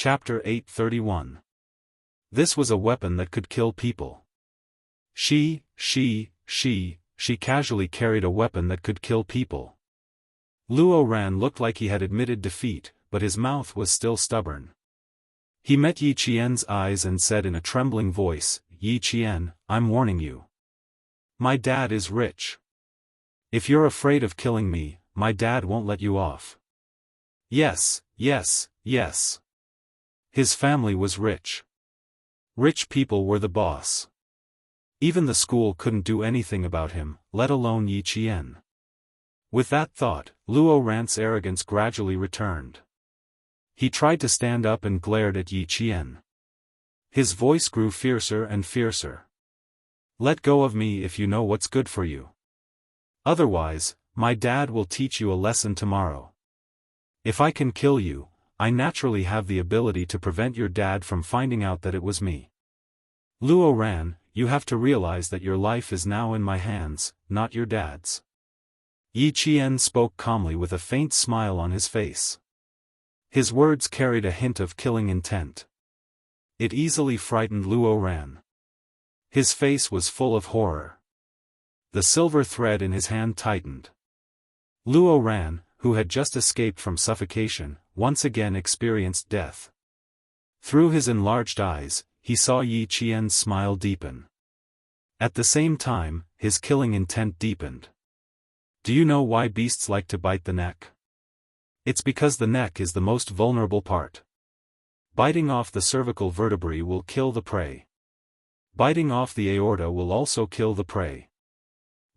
Chapter 831. This was a weapon that could kill people. She casually carried a weapon that could kill people. Luo Ran looked like he had admitted defeat, but his mouth was still stubborn. He met Yi Qian's eyes and said in a trembling voice, "Yi Qian, I'm warning you. My dad is rich. If you're afraid of killing me, my dad won't let you off." Yes. His family was rich. Rich people were the boss. Even the school couldn't do anything about him, let alone Yi Qian. With that thought, Luo Ran's arrogance gradually returned. He tried to stand up and glared at Yi Qian. His voice grew fiercer and fiercer. "Let go of me if you know what's good for you. Otherwise, my dad will teach you a lesson tomorrow. If I can kill you, I naturally have the ability to prevent your dad from finding out that it was me. Luo Ran, you have to realize that your life is now in my hands, not your dad's." Yi Qian spoke calmly with a faint smile on his face. His words carried a hint of killing intent. It easily frightened Luo Ran. His face was full of horror. The silver thread in his hand tightened. Luo Ran, who had just escaped from suffocation, once again experienced death. Through his enlarged eyes, he saw Yi Qian's smile deepen. At the same time, his killing intent deepened. Do you know why beasts like to bite the neck? It's because the neck is the most vulnerable part. Biting off the cervical vertebrae will kill the prey. Biting off the aorta will also kill the prey.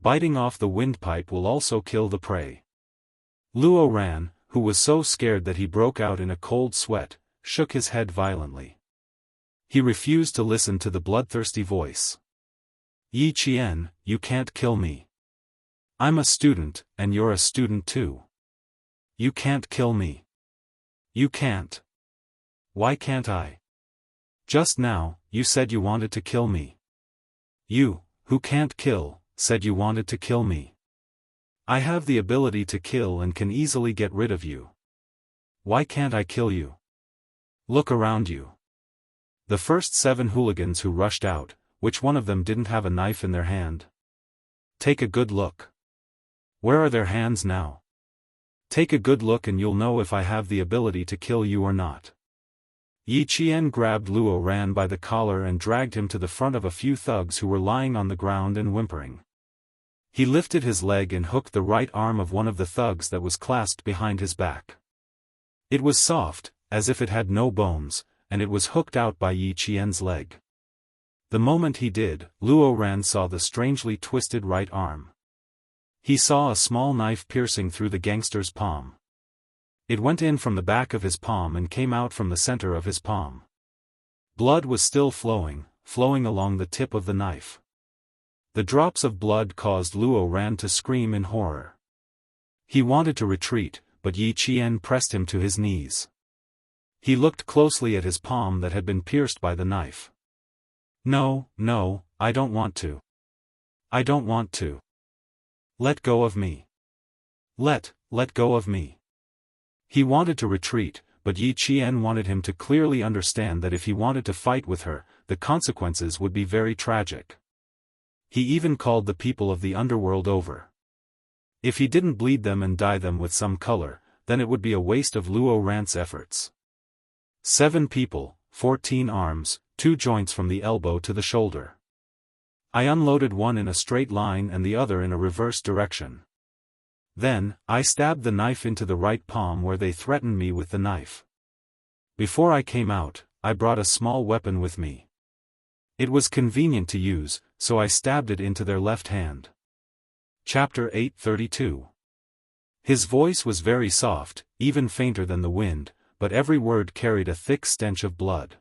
Biting off the windpipe will also kill the prey. Luo Ran, who was so scared that he broke out in a cold sweat, shook his head violently. He refused to listen to the bloodthirsty voice. "Yi Qian, you can't kill me. I'm a student, and you're a student too. You can't kill me. You can't." "Why can't I? Just now, you said you wanted to kill me. You, who can't kill, said you wanted to kill me. I have the ability to kill and can easily get rid of you. Why can't I kill you? Look around you." The first 7 hooligans who rushed out, which one of them didn't have a knife in their hand? Take a good look. Where are their hands now? Take a good look and you'll know if I have the ability to kill you or not. Yi Qian grabbed Luo Ran by the collar and dragged him to the front of a few thugs who were lying on the ground and whimpering. He lifted his leg and hooked the right arm of one of the thugs that was clasped behind his back. It was soft, as if it had no bones, and it was hooked out by Yi Qian's leg. The moment he did, Luo Ran saw the strangely twisted right arm. He saw a small knife piercing through the gangster's palm. It went in from the back of his palm and came out from the center of his palm. Blood was still flowing along the tip of the knife. The drops of blood caused Luo Ran to scream in horror. He wanted to retreat, but Yi Qian pressed him to his knees. He looked closely at his palm that had been pierced by the knife. No, I don't want to. I don't want to. Let go of me. Let go of me." He wanted to retreat, but Yi Qian wanted him to clearly understand that if he wanted to fight with her, the consequences would be very tragic. He even called the people of the underworld over. If he didn't bleed them and dye them with some color, then it would be a waste of Luo Ran's efforts. 7 people, 14 arms, 2 joints from the elbow to the shoulder. I unloaded one in a straight line and the other in a reverse direction. Then, I stabbed the knife into the right palm where they threatened me with the knife. Before I came out, I brought a small weapon with me. It was convenient to use, so I stabbed it into their left hand. Chapter 832. His voice was very soft, even fainter than the wind, but every word carried a thick stench of blood.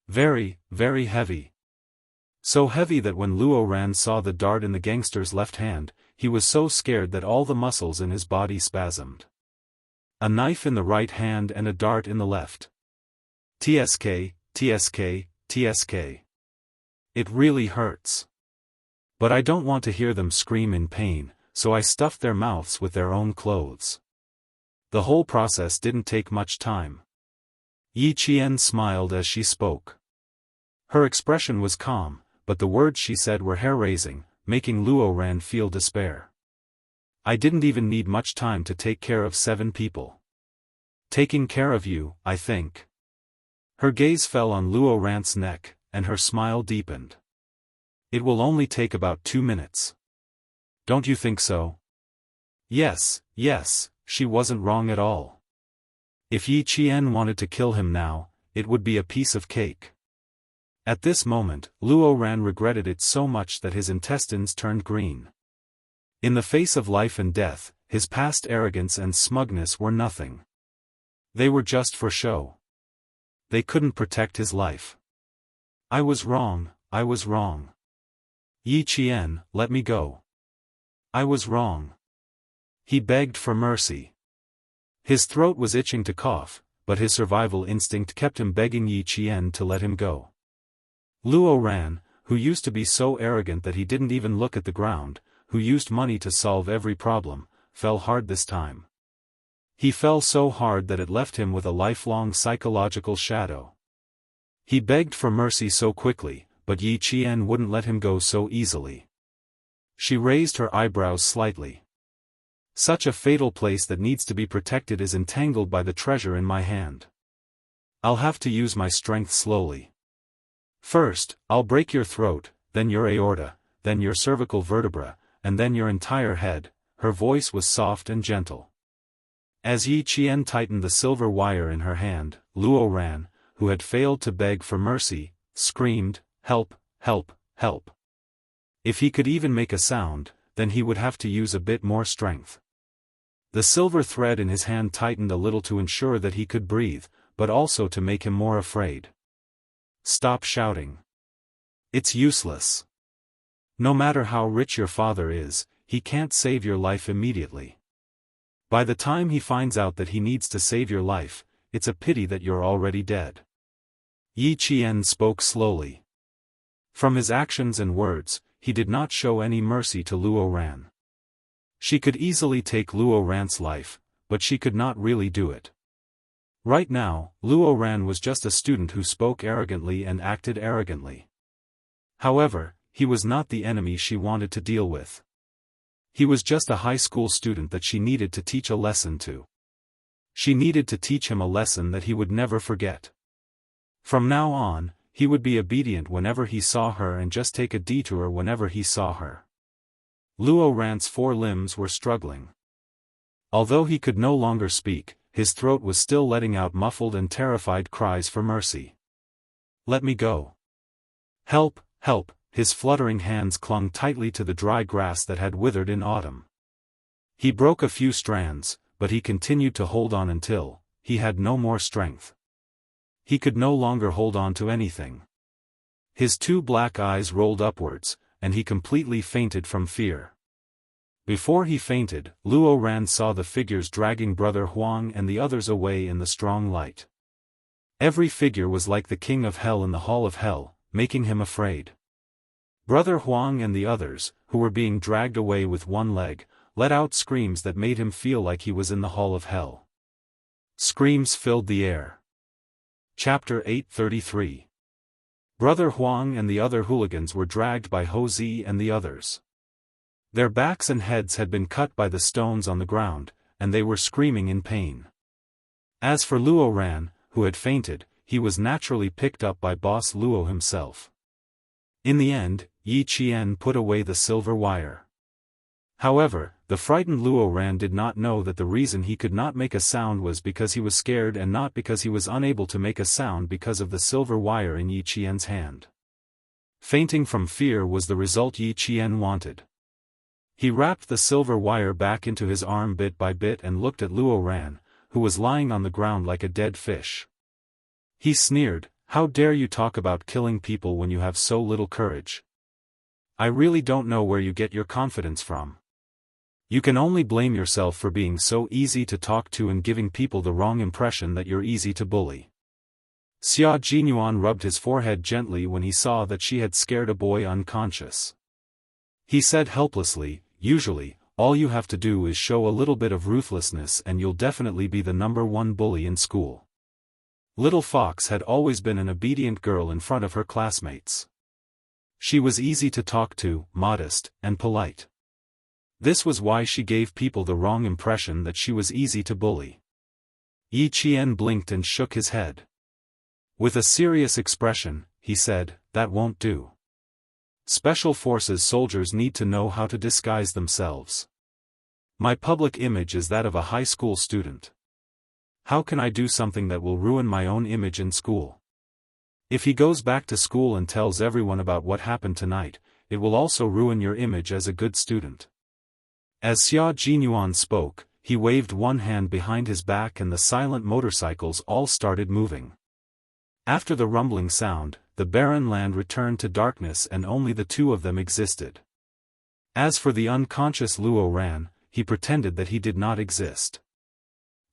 Very heavy. So heavy that when Luo Ran saw the dart in the gangster's left hand, he was so scared that all the muscles in his body spasmed. A knife in the right hand and a dart in the left. TSK. It really hurts. But I don't want to hear them scream in pain, so I stuffed their mouths with their own clothes. The whole process didn't take much time. Yi Qian smiled as she spoke. Her expression was calm, but the words she said were hair-raising, making Luo Ran feel despair. I didn't even need much time to take care of 7 people. Taking care of you, I think. Her gaze fell on Luo Ran's neck, and her smile deepened. It will only take about 2 minutes. Don't you think so? Yes, she wasn't wrong at all. If Yi Qian wanted to kill him now, it would be a piece of cake. At this moment, Luo Ran regretted it so much that his intestines turned green. In the face of life and death, his past arrogance and smugness were nothing. They were just for show. They couldn't protect his life. I was wrong. Yi Qian, let me go. I was wrong. He begged for mercy. His throat was itching to cough, but his survival instinct kept him begging Yi Qian to let him go. Luo Ran, who used to be so arrogant that he didn't even look at the ground, who used money to solve every problem, fell hard this time. He fell so hard that it left him with a lifelong psychological shadow. He begged for mercy so quickly, but Yi Qian wouldn't let him go so easily. She raised her eyebrows slightly. Such a fatal place that needs to be protected is entangled by the treasure in my hand. I'll have to use my strength slowly. First, I'll break your throat, then your aorta, then your cervical vertebra, and then your entire head. Her voice was soft and gentle. As Yi Qian tightened the silver wire in her hand, Luo Ran, who had failed to beg for mercy, screamed, "Help, help, help." If he could even make a sound, then he would have to use a bit more strength. The silver thread in his hand tightened a little to ensure that he could breathe, but also to make him more afraid. Stop shouting. It's useless. No matter how rich your father is, he can't save your life immediately. By the time he finds out that he needs to save your life, it's a pity that you're already dead. Yi Qian spoke slowly. From his actions and words, he did not show any mercy to Luo Ran. She could easily take Luo Ran's life, but she could not really do it. Right now, Luo Ran was just a student who spoke arrogantly and acted arrogantly. However, he was not the enemy she wanted to deal with. He was just a high school student that she needed to teach a lesson to. She needed to teach him a lesson that he would never forget. From now on, he would be obedient whenever he saw her and just take a detour whenever he saw her. Luo Ran's 4 limbs were struggling. Although he could no longer speak, his throat was still letting out muffled and terrified cries for mercy. Let me go. Help, help. His fluttering hands clung tightly to the dry grass that had withered in autumn. He broke a few strands, but he continued to hold on until he had no more strength. He could no longer hold on to anything. His 2 black eyes rolled upwards, and he completely fainted from fear. Before he fainted, Luo Ran saw the figures dragging Brother Huang and the others away in the strong light. Every figure was like the king of hell in the hall of hell, making him afraid. Brother Huang and the others, who were being dragged away with one leg, let out screams that made him feel like he was in the hall of hell. Screams filled the air. Chapter 833. Brother Huang and the other hooligans were dragged by Ho Zi and the others. Their backs and heads had been cut by the stones on the ground, and they were screaming in pain. As for Luo Ran, who had fainted, he was naturally picked up by Boss Luo himself. In the end, Yi Qian put away the silver wire. However, the frightened Luo Ran did not know that the reason he could not make a sound was because he was scared and not because he was unable to make a sound because of the silver wire in Yi Qian's hand. Fainting from fear was the result Yi Qian wanted. He wrapped the silver wire back into his arm bit by bit and looked at Luo Ran, who was lying on the ground like a dead fish. He sneered, "How dare you talk about killing people when you have so little courage? I really don't know where you get your confidence from. You can only blame yourself for being so easy to talk to and giving people the wrong impression that you're easy to bully." Xia Jinyuan rubbed his forehead gently when he saw that she had scared a boy unconscious. He said helplessly, "Usually, all you have to do is show a little bit of ruthlessness and you'll definitely be the #1 bully in school." Little Fox had always been an obedient girl in front of her classmates. She was easy to talk to, modest, and polite. This was why she gave people the wrong impression that she was easy to bully. Yi Qian blinked and shook his head. With a serious expression, he said, "That won't do. Special Forces soldiers need to know how to disguise themselves. My public image is that of a high school student. How can I do something that will ruin my own image in school? If he goes back to school and tells everyone about what happened tonight, it will also ruin your image as a good student." As Xia Jinyuan spoke, he waved one hand behind his back and the silent motorcycles all started moving. After the rumbling sound, the barren land returned to darkness and only the two of them existed. As for the unconscious Luo Ran, he pretended that he did not exist.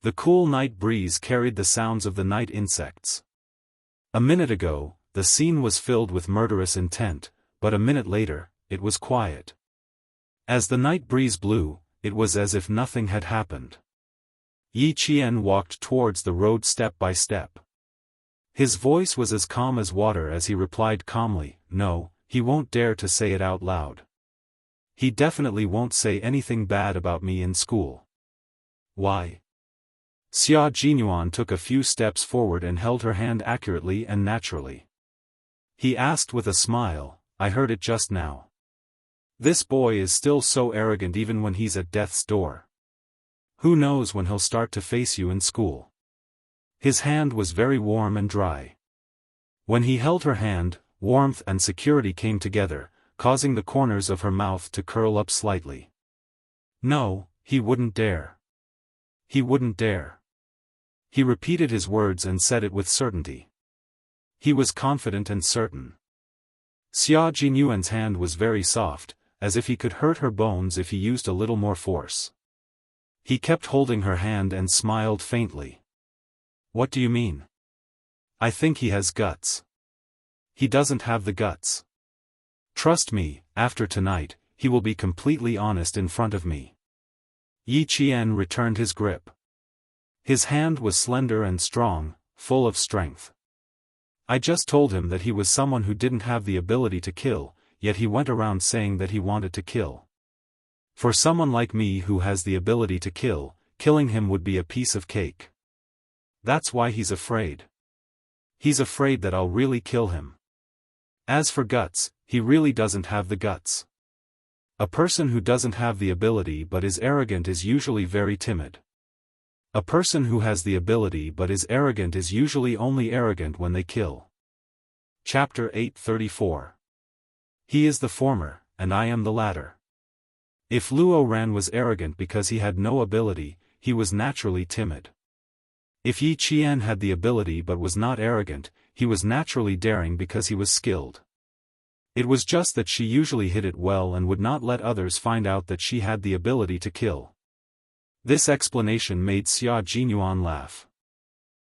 The cool night breeze carried the sounds of the night insects. A minute ago, the scene was filled with murderous intent, but a minute later, it was quiet. As the night breeze blew, it was as if nothing had happened. Yi Qian walked towards the road step by step. His voice was as calm as water as he replied calmly, "No, he won't dare to say it out loud. He definitely won't say anything bad about me in school." "Why?" Xia Jinyuan took a few steps forward and held her hand accurately and naturally. He asked with a smile, "I heard it just now. This boy is still so arrogant even when he's at death's door. Who knows when he'll start to face you in school." His hand was very warm and dry. When he held her hand, warmth and security came together, causing the corners of her mouth to curl up slightly. "No, he wouldn't dare. He wouldn't dare." He repeated his words and said it with certainty. He was confident and certain. Xia Jinyuan's hand was very soft, as if he could hurt her bones if he used a little more force. He kept holding her hand and smiled faintly. "What do you mean?" "I think he has guts." "He doesn't have the guts. Trust me, after tonight, he will be completely honest in front of me." Yi Qian returned his grip. His hand was slender and strong, full of strength. "I just told him that he was someone who didn't have the ability to kill, yet he went around saying that he wanted to kill. For someone like me who has the ability to kill, killing him would be a piece of cake. That's why he's afraid. He's afraid that I'll really kill him. As for guts, he really doesn't have the guts. A person who doesn't have the ability but is arrogant is usually very timid. A person who has the ability but is arrogant is usually only arrogant when they kill." Chapter 834. He is the former, and I am the latter. If Luo Ran was arrogant because he had no ability, he was naturally timid. If Yi Qian had the ability but was not arrogant, he was naturally daring because he was skilled. It was just that she usually hid it well and would not let others find out that she had the ability to kill. This explanation made Xia Jinyuan laugh.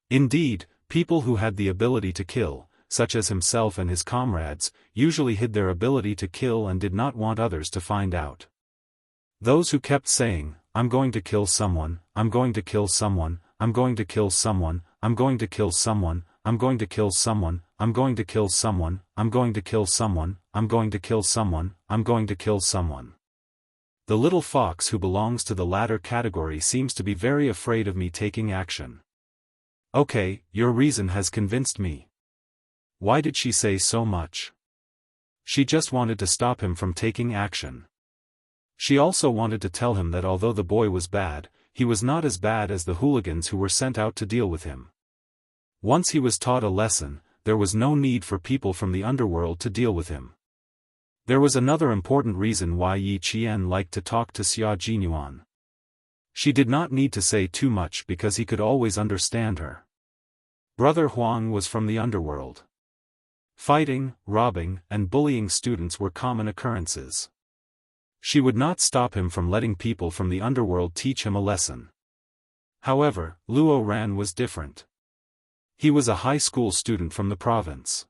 Indeed, people who had the ability to kill, such as himself and his comrades, usually hid their ability to kill and did not want others to find out. Those who kept saying, "I'm going to kill someone, I'm going to kill someone, I'm going to kill someone, I'm going to kill someone, I'm going to kill someone, I'm going to kill someone, I'm going to kill someone, I'm going to kill someone, I'm going to kill someone." The little fox who belongs to the latter category seems to be very afraid of me taking action. Okay, your reason has convinced me. Why did she say so much? She just wanted to stop him from taking action. She also wanted to tell him that although the boy was bad, he was not as bad as the hooligans who were sent out to deal with him. Once he was taught a lesson, there was no need for people from the underworld to deal with him. There was another important reason why Yi Qian liked to talk to Xia Jinyuan. She did not need to say too much because he could always understand her. Brother Huang was from the underworld. Fighting, robbing, and bullying students were common occurrences. She would not stop him from letting people from the underworld teach him a lesson. However, Luo Ran was different. He was a high school student from the province.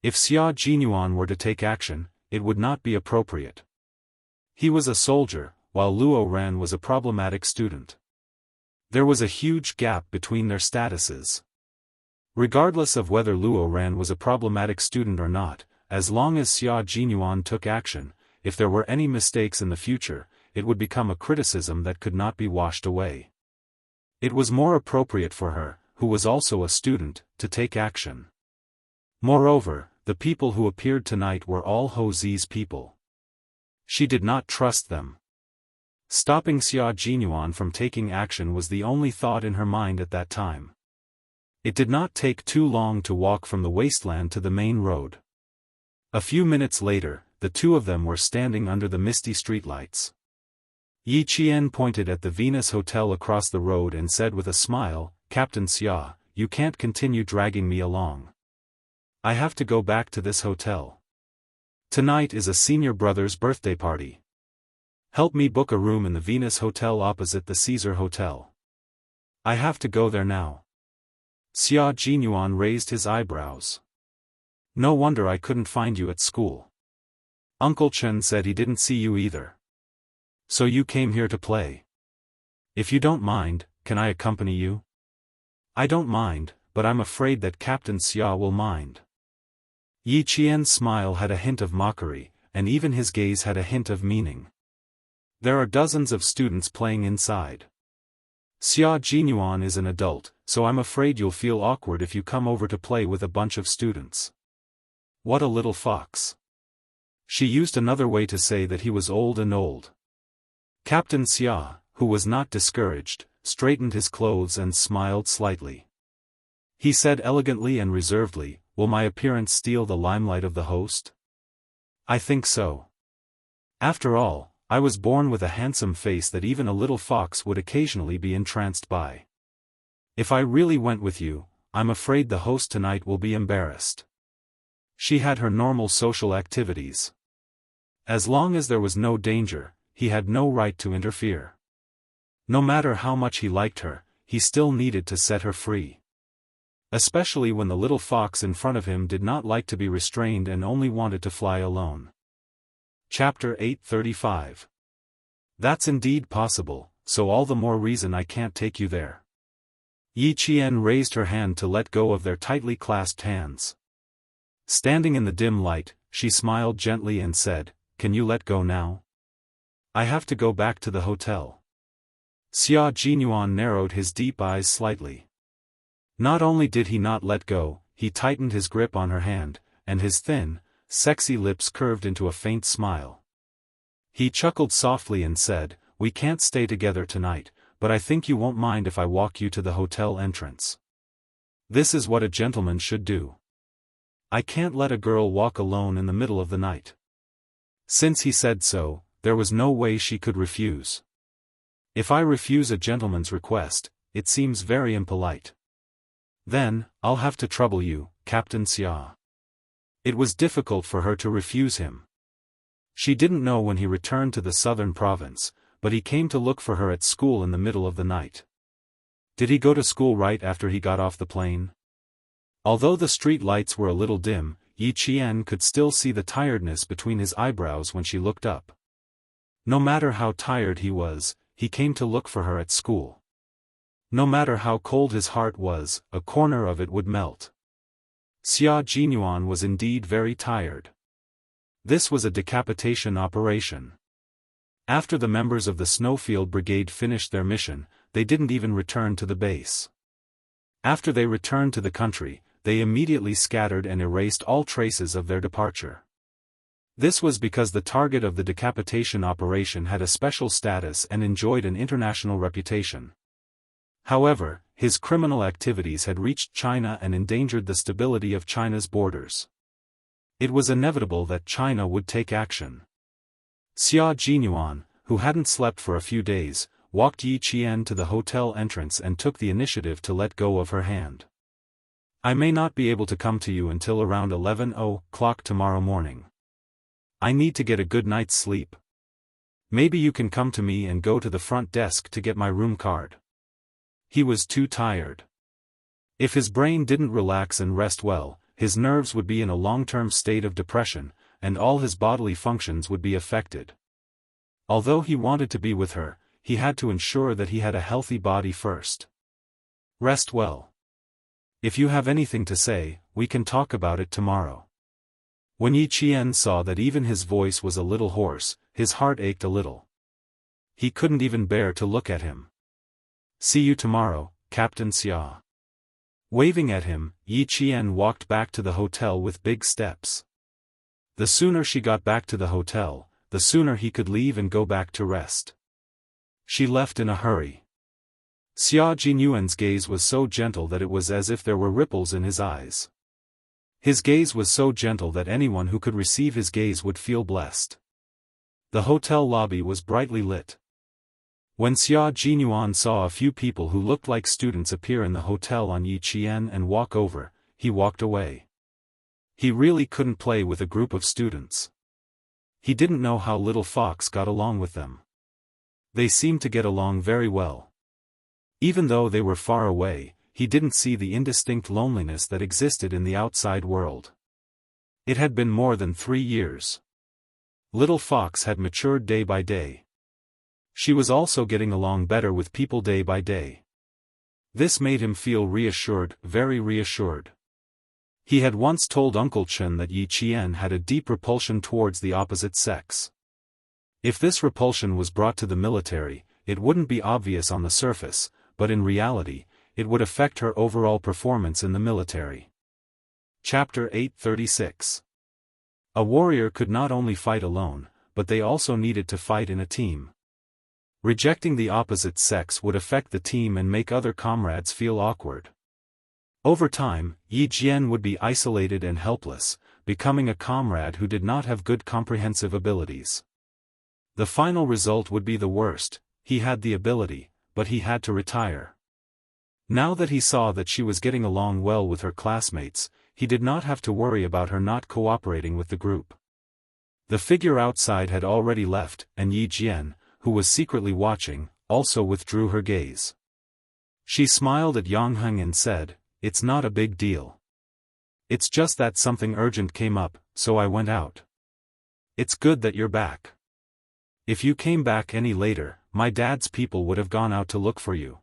If Xia Jinyuan were to take action, it would not be appropriate. He was a soldier, while Luo Ran was a problematic student. There was a huge gap between their statuses. Regardless of whether Luo Ran was a problematic student or not, as long as Xia Jinyuan took action, if there were any mistakes in the future, it would become a criticism that could not be washed away. It was more appropriate for her, who was also a student, to take action. Moreover, the people who appeared tonight were all Ho Zi's people. She did not trust them. Stopping Xia Jinyuan from taking action was the only thought in her mind at that time. It did not take too long to walk from the wasteland to the main road. A few minutes later, the two of them were standing under the misty streetlights. Yi Qian pointed at the Venus Hotel across the road and said with a smile, "Captain Xia, you can't continue dragging me along. I have to go back to this hotel. Tonight is a senior brother's birthday party. Help me book a room in the Venus Hotel opposite the Caesar Hotel. I have to go there now." Xia Jinyuan raised his eyebrows. "No wonder I couldn't find you at school. Uncle Chen said he didn't see you either. So you came here to play. If you don't mind, can I accompany you?" "I don't mind, but I'm afraid that Captain Xia will mind." Yi Qian's smile had a hint of mockery, and even his gaze had a hint of meaning. "There are dozens of students playing inside. Xia Jinyuan is an adult, so I'm afraid you'll feel awkward if you come over to play with a bunch of students." What a little fox. She used another way to say that he was old and old. Captain Xia, who was not discouraged, straightened his clothes and smiled slightly. He said elegantly and reservedly, "Will my appearance steal the limelight of the host? I think so. After all, I was born with a handsome face that even a little fox would occasionally be entranced by. If I really went with you, I'm afraid the host tonight will be embarrassed." She had her normal social activities. As long as there was no danger, he had no right to interfere. No matter how much he liked her, he still needed to set her free. Especially when the little fox in front of him did not like to be restrained and only wanted to fly alone. Chapter 835. That's indeed possible, so all the more reason I can't take you there. Yi Qian raised her hand to let go of their tightly clasped hands. Standing in the dim light, she smiled gently and said, "Can you let go now? I have to go back to the hotel." Xia Jinyuan narrowed his deep eyes slightly. Not only did he not let go, he tightened his grip on her hand, and his thin, sexy lips curved into a faint smile. He chuckled softly and said, "We can't stay together tonight, but I think you won't mind if I walk you to the hotel entrance. This is what a gentleman should do. I can't let a girl walk alone in the middle of the night." Since he said so, there was no way she could refuse. "If I refuse a gentleman's request, it seems very impolite. Then, I'll have to trouble you, Captain Xia." It was difficult for her to refuse him. She didn't know when he returned to the southern province, but he came to look for her at school in the middle of the night. Did he go to school right after he got off the plane? Although the street lights were a little dim, Yi Qian could still see the tiredness between his eyebrows when she looked up. No matter how tired he was, he came to look for her at school. No matter how cold his heart was, a corner of it would melt. Xia Jinyuan was indeed very tired. This was a decapitation operation. After the members of the Snowfield Brigade finished their mission, they didn't even return to the base. After they returned to the country, they immediately scattered and erased all traces of their departure. This was because the target of the decapitation operation had a special status and enjoyed an international reputation. However, his criminal activities had reached China and endangered the stability of China's borders. It was inevitable that China would take action. Xia Jinyuan, who hadn't slept for a few days, walked Yi Qian to the hotel entrance and took the initiative to let go of her hand. "I may not be able to come to you until around 11:00 tomorrow morning. I need to get a good night's sleep. Maybe you can come to me and go to the front desk to get my room card." He was too tired. If his brain didn't relax and rest well, his nerves would be in a long-term state of depression, and all his bodily functions would be affected. Although he wanted to be with her, he had to ensure that he had a healthy body first. Rest well. If you have anything to say, we can talk about it tomorrow. When Yi Qian saw that even his voice was a little hoarse, his heart ached a little. He couldn't even bear to look at him. See you tomorrow, Captain Xia. Waving at him, Yi Qian walked back to the hotel with big steps. The sooner she got back to the hotel, the sooner he could leave and go back to rest. She left in a hurry. Xia Jinyuan's gaze was so gentle that it was as if there were ripples in his eyes. His gaze was so gentle that anyone who could receive his gaze would feel blessed. The hotel lobby was brightly lit. When Xia Jinyuan saw a few people who looked like students appear in the hotel on Yi Qian and walk over, he walked away. He really couldn't play with a group of students. He didn't know how Little Fox got along with them. They seemed to get along very well. Even though they were far away, he didn't see the indistinct loneliness that existed in the outside world. It had been more than 3 years. Little Fox had matured day by day. She was also getting along better with people day by day. This made him feel reassured, very reassured. He had once told Uncle Chen that Yi Qian had a deep repulsion towards the opposite sex. If this repulsion was brought to the military, it wouldn't be obvious on the surface, but in reality, it would affect her overall performance in the military. Chapter 836. A warrior could not only fight alone, but they also needed to fight in a team. Rejecting the opposite sex would affect the team and make other comrades feel awkward. Over time, Yi Jian would be isolated and helpless, becoming a comrade who did not have good comprehensive abilities. The final result would be the worst. He had the ability, but he had to retire. Now that he saw that she was getting along well with her classmates, he did not have to worry about her not cooperating with the group. The figure outside had already left, and Yi Jian, who was secretly watching, also withdrew her gaze. She smiled at Yang Heng and said, "It's not a big deal. It's just that something urgent came up, so I went out. It's good that you're back. If you came back any later, my dad's people would have gone out to look for you."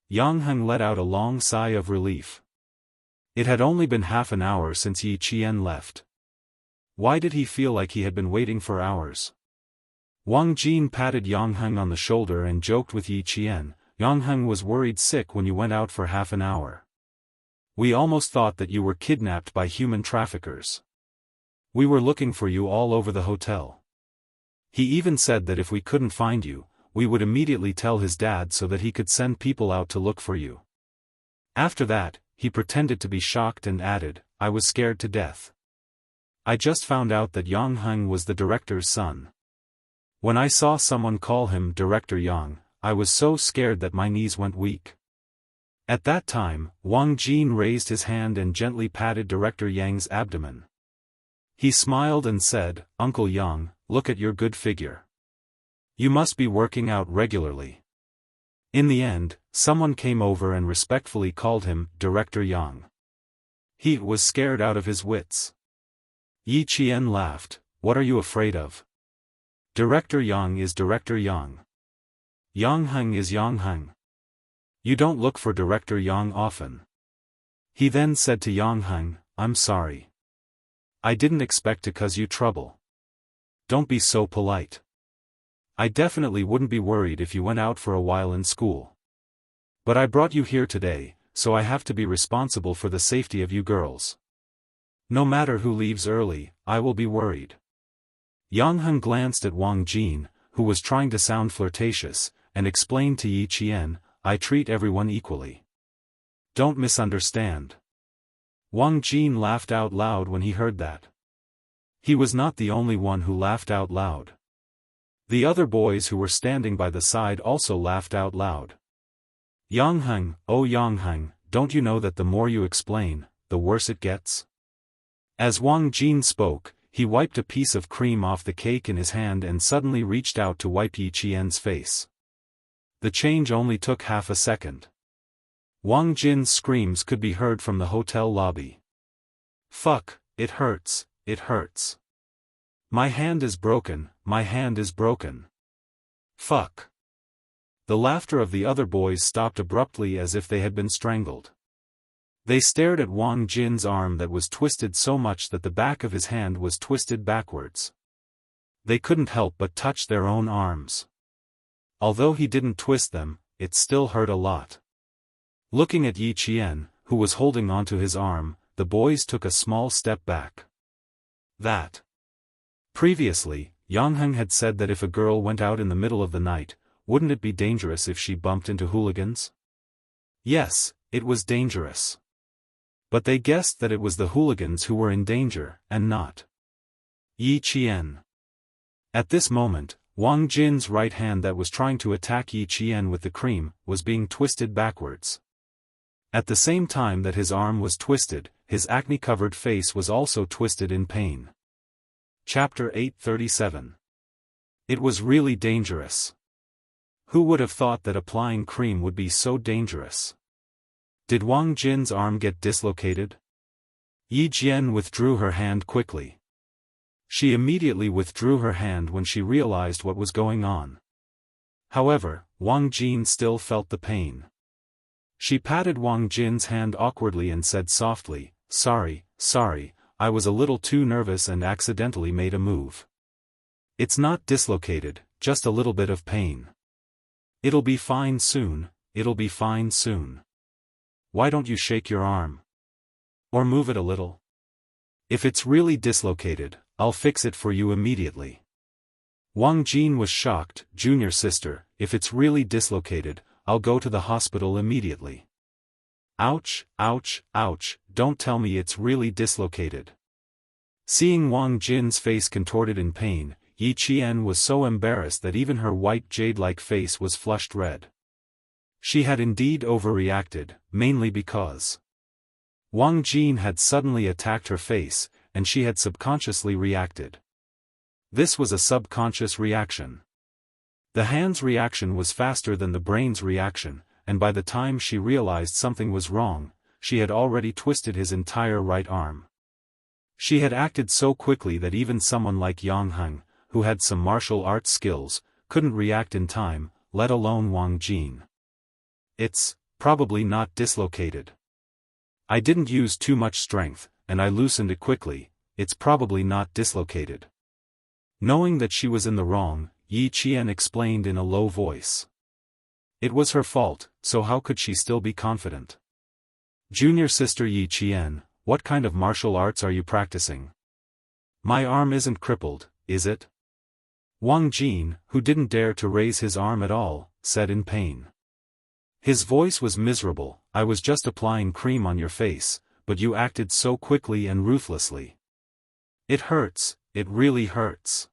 Yang Heng let out a long sigh of relief. It had only been half an hour since Yi Qian left. Why did he feel like he had been waiting for hours? Wang Jin patted Yang Heng on the shoulder and joked with Yi Qian, "Yang Heng was worried sick when you went out for half an hour. We almost thought that you were kidnapped by human traffickers. We were looking for you all over the hotel. He even said that if we couldn't find you, we would immediately tell his dad so that he could send people out to look for you." After that, he pretended to be shocked and added, "I was scared to death. I just found out that Yang Heng was the director's son. When I saw someone call him Director Yang, I was so scared that my knees went weak." At that time, Wang Jin raised his hand and gently patted Director Yang's abdomen. He smiled and said, "Uncle Yang, look at your good figure. You must be working out regularly." In the end, someone came over and respectfully called him Director Yang. He was scared out of his wits. Yi Qian laughed, "What are you afraid of? Director Yang is Director Yang. Yang Heng is Yang Heng. You don't look for Director Yang often." He then said to Yang Heng, "I'm sorry. I didn't expect to cause you trouble. Don't be so polite. I definitely wouldn't be worried if you went out for a while in school. But I brought you here today, so I have to be responsible for the safety of you girls. No matter who leaves early, I will be worried." Yang Heng glanced at Wang Jin, who was trying to sound flirtatious, and explained to Yi Qian, "I treat everyone equally. Don't misunderstand." Wang Jin laughed out loud when he heard that. He was not the only one who laughed out loud. The other boys who were standing by the side also laughed out loud. "Yang Heng, oh Yang Heng, don't you know that the more you explain, the worse it gets?" As Wang Jin spoke, he wiped a piece of cream off the cake in his hand and suddenly reached out to wipe Yi Qian's face. The change only took half a second. Wang Jin's screams could be heard from the hotel lobby. "Fuck, it hurts, it hurts. My hand is broken, my hand is broken. Fuck." The laughter of the other boys stopped abruptly as if they had been strangled. They stared at Wang Jin's arm that was twisted so much that the back of his hand was twisted backwards. They couldn't help but touch their own arms. Although he didn't twist them, it still hurt a lot. Looking at Yi Qian, who was holding onto his arm, the boys took a small step back. Previously, Yang Heng had said that if a girl went out in the middle of the night, wouldn't it be dangerous if she bumped into hooligans? Yes, it was dangerous. But they guessed that it was the hooligans who were in danger, and not Yi Qian. At this moment, Wang Jin's right hand that was trying to attack Yi Qian with the cream, was being twisted backwards. At the same time that his arm was twisted, his acne-covered face was also twisted in pain. Chapter 837. It was really dangerous. Who would have thought that applying cream would be so dangerous? Did Wang Jin's arm get dislocated? Yi Jian withdrew her hand quickly. She immediately withdrew her hand when she realized what was going on. However, Wang Jin still felt the pain. She patted Wang Jin's hand awkwardly and said softly, sorry, I was a little too nervous and accidentally made a move. It's not dislocated, just a little bit of pain. It'll be fine soon. Why don't you shake your arm? Or move it a little? If it's really dislocated, I'll fix it for you immediately. Wang Jin was shocked. Junior sister, if it's really dislocated, I'll go to the hospital immediately. Ouch, don't tell me it's really dislocated. Seeing Wang Jin's face contorted in pain, Yi Qian was so embarrassed that even her white jade-like face was flushed red. She had indeed overreacted, mainly because Wang Jin had suddenly attacked her face, and she had subconsciously reacted. This was a subconscious reaction. The hand's reaction was faster than the brain's reaction, and by the time she realized something was wrong, she had already twisted his entire right arm. She had acted so quickly that even someone like Yang Heng, who had some martial arts skills, couldn't react in time, let alone Wang Jin. It's probably not dislocated. I didn't use too much strength, and I loosened it quickly. It's probably not dislocated. Knowing that she was in the wrong, Yi Qian explained in a low voice. It was her fault, so how could she still be confident? Junior sister Yi Qian, what kind of martial arts are you practicing? My arm isn't crippled, is it? Wang Jin, who didn't dare to raise his arm at all, said in pain. His voice was miserable. I was just applying cream on your face, but you acted so quickly and ruthlessly. It hurts, it really hurts.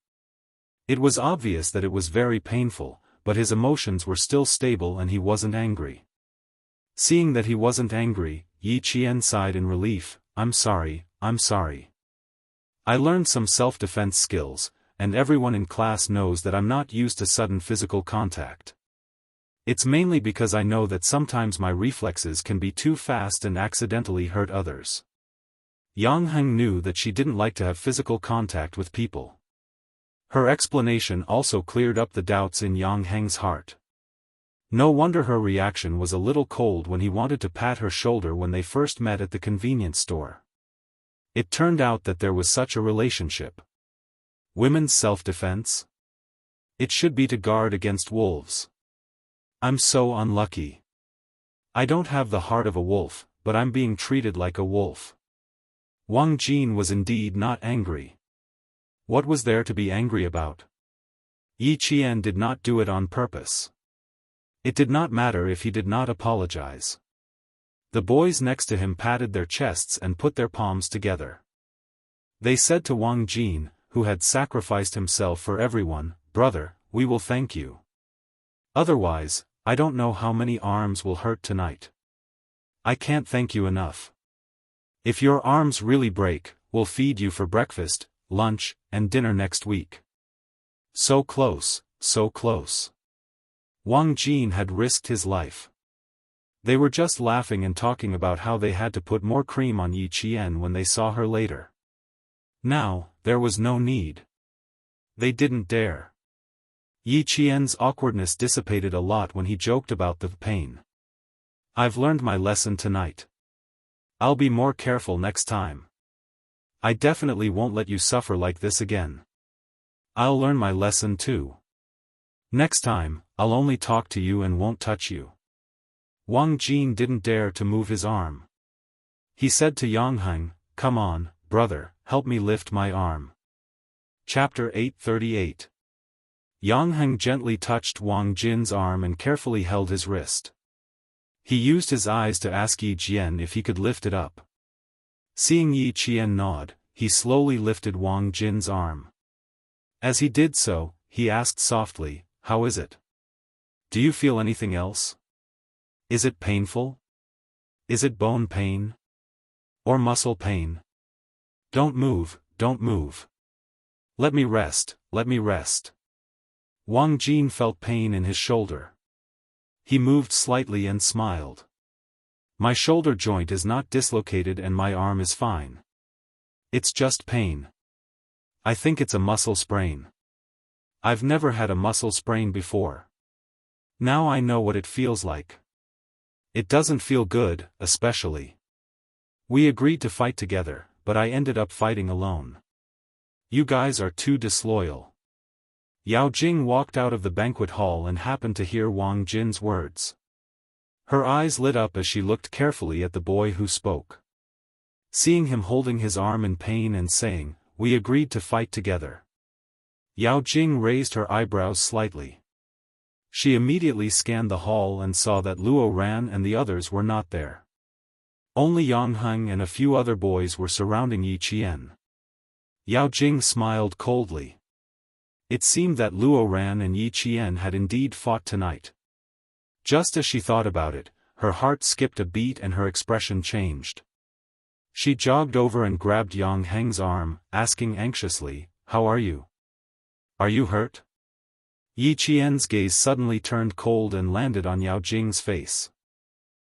It was obvious that it was very painful, but his emotions were still stable and he wasn't angry. Seeing that he wasn't angry, Yi Qian sighed in relief. I'm sorry. I learned some self-defense skills, and everyone in class knows that I'm not used to sudden physical contact. It's mainly because I know that sometimes my reflexes can be too fast and accidentally hurt others. Yang Heng knew that she didn't like to have physical contact with people. Her explanation also cleared up the doubts in Yang Heng's heart. No wonder her reaction was a little cold when he wanted to pat her shoulder when they first met at the convenience store. It turned out that there was such a relationship. Women's self-defense? It should be to guard against wolves. I'm so unlucky. I don't have the heart of a wolf, but I'm being treated like a wolf. Wang Jin was indeed not angry. What was there to be angry about? Yi Qian did not do it on purpose. It did not matter if he did not apologize. The boys next to him patted their chests and put their palms together. They said to Wang Jin, who had sacrificed himself for everyone, "Brother, we will thank you. Otherwise, I don't know how many arms will hurt tonight. I can't thank you enough. If your arms really break, we'll feed you for breakfast, lunch, and dinner next week." So close, so close. Wang Jin had risked his life. They were just laughing and talking about how they had to put more cream on Yi Qian when they saw her later. Now, there was no need. They didn't dare. Yi Qian's awkwardness dissipated a lot when he joked about the pain. I've learned my lesson tonight. I'll be more careful next time. I definitely won't let you suffer like this again. I'll learn my lesson too. Next time, I'll only talk to you and won't touch you. Wang Jin didn't dare to move his arm. He said to Yang Heng, "Come on, brother, help me lift my arm." Chapter 838. Yang Heng gently touched Wang Jin's arm and carefully held his wrist. He used his eyes to ask Yi Jian if he could lift it up. Seeing Yi Jian nod, he slowly lifted Wang Jin's arm. As he did so, he asked softly, "How is it? Do you feel anything else? Is it painful? Is it bone pain? Or muscle pain? Don't move, don't move. Let me rest, let me rest." Wang Jin felt pain in his shoulder. He moved slightly and smiled. "My shoulder joint is not dislocated and my arm is fine. It's just pain. I think it's a muscle sprain. I've never had a muscle sprain before. Now I know what it feels like. It doesn't feel good, especially. We agreed to fight together, but I ended up fighting alone. You guys are too disloyal." Yao Jing walked out of the banquet hall and happened to hear Wang Jin's words. Her eyes lit up as she looked carefully at the boy who spoke. Seeing him holding his arm in pain and saying, "We agreed to fight together." Yao Jing raised her eyebrows slightly. She immediately scanned the hall and saw that Luo Ran and the others were not there. Only Yang Heng and a few other boys were surrounding Yi Qian. Yao Jing smiled coldly. It seemed that Luo Ran and Yi Qian had indeed fought tonight. Just as she thought about it, her heart skipped a beat and her expression changed. She jogged over and grabbed Yang Heng's arm, asking anxiously, "How are you? Are you hurt?" Yi Qian's gaze suddenly turned cold and landed on Yao Jing's face.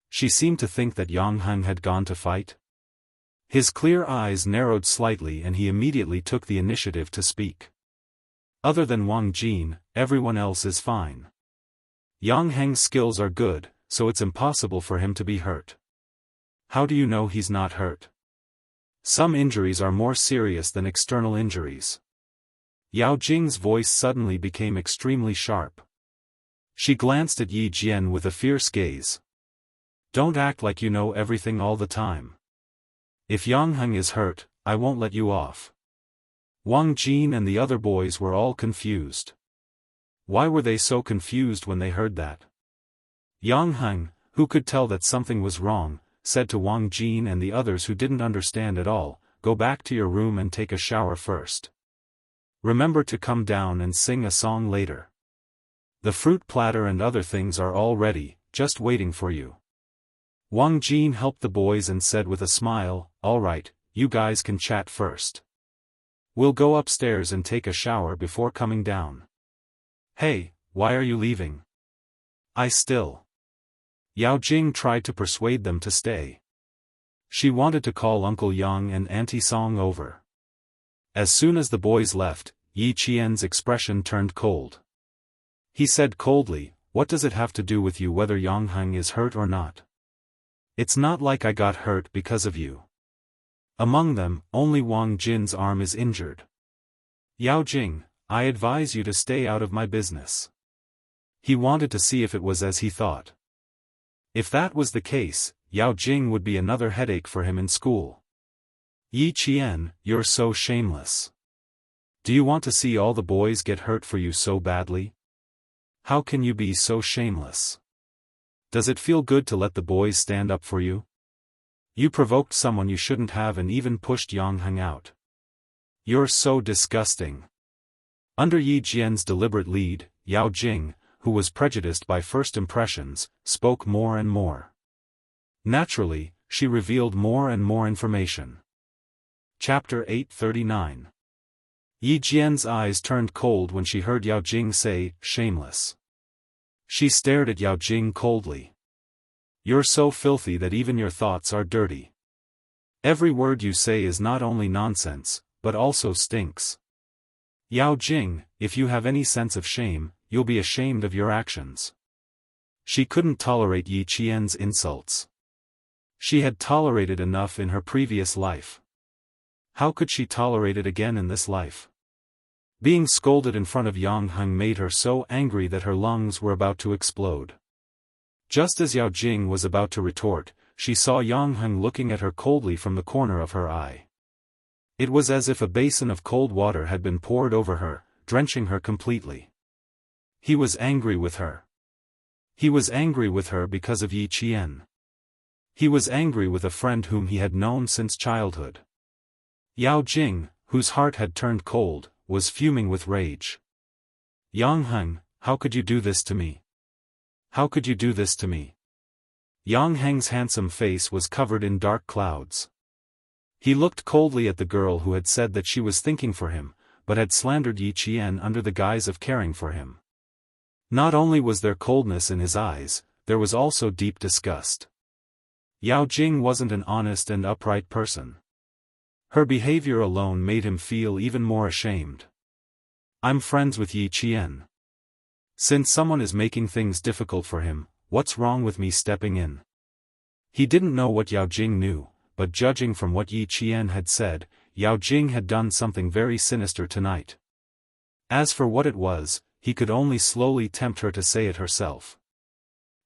She seemed to think that Yang Heng had gone to fight. His clear eyes narrowed slightly and he immediately took the initiative to speak. "Other than Wang Jin, everyone else is fine. Yang Heng's skills are good, so it's impossible for him to be hurt." "How do you know he's not hurt?" "Some injuries are more serious than external injuries." Yao Jing's voice suddenly became extremely sharp. She glanced at Yi Jian with a fierce gaze. "Don't act like you know everything all the time. If Yang Heng is hurt, I won't let you off." Wang Jin and the other boys were all confused. Why were they so confused when they heard that? Yang Heng, who could tell that something was wrong, said to Wang Jin and the others who didn't understand at all, "Go back to your room and take a shower first. Remember to come down and sing a song later. The fruit platter and other things are all ready, just waiting for you." Wang Jin helped the boys and said with a smile, "All right, you guys can chat first. We'll go upstairs and take a shower before coming down." "Hey, why are you leaving?" Yao Jing tried to persuade them to stay. She wanted to call Uncle Yang and Auntie Song over. As soon as the boys left, Yi Qian's expression turned cold. He said coldly, "What does it have to do with you whether Yang Heng is hurt or not? It's not like I got hurt because of you. Among them, only Wang Jin's arm is injured. Yao Jing, I advise you to stay out of my business." He wanted to see if it was as he thought. If that was the case, Yao Jing would be another headache for him in school. "Yi Qian, you're so shameless. Do you want to see all the boys get hurt for you so badly? How can you be so shameless? Does it feel good to let the boys stand up for you? You provoked someone you shouldn't have and even pushed Yang Heng out. You're so disgusting." Under Yi Jian's deliberate lead, Yao Jing, who was prejudiced by first impressions, spoke more and more. Naturally, she revealed more and more information. Chapter 839. Yi Jian's eyes turned cold when she heard Yao Jing say, "Shameless." She stared at Yao Jing coldly. "You're so filthy that even your thoughts are dirty. Every word you say is not only nonsense, but also stinks. Yao Jing, if you have any sense of shame, you'll be ashamed of your actions." She couldn't tolerate Yi Qian's insults. She had tolerated enough in her previous life. How could she tolerate it again in this life? Being scolded in front of Yang made her so angry that her lungs were about to explode. Just as Yao Jing was about to retort, she saw Yang looking at her coldly from the corner of her eye. It was as if a basin of cold water had been poured over her, drenching her completely. He was angry with her. He was angry with her because of Yi Qian. He was angry with a friend whom he had known since childhood. Yao Jing, whose heart had turned cold, was fuming with rage. Yang, how could you do this to me? How could you do this to me? Yang handsome face was covered in dark clouds. He looked coldly at the girl who had said that she was thinking for him, but had slandered Yi Qian under the guise of caring for him. Not only was there coldness in his eyes, there was also deep disgust. Yao Jing wasn't an honest and upright person. Her behavior alone made him feel even more ashamed. I'm friends with Yi Qian. Since someone is making things difficult for him, what's wrong with me stepping in? He didn't know what Yao Jing knew, but judging from what Yi Qian had said, Yao Jing had done something very sinister tonight. As for what it was, he could only slowly tempt her to say it herself.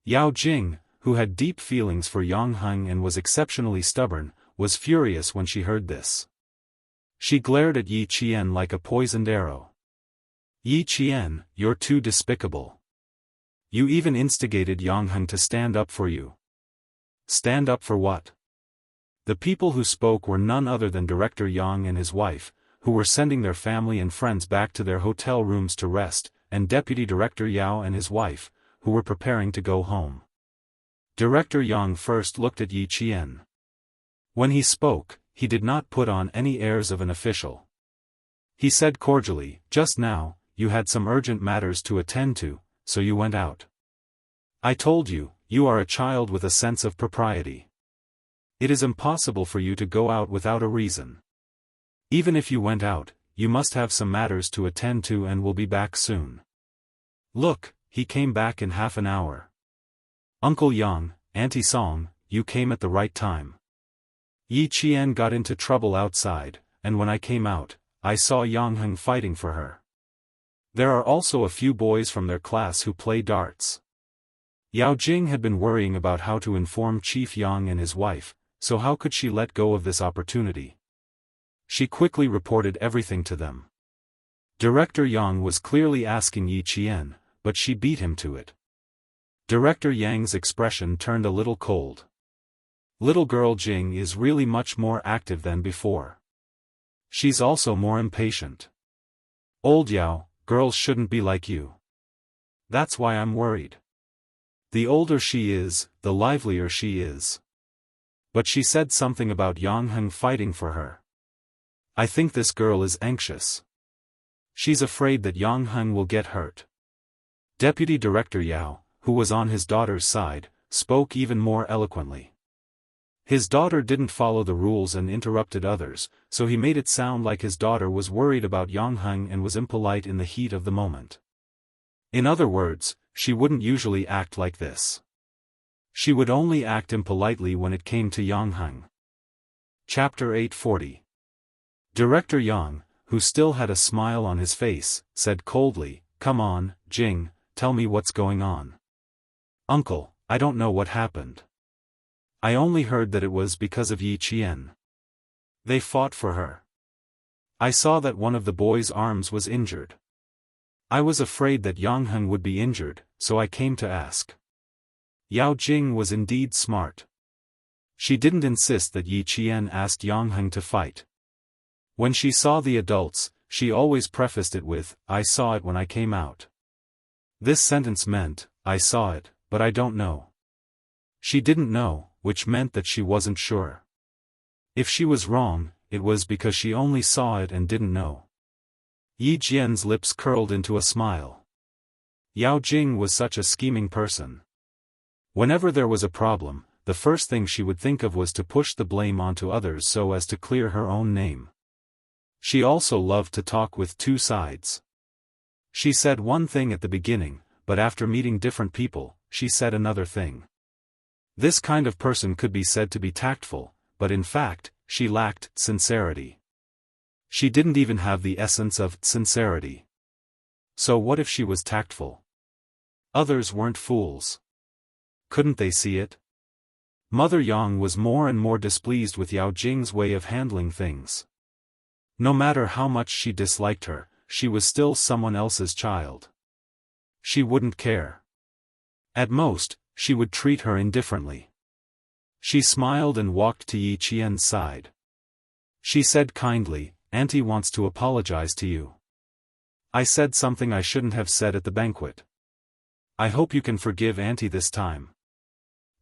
Yao Jing, who had deep feelings for Yang and was exceptionally stubborn, was furious when she heard this. She glared at Yi Qian like a poisoned arrow. Yi Qian, you're too despicable. You even instigated Yang to stand up for you. Stand up for what? The people who spoke were none other than Director Yang and his wife, who were sending their family and friends back to their hotel rooms to rest, and Deputy Director Yao and his wife, who were preparing to go home. Director Yang first looked at Yi Qian. When he spoke, he did not put on any airs of an official. He said cordially, just now, you had some urgent matters to attend to, so you went out. I told you, you are a child with a sense of propriety. It is impossible for you to go out without a reason. Even if you went out, you must have some matters to attend to and will be back soon. Look, he came back in half an hour. Uncle Yang, Auntie Song, you came at the right time. Yi Qian got into trouble outside, and when I came out, I saw Yang fighting for her. There are also a few boys from their class who play darts. Yao Jing had been worrying about how to inform Chief Yang and his wife, so how could she let go of this opportunity? She quickly reported everything to them. Director Yang was clearly asking Yi Qian, but she beat him to it. Director Yang's expression turned a little cold. Little girl Jing is really much more active than before. She's also more impatient. Old Yao, girls shouldn't be like you. That's why I'm worried. The older she is, the livelier she is. But she said something about Yang fighting for her. I think this girl is anxious. She's afraid that Yang will get hurt. Deputy Director Yao, who was on his daughter's side, spoke even more eloquently. His daughter didn't follow the rules and interrupted others, so he made it sound like his daughter was worried about Yang and was impolite in the heat of the moment. In other words, she wouldn't usually act like this. She would only act impolitely when it came to Yang. Chapter 840. Director Yang, who still had a smile on his face, said coldly, "Come on, Jing, tell me what's going on." "Uncle, I don't know what happened. I only heard that it was because of Yi Qian. They fought for her. I saw that one of the boys' arms was injured. I was afraid that Yang would be injured, so I came to ask." Yao Jing was indeed smart. She didn't insist that Yi Qian asked Yang to fight. When she saw the adults, she always prefaced it with, "I saw it when I came out." This sentence meant, I saw it, but I don't know. She didn't know, which meant that she wasn't sure. If she was wrong, it was because she only saw it and didn't know. Yi Jian's lips curled into a smile. Yao Jing was such a scheming person. Whenever there was a problem, the first thing she would think of was to push the blame onto others so as to clear her own name. She also loved to talk with two sides. She said one thing at the beginning, but after meeting different people, she said another thing. This kind of person could be said to be tactful, but in fact, she lacked sincerity. She didn't even have the essence of sincerity. So what if she was tactful? Others weren't fools. Couldn't they see it? Mother Yang was more and more displeased with Yao Jing's way of handling things. No matter how much she disliked her, she was still someone else's child. She wouldn't care. At most, she would treat her indifferently. She smiled and walked to Yi Qian's side. She said kindly, "Auntie wants to apologize to you. I said something I shouldn't have said at the banquet. I hope you can forgive Auntie this time.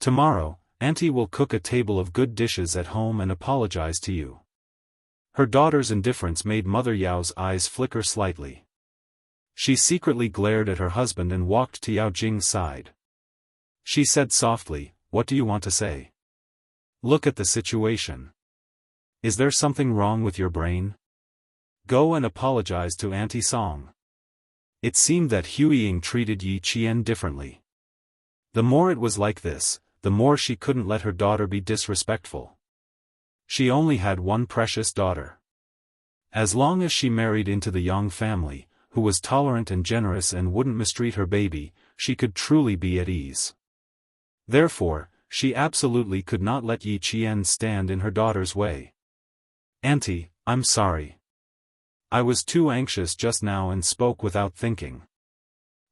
Tomorrow, Auntie will cook a table of good dishes at home and apologize to you." Her daughter's indifference made Mother Yao's eyes flicker slightly. She secretly glared at her husband and walked to Yao Jing's side. She said softly, "What do you want to say? Look at the situation. Is there something wrong with your brain? Go and apologize to Auntie Song." It seemed that Huiying treated Yi Qian differently. The more it was like this, the more she couldn't let her daughter be disrespectful. She only had one precious daughter. As long as she married into the Yang family, who was tolerant and generous and wouldn't mistreat her baby, she could truly be at ease. Therefore, she absolutely could not let Yi Qian stand in her daughter's way. "Auntie, I'm sorry. I was too anxious just now and spoke without thinking.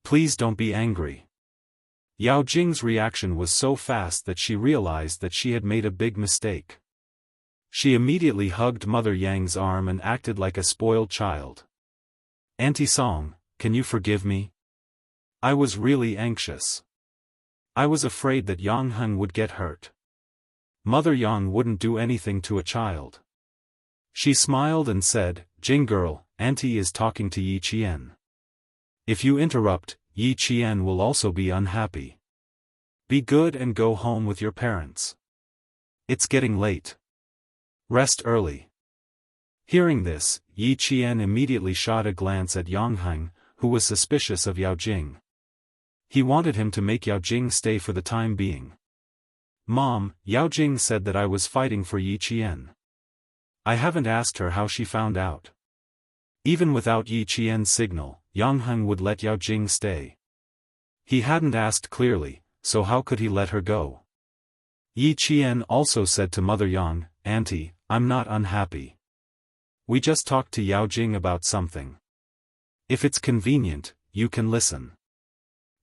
Please don't be angry." Yao Jing's reaction was so fast that she realized that she had made a big mistake. She immediately hugged Mother Yang's arm and acted like a spoiled child. "Auntie Song, can you forgive me? I was really anxious. I was afraid that Yang Heng would get hurt. Mother Yang wouldn't do anything to a child." She smiled and said, "Jing girl, Auntie is talking to Yi Qian. If you interrupt, Yi Qian will also be unhappy. Be good and go home with your parents. It's getting late. Rest early." Hearing this, Yi Qian immediately shot a glance at Yang Heng, who was suspicious of Yao Jing. He wanted him to make Yao Jing stay for the time being. "Mom, Yao Jing said that I was fighting for Yi Qian. I haven't asked her how she found out." Even without Yi Qian's signal, Yang Heng would let Yao Jing stay. He hadn't asked clearly, so how could he let her go? Yi Qian also said to Mother Yang, "Auntie, I'm not unhappy. We just talked to Yao Jing about something. If it's convenient, you can listen.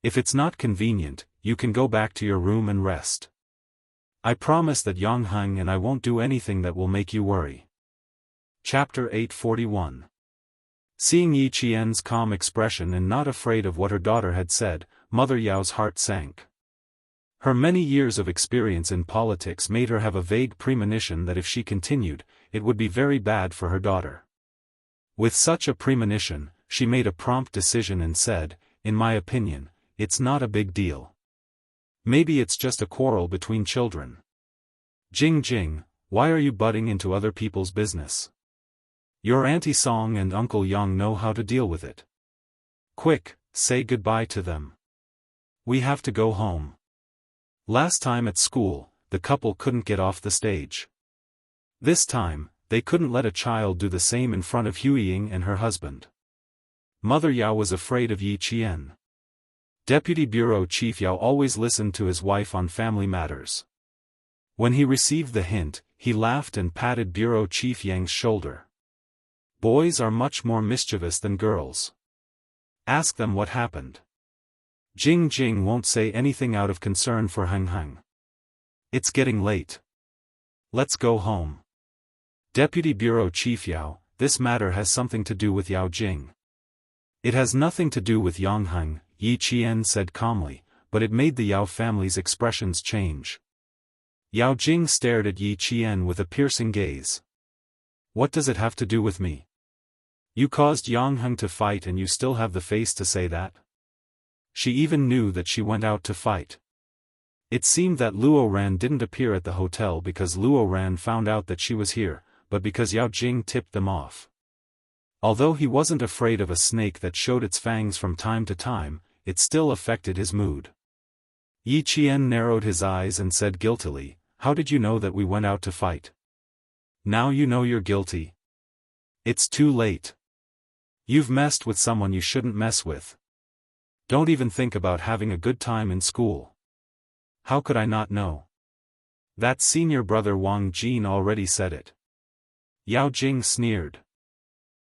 If it's not convenient, you can go back to your room and rest. I promise that Yang Heng and I won't do anything that will make you worry." Chapter 841. Seeing Yi Qian's calm expression and not afraid of what her daughter had said, Mother Yao's heart sank. Her many years of experience in politics made her have a vague premonition that if she continued, it would be very bad for her daughter. With such a premonition, she made a prompt decision and said, "In my opinion, it's not a big deal. Maybe it's just a quarrel between children. Jing, why are you butting into other people's business? Your Auntie Song and Uncle Yang know how to deal with it. Quick, say goodbye to them. We have to go home." Last time at school, the couple couldn't get off the stage. This time, they couldn't let a child do the same in front of Huiying and her husband. Mother Yao was afraid of Yi Qian. Deputy Bureau Chief Yao always listened to his wife on family matters. When he received the hint, he laughed and patted Bureau Chief Yang's shoulder. "Boys are much more mischievous than girls. Ask them what happened. Jing won't say anything out of concern for Heng. It's getting late. Let's go home." Deputy Bureau Chief Yao, this matter has something to do with Yao Jing. "It has nothing to do with Yang Heng," Yi Qian said calmly, but it made the Yao family's expressions change. Yao Jing stared at Yi Qian with a piercing gaze. "What does it have to do with me? You caused Yang Heng to fight and you still have the face to say that?" She even knew that she went out to fight. It seemed that Luo Ran didn't appear at the hotel because Luo Ran found out that she was here, but because Yao Jing tipped them off. Although he wasn't afraid of a snake that showed its fangs from time to time, it still affected his mood. Yi Qian narrowed his eyes and said guiltily, "How did you know that we went out to fight? Now you know you're guilty. It's too late. You've messed with someone you shouldn't mess with. Don't even think about having a good time in school." "How could I not know? That senior brother Wang Jin already said it." Yao Jing sneered.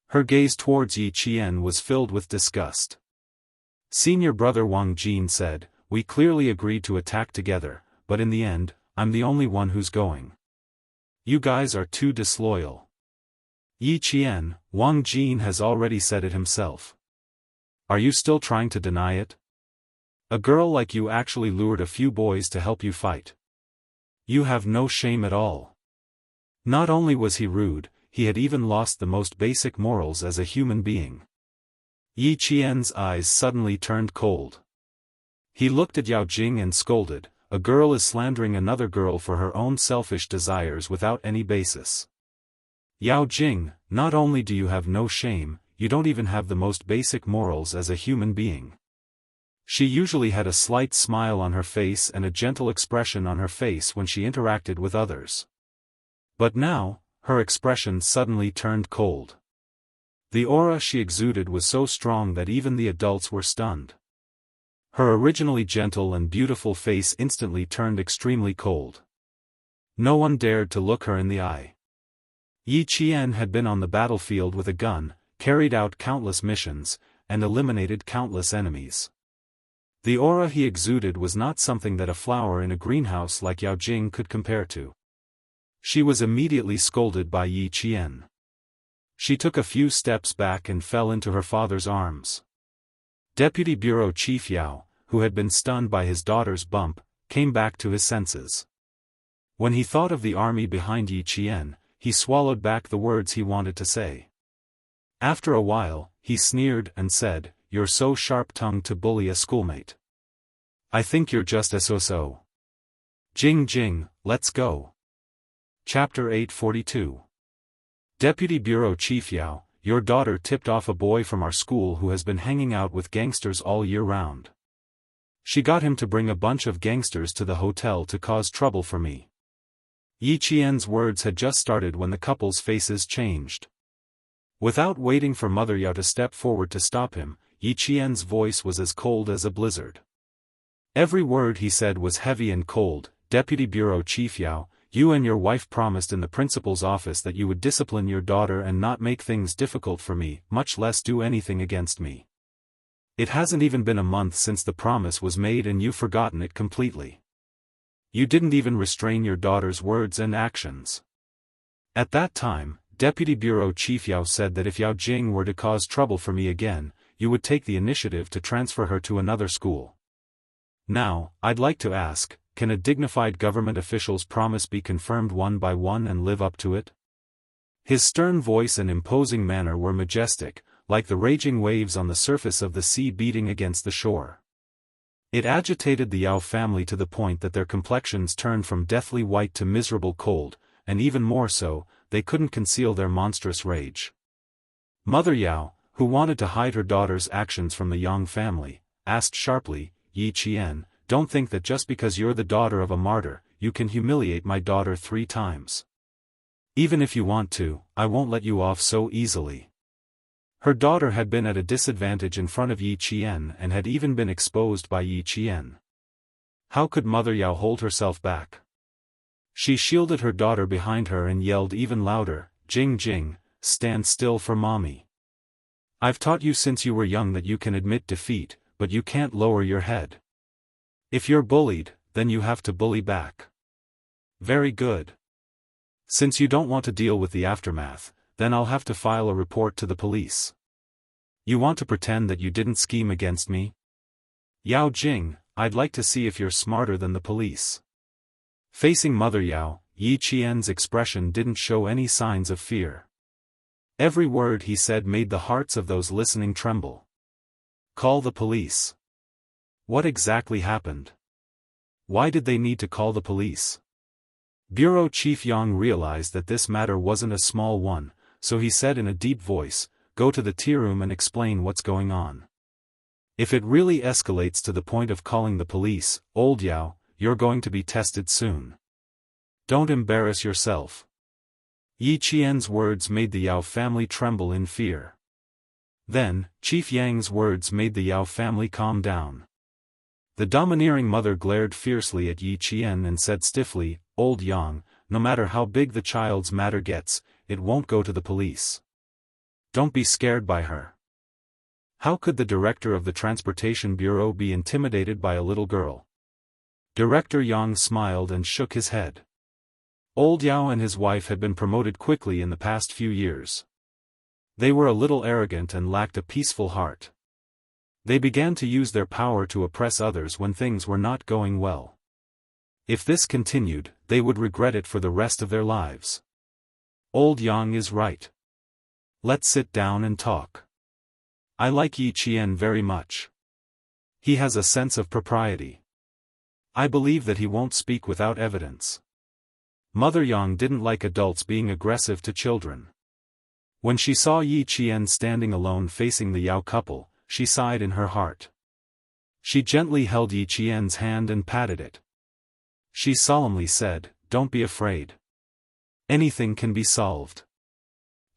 Her gaze towards Yi Qian was filled with disgust. Senior brother Wang Jin said, "We clearly agreed to attack together, but in the end, I'm the only one who's going. You guys are too disloyal." "Yi Qian, Wang Jin has already said it himself. Are you still trying to deny it? A girl like you actually lured a few boys to help you fight. You have no shame at all." Not only was he rude, he had even lost the most basic morals as a human being. Yi Qian's eyes suddenly turned cold. He looked at Yao Jing and scolded, "A girl is slandering another girl for her own selfish desires without any basis. Yao Jing, not only do you have no shame, you don't even have the most basic morals as a human being." She usually had a slight smile on her face and a gentle expression on her face when she interacted with others. But now, her expression suddenly turned cold. The aura she exuded was so strong that even the adults were stunned. Her originally gentle and beautiful face instantly turned extremely cold. No one dared to look her in the eye. Yi Qian had been on the battlefield with a gun, carried out countless missions, and eliminated countless enemies. The aura he exuded was not something that a flower in a greenhouse like Yao Jing could compare to. She was immediately scolded by Yi Qian. She took a few steps back and fell into her father's arms. Deputy Bureau Chief Yao, who had been stunned by his daughter's bump, came back to his senses. When he thought of the army behind Yi Qian, he swallowed back the words he wanted to say. After a while, he sneered and said, "You're so sharp-tongued to bully a schoolmate. I think you're just a so-so. Jing Jing, let's go." Chapter 842. Deputy Bureau Chief Yao, your daughter tipped off a boy from our school who has been hanging out with gangsters all year round. She got him to bring a bunch of gangsters to the hotel to cause trouble for me. Yi Qian's words had just started when the couple's faces changed. Without waiting for Mother Yao to step forward to stop him, Yi Qian's voice was as cold as a blizzard. Every word he said was heavy and cold. "Deputy Bureau Chief Yao, you and your wife promised in the principal's office that you would discipline your daughter and not make things difficult for me, much less do anything against me. It hasn't even been a month since the promise was made and you've forgotten it completely. You didn't even restrain your daughter's words and actions." At that time, Deputy Bureau Chief Yao said that if Yao Jing were to cause trouble for me again, you would take the initiative to transfer her to another school. Now, I'd like to ask, can a dignified government official's promise be confirmed one by one and live up to it? His stern voice and imposing manner were majestic, like the raging waves on the surface of the sea beating against the shore. It agitated the Yao family to the point that their complexions turned from deathly white to miserable cold, and even more so, they couldn't conceal their monstrous rage. Mother Yao, who wanted to hide her daughter's actions from the Yang family, asked sharply, "Yi Qian, don't think that just because you're the daughter of a martyr, you can humiliate my daughter 3 times. Even if you want to, I won't let you off so easily." Her daughter had been at a disadvantage in front of Yi Qian and had even been exposed by Yi Qian. How could Mother Yao hold herself back? She shielded her daughter behind her and yelled even louder, "Jing Jing, stand still for mommy. I've taught you since you were young that you can admit defeat, but you can't lower your head. If you're bullied, then you have to bully back. Very good. Since you don't want to deal with the aftermath, then I'll have to file a report to the police. You want to pretend that you didn't scheme against me? Yao Jing, I'd like to see if you're smarter than the police." Facing Mother Yao, Yi Qian's expression didn't show any signs of fear. Every word he said made the hearts of those listening tremble. Call the police. What exactly happened? Why did they need to call the police? Bureau Chief Yang realized that this matter wasn't a small one, so he said in a deep voice, "Go to the tea room and explain what's going on." If it really escalates to the point of calling the police, old Yao, you're going to be tested soon. Don't embarrass yourself. Yi Qian's words made the Yao family tremble in fear. Then, Chief Yang's words made the Yao family calm down. The domineering mother glared fiercely at Yi Qian and said stiffly, "Old Yang, no matter how big the child's matter gets, it won't go to the police. Don't be scared by her. How could the director of the Transportation Bureau be intimidated by a little girl?" Director Yang smiled and shook his head. Old Yao and his wife had been promoted quickly in the past few years. They were a little arrogant and lacked a peaceful heart. They began to use their power to oppress others when things were not going well. If this continued, they would regret it for the rest of their lives. Old Yang is right. Let's sit down and talk. I like Yi Qian very much. He has a sense of propriety. I believe that he won't speak without evidence. Mother Yang didn't like adults being aggressive to children. When she saw Yi Qian standing alone facing the Yao couple, she sighed in her heart. She gently held Yi Qian's hand and patted it. She solemnly said, "Don't be afraid. Anything can be solved.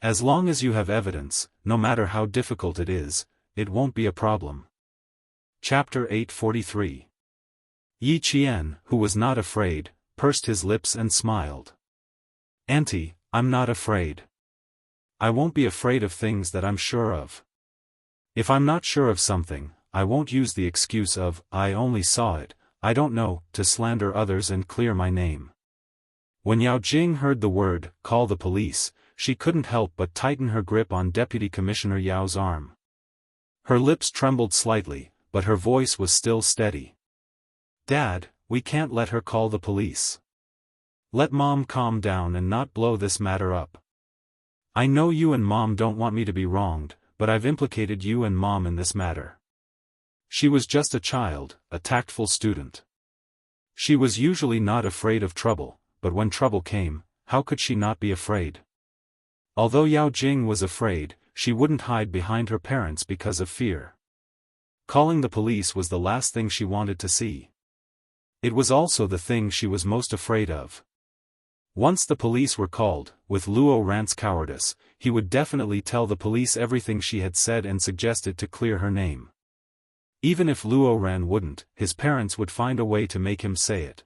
As long as you have evidence, no matter how difficult it is, it won't be a problem." Chapter 843. Yi Qian, who was not afraid, pursed his lips and smiled. "Auntie, I'm not afraid. I won't be afraid of things that I'm sure of. If I'm not sure of something, I won't use the excuse of, 'I only saw it, I don't know,' to slander others and clear my name." When Yao Jing heard the word, "call the police," she couldn't help but tighten her grip on Deputy Commissioner Yao's arm. Her lips trembled slightly, but her voice was still steady. "Dad, we can't let her call the police. Let Mom calm down and not blow this matter up. I know you and Mom don't want me to be wronged, but I've implicated you and Mom in this matter." She was just a child, a tactful student. She was usually not afraid of trouble, but when trouble came, how could she not be afraid? Although Yao Jing was afraid, she wouldn't hide behind her parents because of fear. Calling the police was the last thing she wanted to see. It was also the thing she was most afraid of. Once the police were called, with Luo Ran's cowardice, he would definitely tell the police everything she had said and suggested to clear her name. Even if Luo Ran wouldn't, his parents would find a way to make him say it.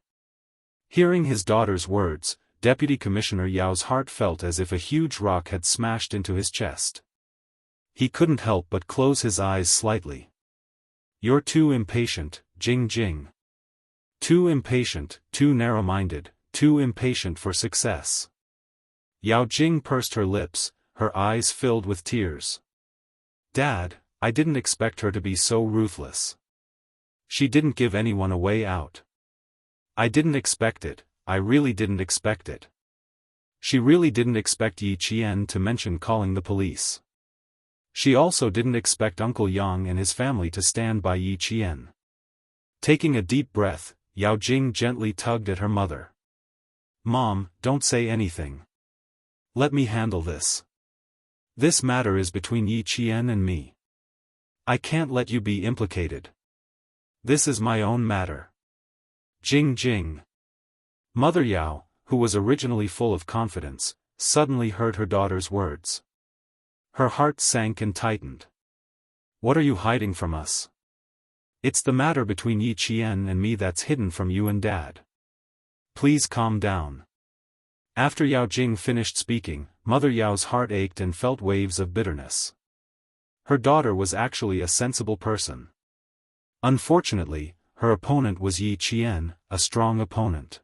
Hearing his daughter's words, Deputy Commissioner Yao's heart felt as if a huge rock had smashed into his chest. He couldn't help but close his eyes slightly. "You're too impatient, Jing Jing. Too impatient, too narrow-minded, too impatient for success." Yao Jing pursed her lips, her eyes filled with tears. "Dad, I didn't expect her to be so ruthless. She didn't give anyone a way out. I didn't expect it, I really didn't expect it." She really didn't expect Yi Qian to mention calling the police. She also didn't expect Uncle Yang and his family to stand by Yi Qian. Taking a deep breath, Yao Jing gently tugged at her mother. "Mom, don't say anything. Let me handle this. This matter is between Yi Qian and me. I can't let you be implicated. This is my own matter." Jing Jing. Mother Yao, who was originally full of confidence, suddenly heard her daughter's words. Her heart sank and tightened. "What are you hiding from us? It's the matter between Yi Qian and me that's hidden from you and Dad. Please calm down." After Yao Jing finished speaking, Mother Yao's heart ached and felt waves of bitterness. Her daughter was actually a sensible person. Unfortunately, her opponent was Yi Qian, a strong opponent.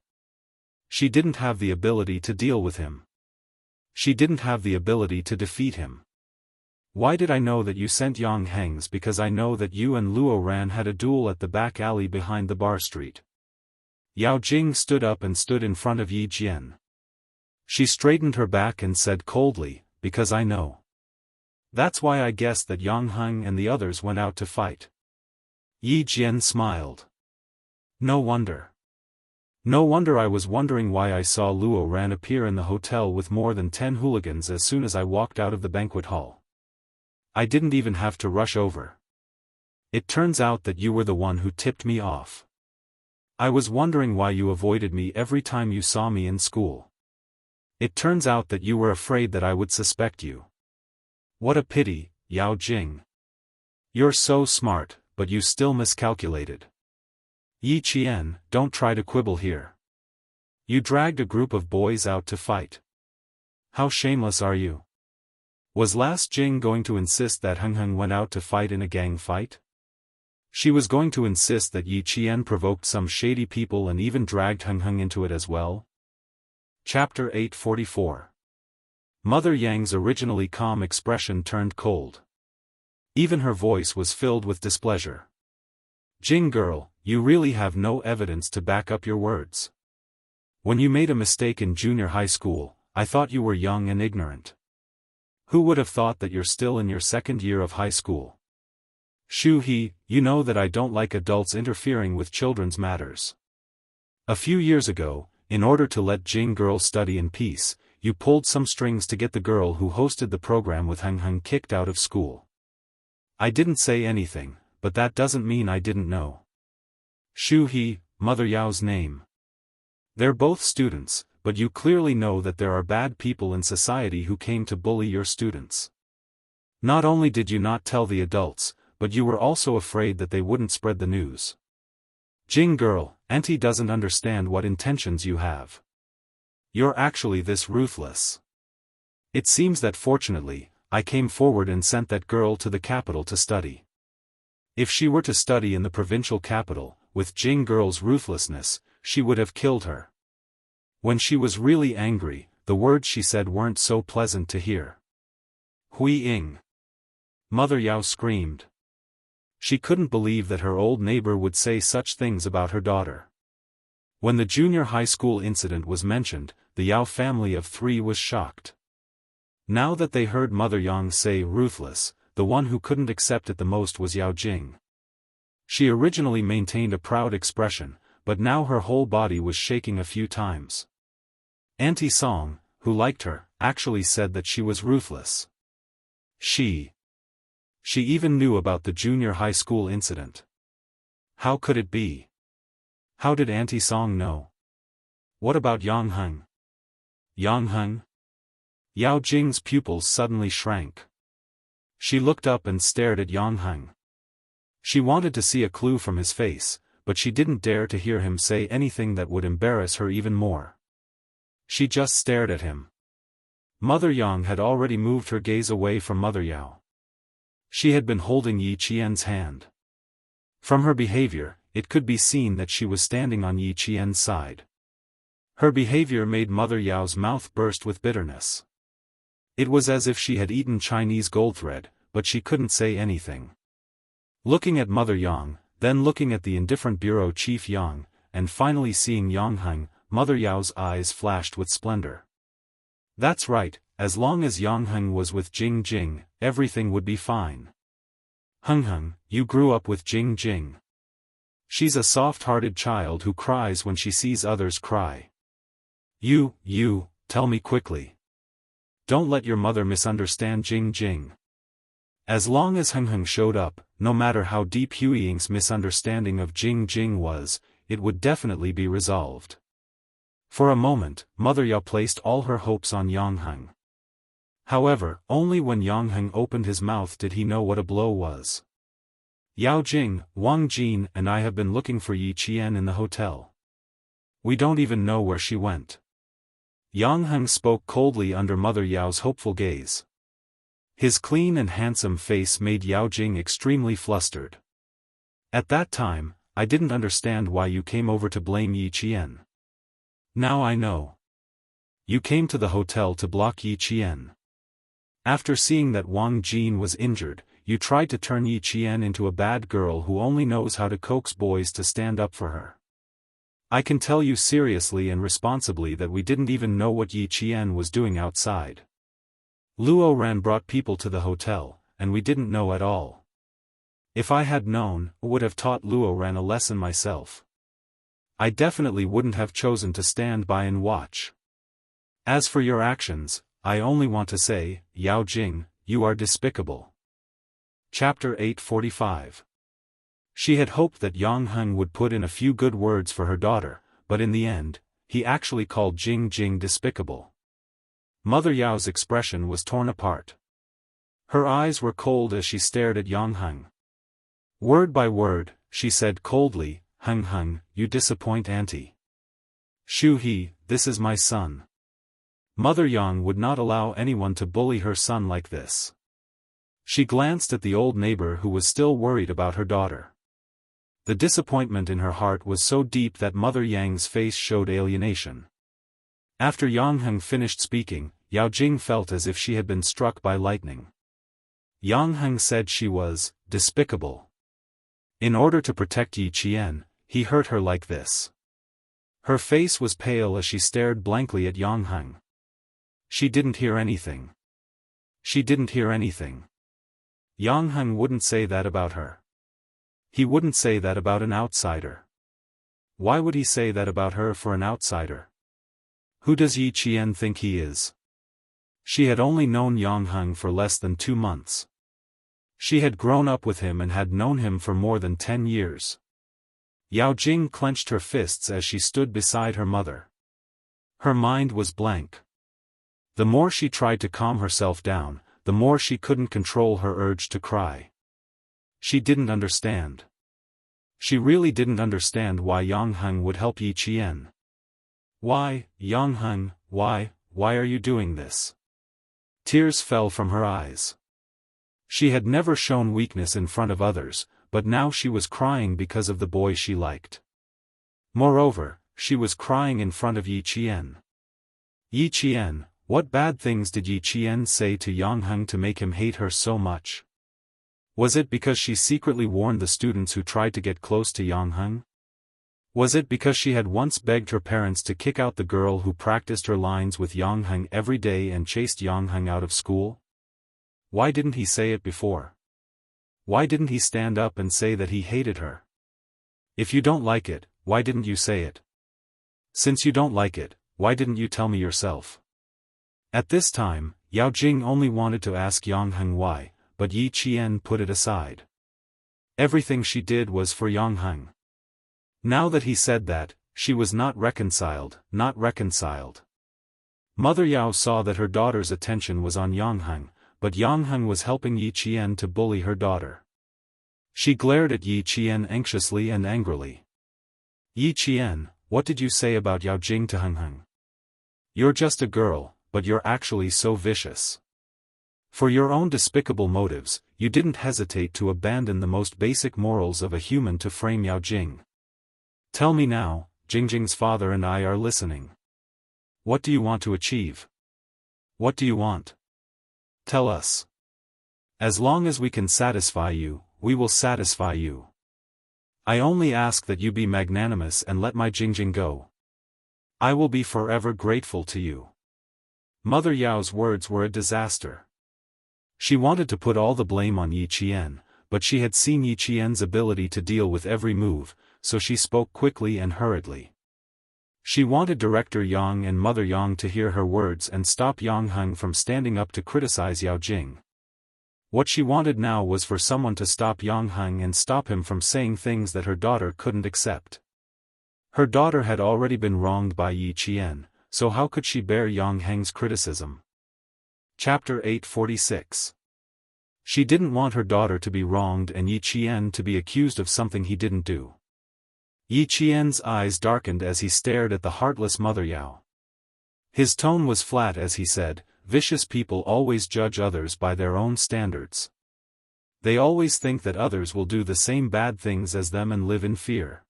She didn't have the ability to deal with him. She didn't have the ability to defeat him. "Why did I know that you sent Yang Hengs? Because I know that you and Luo Ran had a duel at the back alley behind the bar street." Yao Jing stood up and stood in front of Yi Jian. She straightened her back and said coldly, "Because I know. That's why I guessed that Yang Heng and the others went out to fight." Yi Jian smiled. No wonder. No wonder I was wondering why I saw Luo Ran appear in the hotel with more than 10 hooligans as soon as I walked out of the banquet hall. I didn't even have to rush over. It turns out that you were the one who tipped me off. I was wondering why you avoided me every time you saw me in school. It turns out that you were afraid that I would suspect you. What a pity, Yao Jing. You're so smart, but you still miscalculated. Yi Qian, don't try to quibble here. You dragged a group of boys out to fight. How shameless are you? Was last Jing going to insist that Heng Heng went out to fight in a gang fight? She was going to insist that Yi Qian provoked some shady people and even dragged Heng Heng into it as well? Chapter 844. Mother Yang's originally calm expression turned cold. Even her voice was filled with displeasure. Jing girl, you really have no evidence to back up your words. When you made a mistake in junior high school, I thought you were young and ignorant. Who would have thought that you're still in your second year of high school? Shu He, you know that I don't like adults interfering with children's matters. A few years ago, in order to let Jing girl study in peace, you pulled some strings to get the girl who hosted the program with Heng Heng kicked out of school. I didn't say anything, but that doesn't mean I didn't know. Shu He, Mother Yao's name. They're both students, but you clearly know that there are bad people in society who came to bully your students. Not only did you not tell the adults, but you were also afraid that they wouldn't spread the news. Jing girl, Auntie doesn't understand what intentions you have. You're actually this ruthless. It seems that fortunately, I came forward and sent that girl to the capital to study. If she were to study in the provincial capital, with Jing girl's ruthlessness, she would have killed her. When she was really angry, the words she said weren't so pleasant to hear. Hui Ying. Mother Yao screamed. She couldn't believe that her old neighbor would say such things about her daughter. When the junior high school incident was mentioned, the Yao family of 3 was shocked. Now that they heard Mother Yang say ruthless, the one who couldn't accept it the most was Yao Jing. She originally maintained a proud expression, but now her whole body was shaking a few times. Auntie Song, who liked her, actually said that she was ruthless. She even knew about the junior high school incident. How could it be? How did Auntie Song know? What about Yang Heng? Yang Heng? Yao Jing's pupils suddenly shrank. She looked up and stared at Yang Heng. She wanted to see a clue from his face, but she didn't dare to hear him say anything that would embarrass her even more. She just stared at him. Mother Yang had already moved her gaze away from Mother Yao. She had been holding Yi Qian's hand. From her behavior, it could be seen that she was standing on Yi Qian's side. Her behavior made Mother Yao's mouth burst with bitterness. It was as if she had eaten Chinese gold thread, but she couldn't say anything. Looking at Mother Yang, then looking at the indifferent bureau chief Yang, and finally seeing Yang Heng, Mother Yao's eyes flashed with splendor. That's right, as long as Yang Heng was with Jing Jing, everything would be fine. Heng Heng, you grew up with Jing Jing. She's a soft-hearted child who cries when she sees others cry. You, tell me quickly. Don't let your mother misunderstand Jing Jing. As long as Heng Heng showed up, no matter how deep Hui Ying's misunderstanding of Jing Jing was, it would definitely be resolved. For a moment, Mother Yao placed all her hopes on Yang Heng. However, only when Yang Heng opened his mouth did he know what a blow was. Yao Jing, Wang Jin and I have been looking for Yi Qian in the hotel. We don't even know where she went. Yang Heng spoke coldly under Mother Yao's hopeful gaze. His clean and handsome face made Yao Jing extremely flustered. At that time, I didn't understand why you came over to blame Yi Qian. Now I know. You came to the hotel to block Yi Qian. After seeing that Wang Jin was injured, you tried to turn Yi Qian into a bad girl who only knows how to coax boys to stand up for her. I can tell you seriously and responsibly that we didn't even know what Yi Qian was doing outside. Luo Ran brought people to the hotel, and we didn't know at all. If I had known, I would have taught Luo Ran a lesson myself. I definitely wouldn't have chosen to stand by and watch. As for your actions, I only want to say, Yao Jing, you are despicable. Chapter 845. She had hoped that Yang Heng would put in a few good words for her daughter, but in the end, he actually called Jing Jing despicable. Mother Yao's expression was torn apart. Her eyes were cold as she stared at Yang Heng. Word by word, she said coldly, "Heng Heng, you disappoint auntie. Shu He, this is my son." Mother Yang would not allow anyone to bully her son like this. She glanced at the old neighbor who was still worried about her daughter. The disappointment in her heart was so deep that Mother Yang's face showed alienation. After Yang Heng finished speaking, Yao Jing felt as if she had been struck by lightning. Yang Heng said she was despicable. In order to protect Yi Qian, he hurt her like this. Her face was pale as she stared blankly at Yang Heng. She didn't hear anything. She didn't hear anything. Yang Heng wouldn't say that about her. He wouldn't say that about an outsider. Why would he say that about her for an outsider? Who does Yi Qian think he is? She had only known Yang Heng for less than 2 months. She had grown up with him and had known him for more than 10 years. Yao Jing clenched her fists as she stood beside her mother. Her mind was blank. The more she tried to calm herself down, the more she couldn't control her urge to cry. She didn't understand. She really didn't understand why Yang Heng would help Yi Qian. Why, Yang Heng, why are you doing this? Tears fell from her eyes. She had never shown weakness in front of others, but now she was crying because of the boy she liked. Moreover, she was crying in front of Yi Qian. Yi Qian, what bad things did Yi Qian say to Yang Heng to make him hate her so much? Was it because she secretly warned the students who tried to get close to Yang Heng? Was it because she had once begged her parents to kick out the girl who practiced her lines with Yang Heng every day and chased Yang Heng out of school? Why didn't he say it before? Why didn't he stand up and say that he hated her? If you don't like it, why didn't you say it? Since you don't like it, why didn't you tell me yourself? At this time, Yao Jing only wanted to ask Yang Heng why, but Yi Qian put it aside. Everything she did was for Yang Heng. Now that he said that, she was not reconciled. Mother Yao saw that her daughter's attention was on Yang Heng, but Yang Heng was helping Yi Qian to bully her daughter. She glared at Yi Qian anxiously and angrily. Yi Qian, what did you say about Yao Jing to Heng Heng? You're just a girl, but you're actually so vicious. For your own despicable motives, you didn't hesitate to abandon the most basic morals of a human to frame Yao Jing. Tell me now, Jingjing's father and I are listening. What do you want to achieve? What do you want? Tell us. As long as we can satisfy you, we will satisfy you. I only ask that you be magnanimous and let my Jingjing go. I will be forever grateful to you. Mother Yao's words were a disaster. She wanted to put all the blame on Yi Qian, but she had seen Yi Qian's ability to deal with every move, so she spoke quickly and hurriedly. She wanted Director Yang and Mother Yang to hear her words and stop Yang Heng from standing up to criticize Yao Jing. What she wanted now was for someone to stop Yang Heng and stop him from saying things that her daughter couldn't accept. Her daughter had already been wronged by Yi Qian, so how could she bear Yang Heng's criticism? Chapter 846. She didn't want her daughter to be wronged and Yi Qian to be accused of something he didn't do. Yi Qian's eyes darkened as he stared at the heartless Mother Yao. His tone was flat as he said, "Vicious people always judge others by their own standards. They always think that others will do the same bad things as them and live in fear.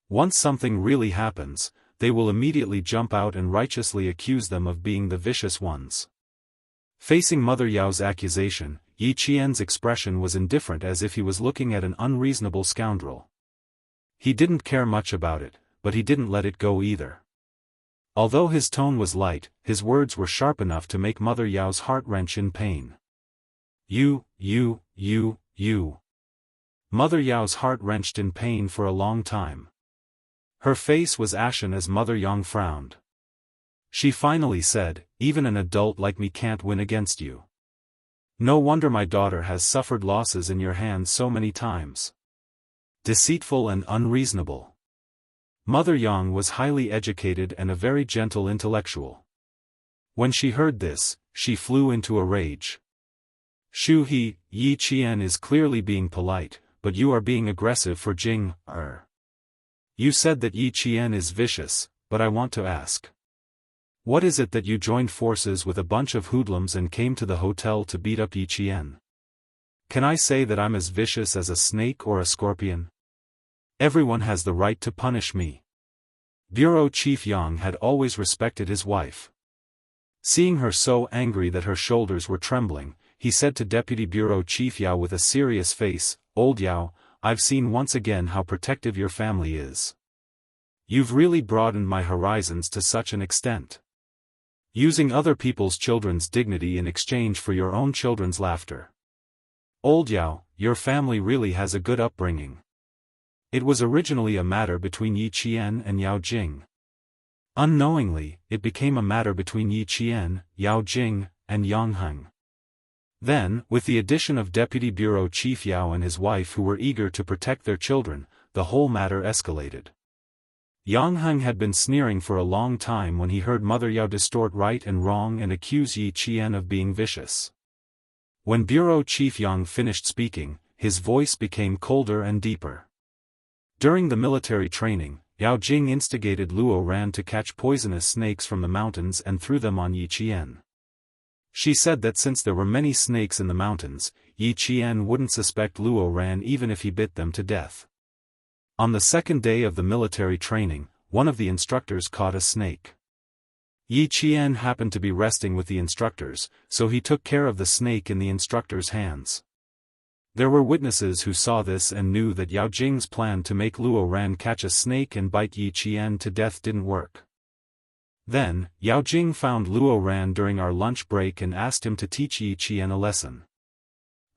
Once something really happens, they will immediately jump out and righteously accuse them of being the vicious ones." Facing Mother Yao's accusation, Yi Qian's expression was indifferent as if he was looking at an unreasonable scoundrel. He didn't care much about it, but he didn't let it go either. Although his tone was light, his words were sharp enough to make Mother Yao's heart wrench in pain. You. Mother Yao's heart wrenched in pain for a long time. Her face was ashen as Mother Yang frowned. She finally said, "Even an adult like me can't win against you. No wonder my daughter has suffered losses in your hands so many times. Deceitful and unreasonable. Mother Yang was highly educated and a very gentle intellectual. When she heard this, she flew into a rage. Shu He, Yi Qian is clearly being polite, but you are being aggressive for Jing. You said that Yi Qian is vicious, but I want to ask. What is it that you joined forces with a bunch of hoodlums and came to the hotel to beat up Yi Qian? Can I say that I'm as vicious as a snake or a scorpion? Everyone has the right to punish me. Bureau Chief Yang had always respected his wife. Seeing her so angry that her shoulders were trembling, he said to Deputy Bureau Chief Yao with a serious face, "Old Yao, I've seen once again how protective your family is. You've really broadened my horizons to such an extent. Using other people's children's dignity in exchange for your own children's laughter. Old Yao, your family really has a good upbringing." It was originally a matter between Yi Qian and Yao Jing. Unknowingly, it became a matter between Yi Qian, Yao Jing, and Yang Heng. Then, with the addition of Deputy Bureau Chief Yao and his wife who were eager to protect their children, the whole matter escalated. Yang Heng had been sneering for a long time when he heard Mother Yao distort right and wrong and accuse Yi Qian of being vicious. When Bureau Chief Yang finished speaking, his voice became colder and deeper. During the military training, Yao Jing instigated Luo Ran to catch poisonous snakes from the mountains and threw them on Yi Qian. She said that since there were many snakes in the mountains, Yi Qian wouldn't suspect Luo Ran even if he bit them to death. On the second day of the military training, one of the instructors caught a snake. Yi Qian happened to be resting with the instructors, so he took care of the snake in the instructor's hands. There were witnesses who saw this and knew that Yao Jing's plan to make Luo Ran catch a snake and bite Yi Qian to death didn't work. Then, Yao Jing found Luo Ran during our lunch break and asked him to teach Yi Qian a lesson.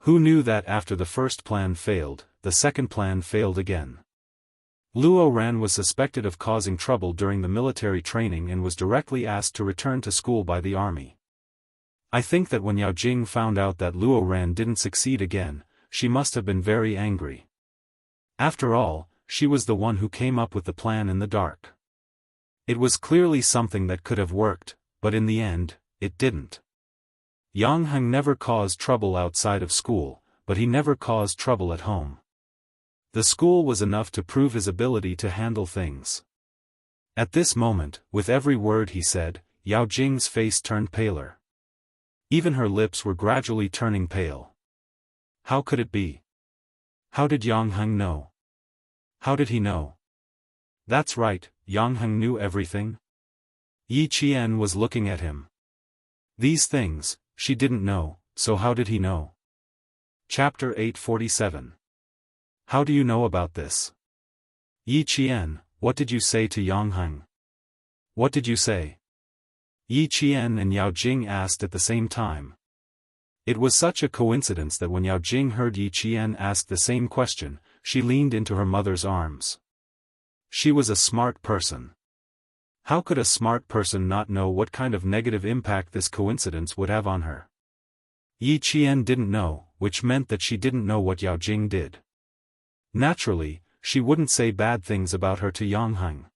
Who knew that after the first plan failed, the second plan failed again? Luo Ran was suspected of causing trouble during the military training and was directly asked to return to school by the army. I think that when Yao Jing found out that Luo Ran didn't succeed again, she must have been very angry. After all, she was the one who came up with the plan in the dark. It was clearly something that could have worked, but in the end, it didn't. Yang Heng never caused trouble outside of school, but he never caused trouble at home. The school was enough to prove his ability to handle things. At this moment, with every word he said, Yao Jing's face turned paler. Even her lips were gradually turning pale. How could it be? How did Yang Heng know? How did he know? That's right, Yang Heng knew everything. Yi Qian was looking at him. These things, she didn't know, so how did he know? Chapter 847. How do you know about this? Yi Qian, what did you say to Yang Heng? What did you say? Yi Qian and Yao Jing asked at the same time. It was such a coincidence that when Yao Jing heard Yi Qian ask the same question, she leaned into her mother's arms. She was a smart person. How could a smart person not know what kind of negative impact this coincidence would have on her? Yi Qian didn't know, which meant that she didn't know what Yao Jing did. Naturally, she wouldn't say bad things about her to Yang Heng.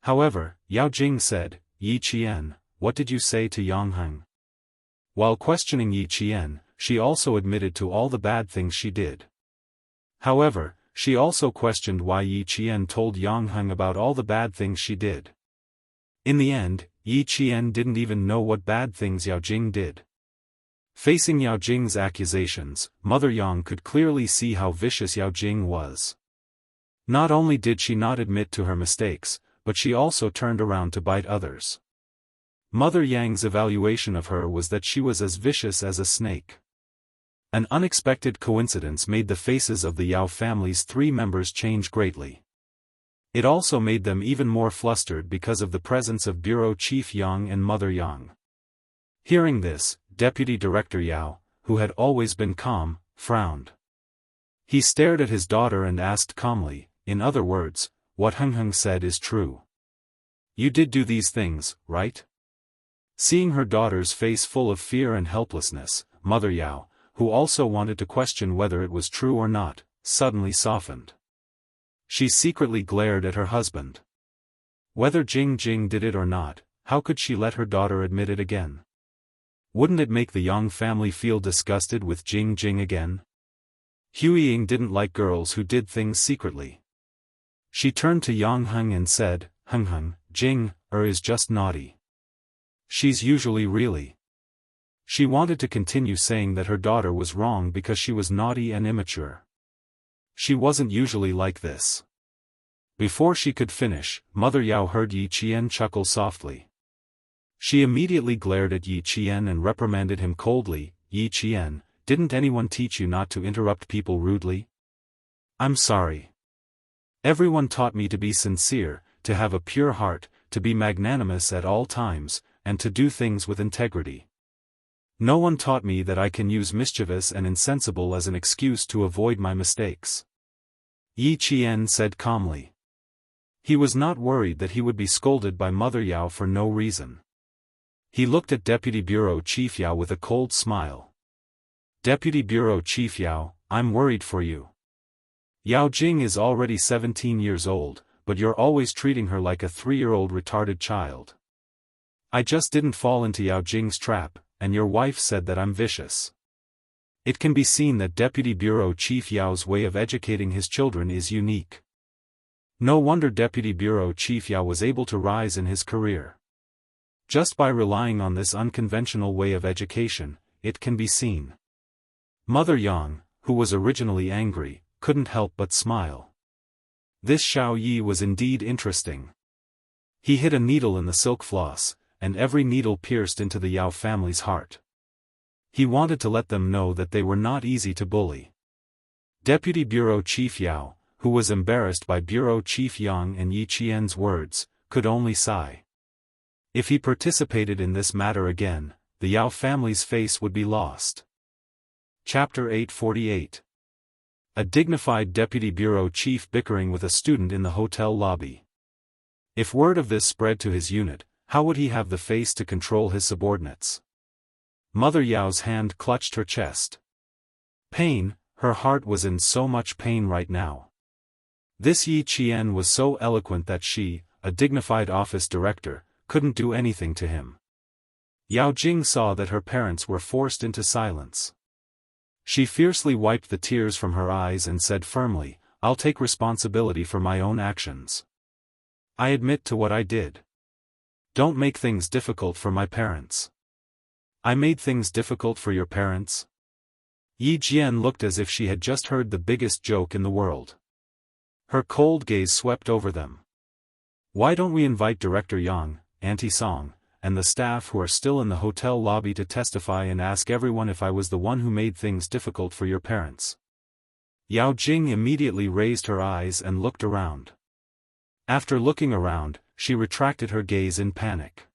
However, Yao Jing said, Yi Qian, what did you say to Yang Heng? While questioning Yi Qian, she also admitted to all the bad things she did. However, she also questioned why Yi Qian told Yang Heng about all the bad things she did. In the end, Yi Qian didn't even know what bad things Yao Jing did. Facing Yao Jing's accusations, Mother Yang could clearly see how vicious Yao Jing was. Not only did she not admit to her mistakes, but she also turned around to bite others. Mother Yang's evaluation of her was that she was as vicious as a snake. An unexpected coincidence made the faces of the Yao family's 3 members change greatly. It also made them even more flustered because of the presence of Bureau Chief Yang and Mother Yang. Hearing this, Deputy Director Yao, who had always been calm, frowned. He stared at his daughter and asked calmly, in other words, what Heng Heng said is true. You did do these things, right? Seeing her daughter's face full of fear and helplessness, Mother Yao, who also wanted to question whether it was true or not, suddenly softened. She secretly glared at her husband. Whether Jing Jing did it or not, how could she let her daughter admit it again? Wouldn't it make the Yang family feel disgusted with Jing Jing again? Huiying didn't like girls who did things secretly. She turned to Yang Heng and said, Heng, Jing, is just naughty. She's usually really. She wanted to continue saying that her daughter was wrong because she was naughty and immature. She wasn't usually like this. Before she could finish, Mother Yao heard Yi Qian chuckle softly. She immediately glared at Yi Qian and reprimanded him coldly. Yi Qian, didn't anyone teach you not to interrupt people rudely? I'm sorry. Everyone taught me to be sincere, to have a pure heart, to be magnanimous at all times, and to do things with integrity. No one taught me that I can use mischievous and insensible as an excuse to avoid my mistakes. Yi Qian said calmly. He was not worried that he would be scolded by Mother Yao for no reason. He looked at Deputy Bureau Chief Yao with a cold smile. Deputy Bureau Chief Yao, I'm worried for you. Yao Jing is already 17 years old, but you're always treating her like a 3-year-old retarded child. I just didn't fall into Yao Jing's trap, and your wife said that I'm vicious. It can be seen that Deputy Bureau Chief Yao's way of educating his children is unique. No wonder Deputy Bureau Chief Yao was able to rise in his career. Just by relying on this unconventional way of education, it can be seen. Mother Yang, who was originally angry, couldn't help but smile. This Xiao Yi was indeed interesting. He hid a needle in the silk floss, and every needle pierced into the Yao family's heart. He wanted to let them know that they were not easy to bully. Deputy Bureau Chief Yao, who was embarrassed by Bureau Chief Yang and Yi Qian's words, could only sigh. If he participated in this matter again, the Yao family's face would be lost. Chapter 848. A dignified deputy bureau chief bickering with a student in the hotel lobby. If word of this spread to his unit, how would he have the face to control his subordinates? Mother Yao's hand clutched her chest. Pain, her heart was in so much pain right now. This Yi Qian was so eloquent that she, a dignified office director, couldn't do anything to him. Yao Jing saw that her parents were forced into silence. She fiercely wiped the tears from her eyes and said firmly, I'll take responsibility for my own actions. I admit to what I did. Don't make things difficult for my parents. I made things difficult for your parents? Yi Jian looked as if she had just heard the biggest joke in the world. Her cold gaze swept over them. Why don't we invite Director Yang, Auntie Song, and the staff who are still in the hotel lobby to testify and ask everyone if I was the one who made things difficult for your parents? Yao Jing immediately raised her eyes and looked around. After looking around, she retracted her gaze in panic.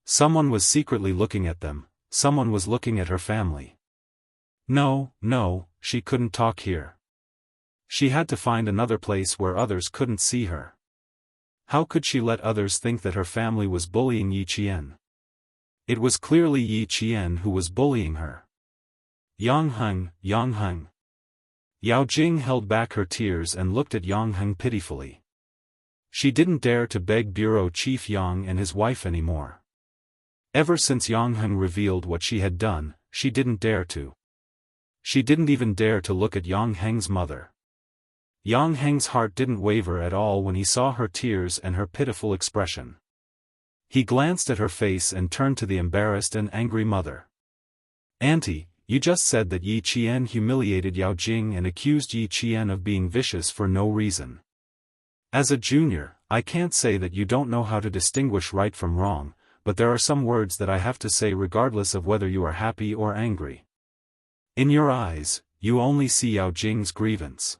Someone was secretly looking at them, someone was looking at her family. No, she couldn't talk here. She had to find another place where others couldn't see her. How could she let others think that her family was bullying Yi Qian? It was clearly Yi Qian who was bullying her. Yang Heng. Yao Jing held back her tears and looked at Yang Heng pitifully. She didn't dare to beg Bureau Chief Yang and his wife anymore. Ever since Yang Heng revealed what she had done, she didn't dare to. She didn't even dare to look at Yang Heng's mother. Yang Heng's heart didn't waver at all when he saw her tears and her pitiful expression. He glanced at her face and turned to the embarrassed and angry mother. Auntie, you just said that Yi Qian humiliated Yao Jing and accused Yi Qian of being vicious for no reason. As a junior, I can't say that you don't know how to distinguish right from wrong, but there are some words that I have to say regardless of whether you are happy or angry. In your eyes, you only see Yao Jing's grievance.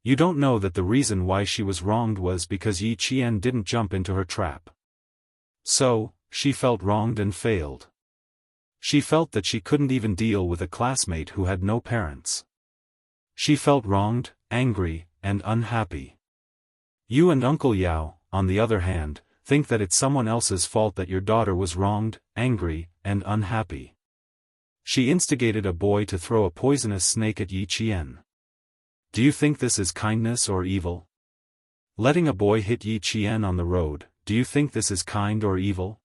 You don't know that the reason why she was wronged was because Yi Qian didn't jump into her trap. So, she felt wronged and failed. She felt that she couldn't even deal with a classmate who had no parents. She felt wronged, angry, and unhappy. You and Uncle Yao, on the other hand, think that it's someone else's fault that your daughter was wronged, angry, and unhappy. She instigated a boy to throw a poisonous snake at Yi Qian. Do you think this is kindness or evil? Letting a boy hit Yi Qian on the road, do you think this is kind or evil?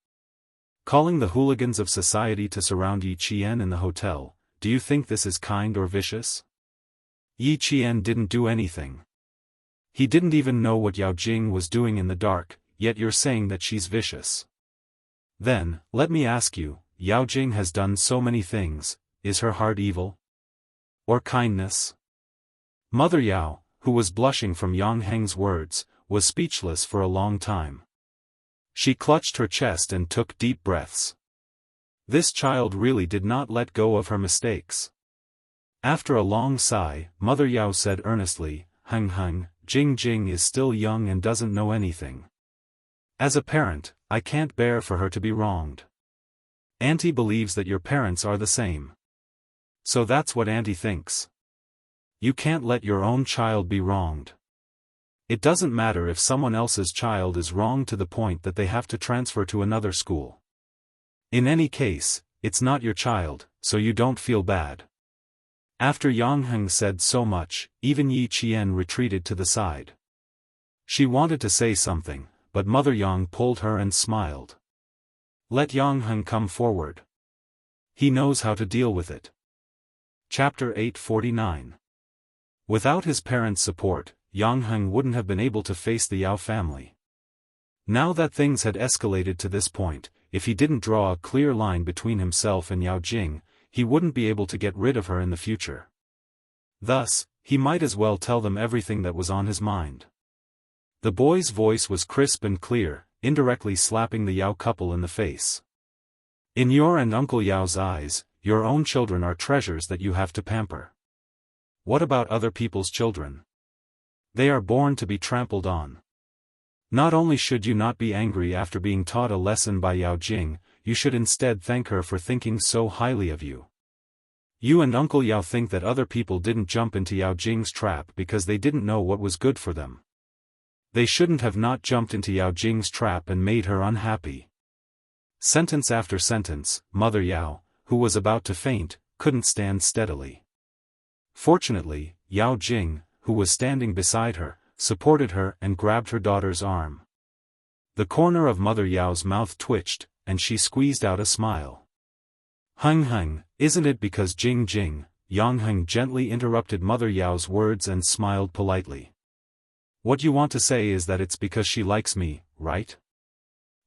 Calling the hooligans of society to surround Yi Qian in the hotel, do you think this is kind or vicious? Yi Qian didn't do anything. He didn't even know what Yao Jing was doing in the dark, yet you're saying that she's vicious. Then, let me ask you, Yao Jing has done so many things, is her heart evil? Or kindness? Mother Yao, who was blushing from Yang Heng's words, was speechless for a long time. She clutched her chest and took deep breaths. This child really did not let go of her mistakes. After a long sigh, Mother Yao said earnestly, Heng, Jing is still young and doesn't know anything. As a parent, I can't bear for her to be wronged. Auntie believes that your parents are the same. So that's what Auntie thinks. You can't let your own child be wronged. It doesn't matter if someone else's child is wronged to the point that they have to transfer to another school. In any case, it's not your child, so you don't feel bad. After Yang Heng said so much, even Yi Qian retreated to the side. She wanted to say something, but Mother Yang pulled her and smiled. Let Yang Heng come forward. He knows how to deal with it. Chapter 849. Without his parents' support, Yang Heng wouldn't have been able to face the Yao family. Now that things had escalated to this point, if he didn't draw a clear line between himself and Yao Jing, he wouldn't be able to get rid of her in the future. Thus, he might as well tell them everything that was on his mind. The boy's voice was crisp and clear, indirectly slapping the Yao couple in the face. In your and Uncle Yao's eyes, your own children are treasures that you have to pamper. What about other people's children? They are born to be trampled on. Not only should you not be angry after being taught a lesson by Yao Jing, you should instead thank her for thinking so highly of you. You and Uncle Yao think that other people didn't jump into Yao Jing's trap because they didn't know what was good for them. They shouldn't have not jumped into Yao Jing's trap and made her unhappy. Sentence after sentence, Mother Yao, who was about to faint, couldn't stand steadily. Fortunately, Yao Jing, who was standing beside her, supported her and grabbed her daughter's arm. The corner of Mother Yao's mouth twitched, and she squeezed out a smile. Heng, isn't it because Jing? Yang Heng gently interrupted Mother Yao's words and smiled politely. What you want to say is that it's because she likes me, right?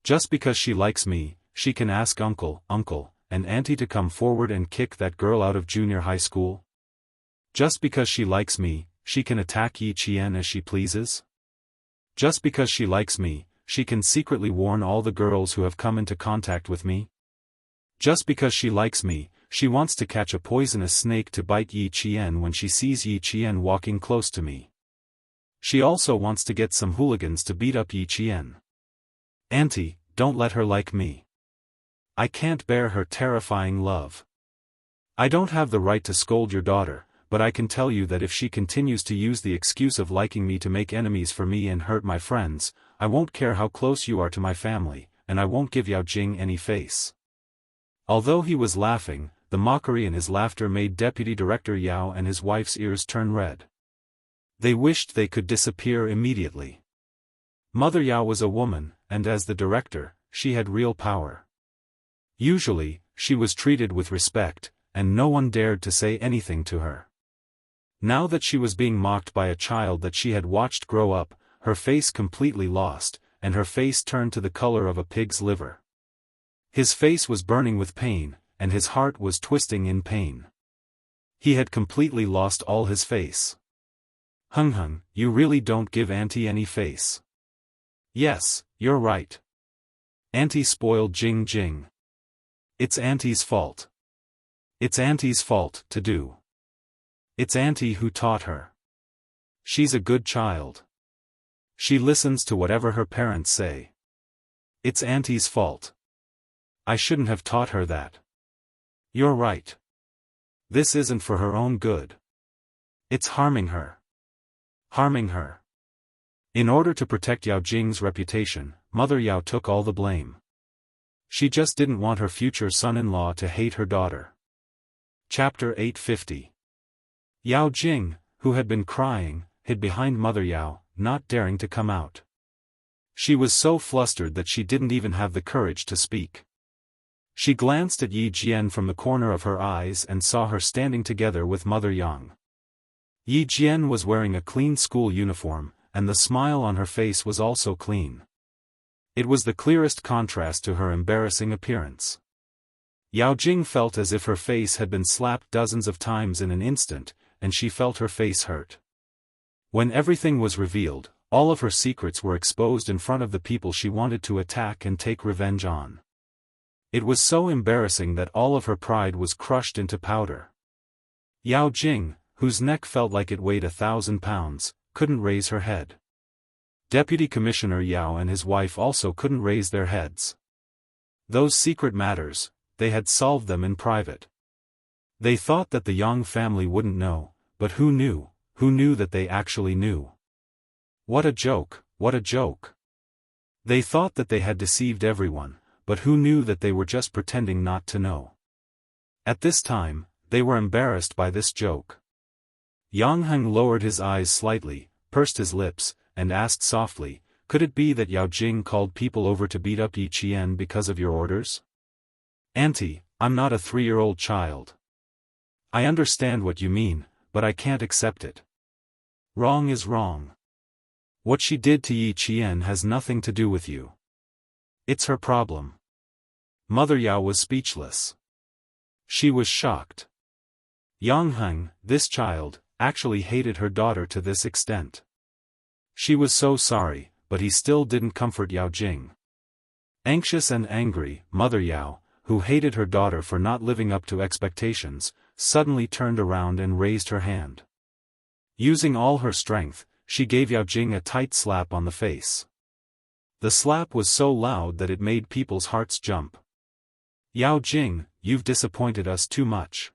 Just because she likes me, she can ask Uncle, and Auntie to come forward and kick that girl out of junior high school? Just because she likes me, she can attack Yi Qian as she pleases? Just because she likes me, she can secretly warn all the girls who have come into contact with me? Just because she likes me, she wants to catch a poisonous snake to bite Yi Qian when she sees Yi Qian walking close to me. She also wants to get some hooligans to beat up Yi Qian. Auntie, don't let her like me. I can't bear her terrifying love. I don't have the right to scold your daughter, but I can tell you that if she continues to use the excuse of liking me to make enemies for me and hurt my friends, I won't care how close you are to my family, and I won't give Yao Jing any face. Although he was laughing, the mockery in his laughter made Deputy Director Yao and his wife's ears turn red. They wished they could disappear immediately. Mother Yao was a woman, and as the director, she had real power. Usually, she was treated with respect, and no one dared to say anything to her. Now that she was being mocked by a child that she had watched grow up, her face completely lost, and her face turned to the color of a pig's liver. His face was burning with pain, and his heart was twisting in pain. He had completely lost all his face. Heng, you really don't give Auntie any face. Yes, you're right. Auntie spoiled Jing. It's Auntie's fault. It's Auntie's fault to do. It's Auntie who taught her. She's a good child. She listens to whatever her parents say. It's Auntie's fault. I shouldn't have taught her that. You're right. This isn't for her own good. It's harming her. Harming her. In order to protect Yao Jing's reputation, Mother Yao took all the blame. She just didn't want her future son-in-law to hate her daughter. Chapter 850. Yao Jing, who had been crying, hid behind Mother Yao, not daring to come out. She was so flustered that she didn't even have the courage to speak. She glanced at Yi Jian from the corner of her eyes and saw her standing together with Mother Yang. Yi Jian was wearing a clean school uniform, and the smile on her face was also clean. It was the clearest contrast to her embarrassing appearance. Yao Jing felt as if her face had been slapped dozens of times in an instant, and she felt her face hurt. When everything was revealed, all of her secrets were exposed in front of the people she wanted to attack and take revenge on. It was so embarrassing that all of her pride was crushed into powder. Yao Jing, whose neck felt like it weighed 1,000 pounds, couldn't raise her head. Deputy Commissioner Yao and his wife also couldn't raise their heads. Those secret matters, they had solved them in private. They thought that the Yang family wouldn't know, but who knew that they actually knew. What a joke, what a joke. They thought that they had deceived everyone, but who knew that they were just pretending not to know. At this time, they were embarrassed by this joke. Yang Heng lowered his eyes slightly, pursed his lips, and asked softly, "Could it be that Yao Jing called people over to beat up Yi Qian because of your orders?" "Auntie, I'm not a 3-year-old child. I understand what you mean, but I can't accept it. Wrong is wrong. What she did to Yi Qian has nothing to do with you. It's her problem." Mother Yao was speechless. She was shocked. Yang Heng, this child, actually hated her daughter to this extent. She was so sorry, but he still didn't comfort Yao Jing. Anxious and angry, Mother Yao, who hated her daughter for not living up to expectations, suddenly turned around and raised her hand. Using all her strength, she gave Yao Jing a tight slap on the face. The slap was so loud that it made people's hearts jump. "Yao Jing, you've disappointed us too much.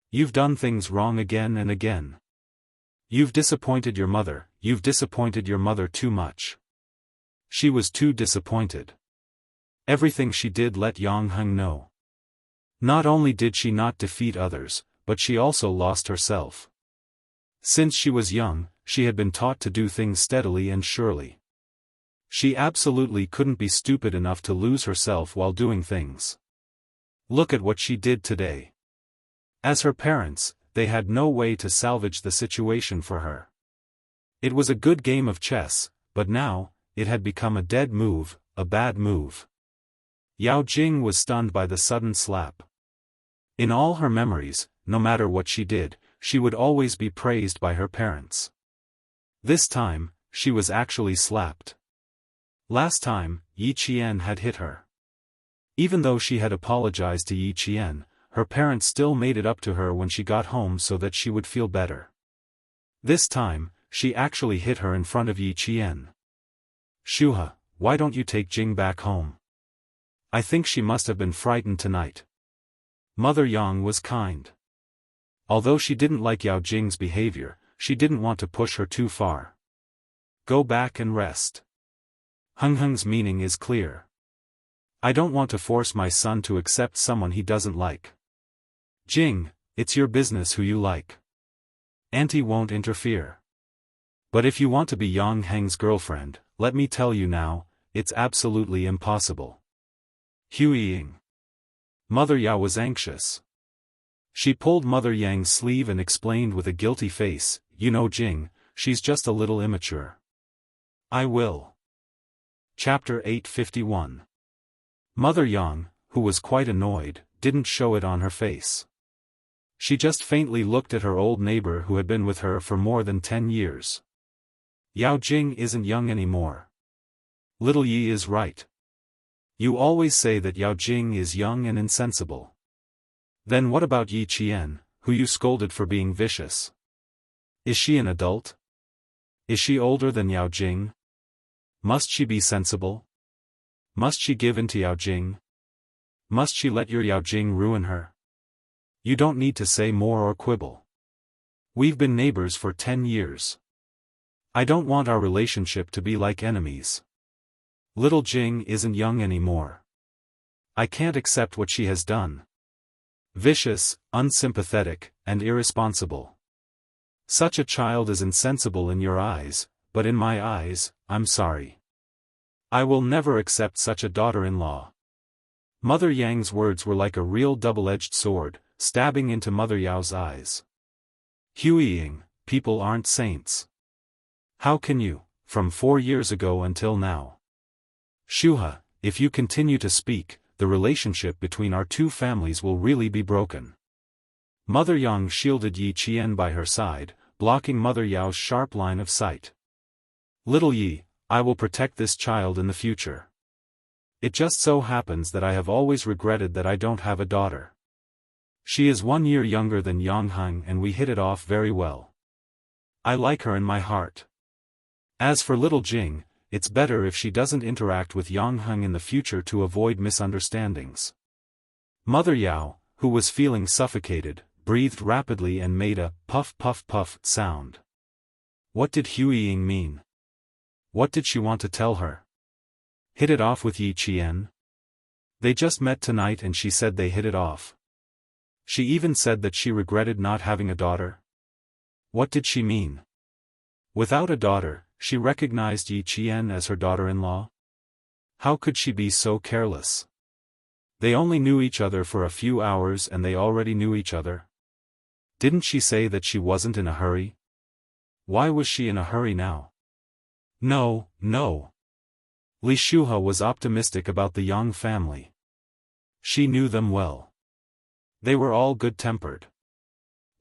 You've done things wrong again and again. You've disappointed your mother too much." She was too disappointed. Everything she did let Yang Heng know. Not only did she not defeat others, but she also lost herself. Since she was young, she had been taught to do things steadily and surely. She absolutely couldn't be stupid enough to lose herself while doing things. Look at what she did today. As her parents, they had no way to salvage the situation for her. It was a good game of chess, but now, it had become a dead move, a bad move. Yao Jing was stunned by the sudden slap. In all her memories, no matter what she did, she would always be praised by her parents. This time, she was actually slapped. Last time, Yi Qian had hit her. Even though she had apologized to Yi Qian, her parents still made it up to her when she got home so that she would feel better. This time, she actually hit her in front of Yi Qian. "Shuha, why don't you take Jing back home? I think she must have been frightened tonight." Mother Yang was kind. Although she didn't like Yao Jing's behavior, she didn't want to push her too far. "Go back and rest. Heng's meaning is clear. I don't want to force my son to accept someone he doesn't like. Jing, it's your business who you like. Auntie won't interfere. But if you want to be Yang Heng's girlfriend, let me tell you now, it's absolutely impossible." Huiying. Mother Yao was anxious. She pulled Mother Yang's sleeve and explained with a guilty face, "You know Jing, she's just a little immature." "I will." Chapter 851. Mother Yang, who was quite annoyed, didn't show it on her face. She just faintly looked at her old neighbor who had been with her for more than 10 years. "Yao Jing isn't young anymore. Little Yi is right. You always say that Yao Jing is young and insensible. Then what about Yi Qian, who you scolded for being vicious? Is she an adult? Is she older than Yao Jing? Must she be sensible? Must she give in to Yao Jing? Must she let your Yao Jing ruin her? You don't need to say more or quibble. We've been neighbors for 10 years. I don't want our relationship to be like enemies. Little Jing isn't young anymore. I can't accept what she has done. Vicious, unsympathetic, and irresponsible. Such a child is insensible in your eyes, but in my eyes, I'm sorry. I will never accept such a daughter-in-law. Mother Yang's words were like a real double-edged sword, stabbing into Mother Yao's eyes. Huiying, people aren't saints. How can you, from 4 years ago until now? Shuha, if you continue to speak, the relationship between our two families will really be broken. Mother Yang shielded Yi Qian by her side, blocking Mother Yao's sharp line of sight. Little Yi, I will protect this child in the future. It just so happens that I have always regretted that I don't have a daughter. She is 1 year younger than Yang Heng and we hit it off very well. I like her in my heart. As for little Jing, it's better if she doesn't interact with Yang Heng in the future to avoid misunderstandings. Mother Yao, who was feeling suffocated, breathed rapidly and made a puff puff puff sound. What did Huiying mean? What did she want to tell her? Hit it off with Yi Qian? They just met tonight and she said they hit it off. She even said that she regretted not having a daughter. What did she mean? Without a daughter, she recognized Yi Qian as her daughter-in-law? How could she be so careless? They only knew each other for a few hours and they already knew each other. Didn't she say that she wasn't in a hurry? Why was she in a hurry now? No, no. Li Shuha was optimistic about the Yang family. She knew them well. They were all good-tempered.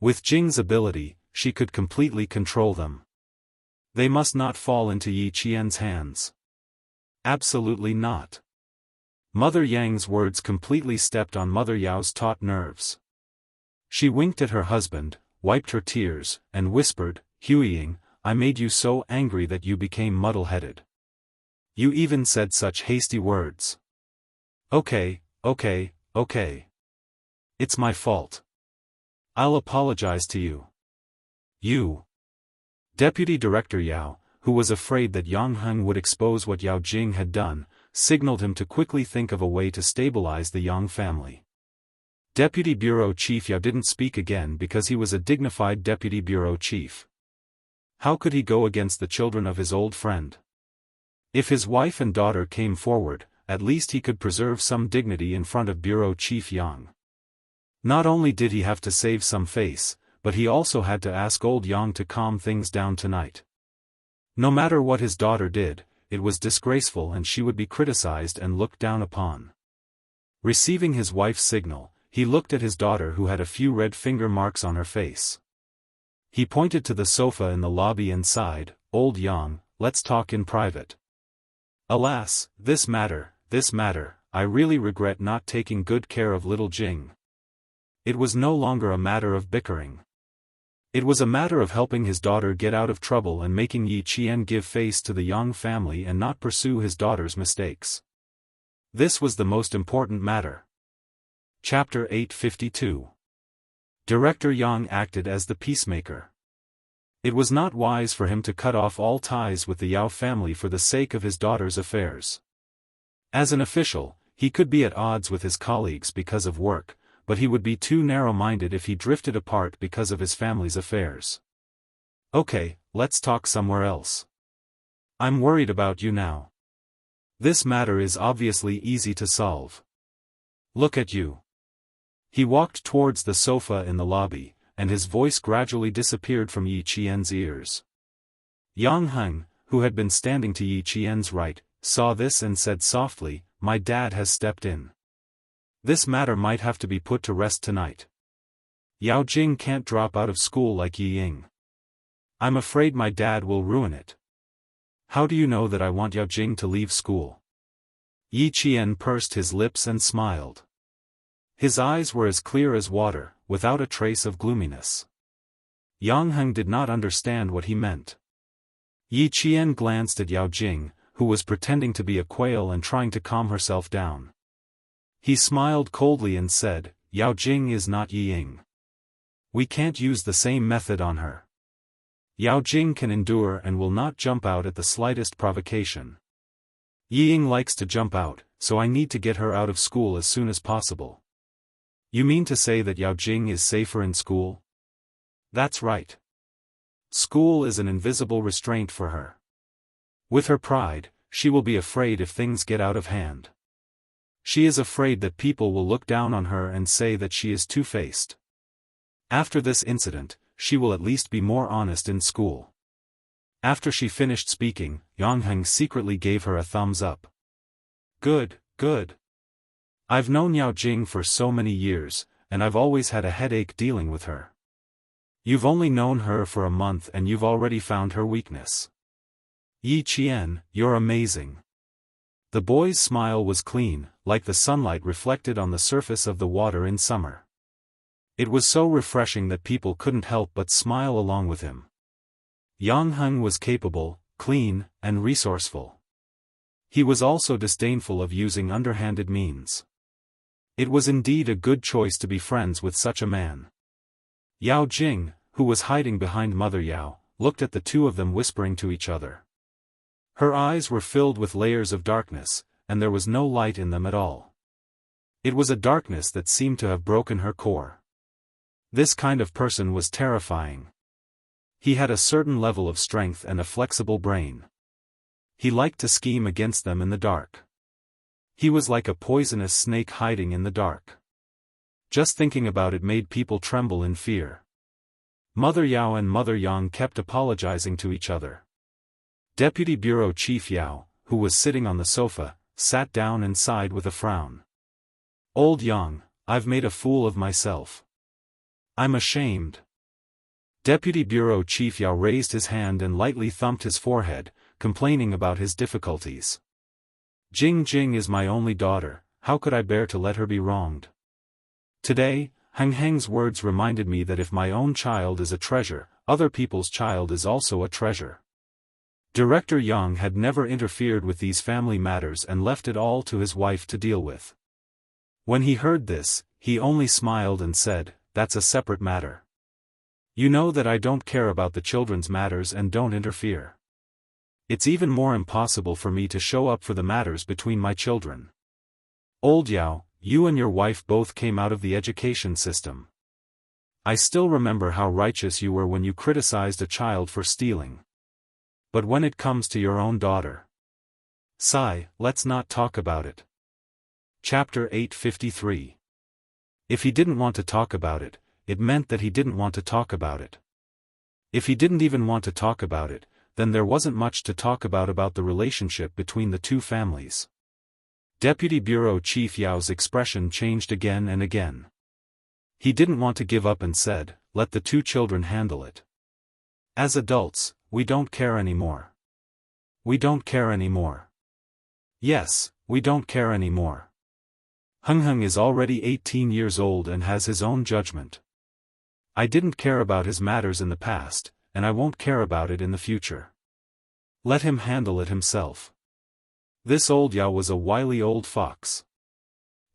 With Jing's ability, she could completely control them. They must not fall into Yi Qian's hands. Absolutely not. Mother Yang's words completely stepped on Mother Yao's taut nerves. She winked at her husband, wiped her tears, and whispered, Huiying, I made you so angry that you became muddle-headed. You even said such hasty words. Okay. It's my fault. I'll apologize to you. You. Deputy Director Yao, who was afraid that Yang Heng would expose what Yao Jing had done, signaled him to quickly think of a way to stabilize the Yang family. Deputy Bureau Chief Yao didn't speak again because he was a dignified Deputy Bureau Chief. How could he go against the children of his old friend? If his wife and daughter came forward, at least he could preserve some dignity in front of Bureau Chief Yang. Not only did he have to save some face, but he also had to ask old Yang to calm things down tonight. No matter what his daughter did, it was disgraceful and she would be criticized and looked down upon. Receiving his wife's signal, he looked at his daughter who had a few red finger marks on her face. He pointed to the sofa in the lobby and sighed, Old Yang, let's talk in private. Alas, this matter, I really regret not taking good care of little Jing. It was no longer a matter of bickering. It was a matter of helping his daughter get out of trouble and making Yi Qian give face to the Yang family and not pursue his daughter's mistakes. This was the most important matter. Chapter 852. Director Yang acted as the peacemaker. It was not wise for him to cut off all ties with the Yao family for the sake of his daughter's affairs. As an official, he could be at odds with his colleagues because of work, but he would be too narrow-minded if he drifted apart because of his family's affairs. Okay, let's talk somewhere else. I'm worried about you now. This matter is obviously easy to solve. Look at you. He walked towards the sofa in the lobby, and his voice gradually disappeared from Yi Qian's ears. Yang Heng, who had been standing to Yi Qian's right, saw this and said softly, My dad has stepped in. This matter might have to be put to rest tonight. Yao Jing can't drop out of school like Yi Ying. I'm afraid my dad will ruin it. How do you know that I want Yao Jing to leave school? Yi Qian pursed his lips and smiled. His eyes were as clear as water, without a trace of gloominess. Yang Heng did not understand what he meant. Yi Qian glanced at Yao Jing, who was pretending to be a quail and trying to calm herself down. He smiled coldly and said, Yao Jing is not Yi Ying. We can't use the same method on her. Yao Jing can endure and will not jump out at the slightest provocation. Yi Ying likes to jump out, so I need to get her out of school as soon as possible. You mean to say that Yao Jing is safer in school? That's right. school is an invisible restraint for her. With her pride, she will be afraid if things get out of hand. She is afraid that people will look down on her and say that she is two-faced. After this incident, she will at least be more honest in school. After she finished speaking, Yang secretly gave her a thumbs up. Good, good. I've known Yao Jing for so many years, and I've always had a headache dealing with her. You've only known her for a month and you've already found her weakness. Yi Qian, you're amazing. The boy's smile was clean, like the sunlight reflected on the surface of the water in summer. It was so refreshing that people couldn't help but smile along with him. Yang was capable, clean, and resourceful. He was also disdainful of using underhanded means. It was indeed a good choice to be friends with such a man. Yao Jing, who was hiding behind Mother Yao, looked at the two of them whispering to each other. Her eyes were filled with layers of darkness, and there was no light in them at all. It was a darkness that seemed to have broken her core. This kind of person was terrifying. He had a certain level of strength and a flexible brain. He liked to scheme against them in the dark. He was like a poisonous snake hiding in the dark. Just thinking about it made people tremble in fear. Mother Yao and Mother Yang kept apologizing to each other. Deputy Bureau Chief Yao, who was sitting on the sofa, sat down and sighed with a frown. Old Yang, I've made a fool of myself. I'm ashamed. Deputy Bureau Chief Yao raised his hand and lightly thumped his forehead, complaining about his difficulties. Jing Jing is my only daughter, how could I bear to let her be wronged? Today, Heng's words reminded me that if my own child is a treasure, other people's child is also a treasure. Director Yang had never interfered with these family matters and left it all to his wife to deal with. When he heard this, he only smiled and said, "That's a separate matter. You know that I don't care about the children's matters and don't interfere. It's even more impossible for me to show up for the matters between my children. Old Yao, you and your wife both came out of the education system. I still remember how righteous you were when you criticized a child for stealing. But when it comes to your own daughter. Sigh, let's not talk about it." Chapter 853. If he didn't want to talk about it, it meant that he didn't want to talk about it. If he didn't even want to talk about it, then there wasn't much to talk about the relationship between the two families. Deputy Bureau Chief Yao's expression changed again and again. He didn't want to give up and said, "Let the two children handle it. As adults, we don't care anymore. We don't care anymore. Yes, we don't care anymore. Heng is already 18 years old and has his own judgment. I didn't care about his matters in the past, and I won't care about it in the future. Let him handle it himself." This old Yao was a wily old fox.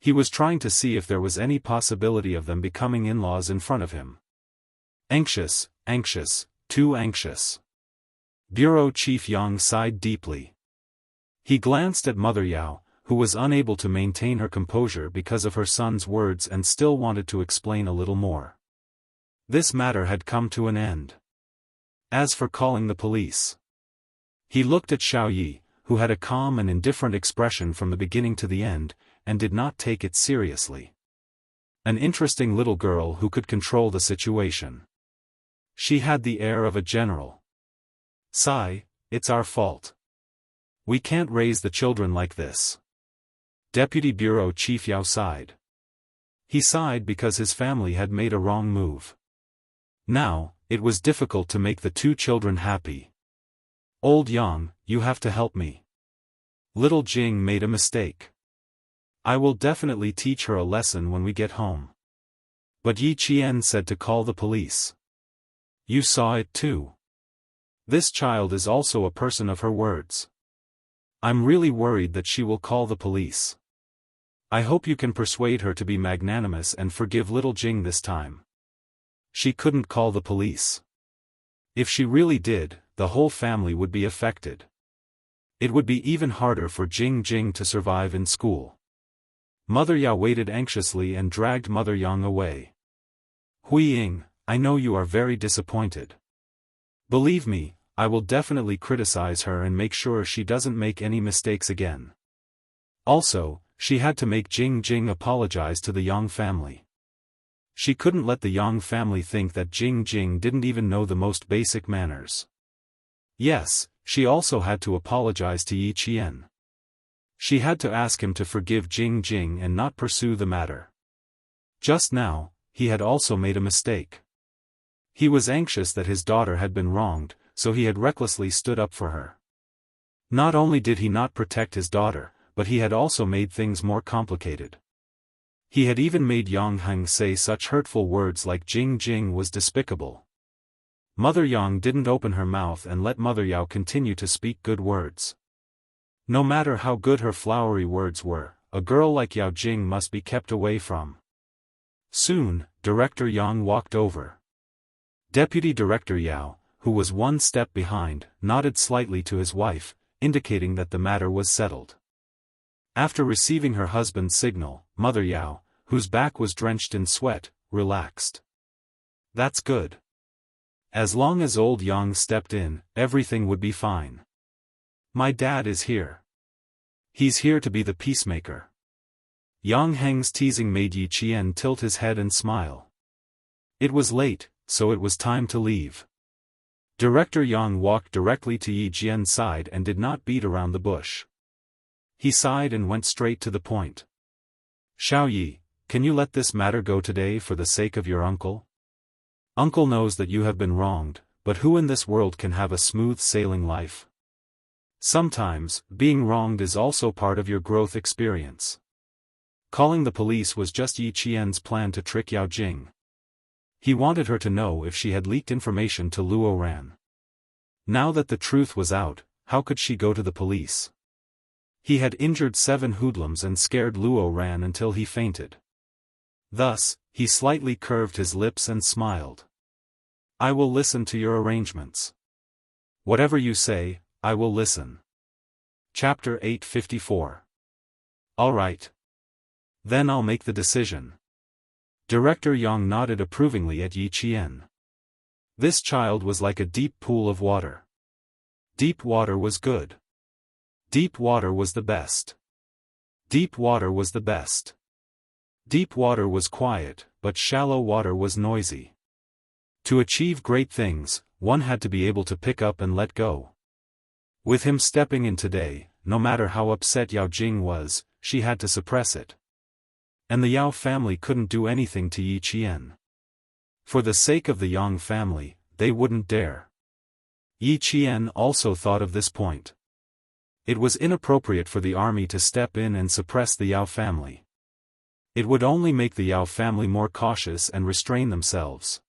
He was trying to see if there was any possibility of them becoming in-laws in front of him. Anxious, anxious, too anxious. Bureau Chief Yang sighed deeply. He glanced at Mother Yao, who was unable to maintain her composure because of her son's words and still wanted to explain a little more. This matter had come to an end. As for calling the police. He looked at Xiao Yi, who had a calm and indifferent expression from the beginning to the end, and did not take it seriously. An interesting little girl who could control the situation. She had the air of a general. Sigh, it's our fault. We can't raise the children like this. Deputy Bureau Chief Yao sighed. He sighed because his family had made a wrong move. Now, it was difficult to make the two children happy. Old Yang, you have to help me. Little Jing made a mistake. I will definitely teach her a lesson when we get home. But Yi Qian said to call the police. You saw it too. This child is also a person of her words. I'm really worried that she will call the police. I hope you can persuade her to be magnanimous and forgive little Jing this time. She couldn't call the police. If she really did, the whole family would be affected. It would be even harder for Jing Jing to survive in school. Mother Yao waited anxiously and dragged Mother Yang away. Hui Ying, I know you are very disappointed. Believe me, I will definitely criticize her and make sure she doesn't make any mistakes again. Also, she had to make Jing apologize to the Yang family. She couldn't let the Yang family think that Jing didn't even know the most basic manners. Yes, she also had to apologize to Yi Qian. She had to ask him to forgive Jing and not pursue the matter. Just now, he had also made a mistake. He was anxious that his daughter had been wronged, so he had recklessly stood up for her. Not only did he not protect his daughter, but he had also made things more complicated. He had even made Yang Heng say such hurtful words like Jing was despicable. Mother Yang didn't open her mouth and let Mother Yao continue to speak good words. No matter how good her flowery words were, a girl like Yao Jing must be kept away from. Soon, Director Yang walked over. Deputy Director Yao, who was one step behind, nodded slightly to his wife, indicating that the matter was settled. After receiving her husband's signal, Mother Yao, whose back was drenched in sweat, relaxed. That's good. As long as old Yang stepped in, everything would be fine. My dad is here. He's here to be the peacemaker. Yang Heng's teasing made Yi Qian tilt his head and smile. It was late, so it was time to leave. Director Yang walked directly to Yi Qian's side and did not beat around the bush. He sighed and went straight to the point. Xiao Yi, can you let this matter go today for the sake of your uncle? Uncle knows that you have been wronged, but who in this world can have a smooth sailing life? Sometimes, being wronged is also part of your growth experience. Calling the police was just Yi Qian's plan to trick Yao Jing. He wanted her to know if she had leaked information to Luo Ran. Now that the truth was out, how could she go to the police? He had injured 7 hoodlums and scared Luo Ran until he fainted. Thus, he slightly curved his lips and smiled. I will listen to your arrangements. Whatever you say, I will listen. Chapter 854. All right. Then I'll make the decision. Director Yang nodded approvingly at Yi Qian. This child was like a deep pool of water. Deep water was good. Deep water was the best. Deep water was the best. Deep water was quiet, but shallow water was noisy. To achieve great things, one had to be able to pick up and let go. With him stepping in today, no matter how upset Yao Jing was, she had to suppress it. And the Yao family couldn't do anything to Yi Qian. For the sake of the Yang family, they wouldn't dare. Yi Qian also thought of this point. It was inappropriate for the army to step in and suppress the Yao family. It would only make the Yao family more cautious and restrain themselves.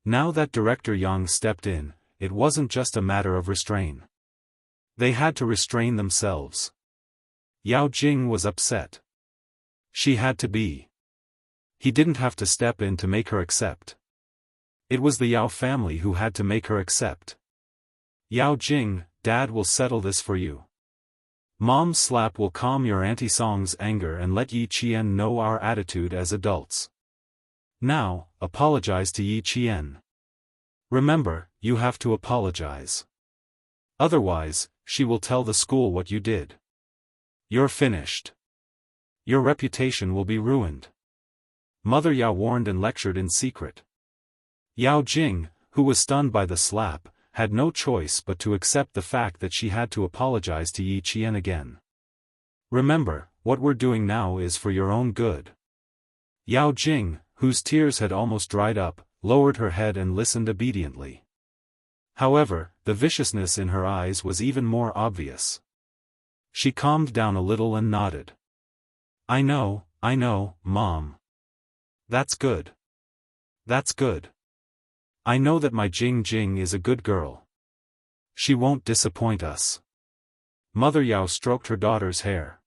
Now that Director Yang stepped in, it wasn't just a matter of restraint. They had to restrain themselves. Yao Jing was upset. She had to be. He didn't have to step in to make her accept. It was the Yao family who had to make her accept. Yao Jing, Dad will settle this for you. Mom's slap will calm your Auntie Song's anger and let Yi Qian know our attitude as adults. Now, apologize to Yi Qian. Remember, you have to apologize. Otherwise, she will tell the school what you did. You're finished. Your reputation will be ruined. Mother Yao warned and lectured in secret. Yao Jing, who was stunned by the slap, had no choice but to accept the fact that she had to apologize to Yi Qian again. Remember, what we're doing now is for your own good. Yao Jing, whose tears had almost dried up, lowered her head and listened obediently. However, the viciousness in her eyes was even more obvious. She calmed down a little and nodded. I know, Mom. That's good. That's good. I know that my Jing is a good girl. She won't disappoint us. Mother Yao stroked her daughter's hair.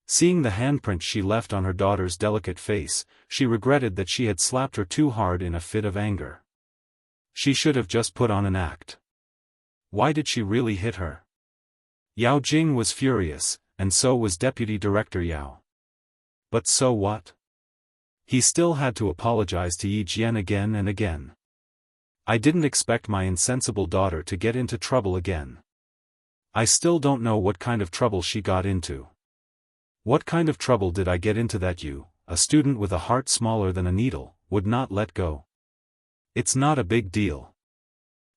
Seeing the handprint she left on her daughter's delicate face, she regretted that she had slapped her too hard in a fit of anger. She should have just put on an act. Why did she really hit her? Yao Jing was furious, and so was Deputy Director Yao. But so what? He still had to apologize to Yi Qian again and again. I didn't expect my insensible daughter to get into trouble again. I still don't know what kind of trouble she got into. What kind of trouble did I get into that you, a student with a heart smaller than a needle, would not let go? It's not a big deal.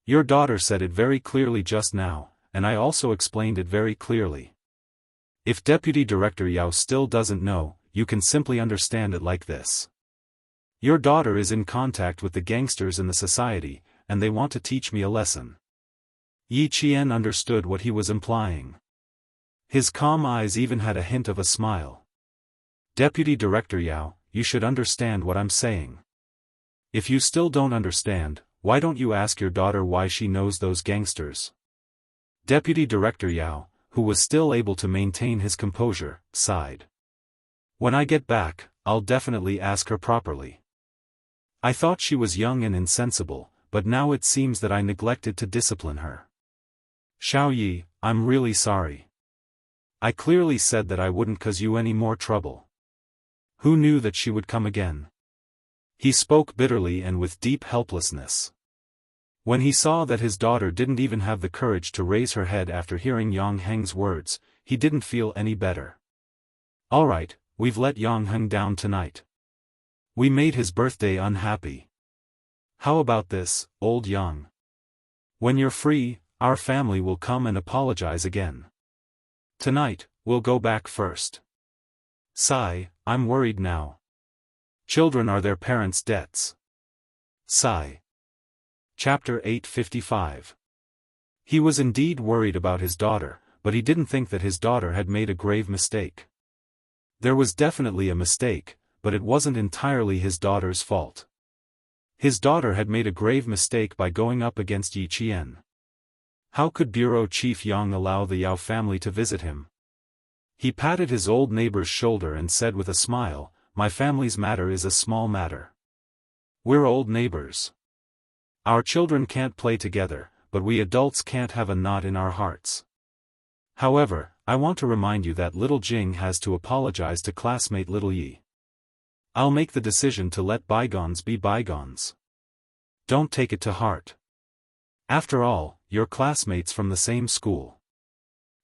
Your daughter said it very clearly just now, and I also explained it very clearly. If Deputy Director Yao still doesn't know, you can simply understand it like this. Your daughter is in contact with the gangsters in the society, and they want to teach me a lesson. Yi Qian understood what he was implying. His calm eyes even had a hint of a smile. Deputy Director Yao, you should understand what I'm saying. If you still don't understand, why don't you ask your daughter why she knows those gangsters? Deputy Director Yao, who was still able to maintain his composure, sighed. When I get back, I'll definitely ask her properly. I thought she was young and insensible, but now it seems that I neglected to discipline her. Xiao Yi, I'm really sorry. I clearly said that I wouldn't cause you any more trouble. Who knew that she would come again? He spoke bitterly and with deep helplessness. When he saw that his daughter didn't even have the courage to raise her head after hearing Yang Heng's words, he didn't feel any better. Alright, we've let Yang Heng down tonight. We made his birthday unhappy. How about this, old Yang? When you're free, our family will come and apologize again. Tonight, we'll go back first. Sigh, I'm worried now. Children are their parents' debts. Sigh. Chapter 855. He was indeed worried about his daughter, but he didn't think that his daughter had made a grave mistake. There was definitely a mistake, but it wasn't entirely his daughter's fault. His daughter had made a grave mistake by going up against Yi Qian. How could Bureau Chief Yang allow the Yao family to visit him? He patted his old neighbor's shoulder and said with a smile, "My family's matter is a small matter. We're old neighbors. Our children can't play together, but we adults can't have a knot in our hearts. However, I want to remind you that little Jing has to apologize to classmate little Yi. I'll make the decision to let bygones be bygones. Don't take it to heart. After all, you're classmates from the same school."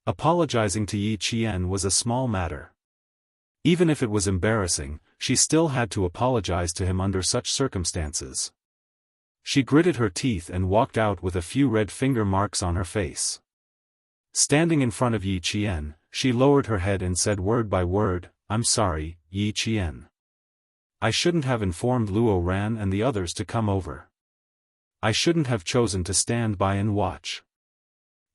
Apologizing to Yi Qian was a small matter. Even if it was embarrassing, she still had to apologize to him under such circumstances. She gritted her teeth and walked out with a few red finger marks on her face. Standing in front of Yi Qian, she lowered her head and said word by word, "I'm sorry, Yi Qian. I shouldn't have informed Luo Ran and the others to come over. I shouldn't have chosen to stand by and watch.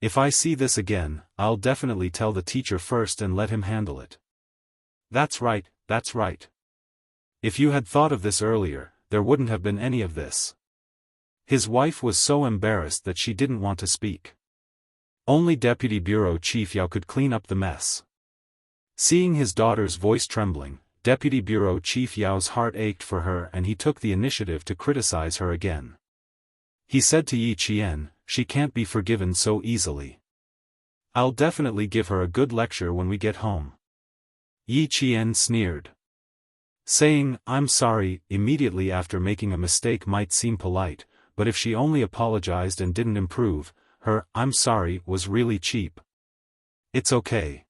If I see this again, I'll definitely tell the teacher first and let him handle it." That's right, that's right. If you had thought of this earlier, there wouldn't have been any of this. His wife was so embarrassed that she didn't want to speak. Only Deputy Bureau Chief Yao could clean up the mess. Seeing his daughter's voice trembling, Deputy Bureau Chief Yao's heart ached for her and he took the initiative to criticize her again. He said to Yi Qian, "She can't be forgiven so easily. I'll definitely give her a good lecture when we get home." Yi Qian sneered. Saying, "I'm sorry," immediately after making a mistake might seem polite, but if she only apologized and didn't improve, her "I'm sorry" was really cheap. It's okay.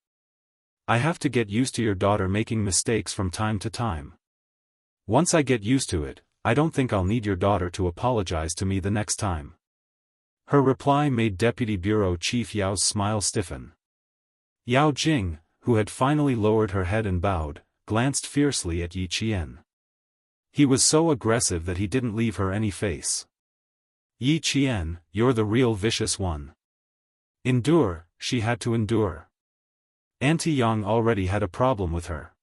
I have to get used to your daughter making mistakes from time to time. Once I get used to it, I don't think I'll need your daughter to apologize to me the next time. Her reply made Deputy Bureau Chief Yao's smile stiffen. Yao Jing, who had finally lowered her head and bowed, glanced fiercely at Yi Qian. He was so aggressive that he didn't leave her any face. "Yi Qian, you're the real vicious one." Endure, she had to endure. Auntie Yang already had a problem with her.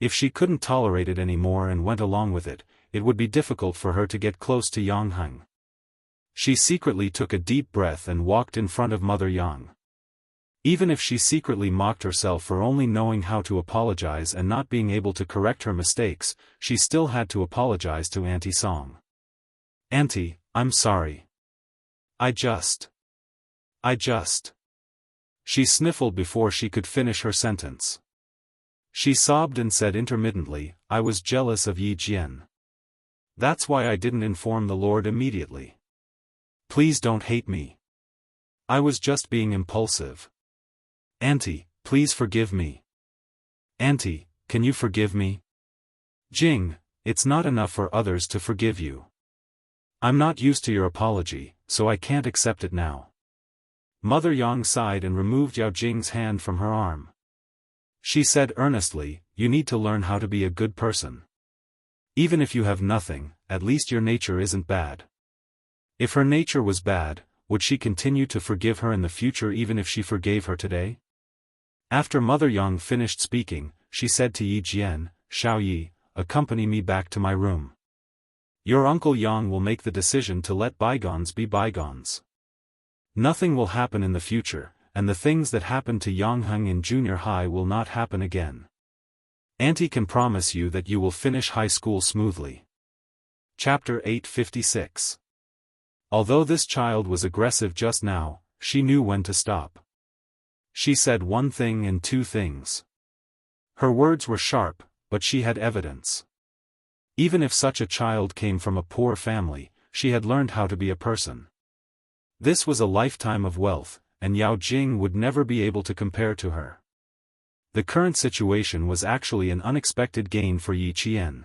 If she couldn't tolerate it anymore and went along with it, it would be difficult for her to get close to Yang Heng. She secretly took a deep breath and walked in front of Mother Yang. Even if she secretly mocked herself for only knowing how to apologize and not being able to correct her mistakes, she still had to apologize to Auntie Song. "Auntie, I'm sorry. I just. She sniffled before she could finish her sentence. She sobbed and said intermittently, "I was jealous of Yi Jian. That's why I didn't inform the Lord immediately. please don't hate me. I was just being impulsive. Auntie, please forgive me. Auntie, can you forgive me? Jing, it's not enough for others to forgive you. I'm not used to your apology, so I can't accept it now. Mother Yang sighed and removed Yao Jing's hand from her arm. She said earnestly, you need to learn how to be a good person. Even if you have nothing, at least your nature isn't bad. If her nature was bad, would she continue to forgive her in the future even if she forgave her today? After Mother Yang finished speaking, she said to Yi Jian, Xiao Yi, accompany me back to my room. Your uncle Yang will make the decision to let bygones be bygones. Nothing will happen in the future, and the things that happened to Yang Heng in junior high will not happen again. Auntie can promise you that you will finish high school smoothly. Chapter 856. Although this child was aggressive just now, she knew when to stop. She said one thing and two things. Her words were sharp, but she had evidence. Even if such a child came from a poor family, she had learned how to be a person. This was a lifetime of wealth, and Yao Jing would never be able to compare to her. The current situation was actually an unexpected gain for Yi Qian.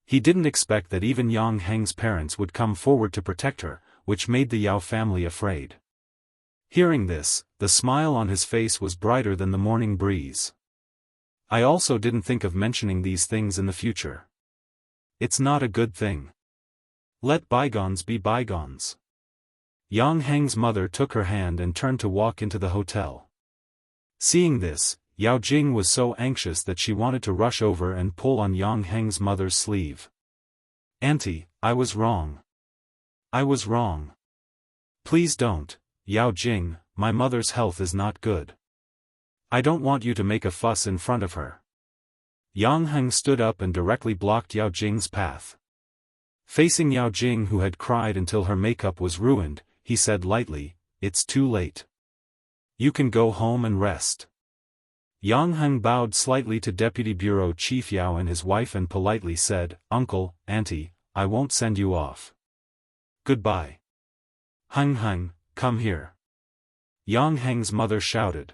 He didn't expect that even Yang Heng's parents would come forward to protect her, which made the Yao family afraid. Hearing this, the smile on his face was brighter than the morning breeze. I also didn't think of mentioning these things in the future. It's not a good thing. Let bygones be bygones. Yang Heng's mother took her hand and turned to walk into the hotel. Seeing this, Yao Jing was so anxious that she wanted to rush over and pull on Yang Heng's mother's sleeve. Auntie, I was wrong. I was wrong. Please don't, Yao Jing, my mother's health is not good. I don't want you to make a fuss in front of her. Yang Heng stood up and directly blocked Yao Jing's path. Facing Yao Jing, who had cried until her makeup was ruined, he said lightly, it's too late. You can go home and rest. Yang Heng bowed slightly to Deputy Bureau Chief Yao and his wife and politely said, Uncle, Auntie, I won't send you off. Goodbye. Heng, come here. Yang Heng's mother shouted.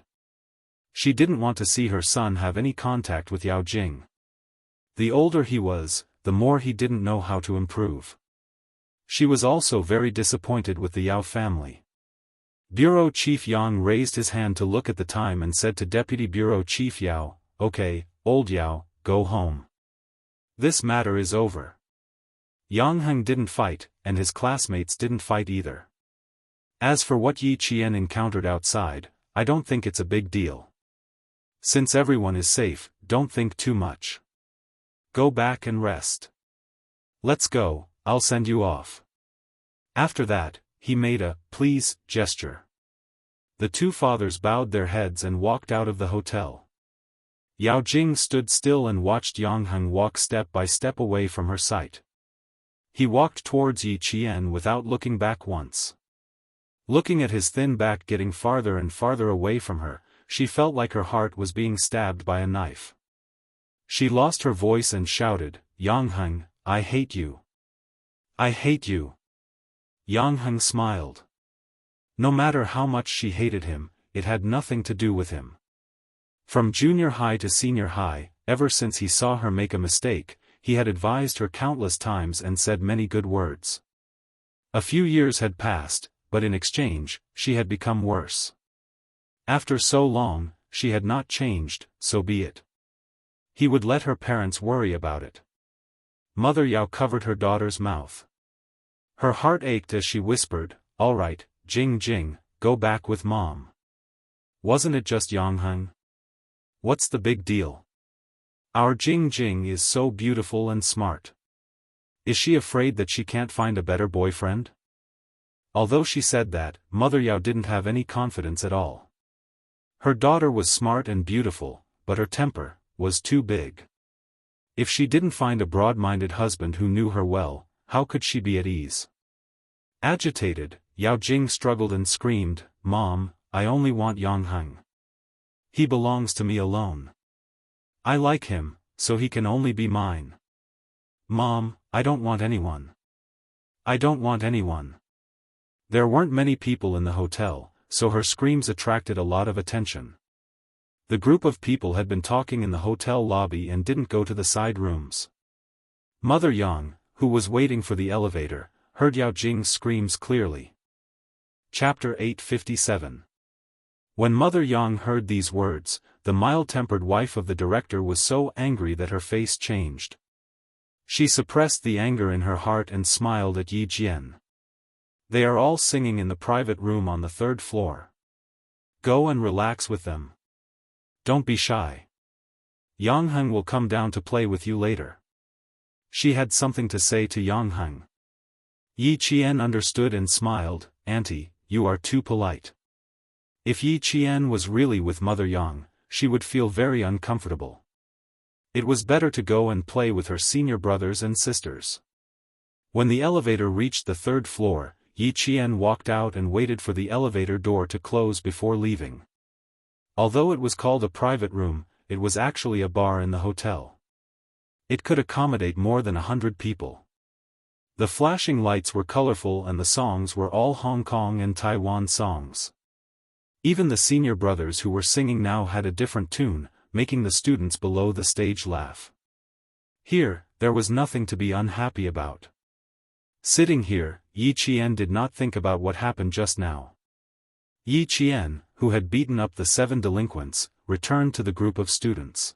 She didn't want to see her son have any contact with Yao Jing. The older he was, the more he didn't know how to improve. She was also very disappointed with the Yao family. Bureau Chief Yang raised his hand to look at the time and said to Deputy Bureau Chief Yao, Okay, old Yao, go home. This matter is over. Yang Heng didn't fight, and his classmates didn't fight either. As for what Yi Qian encountered outside, I don't think it's a big deal. Since everyone is safe, don't think too much. Go back and rest. Let's go, I'll send you off. After that, he made a please gesture. The two fathers bowed their heads and walked out of the hotel. Yao Jing stood still and watched Yang Heng walk step by step away from her sight. He walked towards Yi Qian without looking back once. Looking at his thin back getting farther and farther away from her, she felt like her heart was being stabbed by a knife. She lost her voice and shouted, Yang Heng, I hate you. I hate you. Yang Heng smiled. No matter how much she hated him, it had nothing to do with him. From junior high to senior high, ever since he saw her make a mistake, he had advised her countless times and said many good words. A few years had passed, but in exchange, she had become worse. After so long, she had not changed, so be it. He would let her parents worry about it. Mother Yao covered her daughter's mouth. Her heart ached as she whispered, All right, Jing, go back with Mom. Wasn't it just Yang Heng? What's the big deal? Our Jing is so beautiful and smart. Is she afraid that she can't find a better boyfriend? Although she said that, Mother Yao didn't have any confidence at all. Her daughter was smart and beautiful, but her temper was too big. If she didn't find a broad-minded husband who knew her well, how could she be at ease? Agitated, Yao Jing struggled and screamed, Mom, I only want Yang Heng. He belongs to me alone. I like him, so he can only be mine. Mom, I don't want anyone. I don't want anyone. There weren't many people in the hotel, so her screams attracted a lot of attention. The group of people had been talking in the hotel lobby and didn't go to the side rooms. Mother Yang, who was waiting for the elevator, heard Yao Jing's screams clearly. Chapter 857. When Mother Yang heard these words, the mild-tempered wife of the director was so angry that her face changed. She suppressed the anger in her heart and smiled at Yi Jian. They are all singing in the private room on the 3rd floor. Go and relax with them. Don't be shy. Yang Heng will come down to play with you later. She had something to say to Yang Heng. Yi Qian understood and smiled. Auntie, you are too polite. If Yi Qian was really with Mother Yang, she would feel very uncomfortable. It was better to go and play with her senior brothers and sisters. When the elevator reached the 3rd floor, Yi Qian walked out and waited for the elevator door to close before leaving. Although it was called a private room, it was actually a bar in the hotel. It could accommodate more than 100 people. The flashing lights were colorful and the songs were all Hong Kong and Taiwan songs. Even the senior brothers who were singing now had a different tune, making the students below the stage laugh. Here, there was nothing to be unhappy about. Sitting here, Yi Qian did not think about what happened just now. Yi Qian, who had beaten up the 7 delinquents, returned to the group of students.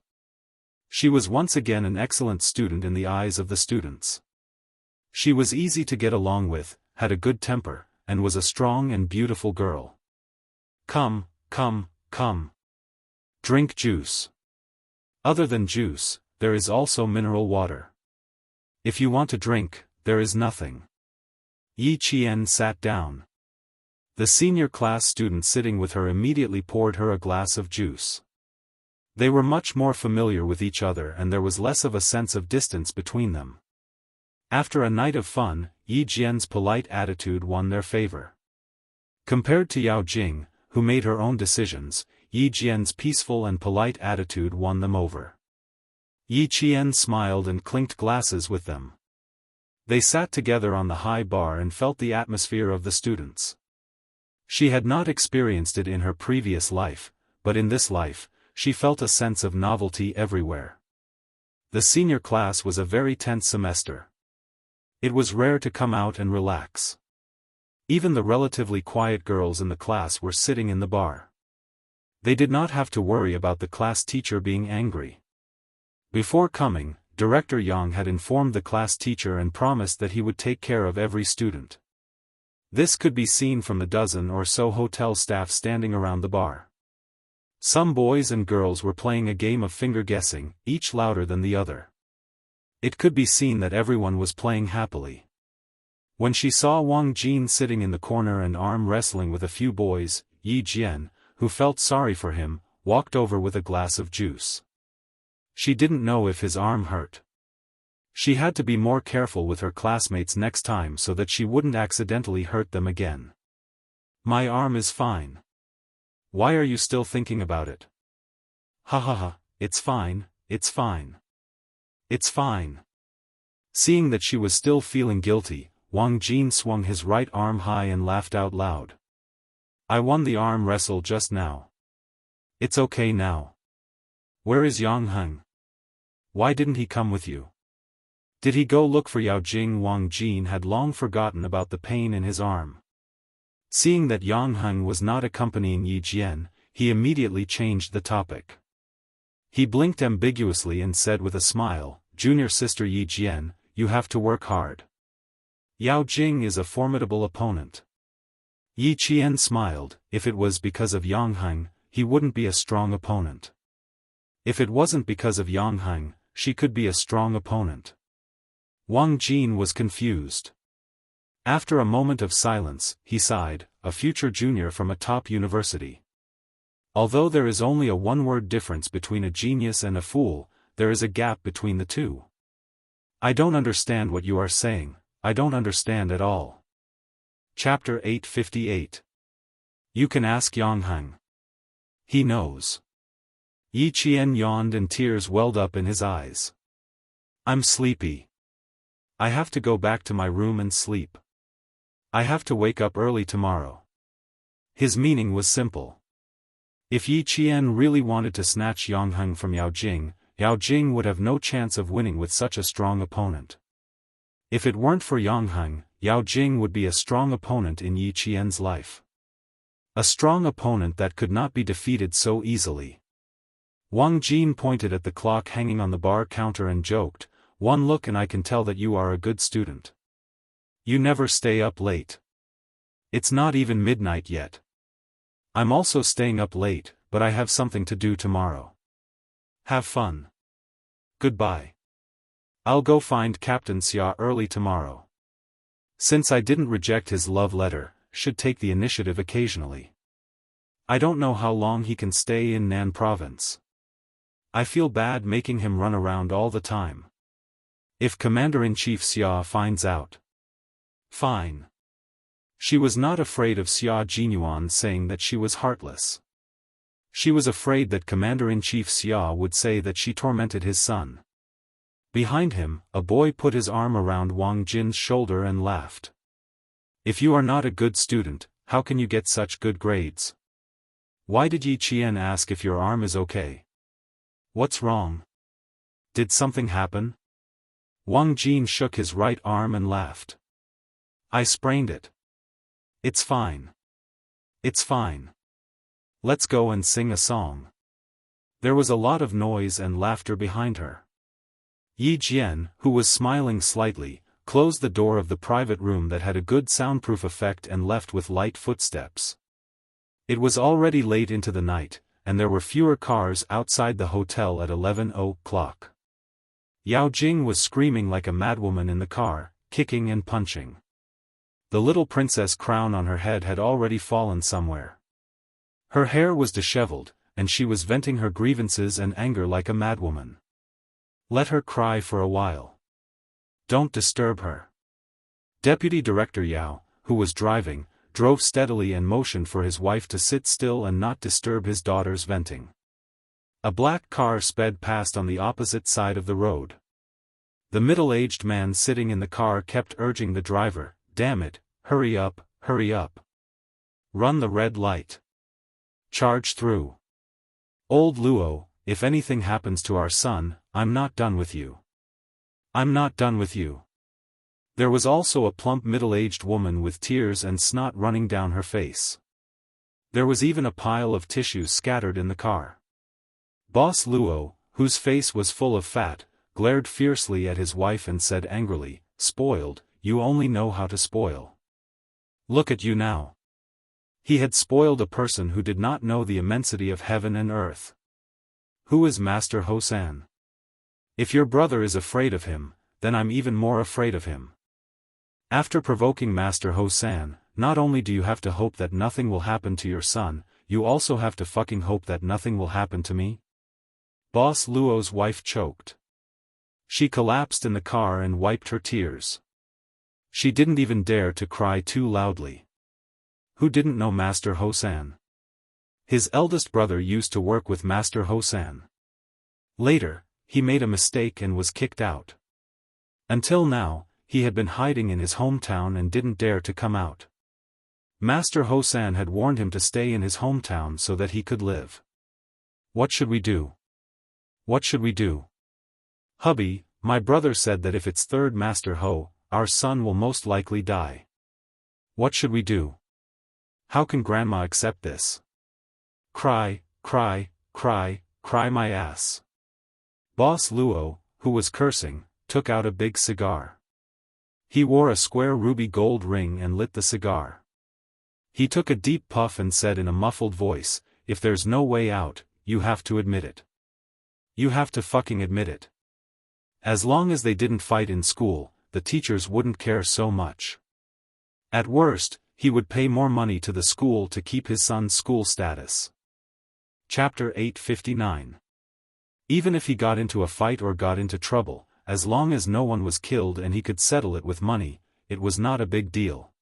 She was once again an excellent student in the eyes of the students. She was easy to get along with, had a good temper, and was a strong and beautiful girl. Come, come, come. Drink juice. Other than juice, there is also mineral water. If you want to drink, there is nothing. Yi Qian sat down. The senior class student sitting with her immediately poured her a glass of juice. They were much more familiar with each other and there was less of a sense of distance between them. After a night of fun, Yi Jian's polite attitude won their favor. Compared to Yao Jing, who made her own decisions, Yi Jian's peaceful and polite attitude won them over. Yi Qian smiled and clinked glasses with them. They sat together on the high bar and felt the atmosphere of the students. She had not experienced it in her previous life, but in this life, she felt a sense of novelty everywhere. The senior class was a very tense semester. It was rare to come out and relax. Even the relatively quiet girls in the class were sitting in the bar. They did not have to worry about the class teacher being angry. Before coming, Director Yang had informed the class teacher and promised that he would take care of every student. This could be seen from the dozen or so hotel staff standing around the bar. Some boys and girls were playing a game of finger guessing, each louder than the other. It could be seen that everyone was playing happily. When she saw Wang Jin sitting in the corner and arm wrestling with a few boys, Yi Jian, who felt sorry for him, walked over with a glass of juice. She didn't know if his arm hurt. She had to be more careful with her classmates next time so that she wouldn't accidentally hurt them again. My arm is fine. Why are you still thinking about it? Ha ha ha, it's fine, it's fine. It's fine. Seeing that she was still feeling guilty, Wang Jin swung his right arm high and laughed out loud. I won the arm wrestle just now. It's okay now. Where is Yang Heng? Why didn't he come with you? Did he go look for Yao Jing? Wang Jin had long forgotten about the pain in his arm. Seeing that Yang Heng was not accompanying Yi Jian, he immediately changed the topic. He blinked ambiguously and said with a smile, Junior sister Yi Jian, you have to work hard. Yao Jing is a formidable opponent. Yi Qian smiled. If it was because of Yang Heng, he wouldn't be a strong opponent. If it wasn't because of Yang Heng, she could be a strong opponent. Wang Jin was confused. After a moment of silence, he sighed, a future junior from a top university. Although there is only a one-word difference between a genius and a fool, there is a gap between the two. I don't understand what you are saying, I don't understand at all. Chapter 858. You can ask Yang Heng. He knows. Yi Qian yawned and tears welled up in his eyes. I'm sleepy. I have to go back to my room and sleep. I have to wake up early tomorrow. His meaning was simple. If Yi Qian really wanted to snatch Yangheng from Yao Jing would have no chance of winning with such a strong opponent. If it weren't for Yangheng, Yao Jing would be a strong opponent in Yi Qian's life. A strong opponent that could not be defeated so easily. Wang Jin pointed at the clock hanging on the bar counter and joked, "One look and I can tell that you are a good student. You never stay up late. It's not even midnight yet. I'm also staying up late, but I have something to do tomorrow. Have fun. Goodbye. I'll go find Captain Xia early tomorrow. Since I didn't reject his love letter, should take the initiative occasionally. I don't know how long he can stay in Nan province. I feel bad making him run around all the time. If Commander-in-Chief Xia finds out." Fine. She was not afraid of Xia Jinyuan saying that she was heartless. She was afraid that Commander-in-Chief Xia would say that she tormented his son. Behind him, a boy put his arm around Wang Jin's shoulder and laughed. "If you are not a good student, how can you get such good grades? Why did Yi Qian ask if your arm is okay? What's wrong? Did something happen?" Wang Jin shook his right arm and laughed. "I sprained it. It's fine. It's fine. Let's go and sing a song." There was a lot of noise and laughter behind her. Yi Jian, who was smiling slightly, closed the door of the private room that had a good soundproof effect and left with light footsteps. It was already late into the night, and there were fewer cars outside the hotel at 11 o'clock. Yao Jing was screaming like a madwoman in the car, kicking and punching. The little princess crown on her head had already fallen somewhere. Her hair was disheveled, and she was venting her grievances and anger like a madwoman. Let her cry for a while. Don't disturb her. Deputy Director Yao, who was driving, drove steadily and motioned for his wife to sit still and not disturb his daughter's venting. A black car sped past on the opposite side of the road. The middle-aged man sitting in the car kept urging the driver, "Damn it, hurry up, hurry up. Run the red light. Charge through. Old Luo, if anything happens to our son, I'm not done with you. I'm not done with you." There was also a plump middle-aged woman with tears and snot running down her face. There was even a pile of tissues scattered in the car. Boss Luo, whose face was full of fat, glared fiercely at his wife and said angrily, "Spoiled, you only know how to spoil. Look at you now." He had spoiled a person who did not know the immensity of heaven and earth. Who is Master Hosan? If your brother is afraid of him, then I'm even more afraid of him. After provoking Master Hosan, not only do you have to hope that nothing will happen to your son, you also have to fucking hope that nothing will happen to me? Boss Luo's wife choked. She collapsed in the car and wiped her tears. She didn't even dare to cry too loudly. Who didn't know Master Hosan? His eldest brother used to work with Master Hosan. Later, he made a mistake and was kicked out. Until now, he had been hiding in his hometown and didn't dare to come out. Master Hosan had warned him to stay in his hometown so that he could live. What should we do? What should we do? Hubby, my brother said that if it's third Master Ho, our son will most likely die. What should we do? How can Grandma accept this? Cry, cry, cry, cry my ass. Boss Luo, who was cursing, took out a big cigar. He wore a square ruby gold ring and lit the cigar. He took a deep puff and said in a muffled voice, "If there's no way out, you have to admit it. You have to fucking admit it." As long as they didn't fight in school, the teachers wouldn't care so much. At worst, he would pay more money to the school to keep his son's school status. Chapter 859. Even if he got into a fight or got into trouble, as long as no one was killed and he could settle it with money, it was not a big deal.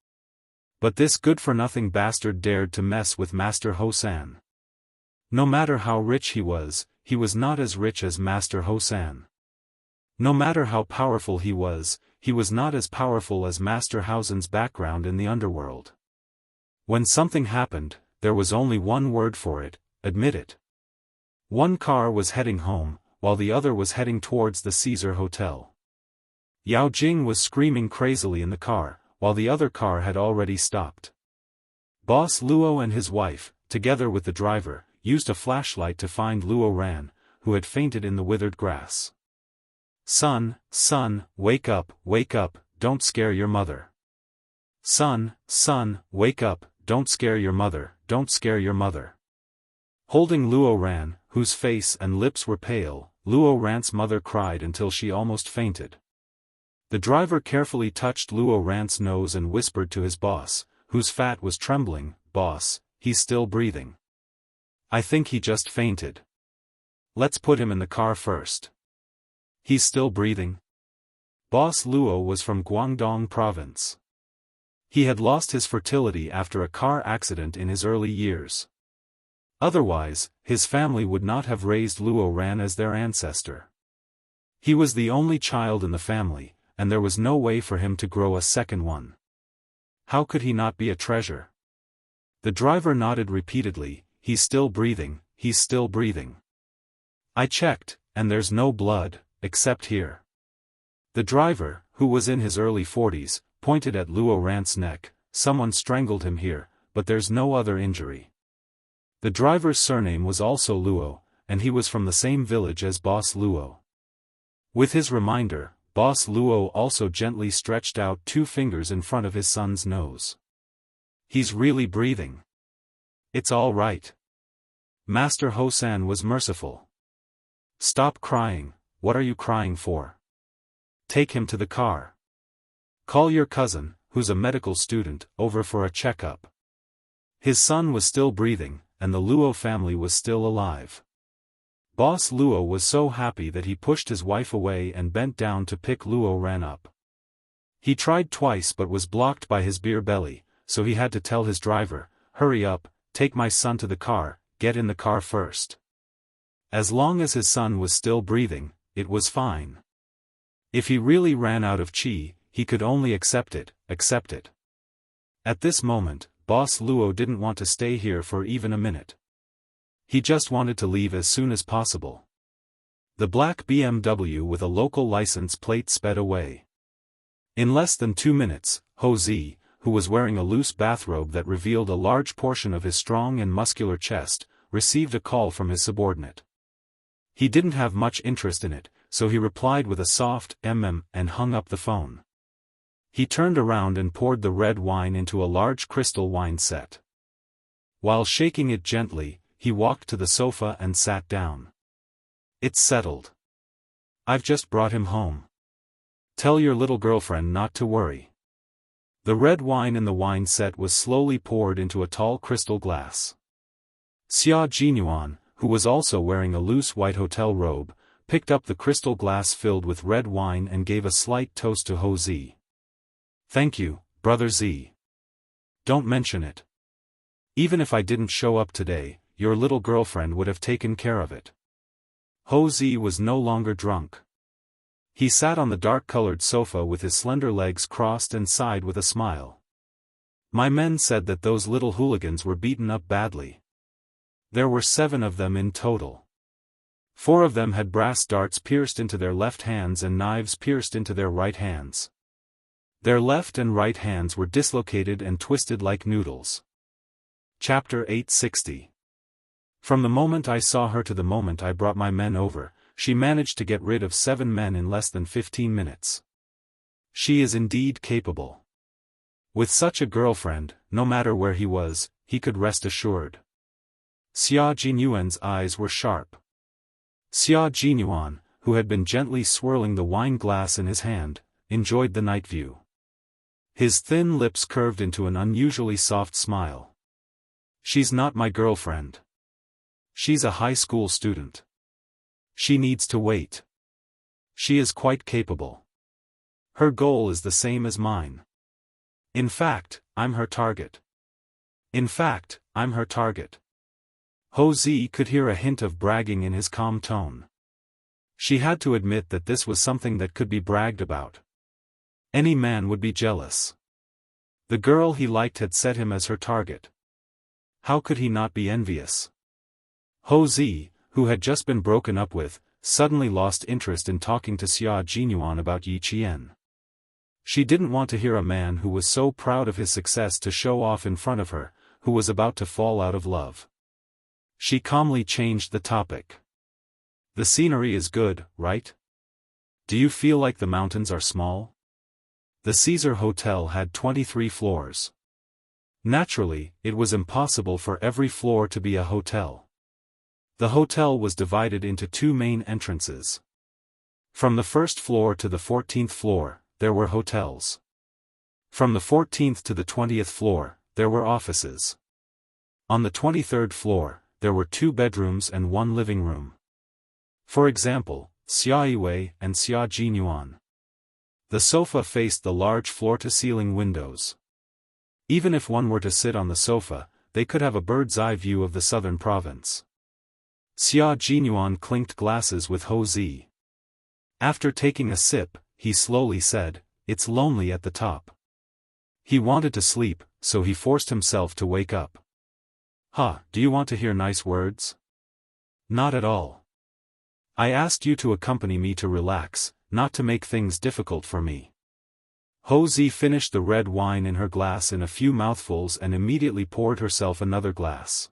But this good-for-nothing bastard dared to mess with Master Hosan. No matter how rich he was not as rich as Master Hosan. No matter how powerful he was he was not as powerful as Master Hausen's background in the underworld. When something happened, there was only one word for it: admit it. One car was heading home, while the other was heading towards the Caesar Hotel. Yao Jing was screaming crazily in the car, while the other car had already stopped. Boss Luo and his wife, together with the driver, used a flashlight to find Luo Ran, who had fainted in the withered grass. Son, wake up, don't scare your mother. Son, wake up, don't scare your mother, don't scare your mother. Holding Luo Ran, whose face and lips were pale, Luo Ran's mother cried until she almost fainted. The driver carefully touched Luo Ran's nose and whispered to his boss, whose fat was trembling, "Boss, he's still breathing. I think he just fainted. Let's put him in the car first." "He's still breathing?" Boss Luo was from Guangdong province. He had lost his fertility after a car accident in his early years. Otherwise, his family would not have raised Luo Ran as their ancestor. He was the only child in the family, and there was no way for him to grow a second one. How could he not be a treasure? The driver nodded repeatedly. "He's still breathing, he's still breathing. I checked, and there's no blood, except here." The driver, who was in his early 40s, pointed at Luo Ran's neck. "Someone strangled him here, but there's no other injury." The driver's surname was also Luo, and he was from the same village as Boss Luo. With his reminder, Boss Luo also gently stretched out 2 fingers in front of his son's nose. "He's really breathing. It's all right." Master Hausen was merciful. "Stop crying, what are you crying for? Take him to the car. Call your cousin, who's a medical student, over for a checkup." His son was still breathing, and the Luo family was still alive. Boss Luo was so happy that he pushed his wife away and bent down to pick Luo Ran up. He tried twice but was blocked by his beer belly, so he had to tell his driver, "Hurry up, take my son to the car, get in the car first." As long as his son was still breathing, it was fine. If he really ran out of chi, he could only accept it. At this moment, Boss Luo didn't want to stay here for even a minute. He just wanted to leave as soon as possible. The black BMW with a local license plate sped away. In less than 2 minutes, Ho Zi, who was wearing a loose bathrobe that revealed a large portion of his strong and muscular chest, received a call from his subordinate. He didn't have much interest in it, so he replied with a soft and hung up the phone. He turned around and poured the red wine into a large crystal wine set. While shaking it gently, he walked to the sofa and sat down. "It's settled. I've just brought him home. Tell your little girlfriend not to worry." The red wine in the wine set was slowly poured into a tall crystal glass. Xia Jinyuan, who was also wearing a loose white hotel robe, picked up the crystal glass filled with red wine and gave a slight toast to Ho Zi. "Thank you, Brother Zi. Don't mention it. Even if I didn't show up today, your little girlfriend would have taken care of it." Ho Zi was no longer drunk. He sat on the dark-colored sofa with his slender legs crossed and sighed with a smile. "My men said that those little hooligans were beaten up badly. There were 7 of them in total. 4 of them had brass darts pierced into their left hands and knives pierced into their right hands. Their left and right hands were dislocated and twisted like noodles." Chapter 860. From the moment I saw her to the moment I brought my men over, she managed to get rid of 7 men in less than 15 minutes. She is indeed capable. With such a girlfriend, no matter where he was, he could rest assured. Xia Jinyuan's eyes were sharp. Xia Jinyuan, who had been gently swirling the wine glass in his hand, enjoyed the night view. His thin lips curved into an unusually soft smile. "She's not my girlfriend. She's a high school student. She needs to wait. She is quite capable. Her goal is the same as mine. In fact, I'm her target. Ho Zi could hear a hint of bragging in his calm tone. She had to admit that this was something that could be bragged about. Any man would be jealous. The girl he liked had set him as her target. How could he not be envious? Ho Zi, who had just been broken up with, suddenly lost interest in talking to Xia Jinyuan about Yi Qian. She didn't want to hear a man who was so proud of his success to show off in front of her, who was about to fall out of love. She calmly changed the topic. The scenery is good, right? Do you feel like the mountains are small? The Caesar Hotel had 23 floors. Naturally, it was impossible for every floor to be a hotel. The hotel was divided into two main entrances. From the first floor to the 14th floor, there were hotels. From the 14th to the 20th floor, there were offices. On the 23rd floor, there were 2 bedrooms and 1 living room. For example, Xia Yiwei and Xia Jinyuan. The sofa faced the large floor-to-ceiling windows. Even if one were to sit on the sofa, they could have a bird's-eye view of the southern province. Xia Jinyuan clinked glasses with Ho Zi. After taking a sip, he slowly said, "It's lonely at the top." He wanted to sleep, so he forced himself to wake up. Do you want to hear nice words? Not at all. I asked you to accompany me to relax, not to make things difficult for me. Ho Zi finished the red wine in her glass in a few mouthfuls and immediately poured herself another glass.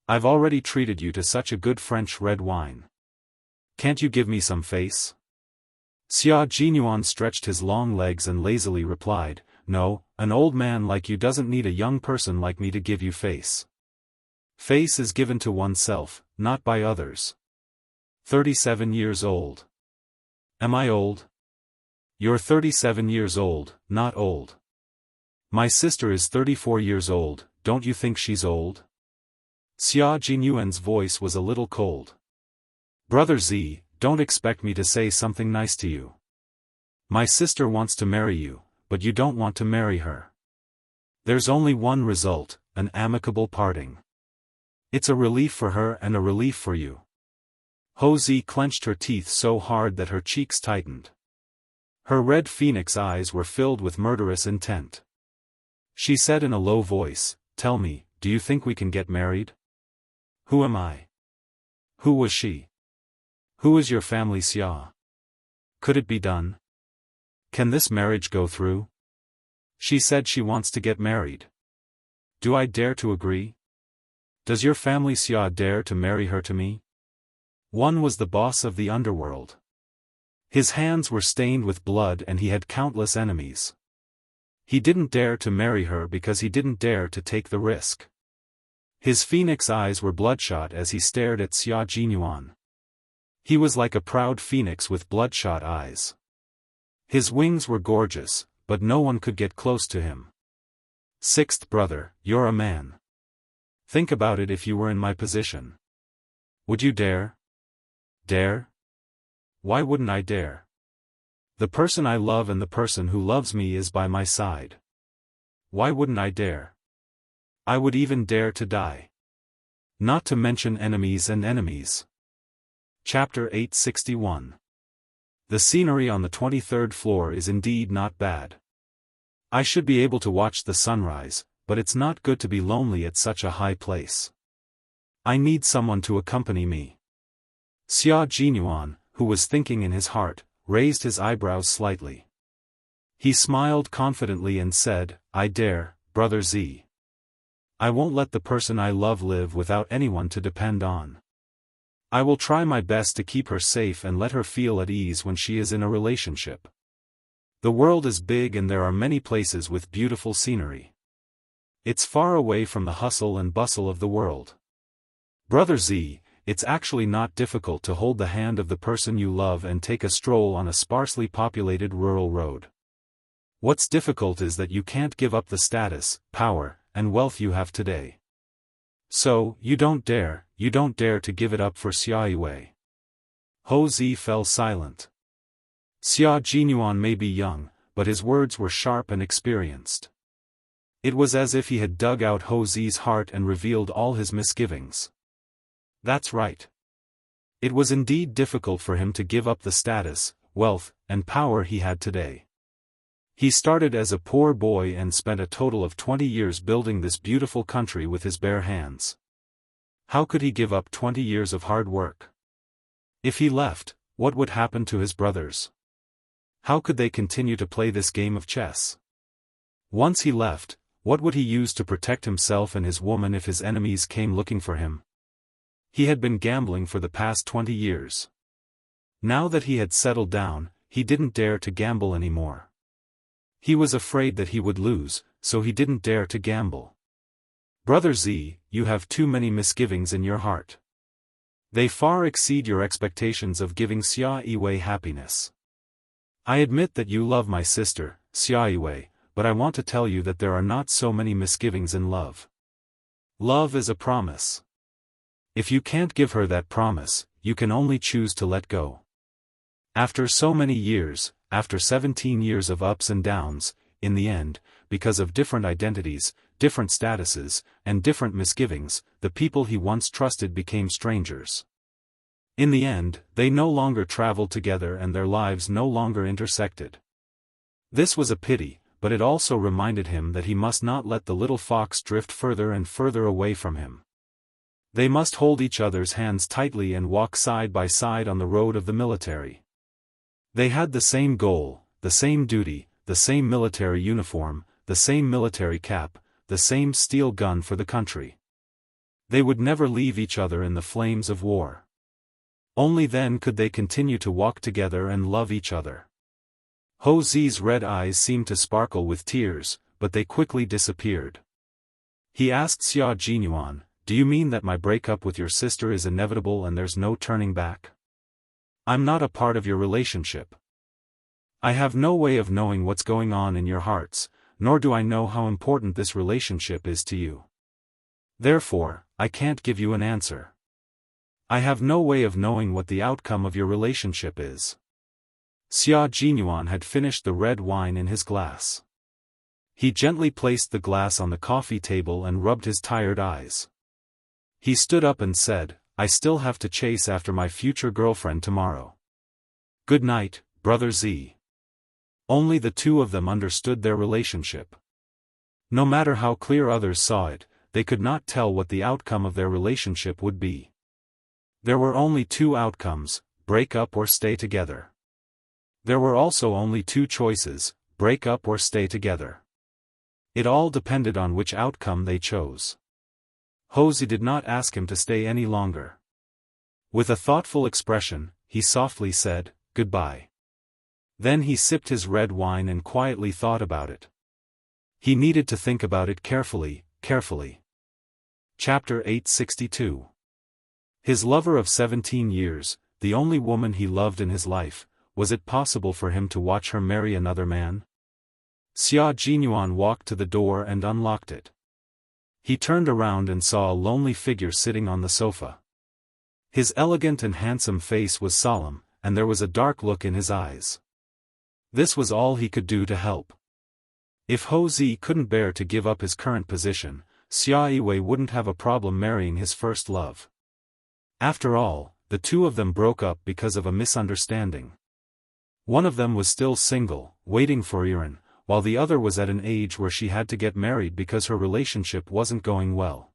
I've already treated you to such a good French red wine. Can't you give me some face? Xia Jinyuan stretched his long legs and lazily replied, "No, an old man like you doesn't need a young person like me to give you face. Face is given to oneself, not by others." 37 years old. Am I old? You're 37 years old, not old. My sister is 34 years old, don't you think she's old? Xia Jinyuan's voice was a little cold. Brother Zi, don't expect me to say something nice to you. My sister wants to marry you, but you don't want to marry her. There's only one result, an amicable parting. It's a relief for her and a relief for you. Ho Zi clenched her teeth so hard that her cheeks tightened. Her red phoenix eyes were filled with murderous intent. She said in a low voice, "Tell me, do you think we can get married? Who am I? Who was she? Who is your family, Xia? Could it be done? Can this marriage go through?" She said she wants to get married. Do I dare to agree? Does your family Xia dare to marry her to me? One was the boss of the underworld. His hands were stained with blood and he had countless enemies. He didn't dare to marry her because he didn't dare to take the risk. His phoenix eyes were bloodshot as he stared at Xia Jinyuan. He was like a proud phoenix with bloodshot eyes. His wings were gorgeous, but no one could get close to him. Sixth brother, you're a man. Think about it if you were in my position. Would you dare? Dare? Why wouldn't I dare? The person I love and the person who loves me is by my side. Why wouldn't I dare? I would even dare to die. Not to mention enemies and enemies. Chapter 861. The scenery on the 23rd floor is indeed not bad. I should be able to watch the sunrise, but it's not good to be lonely at such a high place. I need someone to accompany me. Xia Jinyuan, who was thinking in his heart, raised his eyebrows slightly. He smiled confidently and said, "I dare, Brother Zi. I won't let the person I love live without anyone to depend on. I will try my best to keep her safe and let her feel at ease when she is in a relationship. The world is big and there are many places with beautiful scenery. It's far away from the hustle and bustle of the world. Brother Zi, it's actually not difficult to hold the hand of the person you love and take a stroll on a sparsely populated rural road. What's difficult is that you can't give up the status, power, and wealth you have today. So, you don't dare to give it up for Xia Yiwei." Ho Zi fell silent. Xia Jinyuan may be young, but his words were sharp and experienced. It was as if he had dug out Ho Zi's heart and revealed all his misgivings. That's right. It was indeed difficult for him to give up the status, wealth, and power he had today. He started as a poor boy and spent a total of 20 years building this beautiful country with his bare hands. How could he give up 20 years of hard work? If he left, what would happen to his brothers? How could they continue to play this game of chess? Once he left, what would he use to protect himself and his woman if his enemies came looking for him? He had been gambling for the past 20 years. Now that he had settled down, he didn't dare to gamble anymore. He was afraid that he would lose, so he didn't dare to gamble. Brother Z, you have too many misgivings in your heart. They far exceed your expectations of giving Xia Yiwei happiness. I admit that you love my sister, Xia Yiwei, but I want to tell you that there are not so many misgivings in love. Love is a promise. If you can't give her that promise, you can only choose to let go. After so many years, after 17 years of ups and downs, in the end, because of different identities, different statuses, and different misgivings, the people he once trusted became strangers. In the end, they no longer traveled together and their lives no longer intersected. This was a pity, but it also reminded him that he must not let the little fox drift further and further away from him. They must hold each other's hands tightly and walk side by side on the road of the military. They had the same goal, the same duty, the same military uniform, the same military cap, the same steel gun for the country. They would never leave each other in the flames of war. Only then could they continue to walk together and love each other. Ho Zi's red eyes seemed to sparkle with tears, but they quickly disappeared. He asked Xia Jinyuan, "Do you mean that my breakup with your sister is inevitable and there's no turning back? I'm not a part of your relationship. I have no way of knowing what's going on in your hearts, nor do I know how important this relationship is to you. Therefore, I can't give you an answer. I have no way of knowing what the outcome of your relationship is." Xia Jinyuan had finished the red wine in his glass. He gently placed the glass on the coffee table and rubbed his tired eyes. He stood up and said, "I still have to chase after my future girlfriend tomorrow. Good night, Brother Z." Only the two of them understood their relationship. No matter how clear others saw it, they could not tell what the outcome of their relationship would be. There were only two outcomes, break up or stay together. There were also only two choices, break up or stay together. It all depended on which outcome they chose. Ho Zi did not ask him to stay any longer. With a thoughtful expression, he softly said, "Goodbye." Then he sipped his red wine and quietly thought about it. He needed to think about it carefully. Chapter 862. His lover of 17 years, the only woman he loved in his life, was it possible for him to watch her marry another man? Xia Jinyuan walked to the door and unlocked it. He turned around and saw a lonely figure sitting on the sofa. His elegant and handsome face was solemn, and there was a dark look in his eyes. This was all he could do to help. If Ho Zi couldn't bear to give up his current position, Xia Yiwei wouldn't have a problem marrying his first love. After all, the two of them broke up because of a misunderstanding. One of them was still single, waiting for Iran, while the other was at an age where she had to get married because her relationship wasn't going well.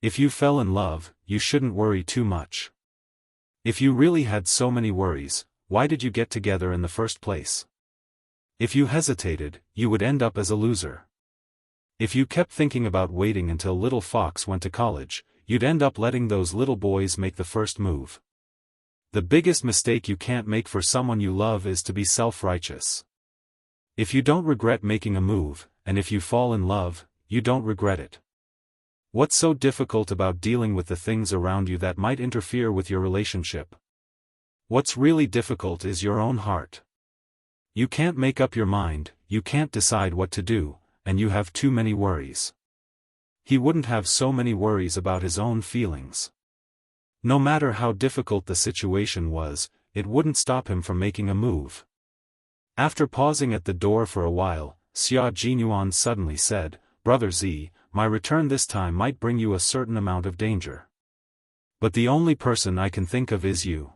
If you fell in love, you shouldn't worry too much. If you really had so many worries, why did you get together in the first place? If you hesitated, you would end up as a loser. If you kept thinking about waiting until little Fox went to college, you'd end up letting those little boys make the first move. The biggest mistake you can't make for someone you love is to be self-righteous. If you don't regret making a move, and if you fall in love, you don't regret it. What's so difficult about dealing with the things around you that might interfere with your relationship? What's really difficult is your own heart. You can't make up your mind, you can't decide what to do, and you have too many worries. He wouldn't have so many worries about his own feelings. No matter how difficult the situation was, it wouldn't stop him from making a move. After pausing at the door for a while, Xia Jinyuan suddenly said, "Brother Z, my return this time might bring you a certain amount of danger. But the only person I can think of is you.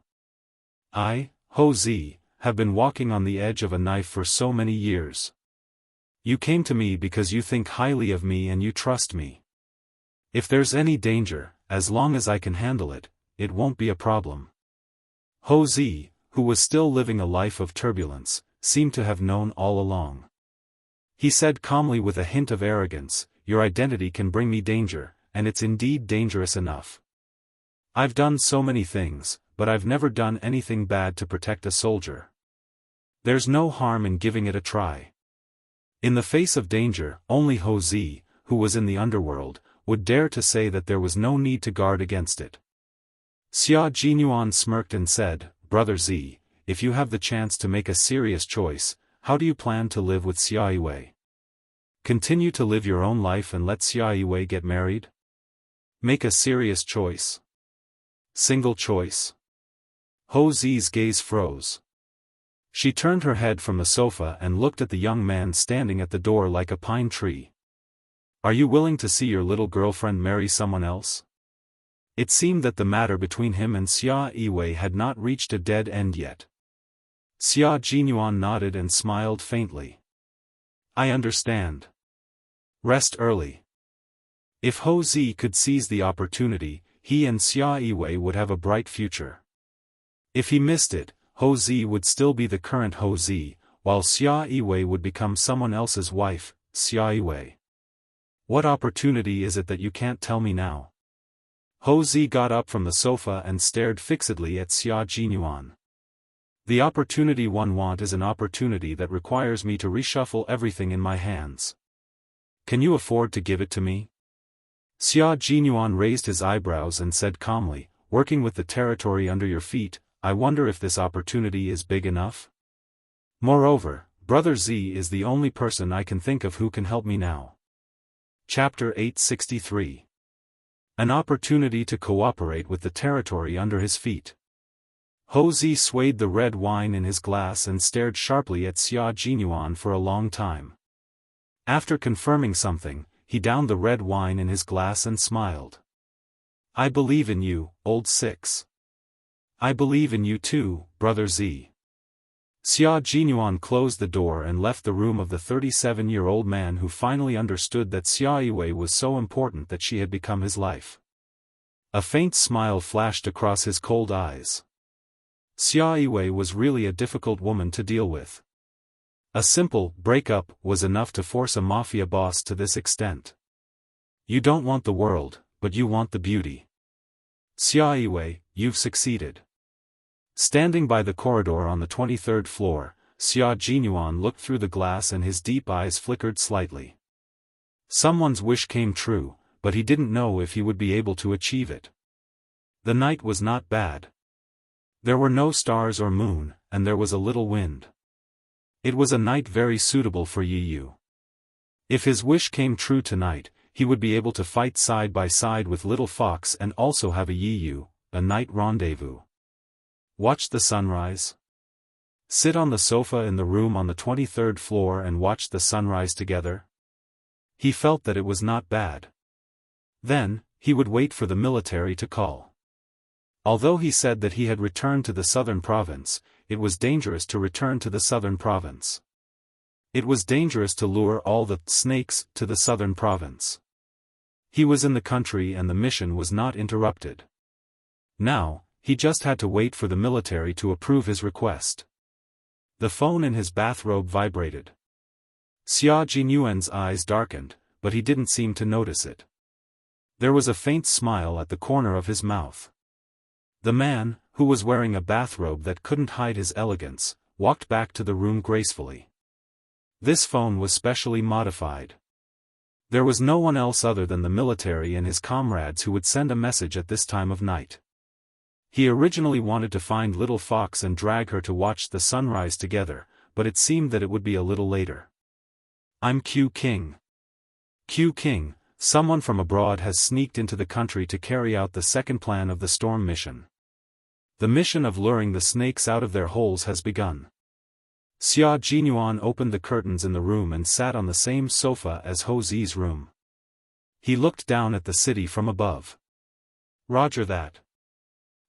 I, Ho Zi, have been walking on the edge of a knife for so many years. You came to me because you think highly of me and you trust me. If there's any danger, as long as I can handle it, it won't be a problem." Ho Zi, who was still living a life of turbulence, seemed to have known all along. He said calmly with a hint of arrogance, "Your identity can bring me danger, and it's indeed dangerous enough. I've done so many things, but I've never done anything bad to protect a soldier. There's no harm in giving it a try." In the face of danger, only Ho Zi, who was in the underworld, would dare to say that there was no need to guard against it. Xia Jinyuan smirked and said, "Brother Zi, if you have the chance to make a serious choice, how do you plan to live with Xia Yiwei? Continue to live your own life and let Xia Yiwei get married? Make a serious choice. Single choice." Ho Zi's gaze froze. She turned her head from the sofa and looked at the young man standing at the door like a pine tree. "Are you willing to see your little girlfriend marry someone else?" It seemed that the matter between him and Xia Yiwei had not reached a dead end yet. Xia Jinyuan nodded and smiled faintly. "I understand. Rest early." If Ho Zi could seize the opportunity, he and Xia Yiwei would have a bright future. If he missed it, Ho Zi would still be the current Ho Zi, while Xia Yiwei would become someone else's wife, Xia Yiwei. "What opportunity is it that you can't tell me now?" Ho Zi got up from the sofa and stared fixedly at Xia Jinyuan. "The opportunity one want is an opportunity that requires me to reshuffle everything in my hands. Can you afford to give it to me?" Xia Jinyuan raised his eyebrows and said calmly, "Working with the territory under your feet, I wonder if this opportunity is big enough? Moreover, Brother Z is the only person I can think of who can help me now." Chapter 863. An opportunity to cooperate with the territory under his feet. Ho Zi swayed the red wine in his glass and stared sharply at Xia Jinyuan for a long time. After confirming something, he downed the red wine in his glass and smiled. "I believe in you, old Six. I believe in you too, Brother Z." Xia Jinyuan closed the door and left the room of the 37-year-old man who finally understood that Xia Yiwei was so important that she had become his life. A faint smile flashed across his cold eyes. Xia Yiwei was really a difficult woman to deal with. A simple breakup was enough to force a mafia boss to this extent. You don't want the world, but you want the beauty. Xia Yiwei, you've succeeded. Standing by the corridor on the 23rd floor, Xia Jinyuan looked through the glass and his deep eyes flickered slightly. Someone's wish came true, but he didn't know if he would be able to achieve it. The night was not bad. There were no stars or moon, and there was a little wind. It was a night very suitable for Yi Yu. If his wish came true tonight, he would be able to fight side by side with Little Fox and also have a Yi Yu, a night rendezvous. Watch the sunrise. Sit on the sofa in the room on the 23rd floor and watch the sunrise together. He felt that it was not bad. Then, he would wait for the military to call. Although he said that he had returned to the southern province, it was dangerous to return to the southern province. It was dangerous to lure all the snakes to the southern province. He was in the country and the mission was not interrupted. Now, he just had to wait for the military to approve his request. The phone in his bathrobe vibrated. Xia Jinyuan's eyes darkened, but he didn't seem to notice it. There was a faint smile at the corner of his mouth. The man, who was wearing a bathrobe that couldn't hide his elegance, walked back to the room gracefully. This phone was specially modified. There was no one else other than the military and his comrades who would send a message at this time of night. He originally wanted to find Little Fox and drag her to watch the sunrise together, but it seemed that it would be a little later. "I'm Q King. Q King, someone from abroad has sneaked into the country to carry out the second plan of the storm mission. The mission of luring the snakes out of their holes has begun." Xia Jinyuan opened the curtains in the room and sat on the same sofa as Ho Zi's room. He looked down at the city from above. "Roger that.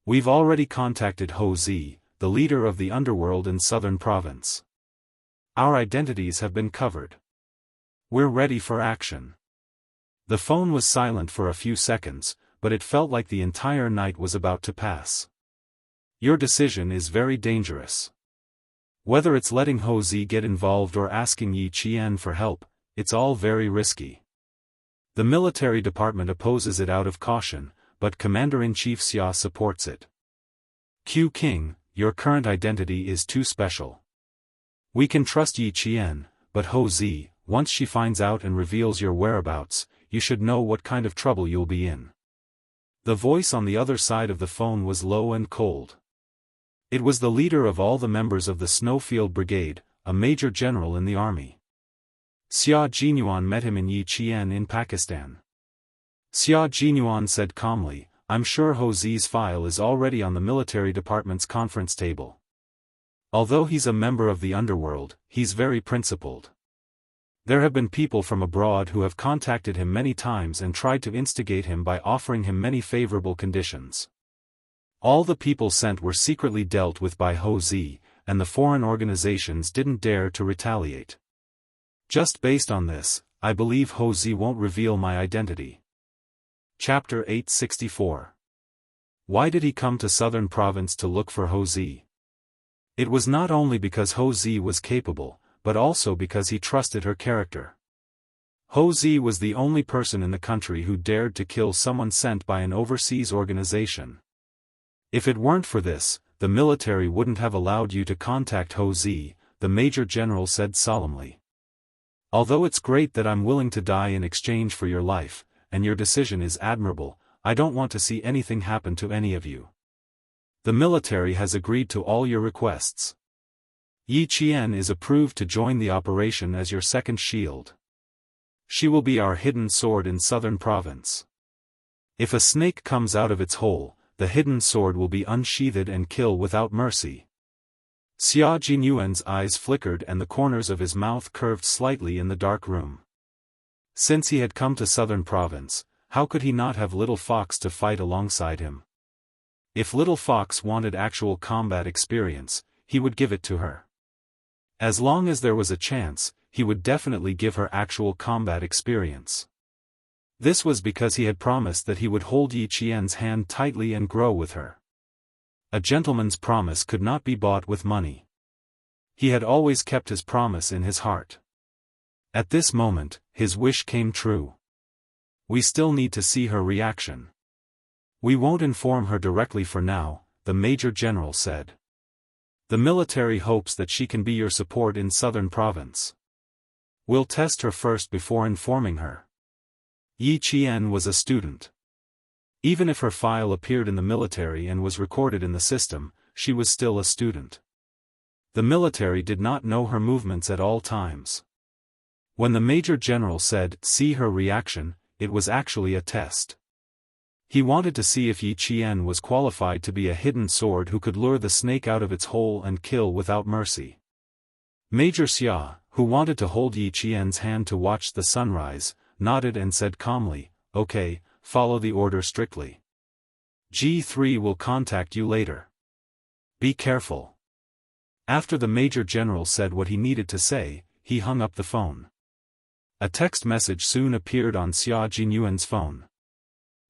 We've already contacted Ho Zi, the leader of the underworld in southern province. Our identities have been covered. We're ready for action. The phone was silent for a few seconds, but it felt like the entire night was about to pass. Your decision is very dangerous. Whether it's letting Ho Zi get involved or asking Yi Qian for help, it's all very risky. The military department opposes it out of caution, but Commander-in-Chief Xia supports it. Q King, your current identity is too special. We can trust Yi Qian, but Ho Zi, once she finds out and reveals your whereabouts, you should know what kind of trouble you'll be in. The voice on the other side of the phone was low and cold. It was the leader of all the members of the Snowfield Brigade, a major general in the army. Xia Jinyuan met him in Yi Qian in Pakistan. Xia Jinyuan said calmly, I'm sure Ho Zi's file is already on the military department's conference table. Although he's a member of the underworld, he's very principled. There have been people from abroad who have contacted him many times and tried to instigate him by offering him many favorable conditions. All the people sent were secretly dealt with by Ho Zi, and the foreign organizations didn't dare to retaliate. Just based on this, I believe Ho Zi won't reveal my identity. Chapter 864. Why did he come to Southern Province to look for Ho Zi? It was not only because Ho Zi was capable, but also because he trusted her character. Ho Zi was the only person in the country who dared to kill someone sent by an overseas organization. If it weren't for this, the military wouldn't have allowed you to contact Ho Zi, the Major General said solemnly. Although it's great that I'm willing to die in exchange for your life, and your decision is admirable, I don't want to see anything happen to any of you. The military has agreed to all your requests. Yi Qian is approved to join the operation as your second shield. She will be our hidden sword in Southern Province. If a snake comes out of its hole, the hidden sword will be unsheathed and kill without mercy. Xia Jinyuan's eyes flickered and the corners of his mouth curved slightly in the dark room. Since he had come to Southern Province, how could he not have Little Fox to fight alongside him? If Little Fox wanted actual combat experience, he would give it to her. As long as there was a chance, he would definitely give her actual combat experience. This was because he had promised that he would hold Yi Qian's hand tightly and grow with her. A gentleman's promise could not be bought with money. He had always kept his promise in his heart. At this moment, his wish came true. We still need to see her reaction. We won't inform her directly for now, the Major General said. The military hopes that she can be your support in Southern Province. We'll test her first before informing her. Yi Qian was a student. Even if her file appeared in the military and was recorded in the system, she was still a student. The military did not know her movements at all times. When the Major General said, "See her reaction," it was actually a test. He wanted to see if Yi Qian was qualified to be a hidden sword who could lure the snake out of its hole and kill without mercy. Major Xia, who wanted to hold Yi Qian's hand to watch the sunrise, nodded and said calmly, "Okay, follow the order strictly. G3 will contact you later. Be careful." After the Major General said what he needed to say, he hung up the phone. A text message soon appeared on Xia Jinyuan's phone.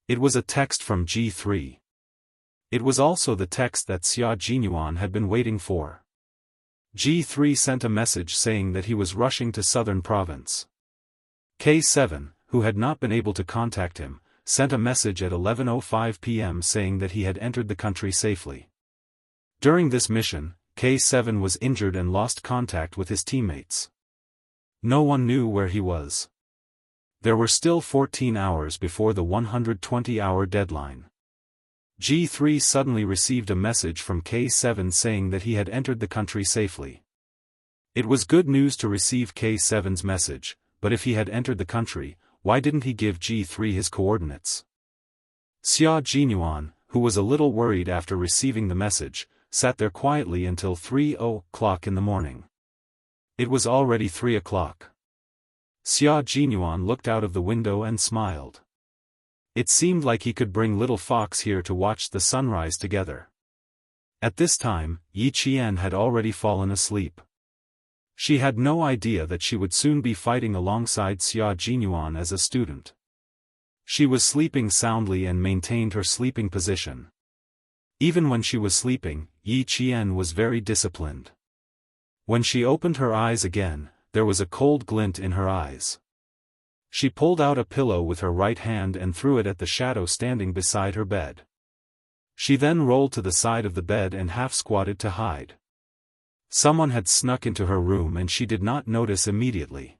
It was a text from G3. It was also the text that Xia Jinyuan had been waiting for. G3 sent a message saying that he was rushing to Southern Province. K7, who had not been able to contact him, sent a message at 11:05 p.m. saying that he had entered the country safely. During this mission, K7 was injured and lost contact with his teammates. No one knew where he was. There were still 14 hours before the 120-hour deadline. G3 suddenly received a message from K7 saying that he had entered the country safely. It was good news to receive K7's message, but if he had entered the country, why didn't he give G3 his coordinates? Xia Jinyuan, who was a little worried after receiving the message, sat there quietly until 3:00 in the morning. It was already 3 o'clock. Xia Jinyuan looked out of the window and smiled. It seemed like he could bring Little Fox here to watch the sunrise together. At this time, Yi Qian had already fallen asleep. She had no idea that she would soon be fighting alongside Xia Jinyuan as a student. She was sleeping soundly and maintained her sleeping position. Even when she was sleeping, Yi Qian was very disciplined. When she opened her eyes again, there was a cold glint in her eyes. She pulled out a pillow with her right hand and threw it at the shadow standing beside her bed. She then rolled to the side of the bed and half-squatted to hide. Someone had snuck into her room and she did not notice immediately.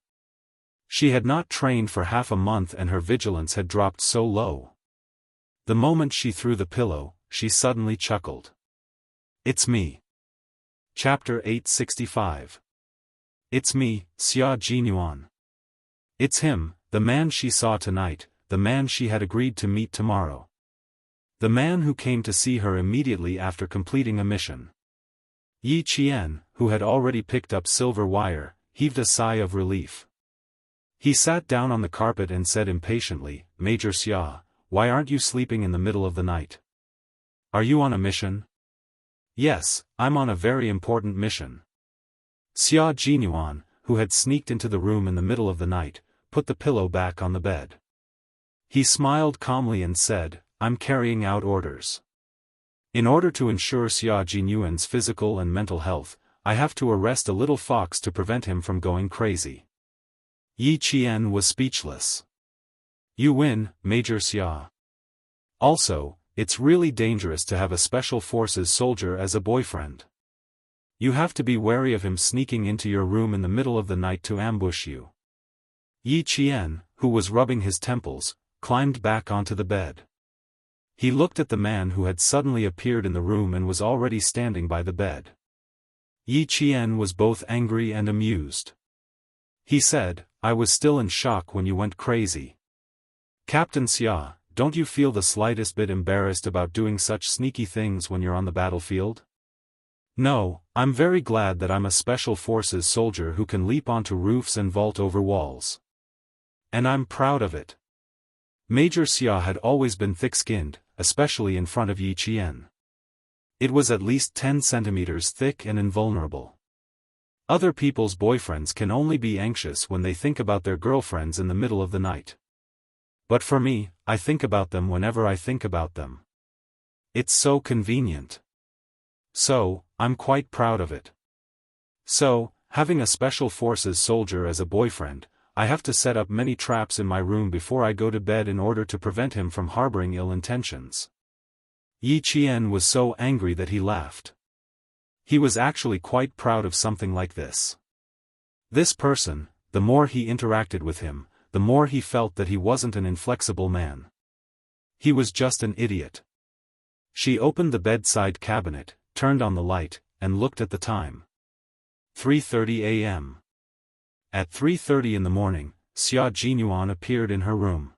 She had not trained for half a month and her vigilance had dropped so low. The moment she threw the pillow, she suddenly chuckled. "It's me." Chapter 865. It's me, Xia Jinyuan. It's him, the man she saw tonight, the man she had agreed to meet tomorrow. The man who came to see her immediately after completing a mission. Yi Qian, who had already picked up silver wire, heaved a sigh of relief. He sat down on the carpet and said impatiently, "Major Xia, why aren't you sleeping in the middle of the night? Are you on a mission?" "Yes, I'm on a very important mission." Xia Jinyuan, who had sneaked into the room in the middle of the night, put the pillow back on the bed. He smiled calmly and said, "I'm carrying out orders. In order to ensure Xia Jinyuan's physical and mental health, I have to arrest a little fox to prevent him from going crazy." Yi Qian was speechless. "You win, Major Xia. Also, it's really dangerous to have a special forces soldier as a boyfriend. You have to be wary of him sneaking into your room in the middle of the night to ambush you." Yi Qian, who was rubbing his temples, climbed back onto the bed. He looked at the man who had suddenly appeared in the room and was already standing by the bed. Yi Qian was both angry and amused. He said, "I was still in shock when you went crazy. Captain Xia, don't you feel the slightest bit embarrassed about doing such sneaky things when you're on the battlefield?" "No, I'm very glad that I'm a special forces soldier who can leap onto roofs and vault over walls. And I'm proud of it." Major Xia had always been thick-skinned, especially in front of Yi Qian. It was at least 10 centimeters thick and invulnerable. Other people's boyfriends can only be anxious when they think about their girlfriends in the middle of the night. But for me, I think about them whenever I think about them. It's so convenient. So, I'm quite proud of it. So, having a special forces soldier as a boyfriend, I have to set up many traps in my room before I go to bed in order to prevent him from harboring ill intentions. Yi Qian was so angry that he laughed. He was actually quite proud of something like this. This person, the more he interacted with him, the more he felt that he wasn't an inflexible man. He was just an idiot. She opened the bedside cabinet, turned on the light, and looked at the time. 3:30 a.m. At 3:30 in the morning, Xia Jinyuan appeared in her room.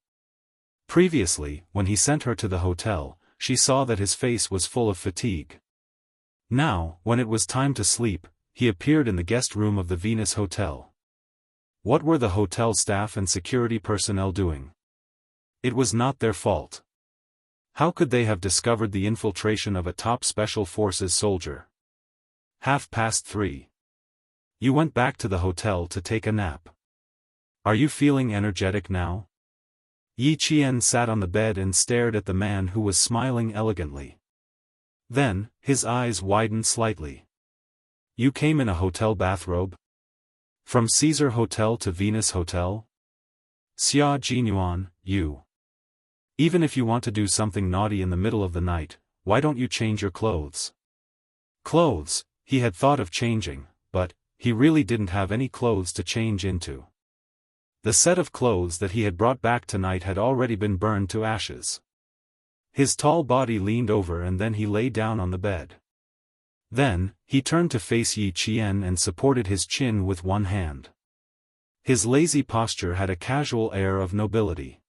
Previously, when he sent her to the hotel, she saw that his face was full of fatigue. Now, when it was time to sleep, he appeared in the guest room of the Venus Hotel. What were the hotel staff and security personnel doing? It was not their fault. How could they have discovered the infiltration of a top special forces soldier? 3:30. You went back to the hotel to take a nap. Are you feeling energetic now? Yi Qian sat on the bed and stared at the man who was smiling elegantly. Then, his eyes widened slightly. You came in a hotel bathrobe? From Caesar Hotel to Venus Hotel? Xia Jinyuan, you. Even if you want to do something naughty in the middle of the night, why don't you change your clothes? Clothes, he had thought of changing, but he really didn't have any clothes to change into. The set of clothes that he had brought back tonight had already been burned to ashes. His tall body leaned over and then he lay down on the bed. Then, he turned to face Yi Qian and supported his chin with one hand. His lazy posture had a casual air of nobility.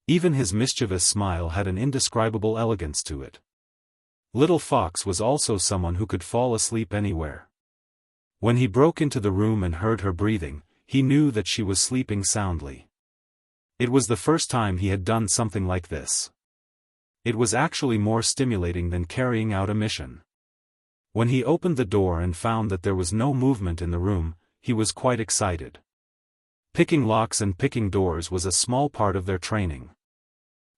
Even his mischievous smile had an indescribable elegance to it. Little Fox was also someone who could fall asleep anywhere. When he broke into the room and heard her breathing, he knew that she was sleeping soundly. It was the first time he had done something like this. It was actually more stimulating than carrying out a mission. When he opened the door and found that there was no movement in the room, he was quite excited. Picking locks and picking doors was a small part of their training.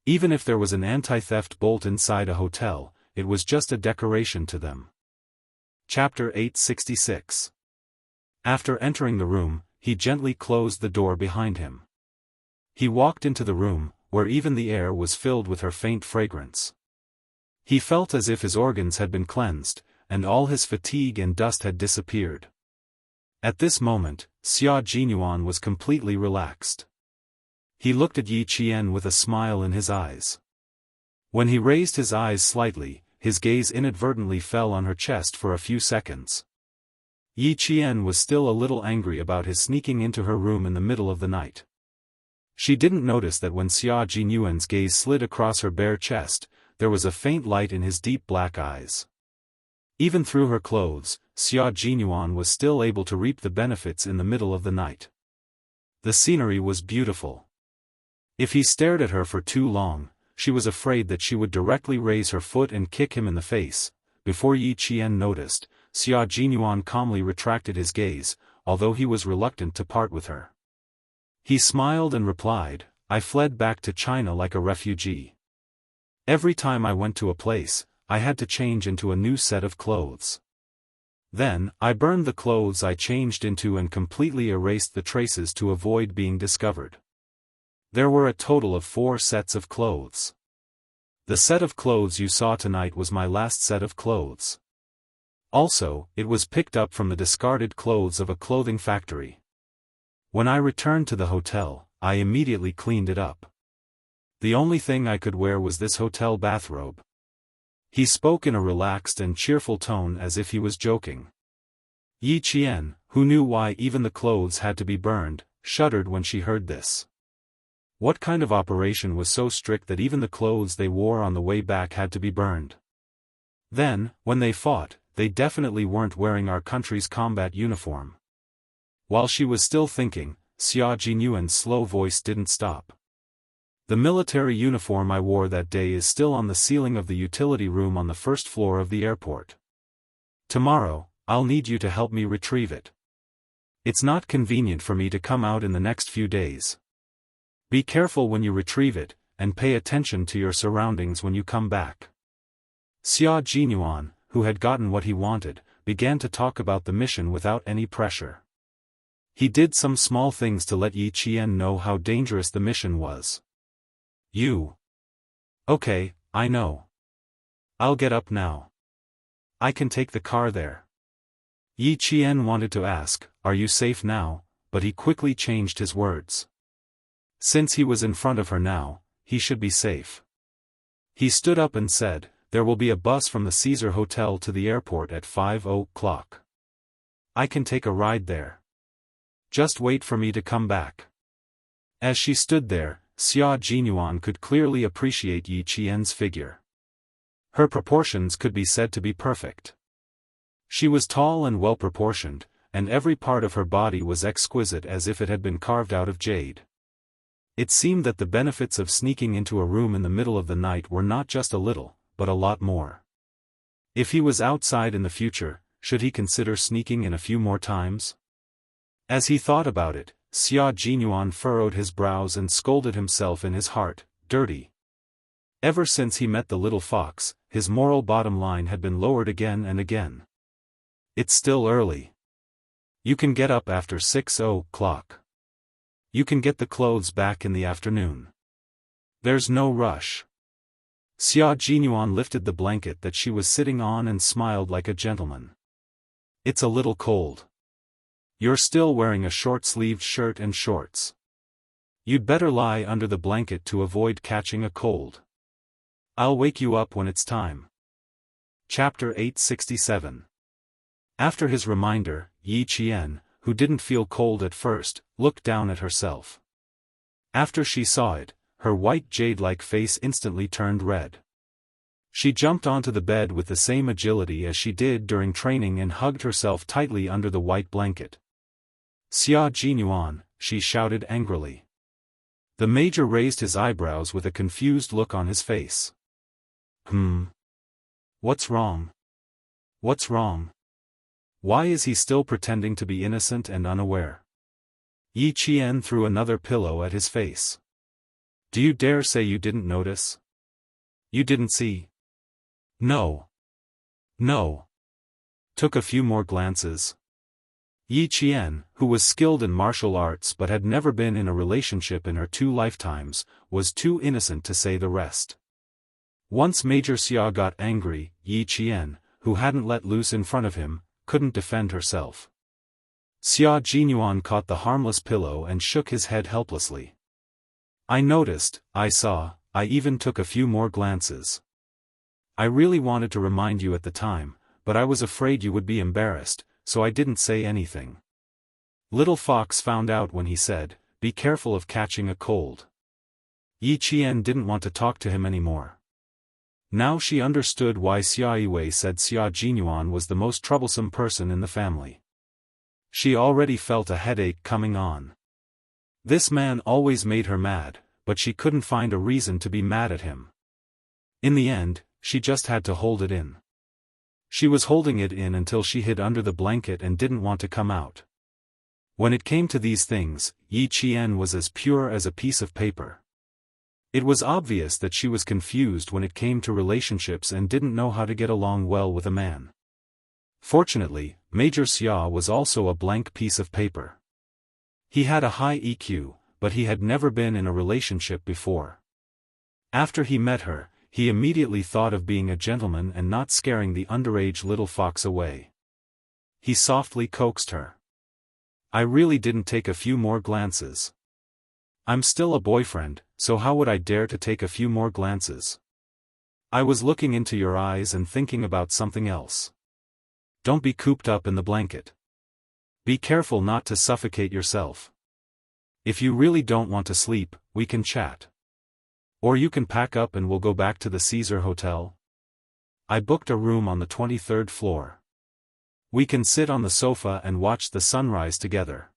Even if there was an anti-theft bolt inside a hotel, it was just a decoration to them. Chapter 866. After entering the room, he gently closed the door behind him. He walked into the room, where even the air was filled with her faint fragrance. He felt as if his organs had been cleansed, and all his fatigue and dust had disappeared. At this moment, Xia Jinyuan was completely relaxed. He looked at Yi Qian with a smile in his eyes. When he raised his eyes slightly, his gaze inadvertently fell on her chest for a few seconds. Yi Qian was still a little angry about his sneaking into her room in the middle of the night. She didn't notice that when Xia Jinyuan's gaze slid across her bare chest, there was a faint light in his deep black eyes. Even through her clothes, Xia Jinyuan was still able to reap the benefits in the middle of the night. The scenery was beautiful. If he stared at her for too long, she was afraid that she would directly raise her foot and kick him in the face. Before Yi Qian noticed, Xia Jinyuan calmly retracted his gaze, although he was reluctant to part with her. He smiled and replied, "I fled back to China like a refugee. Every time I went to a place, I had to change into a new set of clothes. Then, I burned the clothes I changed into and completely erased the traces to avoid being discovered. There were a total of 4 sets of clothes. The set of clothes you saw tonight was my last set of clothes. Also, it was picked up from the discarded clothes of a clothing factory. When I returned to the hotel, I immediately cleaned it up. The only thing I could wear was this hotel bathrobe." He spoke in a relaxed and cheerful tone as if he was joking. Yi Qian, who knew why even the clothes had to be burned, shuddered when she heard this. What kind of operation was so strict that even the clothes they wore on the way back had to be burned? Then, when they fought, they definitely weren't wearing our country's combat uniform. While she was still thinking, Xia Jinyuan's slow voice didn't stop. "The military uniform I wore that day is still on the ceiling of the utility room on the first floor of the airport. Tomorrow, I'll need you to help me retrieve it. It's not convenient for me to come out in the next few days. Be careful when you retrieve it, and pay attention to your surroundings when you come back." Xia Jinyuan, who had gotten what he wanted, began to talk about the mission without any pressure. He did some small things to let Yi Qian know how dangerous the mission was. "You. Okay, I know. I'll get up now. I can take the car there." Yi Qian wanted to ask, "Are you safe now?" but he quickly changed his words. Since he was in front of her now, he should be safe. He stood up and said, "There will be a bus from the Caesar Hotel to the airport at 5:00. I can take a ride there. Just wait for me to come back." As she stood there, Xia Jinyuan could clearly appreciate Yi Qian's figure. Her proportions could be said to be perfect. She was tall and well-proportioned, and every part of her body was exquisite as if it had been carved out of jade. It seemed that the benefits of sneaking into a room in the middle of the night were not just a little, but a lot more. If he was outside in the future, should he consider sneaking in a few more times? As he thought about it, Xia Jinyuan furrowed his brows and scolded himself in his heart, "Dirty." Ever since he met the little fox, his moral bottom line had been lowered again and again. It's still early. You can get up after 6:00. You can get the clothes back in the afternoon. There's no rush. Xia Jinyuan lifted the blanket that she was sitting on and smiled like a gentleman. "It's a little cold. You're still wearing a short-sleeved shirt and shorts. You'd better lie under the blanket to avoid catching a cold. I'll wake you up when it's time." Chapter 867. After his reminder, Yi Qian, who didn't feel cold at first, looked down at herself. After she saw it, her white jade-like face instantly turned red. She jumped onto the bed with the same agility as she did during training and hugged herself tightly under the white blanket. "Xia Jinyuan," she shouted angrily. The major raised his eyebrows with a confused look on his face. What's wrong?" What's wrong? Why is he still pretending to be innocent and unaware? Yi Qian threw another pillow at his face. Do you dare say you didn't notice? You didn't see? No. No. Took a few more glances. Yi Qian, who was skilled in martial arts but had never been in a relationship in her 2 lifetimes, was too innocent to say the rest. Once Major Xia got angry, Yi Qian, who hadn't let loose in front of him, couldn't defend herself. Xia Jinyuan caught the harmless pillow and shook his head helplessly. I noticed, I saw, I even took a few more glances. I really wanted to remind you at the time, but I was afraid you would be embarrassed, so I didn't say anything. Little Fox found out when he said, "Be careful of catching a cold." Yi Qian didn't want to talk to him anymore. Now she understood why Xia Yiwei said Xia Jinyuan was the most troublesome person in the family. She already felt a headache coming on. This man always made her mad, but she couldn't find a reason to be mad at him. In the end, she just had to hold it in. She was holding it in until she hid under the blanket and didn't want to come out. When it came to these things, Yi Qian was as pure as a piece of paper. It was obvious that she was confused when it came to relationships and didn't know how to get along well with a man. Fortunately, Major Xia was also a blank piece of paper. He had a high EQ, but he had never been in a relationship before. After he met her, he immediately thought of being a gentleman and not scaring the underage little fox away. He softly coaxed her. I really didn't take a few more glances. I'm still a boyfriend, so how would I dare to take a few more glances? I was looking into your eyes and thinking about something else. Don't be cooped up in the blanket. Be careful not to suffocate yourself. If you really don't want to sleep, we can chat. Or you can pack up and we'll go back to the Caesar Hotel. I booked a room on the 23rd floor. We can sit on the sofa and watch the sunrise together.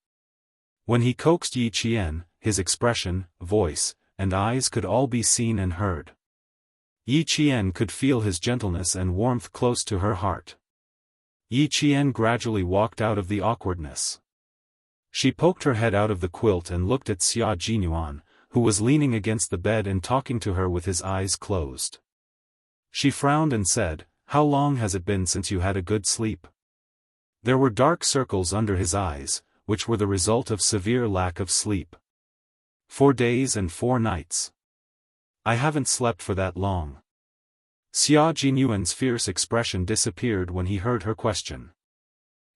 When he coaxed Yi Qian, his expression, voice, and eyes could all be seen and heard. Yi Qian could feel his gentleness and warmth close to her heart. Yi Qian gradually walked out of the awkwardness. She poked her head out of the quilt and looked at Xia Jinyuan, who was leaning against the bed and talking to her with his eyes closed. She frowned and said, "How long has it been since you had a good sleep?" There were dark circles under his eyes, which were the result of severe lack of sleep. 4 days and 4 nights. I haven't slept for that long. Xia Jinyuan's fierce expression disappeared when he heard her question.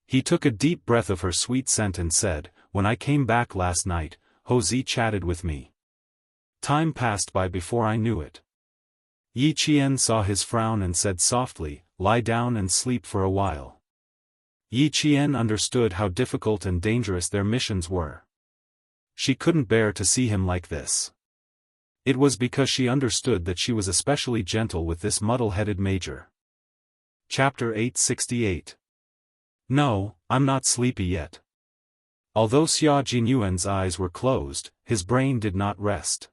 He took a deep breath of her sweet scent and said, "When I came back last night, Ho Zi chatted with me. Time passed by before I knew it." Yi Qian saw his frown and said softly, "Lie down and sleep for a while." Yi Qian understood how difficult and dangerous their missions were. She couldn't bear to see him like this. It was because she understood that she was especially gentle with this muddle-headed major. Chapter 868. No, I'm not sleepy yet. Although Xia Jinyuan's eyes were closed, his brain did not rest.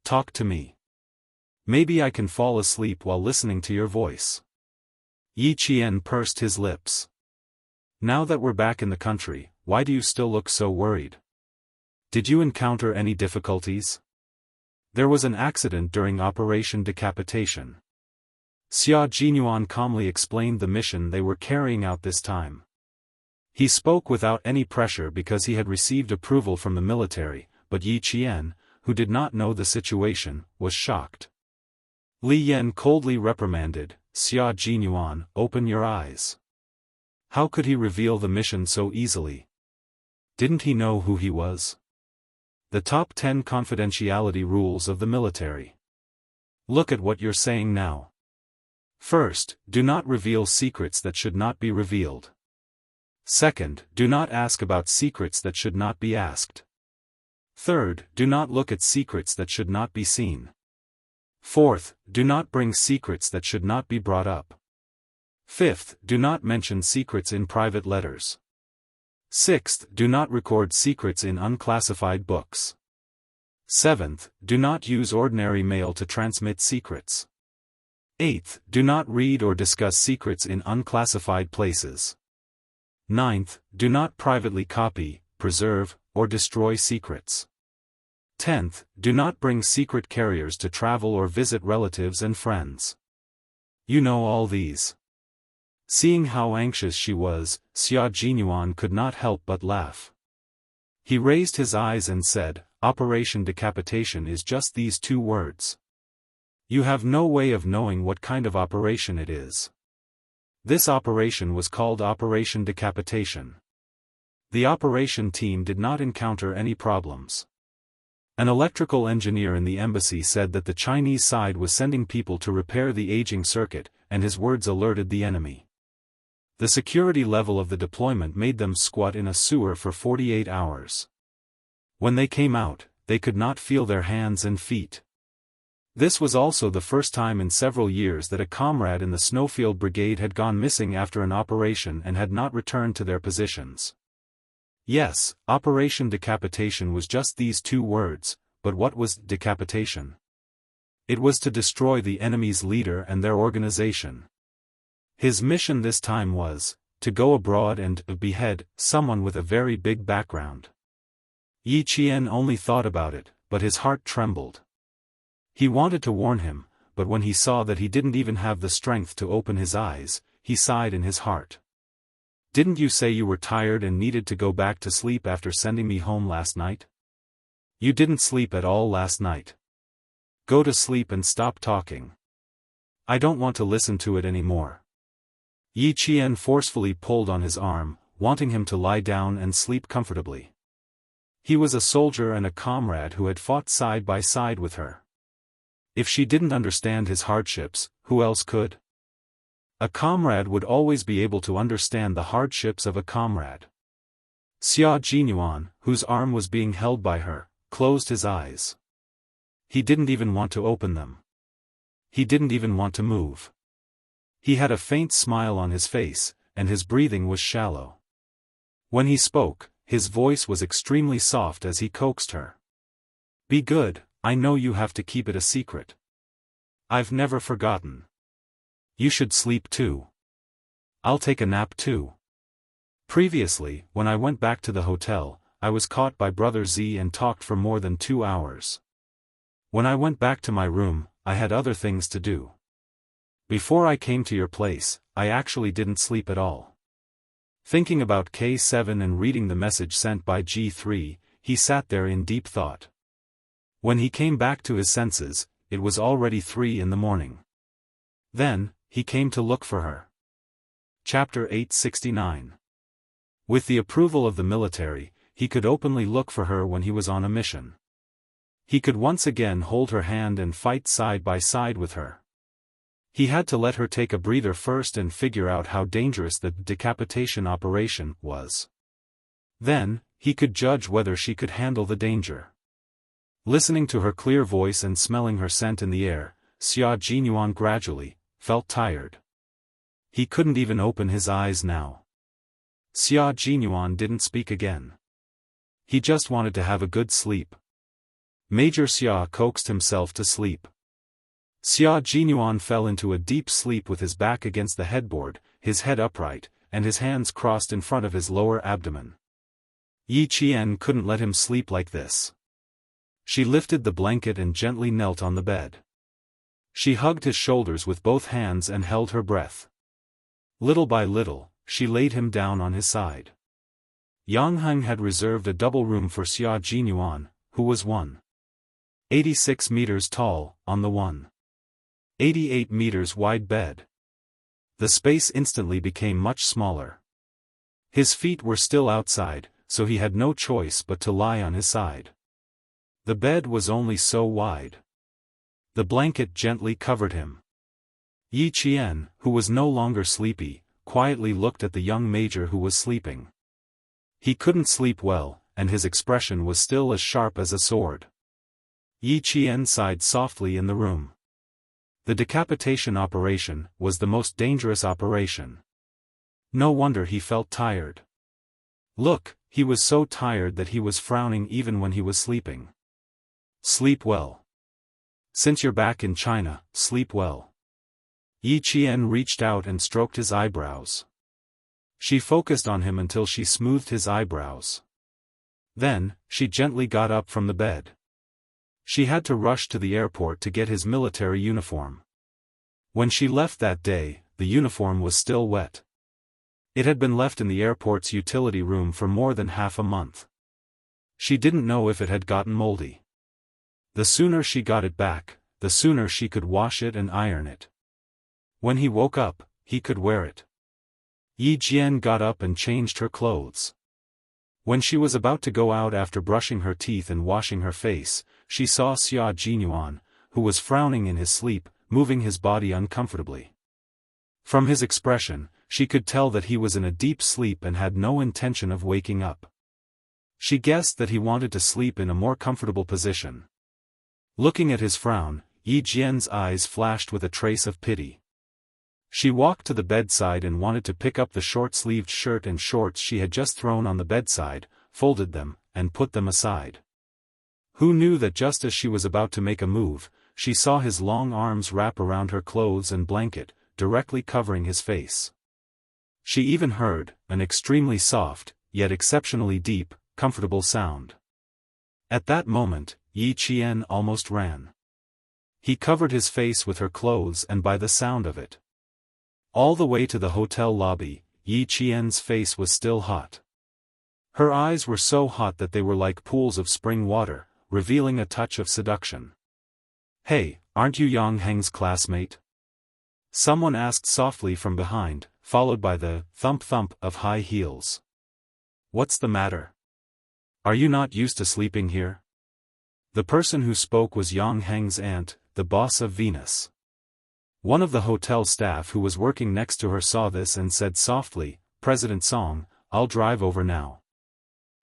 Talk to me. Maybe I can fall asleep while listening to your voice. Yi Qian pursed his lips. Now that we're back in the country, why do you still look so worried? Did you encounter any difficulties? There was an accident during Operation Decapitation. Xia Jinyuan calmly explained the mission they were carrying out this time. He spoke without any pressure because he had received approval from the military, but Yi Qian, who did not know the situation, was shocked. Li Yan coldly reprimanded, "Xia Jinyuan, open your eyes. How could he reveal the mission so easily? Didn't he know who he was?" The top 10 confidentiality rules of the military. Look at what you're saying now. First, do not reveal secrets that should not be revealed. Second, do not ask about secrets that should not be asked. Third, do not look at secrets that should not be seen. Fourth, do not bring secrets that should not be brought up. Fifth, do not mention secrets in private letters. Sixth, do not record secrets in unclassified books. Seventh, do not use ordinary mail to transmit secrets. 8th, do not read or discuss secrets in unclassified places. 9th, do not privately copy, preserve, or destroy secrets. 10th, do not bring secret carriers to travel or visit relatives and friends. You know all these. Seeing how anxious she was, Xia Jinyuan could not help but laugh. He raised his eyes and said, Operation Decapitation is just these 2 words. You have no way of knowing what kind of operation it is. This operation was called Operation Decapitation. The operation team did not encounter any problems. An electrical engineer in the embassy said that the Chinese side was sending people to repair the aging circuit, and his words alerted the enemy. The security level of the deployment made them squat in a sewer for 48 hours. When they came out, they could not feel their hands and feet. This was also the first time in several years that a comrade in the Snowfield Brigade had gone missing after an operation and had not returned to their positions. Yes, Operation Decapitation was just these 2 words, but what was decapitation? It was to destroy the enemy's leader and their organization. His mission this time was to go abroad and behead someone with a very big background. Yi Qian only thought about it, but his heart trembled. He wanted to warn him, but when he saw that he didn't even have the strength to open his eyes, he sighed in his heart. Didn't you say you were tired and needed to go back to sleep after sending me home last night? You didn't sleep at all last night. Go to sleep and stop talking. I don't want to listen to it anymore. Yi Qian forcefully pulled on his arm, wanting him to lie down and sleep comfortably. He was a soldier and a comrade who had fought side by side with her. If she didn't understand his hardships, who else could? A comrade would always be able to understand the hardships of a comrade. Xia Jinyuan, whose arm was being held by her, closed his eyes. He didn't even want to open them. He didn't even want to move. He had a faint smile on his face, and his breathing was shallow. When he spoke, his voice was extremely soft as he coaxed her. Be good, I know you have to keep it a secret. I've never forgotten. You should sleep too. I'll take a nap too. Previously, when I went back to the hotel, I was caught by Brother Z and talked for more than 2 hours. When I went back to my room, I had other things to do. Before I came to your place, I actually didn't sleep at all. Thinking about K7 and reading the message sent by G3, he sat there in deep thought. When he came back to his senses, it was already 3 in the morning. Then, he came to look for her. Chapter 869. With the approval of the military, he could openly look for her when he was on a mission. He could once again hold her hand and fight side by side with her. He had to let her take a breather first and figure out how dangerous the decapitation operation was. Then, he could judge whether she could handle the danger. Listening to her clear voice and smelling her scent in the air, Xia Jinyuan gradually felt tired. He couldn't even open his eyes now. Xia Jinyuan didn't speak again. He just wanted to have a good sleep. Major Xia coaxed himself to sleep. Xia Jinyuan fell into a deep sleep with his back against the headboard, his head upright, and his hands crossed in front of his lower abdomen. Yi Qian couldn't let him sleep like this. She lifted the blanket and gently knelt on the bed. She hugged his shoulders with both hands and held her breath. Little by little, she laid him down on his side. Yangheng had reserved a double room for Xia Jinyuan, who was 186 meters tall, on the 188 meters wide bed. The space instantly became much smaller. His feet were still outside, so he had no choice but to lie on his side. The bed was only so wide. The blanket gently covered him. Yi Qian, who was no longer sleepy, quietly looked at the young major who was sleeping. He couldn't sleep well, and his expression was still as sharp as a sword. Yi Qian sighed softly in the room. The decapitation operation was the most dangerous operation. No wonder he felt tired. Look, he was so tired that he was frowning even when he was sleeping. Sleep well. Since you're back in China, sleep well. Yi Qian reached out and stroked his eyebrows. She focused on him until she smoothed his eyebrows. Then, she gently got up from the bed. She had to rush to the airport to get his military uniform. When she left that day, the uniform was still wet. It had been left in the airport's utility room for more than half a month. She didn't know if it had gotten moldy. The sooner she got it back, the sooner she could wash it and iron it. When he woke up, he could wear it. Yi Jian got up and changed her clothes. When she was about to go out after brushing her teeth and washing her face, she saw Xia Jinyuan, who was frowning in his sleep, moving his body uncomfortably. From his expression, she could tell that he was in a deep sleep and had no intention of waking up. She guessed that he wanted to sleep in a more comfortable position. Looking at his frown, Yi Jian's eyes flashed with a trace of pity. She walked to the bedside and wanted to pick up the short-sleeved shirt and shorts she had just thrown on the bedside, folded them, and put them aside. Who knew that just as she was about to make a move, she saw his long arms wrap around her clothes and blanket, directly covering his face. She even heard an extremely soft, yet exceptionally deep, comfortable sound. At that moment, Yi Qian almost ran. He covered his face with her clothes, and by the sound of it, all the way to the hotel lobby, Yi Qian's face was still hot. Her eyes were so hot that they were like pools of spring water, revealing a touch of seduction. "Hey, aren't you Yang Heng's classmate?" Someone asked softly from behind, followed by the thump-thump of high heels. "What's the matter? Are you not used to sleeping here?" The person who spoke was Yang Heng's aunt, the boss of Venus. One of the hotel staff who was working next to her saw this and said softly, "President Song, I'll drive over now.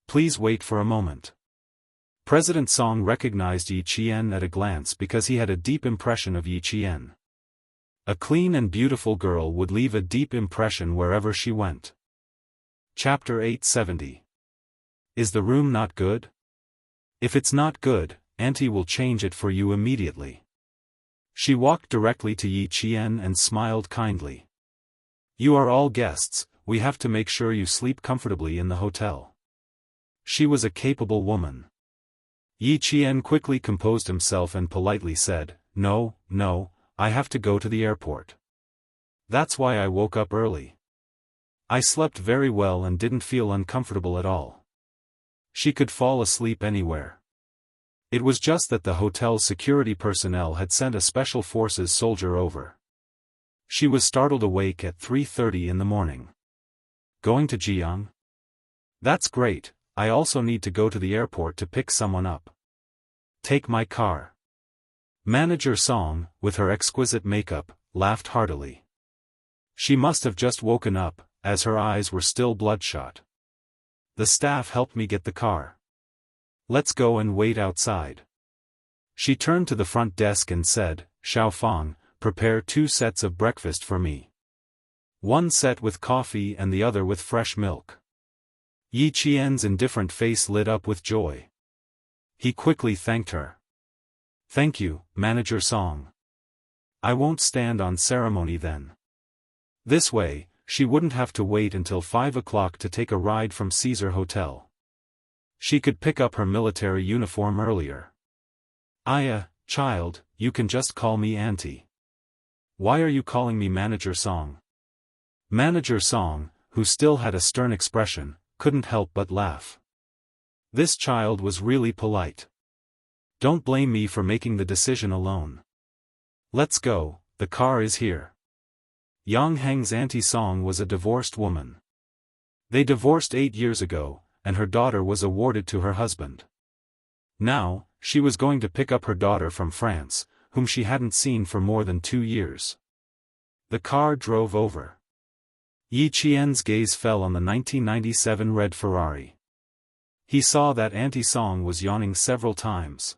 Please wait for a moment." President Song recognized Yi Qian at a glance because he had a deep impression of Yi Qian. A clean and beautiful girl would leave a deep impression wherever she went. Chapter 870. Is the room not good? If it's not good, Auntie will change it for you immediately. She walked directly to Yi Qian and smiled kindly. "You are all guests, we have to make sure you sleep comfortably in the hotel." She was a capable woman. Yi Qian quickly composed himself and politely said, No, I have to go to the airport. That's why I woke up early. I slept very well and didn't feel uncomfortable at all. She could fall asleep anywhere. It was just that the hotel's security personnel had sent a special forces soldier over. She was startled awake at 3:30 in the morning. Going to Jianghu? That's great, I also need to go to the airport to pick someone up. Take my car. Manager Song, with her exquisite makeup, laughed heartily. She must have just woken up, as her eyes were still bloodshot. The staff helped me get the car. Let's go and wait outside. She turned to the front desk and said, Xiaofang, prepare 2 sets of breakfast for me. 1 set with coffee and the other with fresh milk. Yi Qian's indifferent face lit up with joy. He quickly thanked her. Thank you, Manager Song. I won't stand on ceremony then. This way, she wouldn't have to wait until 5 o'clock to take a ride from Caesar Hotel. She could pick up her military uniform earlier. Child, you can just call me Auntie. Why are you calling me Manager Song? Manager Song, who still had a stern expression, couldn't help but laugh. This child was really polite. Don't blame me for making the decision alone. Let's go, the car is here. Yang Heng's Auntie Song was a divorced woman. They divorced 8 years ago, and her daughter was awarded to her husband. Now, she was going to pick up her daughter from France, whom she hadn't seen for more than 2 years. The car drove over. Yi Qian's gaze fell on the 1997 red Ferrari. He saw that Auntie Song was yawning several times.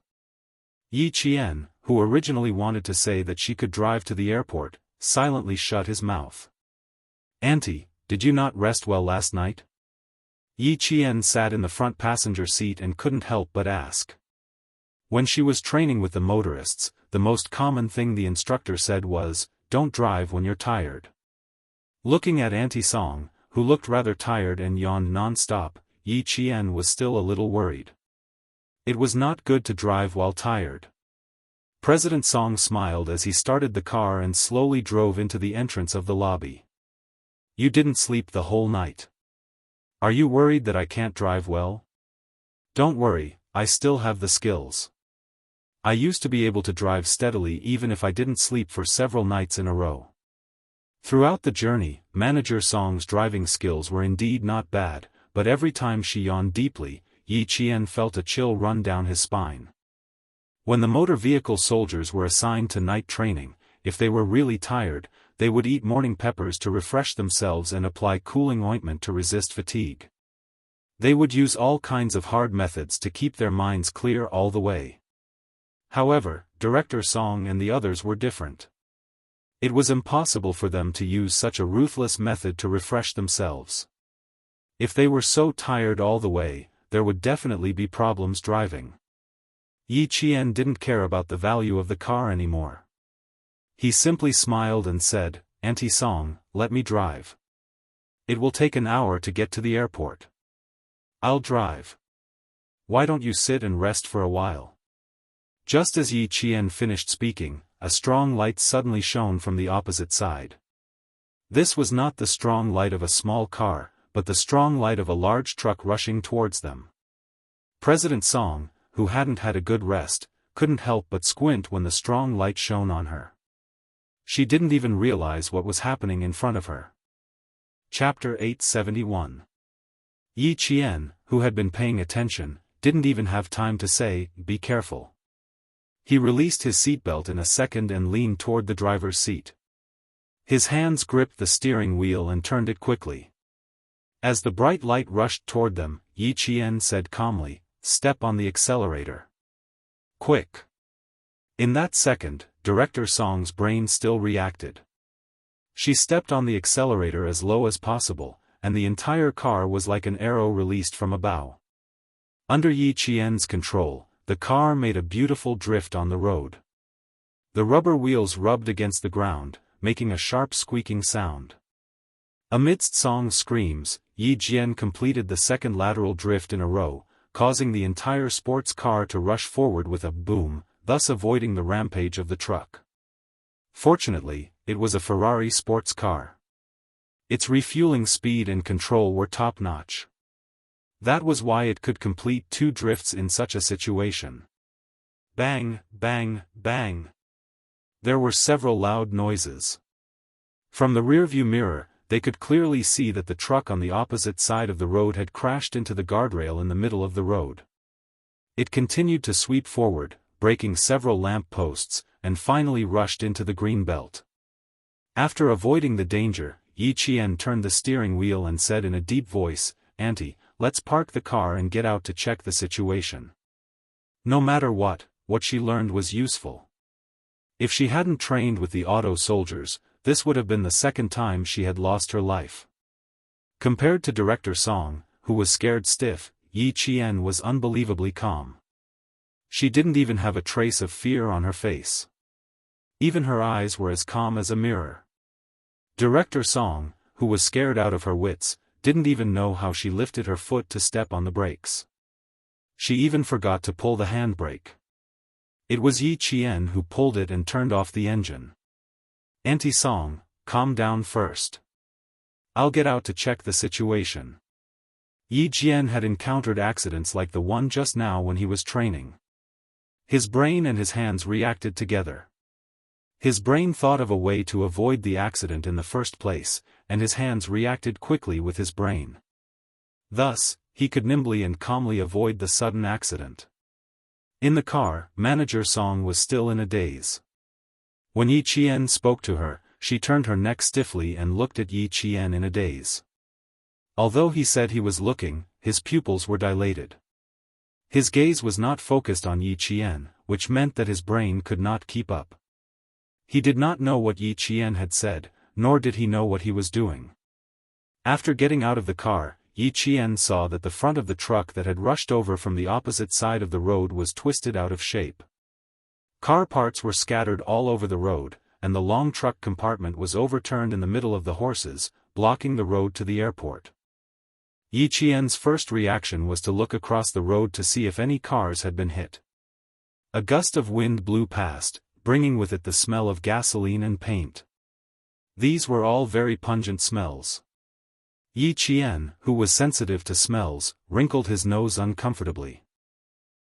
Yi Qian, who originally wanted to say that she could drive to the airport, silently shut his mouth. Auntie, did you not rest well last night? Yi Qian sat in the front passenger seat and couldn't help but ask. When she was training with the motorists, the most common thing the instructor said was, don't drive when you're tired. Looking at Auntie Song, who looked rather tired and yawned non-stop, Yi Qian was still a little worried. It was not good to drive while tired. President Song smiled as he started the car and slowly drove into the entrance of the lobby. You didn't sleep the whole night. Are you worried that I can't drive well? Don't worry, I still have the skills. I used to be able to drive steadily even if I didn't sleep for several nights in a row. Throughout the journey, Manager Song's driving skills were indeed not bad, but every time she yawned deeply, Yi Qian felt a chill run down his spine. When the motor vehicle soldiers were assigned to night training, if they were really tired, they would eat morning peppers to refresh themselves and apply cooling ointment to resist fatigue. They would use all kinds of hard methods to keep their minds clear all the way. However, Director Song and the others were different. It was impossible for them to use such a ruthless method to refresh themselves. If they were so tired all the way, there would definitely be problems driving. Yi Qian didn't care about the value of the car anymore. He simply smiled and said, Auntie Song, let me drive. It will take an hour to get to the airport. I'll drive. Why don't you sit and rest for a while? Just as Yi Qian finished speaking, a strong light suddenly shone from the opposite side. This was not the strong light of a small car, but the strong light of a large truck rushing towards them. President Song, who hadn't had a good rest, couldn't help but squint when the strong light shone on her. She didn't even realize what was happening in front of her. Chapter 871. Yi Qian, who had been paying attention, didn't even have time to say, "Be careful." He released his seatbelt in a second and leaned toward the driver's seat. His hands gripped the steering wheel and turned it quickly. As the bright light rushed toward them, Yi Qian said calmly, "Step on the accelerator. Quick." In that second, Director Song's brain still reacted. She stepped on the accelerator as low as possible, and the entire car was like an arrow released from a bow. Under Yi Qian's control, the car made a beautiful drift on the road. The rubber wheels rubbed against the ground, making a sharp squeaking sound. Amidst Song's screams, Yi Qian completed the second lateral drift in a row, causing the entire sports car to rush forward with a boom, thus avoiding the rampage of the truck. Fortunately, it was a Ferrari sports car. Its refueling speed and control were top-notch. That was why it could complete 2 drifts in such a situation. Bang, bang, bang. There were several loud noises. From the rearview mirror, they could clearly see that the truck on the opposite side of the road had crashed into the guardrail in the middle of the road. It continued to sweep forward, breaking several lamp posts, and finally rushed into the green belt. After avoiding the danger, Yi Qian turned the steering wheel and said in a deep voice, "Auntie, let's park the car and get out to check the situation." No matter what she learned was useful. If she hadn't trained with the auto soldiers, this would have been the second time she had lost her life. Compared to Director Song, who was scared stiff, Yi Qian was unbelievably calm. She didn't even have a trace of fear on her face. Even her eyes were as calm as a mirror. Director Song, who was scared out of her wits, didn't even know how she lifted her foot to step on the brakes. She even forgot to pull the handbrake. It was Yi Qian who pulled it and turned off the engine. "Auntie Song, calm down first. I'll get out to check the situation." Yi Qian had encountered accidents like the one just now when he was training. His brain and his hands reacted together. His brain thought of a way to avoid the accident in the first place, and his hands reacted quickly with his brain. Thus, he could nimbly and calmly avoid the sudden accident. In the car, Manager Song was still in a daze. When Yi Qian spoke to her, she turned her neck stiffly and looked at Yi Qian in a daze. Although he said he was looking, his pupils were dilated. His gaze was not focused on Yi Qian, which meant that his brain could not keep up. He did not know what Yi Qian had said, nor did he know what he was doing. After getting out of the car, Yi Qian saw that the front of the truck that had rushed over from the opposite side of the road was twisted out of shape. Car parts were scattered all over the road, and the long truck compartment was overturned in the middle of the horses, blocking the road to the airport. Yi Qian's first reaction was to look across the road to see if any cars had been hit. A gust of wind blew past, bringing with it the smell of gasoline and paint. These were all very pungent smells. Yi Qian, who was sensitive to smells, wrinkled his nose uncomfortably.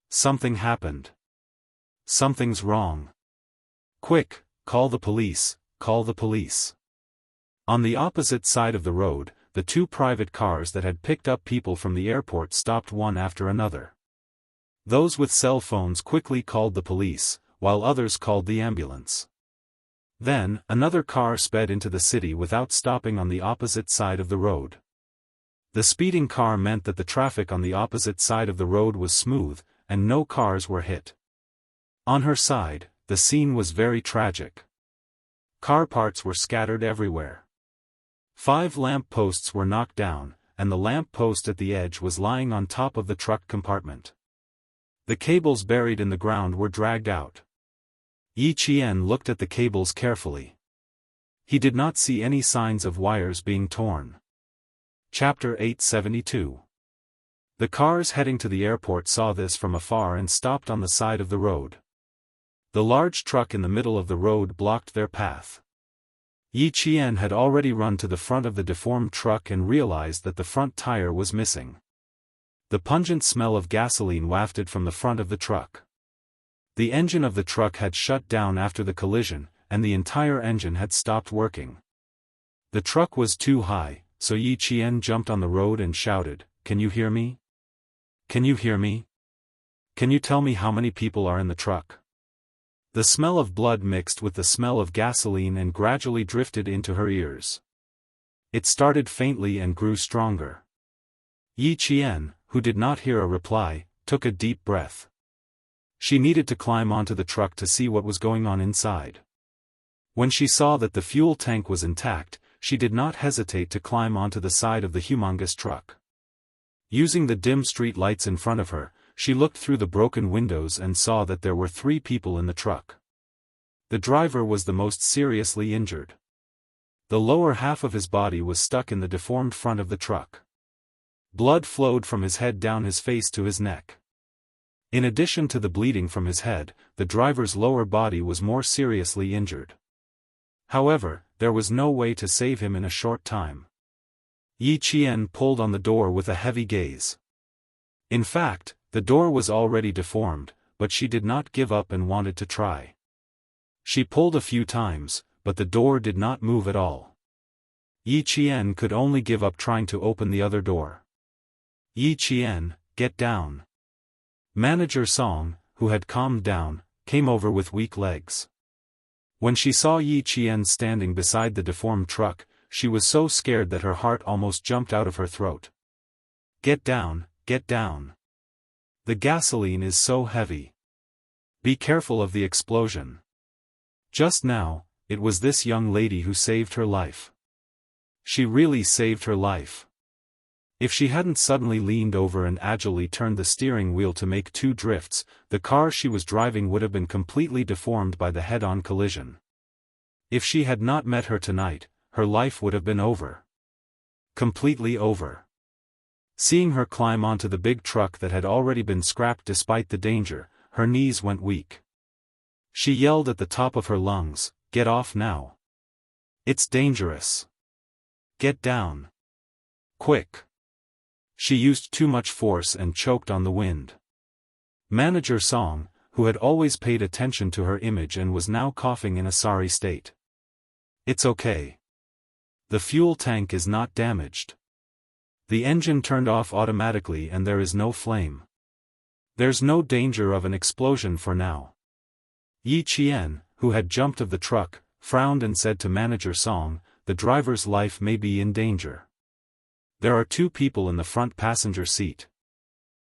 Something happened. Something's wrong. Quick, call the police, call the police. On the opposite side of the road, the two private cars that had picked up people from the airport stopped one after another. Those with cell phones quickly called the police, while others called the ambulance. Then, another car sped into the city without stopping on the opposite side of the road. The speeding car meant that the traffic on the opposite side of the road was smooth, and no cars were hit. On her side, the scene was very tragic. Car parts were scattered everywhere. 5 lamp posts were knocked down, and the lamp post at the edge was lying on top of the truck compartment. The cables buried in the ground were dragged out. Yi Qian looked at the cables carefully. He did not see any signs of wires being torn. Chapter 872. The cars heading to the airport saw this from afar and stopped on the side of the road. The large truck in the middle of the road blocked their path. Yi Qian had already run to the front of the deformed truck and realized that the front tire was missing. The pungent smell of gasoline wafted from the front of the truck. The engine of the truck had shut down after the collision, and the entire engine had stopped working. The truck was too high, so Yi Qian jumped on the road and shouted, "Can you hear me? Can you hear me? Can you tell me how many people are in the truck?" The smell of blood mixed with the smell of gasoline and gradually drifted into her ears. It started faintly and grew stronger. Yi Qian, who did not hear a reply, took a deep breath. She needed to climb onto the truck to see what was going on inside. When she saw that the fuel tank was intact, she did not hesitate to climb onto the side of the humongous truck. Using the dim street lights in front of her, she looked through the broken windows and saw that there were 3 people in the truck. The driver was the most seriously injured. The lower half of his body was stuck in the deformed front of the truck. Blood flowed from his head down his face to his neck. In addition to the bleeding from his head, the driver's lower body was more seriously injured. However, there was no way to save him in a short time. Yi Qian pulled on the door with a heavy gaze. In fact, the door was already deformed, but she did not give up and wanted to try. She pulled a few times, but the door did not move at all. Yi Qian could only give up trying to open the other door. "Yi Qian, get down." Manager Song, who had calmed down, came over with weak legs. When she saw Yi Qian standing beside the deformed truck, she was so scared that her heart almost jumped out of her throat. "Get down, get down. The gasoline is so heavy. Be careful of the explosion." Just now, it was this young lady who saved her life. She really saved her life. If she hadn't suddenly leaned over and agilely turned the steering wheel to make 2 drifts, the car she was driving would have been completely deformed by the head-on collision. If she had not met her tonight, her life would have been over. Completely over. Seeing her climb onto the big truck that had already been scrapped despite the danger, her knees went weak. She yelled at the top of her lungs, "Get off now. It's dangerous. Get down. Quick." She used too much force and choked on the wind. Manager Song, who had always paid attention to her image and was now coughing in a sorry state. "It's okay. The fuel tank is not damaged. The engine turned off automatically and there is no flame. There's no danger of an explosion for now." Yi Qian, who had jumped of the truck, frowned and said to Manager Song, "The driver's life may be in danger. There are 2 people in the front passenger seat."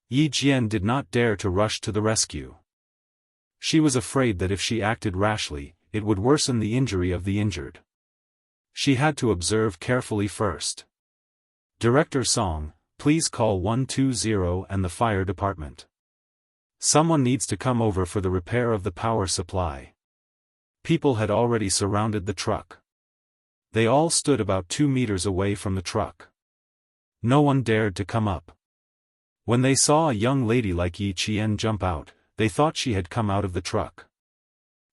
Yi Qian did not dare to rush to the rescue. She was afraid that if she acted rashly, it would worsen the injury of the injured. She had to observe carefully first. "Director Song, please call 120 and the fire department. Someone needs to come over for the repair of the power supply." People had already surrounded the truck. They all stood about 2 meters away from the truck. No one dared to come up. When they saw a young lady like Yi Qian jump out, they thought she had come out of the truck.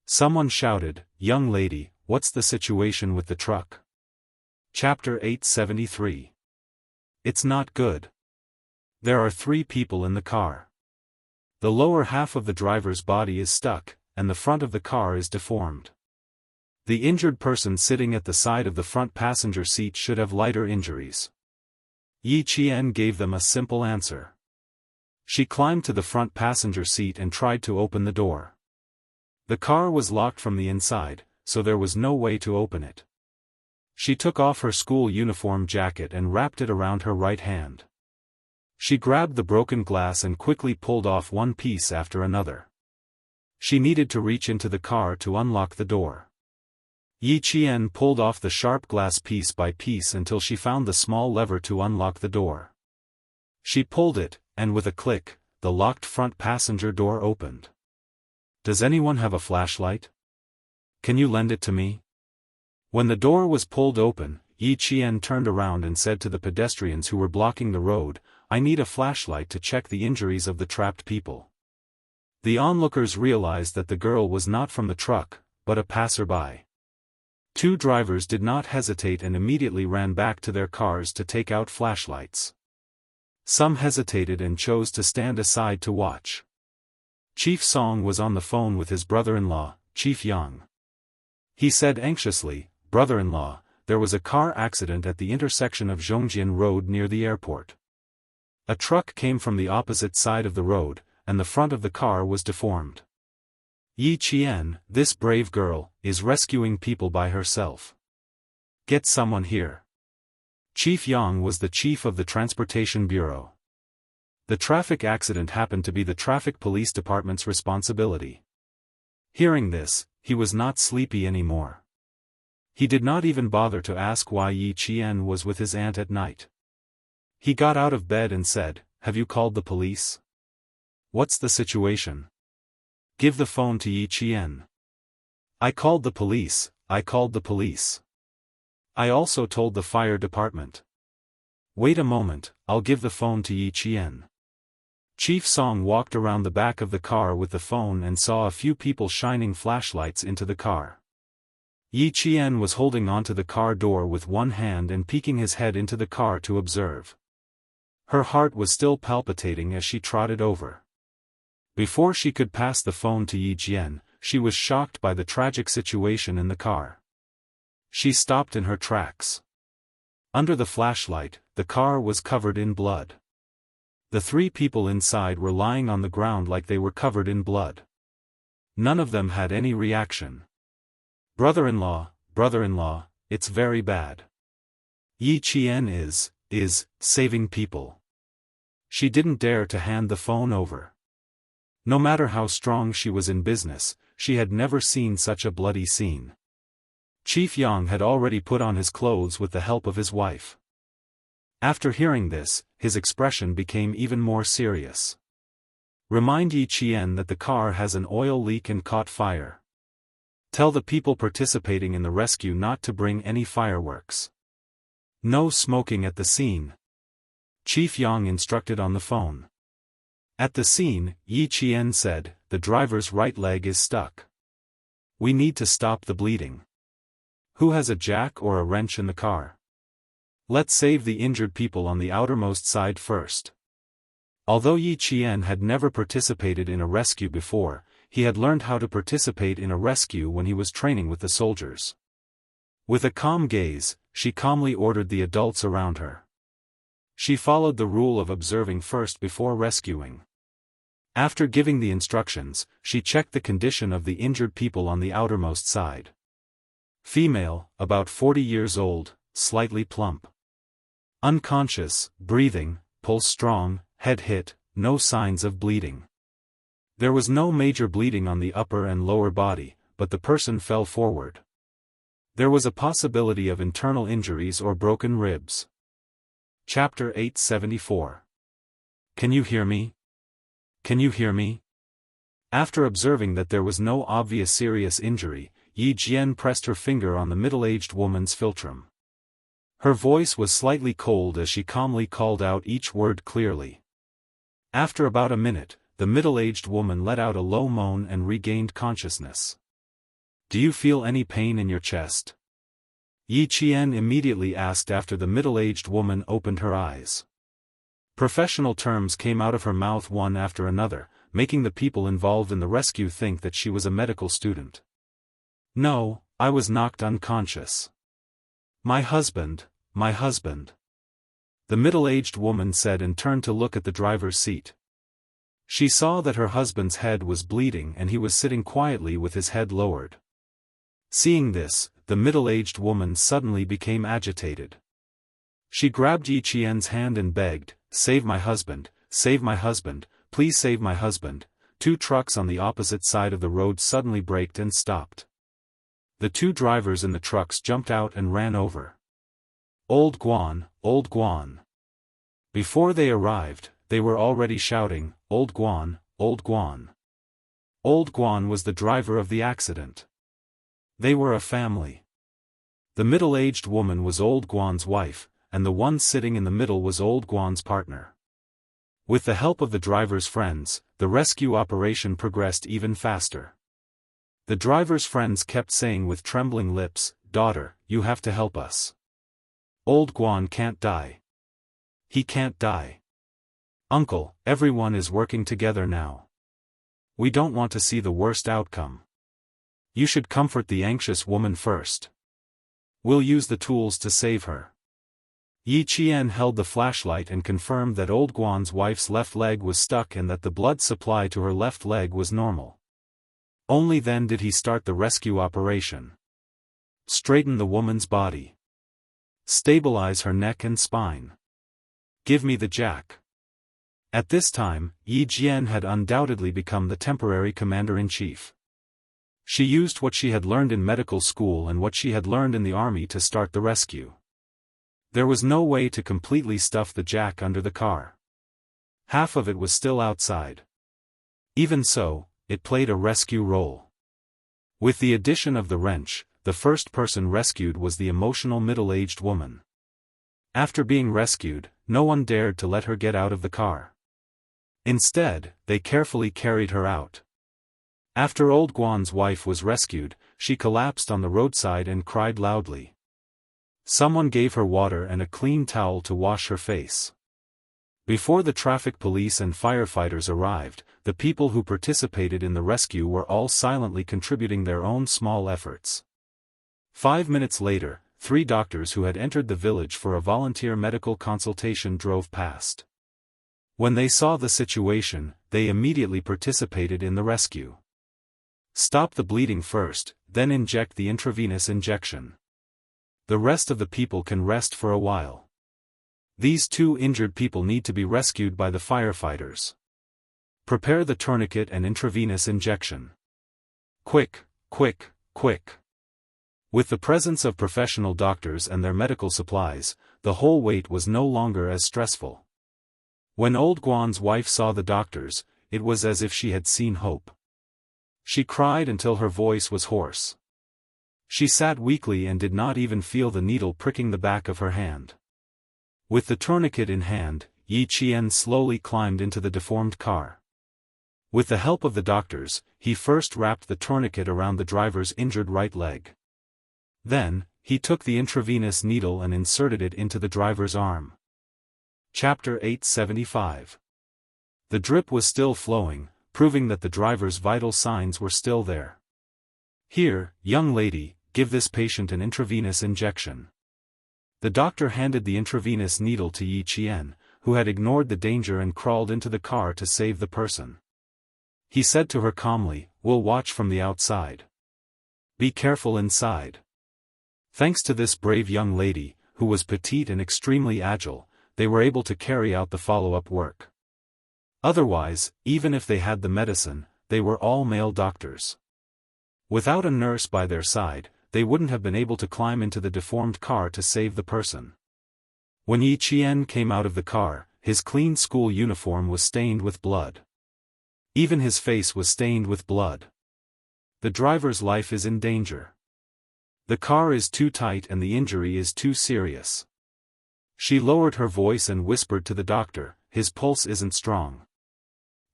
Someone shouted, "Young lady, what's the situation with the truck?" Chapter 873. It's not good. There are 3 people in the car. The lower half of the driver's body is stuck, and the front of the car is deformed. The injured person sitting at the side of the front passenger seat should have lighter injuries. Yi Qian gave them a simple answer. She climbed to the front passenger seat and tried to open the door. The car was locked from the inside, so there was no way to open it. She took off her school uniform jacket and wrapped it around her right hand. She grabbed the broken glass and quickly pulled off one piece after another. She needed to reach into the car to unlock the door. Yi Qian pulled off the sharp glass piece by piece until she found the small lever to unlock the door. She pulled it, and with a click, the locked front passenger door opened. "Does anyone have a flashlight? Can you lend it to me?" When the door was pulled open, Yi Qian turned around and said to the pedestrians who were blocking the road, "I need a flashlight to check the injuries of the trapped people." The onlookers realized that the girl was not from the truck, but a passerby. 2 drivers did not hesitate and immediately ran back to their cars to take out flashlights. Some hesitated and chose to stand aside to watch. Chief Song was on the phone with his brother-in-law, Chief Yang. He said anxiously, "Brother-in-law, there was a car accident at the intersection of Zhongjian Road near the airport. A truck came from the opposite side of the road, and the front of the car was deformed. Yi Qian, this brave girl, is rescuing people by herself. Get someone here." Chief Yang was the chief of the Transportation Bureau. The traffic accident happened to be the Traffic Police Department's responsibility. Hearing this, he was not sleepy anymore. He did not even bother to ask why Yi Qian was with his aunt at night. He got out of bed and said, "Have you called the police? What's the situation? Give the phone to Yi Qian." "I called the police, I called the police. I also told the fire department." "Wait a moment, I'll give the phone to Yi Qian." Chief Song walked around the back of the car with the phone and saw a few people shining flashlights into the car. Yi Qian was holding onto the car door with one hand and peeking his head into the car to observe. Her heart was still palpitating as she trotted over. Before she could pass the phone to Yi Qian, she was shocked by the tragic situation in the car. She stopped in her tracks. Under the flashlight, the car was covered in blood. The 3 people inside were lying on the ground like they were covered in blood. None of them had any reaction. Brother-in-law, it's very bad. Yi Qian is saving people." She didn't dare to hand the phone over. No matter how strong she was in business, she had never seen such a bloody scene. Chief Yang had already put on his clothes with the help of his wife. After hearing this, his expression became even more serious. "Remind Yi Qian that the car has an oil leak and caught fire. Tell the people participating in the rescue not to bring any fireworks. No smoking at the scene," Chief Yang instructed on the phone. At the scene, Yi Qian said, "The driver's right leg is stuck. We need to stop the bleeding. Who has a jack or a wrench in the car? Let's save the injured people on the outermost side first." Although Yi Qian had never participated in a rescue before, he had learned how to participate in a rescue when he was training with the soldiers. With a calm gaze, she calmly ordered the adults around her. She followed the rule of observing first before rescuing. After giving the instructions, she checked the condition of the injured people on the outermost side. Female, about 40 years old, slightly plump. Unconscious, breathing, pulse strong, head hit, no signs of bleeding. There was no major bleeding on the upper and lower body, but the person fell forward. There was a possibility of internal injuries or broken ribs. Chapter 874. Can you hear me? Can you hear me? After observing that there was no obvious serious injury, Yi Jian pressed her finger on the middle-aged woman's philtrum. Her voice was slightly cold as she calmly called out each word clearly. After about a minute, the middle-aged woman let out a low moan and regained consciousness. "Do you feel any pain in your chest?" Yi Qian immediately asked after the middle-aged woman opened her eyes. Professional terms came out of her mouth one after another, making the people involved in the rescue think that she was a medical student. "No, I was knocked unconscious. My husband. The middle-aged woman said and turned to look at the driver's seat. She saw that her husband's head was bleeding and he was sitting quietly with his head lowered. Seeing this, the middle-aged woman suddenly became agitated. She grabbed Yi Qian's hand and begged, save my husband, please save my husband." Two trucks on the opposite side of the road suddenly braked and stopped. The two drivers in the trucks jumped out and ran over. Old Guan, Old Guan. Before they arrived, they were already shouting, Old Guan, Old Guan. Old Guan was the driver of the accident. They were a family. The middle-aged woman was Old Guan's wife, and the one sitting in the middle was Old Guan's partner. With the help of the driver's friends, the rescue operation progressed even faster. The driver's friends kept saying with trembling lips, "Daughter, you have to help us. Old Guan can't die. He can't die. Uncle, everyone is working together now. We don't want to see the worst outcome. You should comfort the anxious woman first. We'll use the tools to save her." Yi Qian held the flashlight and confirmed that Old Guan's wife's left leg was stuck and that the blood supply to her left leg was normal. Only then did he start the rescue operation. Straighten the woman's body. Stabilize her neck and spine. Give me the jack. At this time, Yi Jian had undoubtedly become the temporary commander-in-chief. She used what she had learned in medical school and what she had learned in the army to start the rescue. There was no way to completely stuff the jack under the car. Half of it was still outside. Even so, it played a rescue role. With the addition of the wrench, the first person rescued was the emotional middle-aged woman. After being rescued, no one dared to let her get out of the car. Instead, they carefully carried her out. After Old Guan's wife was rescued, she collapsed on the roadside and cried loudly. Someone gave her water and a clean towel to wash her face. Before the traffic police and firefighters arrived, the people who participated in the rescue were all silently contributing their own small efforts. 5 minutes later, 3 doctors who had entered the village for a volunteer medical consultation drove past. When they saw the situation, they immediately participated in the rescue. Stop the bleeding first, then inject the intravenous injection. The rest of the people can rest for a while. These 2 injured people need to be rescued by the firefighters. Prepare the tourniquet and intravenous injection. Quick, quick, quick. With the presence of professional doctors and their medical supplies, the whole wait was no longer as stressful. When Old Guan's wife saw the doctors, it was as if she had seen hope. She cried until her voice was hoarse. She sat weakly and did not even feel the needle pricking the back of her hand. With the tourniquet in hand, Yi Qian slowly climbed into the deformed car. With the help of the doctors, he first wrapped the tourniquet around the driver's injured right leg. Then, he took the intravenous needle and inserted it into the driver's arm. Chapter 875. The drip was still flowing, proving that the driver's vital signs were still there. "Here, young lady, give this patient an intravenous injection." The doctor handed the intravenous needle to Yi Qian, who had ignored the danger and crawled into the car to save the person. He said to her calmly, "We'll watch from the outside. Be careful inside." Thanks to this brave young lady, who was petite and extremely agile, they were able to carry out the follow-up work. Otherwise, even if they had the medicine, they were all male doctors. Without a nurse by their side, they wouldn't have been able to climb into the deformed car to save the person. When Yi Qian came out of the car, his clean school uniform was stained with blood. Even his face was stained with blood. The driver's life is in danger. The car is too tight and the injury is too serious. She lowered her voice and whispered to the doctor, his pulse isn't strong.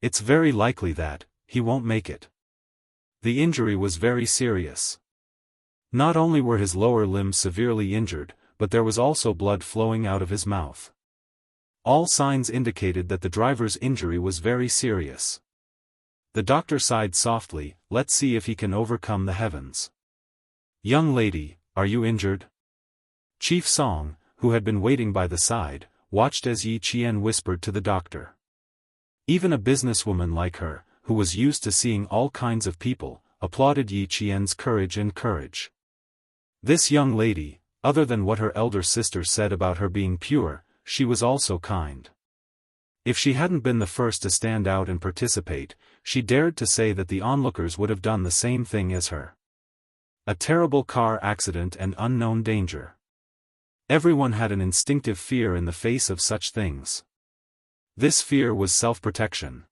It's very likely that he won't make it. The injury was very serious. Not only were his lower limbs severely injured, but there was also blood flowing out of his mouth. All signs indicated that the driver's injury was very serious. The doctor sighed softly, let's see if he can overcome the heavens. Young lady, are you injured? Chief Song, who had been waiting by the side, watched as Yi Qian whispered to the doctor. Even a businesswoman like her, who was used to seeing all kinds of people, applauded Yi Qian's courage and courage. This young lady, other than what her elder sister said about her being pure, she was also kind. If she hadn't been the first to stand out and participate, she dared to say that the onlookers would have done the same thing as her. A terrible car accident and unknown danger. Everyone had an instinctive fear in the face of such things. This fear was self-protection.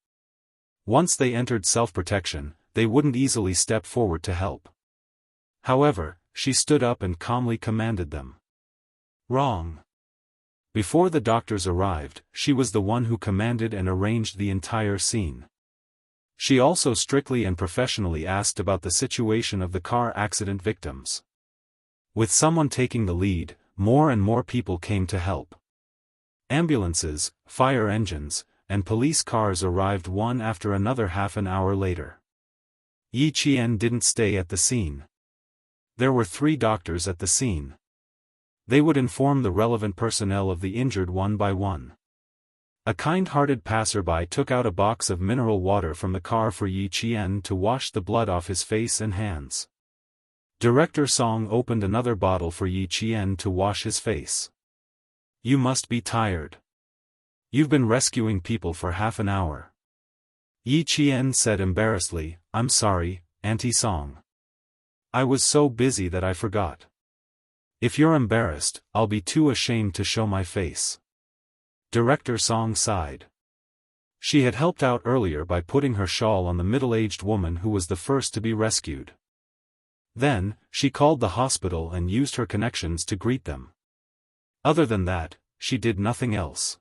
Once they entered self-protection, they wouldn't easily step forward to help. However, she stood up and calmly commanded them. Wrong. Before the doctors arrived, she was the one who commanded and arranged the entire scene. She also strictly and professionally asked about the situation of the car accident victims. With someone taking the lead, more and more people came to help. Ambulances, fire engines, and police cars arrived one after another half an hour later. Yi Qian didn't stay at the scene. There were 3 doctors at the scene. They would inform the relevant personnel of the injured one by one. A kind-hearted passerby took out a box of mineral water from the car for Yi Qian to wash the blood off his face and hands. Director Song opened another bottle for Yi Qian to wash his face. You must be tired. You've been rescuing people for half an hour. Yi Qian said embarrassedly, I'm sorry, Auntie Song. I was so busy that I forgot. If you're embarrassed, I'll be too ashamed to show my face. Director Song sighed. She had helped out earlier by putting her shawl on the middle-aged woman who was the first to be rescued. Then, she called the hospital and used her connections to greet them. Other than that, she did nothing else.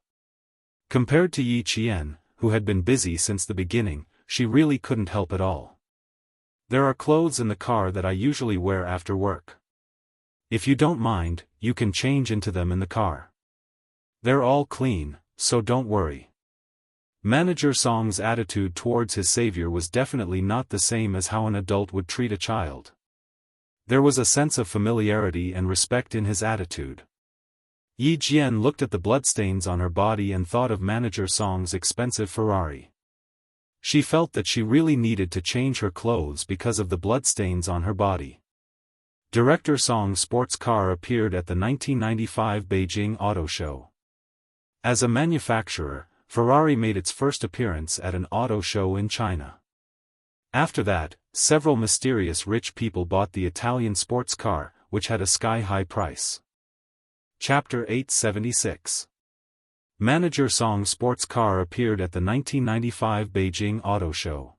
Compared to Yi Qian, who had been busy since the beginning, she really couldn't help at all. There are clothes in the car that I usually wear after work. If you don't mind, you can change into them in the car. They're all clean, so don't worry. Manager Song's attitude towards his savior was definitely not the same as how an adult would treat a child. There was a sense of familiarity and respect in his attitude. Yi Qian looked at the bloodstains on her body and thought of Manager Song's expensive Ferrari. She felt that she really needed to change her clothes because of the bloodstains on her body. Director Song's sports car appeared at the 1995 Beijing Auto Show. As a manufacturer, Ferrari made its first appearance at an auto show in China. After that, several mysterious rich people bought the Italian sports car, which had a sky-high price. Chapter 876. Manager Song's sports car appeared at the 1995 Beijing Auto Show.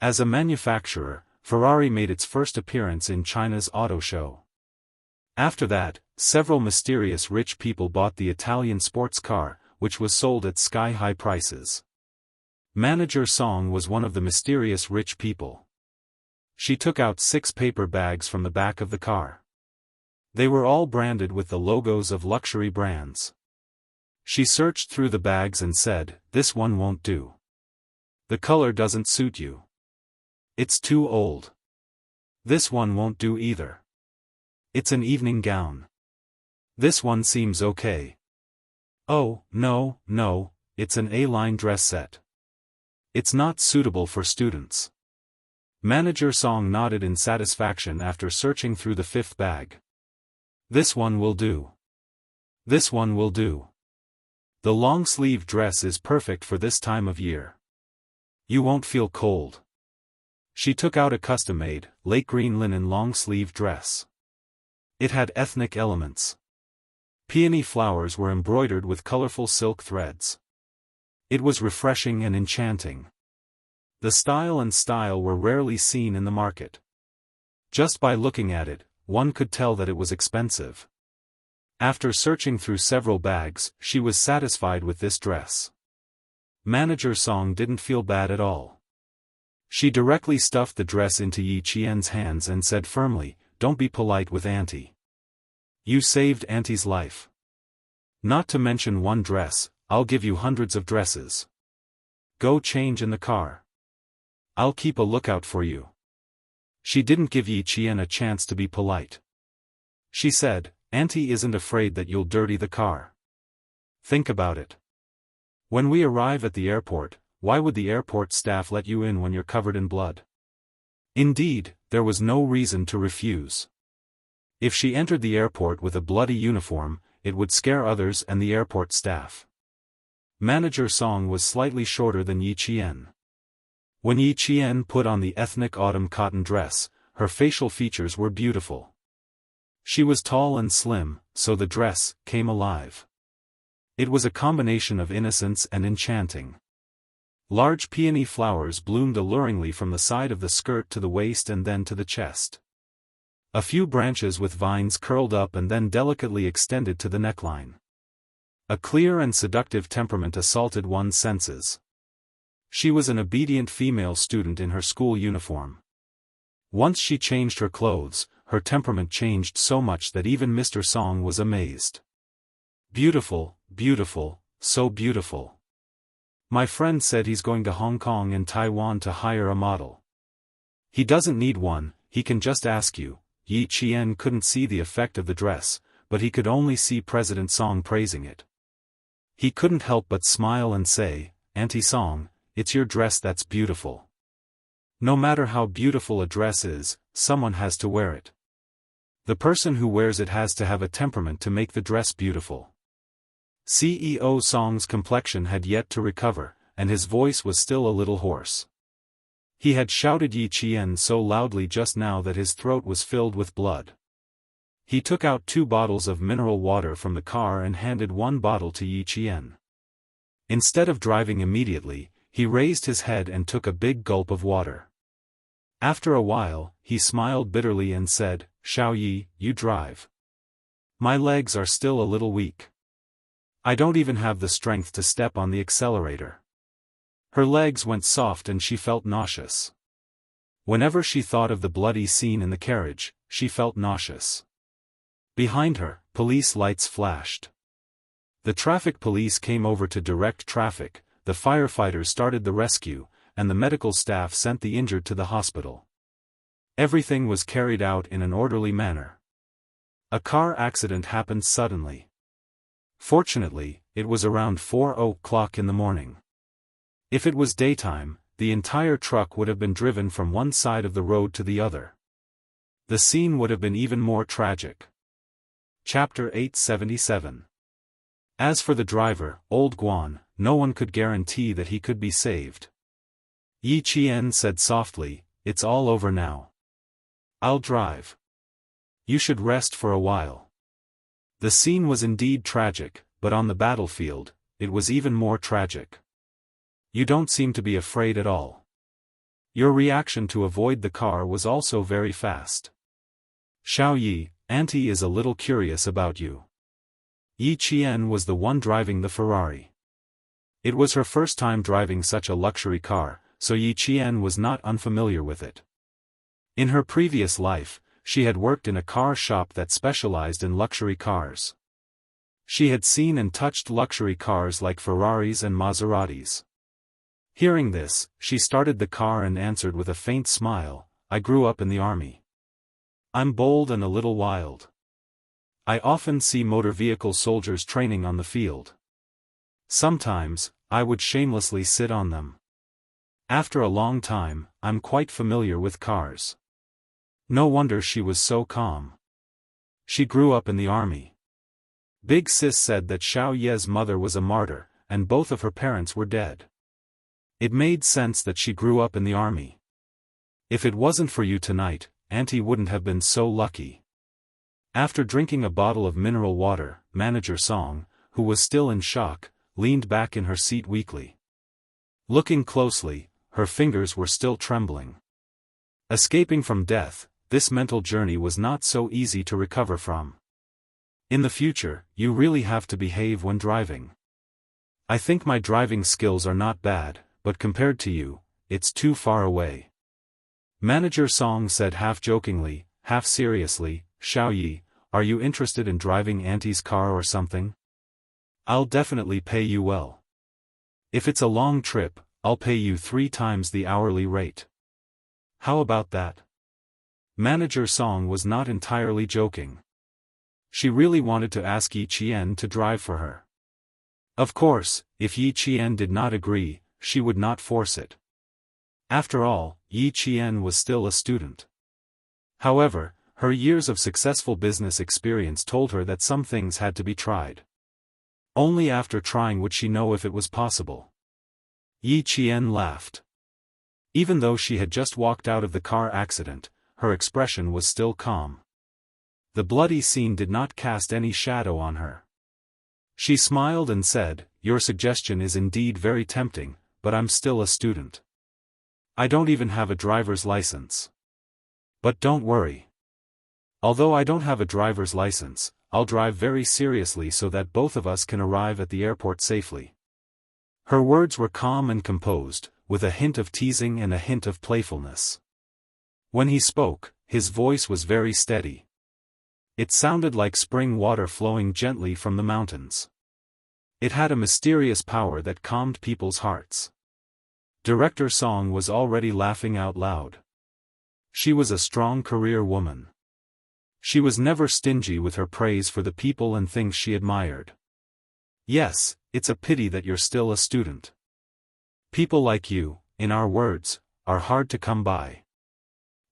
As a manufacturer, Ferrari made its first appearance in China's auto show. After that, several mysterious rich people bought the Italian sports car, which was sold at sky-high prices. Manager Song was one of the mysterious rich people. She took out 6 paper bags from the back of the car. They were all branded with the logos of luxury brands. She searched through the bags and said, "This one won't do. The color doesn't suit you. It's too old. This one won't do either. It's an evening gown. This one seems okay. Oh, no, it's an A-line dress set. It's not suitable for students." Manager Song nodded in satisfaction after searching through the 5th bag. "This one will do. This one will do. The long-sleeve dress is perfect for this time of year. You won't feel cold." She took out a custom-made, lake green linen long-sleeve dress. It had ethnic elements. Peony flowers were embroidered with colorful silk threads. It was refreshing and enchanting. The style were rarely seen in the market. Just by looking at it, one could tell that it was expensive. After searching through several bags, she was satisfied with this dress. Manager Song didn't feel bad at all. She directly stuffed the dress into Yi Qian's hands and said firmly, "Don't be polite with Auntie. You saved Auntie's life. Not to mention one dress, I'll give you hundreds of dresses. Go change in the car. I'll keep a lookout for you." She didn't give Yi Qian a chance to be polite. She said, "Auntie isn't afraid that you'll dirty the car. Think about it. When we arrive at the airport, why would the airport staff let you in when you're covered in blood?" Indeed, there was no reason to refuse. If she entered the airport with a bloody uniform, it would scare others and the airport staff. Manager Song was slightly shorter than Yi Qian. When Yi Qian put on the ethnic autumn cotton dress, her facial features were beautiful. She was tall and slim, so the dress came alive. It was a combination of innocence and enchanting. Large peony flowers bloomed alluringly from the side of the skirt to the waist and then to the chest. A few branches with vines curled up and then delicately extended to the neckline. A clear and seductive temperament assaulted one's senses. She was an obedient female student in her school uniform. Once she changed her clothes, her temperament changed so much that even Mr. Song was amazed. "Beautiful, beautiful, so beautiful. My friend said he's going to Hong Kong and Taiwan to hire a model. He doesn't need one, he can just ask you." Yi Qian couldn't see the effect of the dress, but he could only see President Song praising it. He couldn't help but smile and say, "Auntie Song, it's your dress that's beautiful. No matter how beautiful a dress is, someone has to wear it. The person who wears it has to have a temperament to make the dress beautiful." CEO Song's complexion had yet to recover, and his voice was still a little hoarse. He had shouted Yi Qian so loudly just now that his throat was filled with blood. He took out 2 bottles of mineral water from the car and handed one bottle to Yi Qian. Instead of driving immediately, he raised his head and took a big gulp of water. After a while, he smiled bitterly and said, "Xiao Yi, you drive. My legs are still a little weak. I don't even have the strength to step on the accelerator." Her legs went soft and she felt nauseous. Whenever she thought of the bloody scene in the carriage, she felt nauseous. Behind her, police lights flashed. The traffic police came over to direct traffic, the firefighters started the rescue, and the medical staff sent the injured to the hospital. Everything was carried out in an orderly manner. A car accident happened suddenly. Fortunately, it was around 4 o'clock in the morning. If it was daytime, the entire truck would have been driven from one side of the road to the other. The scene would have been even more tragic. Chapter 877. As for the driver, Old Guan, no one could guarantee that he could be saved. Yi Qian said softly, "It's all over now. I'll drive. You should rest for a while." The scene was indeed tragic, but on the battlefield, it was even more tragic. "You don't seem to be afraid at all. Your reaction to avoid the car was also very fast. Xiao Yi, Auntie is a little curious about you." Yi Qian was the one driving the Ferrari. It was her first time driving such a luxury car, so Yi Qian was not unfamiliar with it. In her previous life, she had worked in a car shop that specialized in luxury cars. She had seen and touched luxury cars like Ferraris and Maseratis. Hearing this, she started the car and answered with a faint smile, "I grew up in the army. I'm bold and a little wild. I often see motor vehicle soldiers training on the field. Sometimes, I would shamelessly sit on them. After a long time, I'm quite familiar with cars." No wonder she was so calm. She grew up in the army. Big Sis said that Xiao Ye's mother was a martyr, and both of her parents were dead. It made sense that she grew up in the army. If it wasn't for you tonight, Auntie wouldn't have been so lucky. After drinking a bottle of mineral water, Manager Song, who was still in shock, leaned back in her seat weakly. Looking closely, her fingers were still trembling. Escaping from death, this mental journey was not so easy to recover from. In the future, you really have to behave when driving. I think my driving skills are not bad, but compared to you, it's too far away. Manager Song said half jokingly, half seriously, Xiaoyi, are you interested in driving Auntie's car or something? I'll definitely pay you well. If it's a long trip, I'll pay you 3 times the hourly rate. How about that? Manager Song was not entirely joking. She really wanted to ask Yi Qian to drive for her. Of course, if Yi Qian did not agree, she would not force it. After all, Yi Qian was still a student. However, her years of successful business experience told her that some things had to be tried. Only after trying would she know if it was possible. Yi Qian laughed. Even though she had just walked out of the car accident, her expression was still calm. The bloody scene did not cast any shadow on her. She smiled and said, your suggestion is indeed very tempting, but I'm still a student. I don't even have a driver's license. But don't worry. Although I don't have a driver's license, I'll drive very seriously so that both of us can arrive at the airport safely. Her words were calm and composed, with a hint of teasing and a hint of playfulness. When he spoke, his voice was very steady. It sounded like spring water flowing gently from the mountains. It had a mysterious power that calmed people's hearts. Director Song was already laughing out loud. She was a strong career woman. She was never stingy with her praise for the people and things she admired. Yes, it's a pity that you're still a student. People like you, in our words, are hard to come by.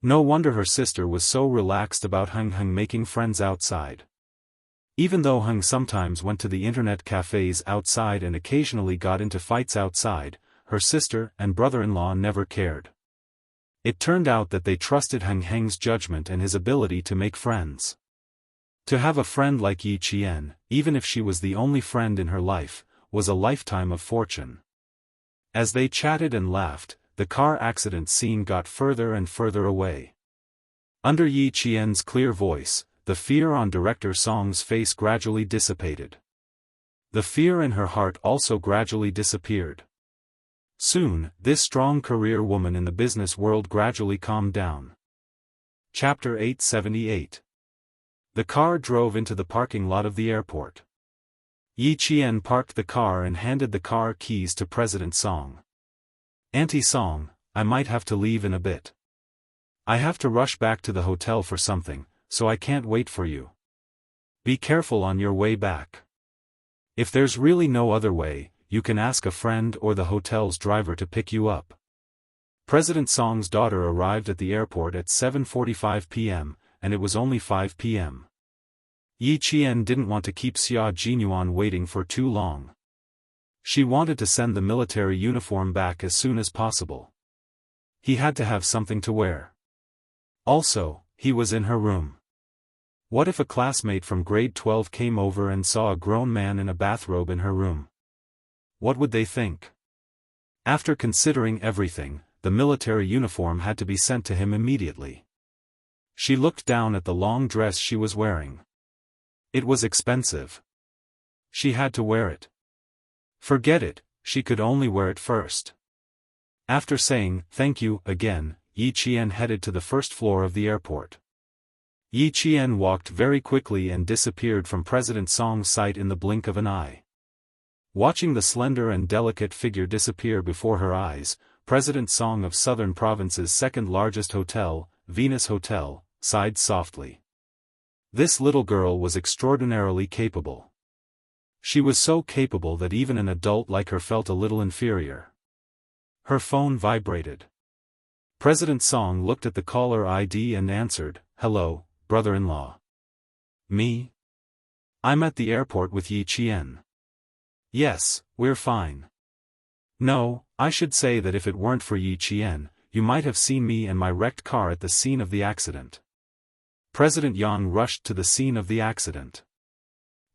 No wonder her sister was so relaxed about Heng making friends outside. Even though Heng sometimes went to the internet cafes outside and occasionally got into fights outside, her sister and brother-in-law never cared. It turned out that they trusted Heng's judgment and his ability to make friends. To have a friend like Yi Qian, even if she was the only friend in her life, was a lifetime of fortune. As they chatted and laughed, the car accident scene got further and further away. Under Yi Qian's clear voice, the fear on Director Song's face gradually dissipated. The fear in her heart also gradually disappeared. Soon, this strong career woman in the business world gradually calmed down. Chapter 878. The car drove into the parking lot of the airport. Yi Qian parked the car and handed the car keys to President Song. Auntie Song, I might have to leave in a bit. I have to rush back to the hotel for something, so I can't wait for you. Be careful on your way back. If there's really no other way, you can ask a friend or the hotel's driver to pick you up. President Song's daughter arrived at the airport at 7:45 p.m., and it was only 5 p.m. Yi Qian didn't want to keep Xia Jinyuan waiting for too long. She wanted to send the military uniform back as soon as possible. He had to have something to wear. Also, he was in her room. What if a classmate from grade 12 came over and saw a grown man in a bathrobe in her room? What would they think? After considering everything, the military uniform had to be sent to him immediately. She looked down at the long dress she was wearing. It was expensive. She had to wear it. Forget it, she could only wear it first. After saying, thank you, again, Yi Qian headed to the first floor of the airport. Yi Qian walked very quickly and disappeared from President Song's sight in the blink of an eye. Watching the slender and delicate figure disappear before her eyes, President Song of Southern Province's second-largest hotel, Venus Hotel, sighed softly. This little girl was extraordinarily capable. She was so capable that even an adult like her felt a little inferior. Her phone vibrated. President Song looked at the caller ID and answered, hello, brother-in-law. Me? I'm at the airport with Yi Qian. Yes, we're fine. No, I should say that if it weren't for Yi Qian, you might have seen me and my wrecked car at the scene of the accident. President Yang rushed to the scene of the accident.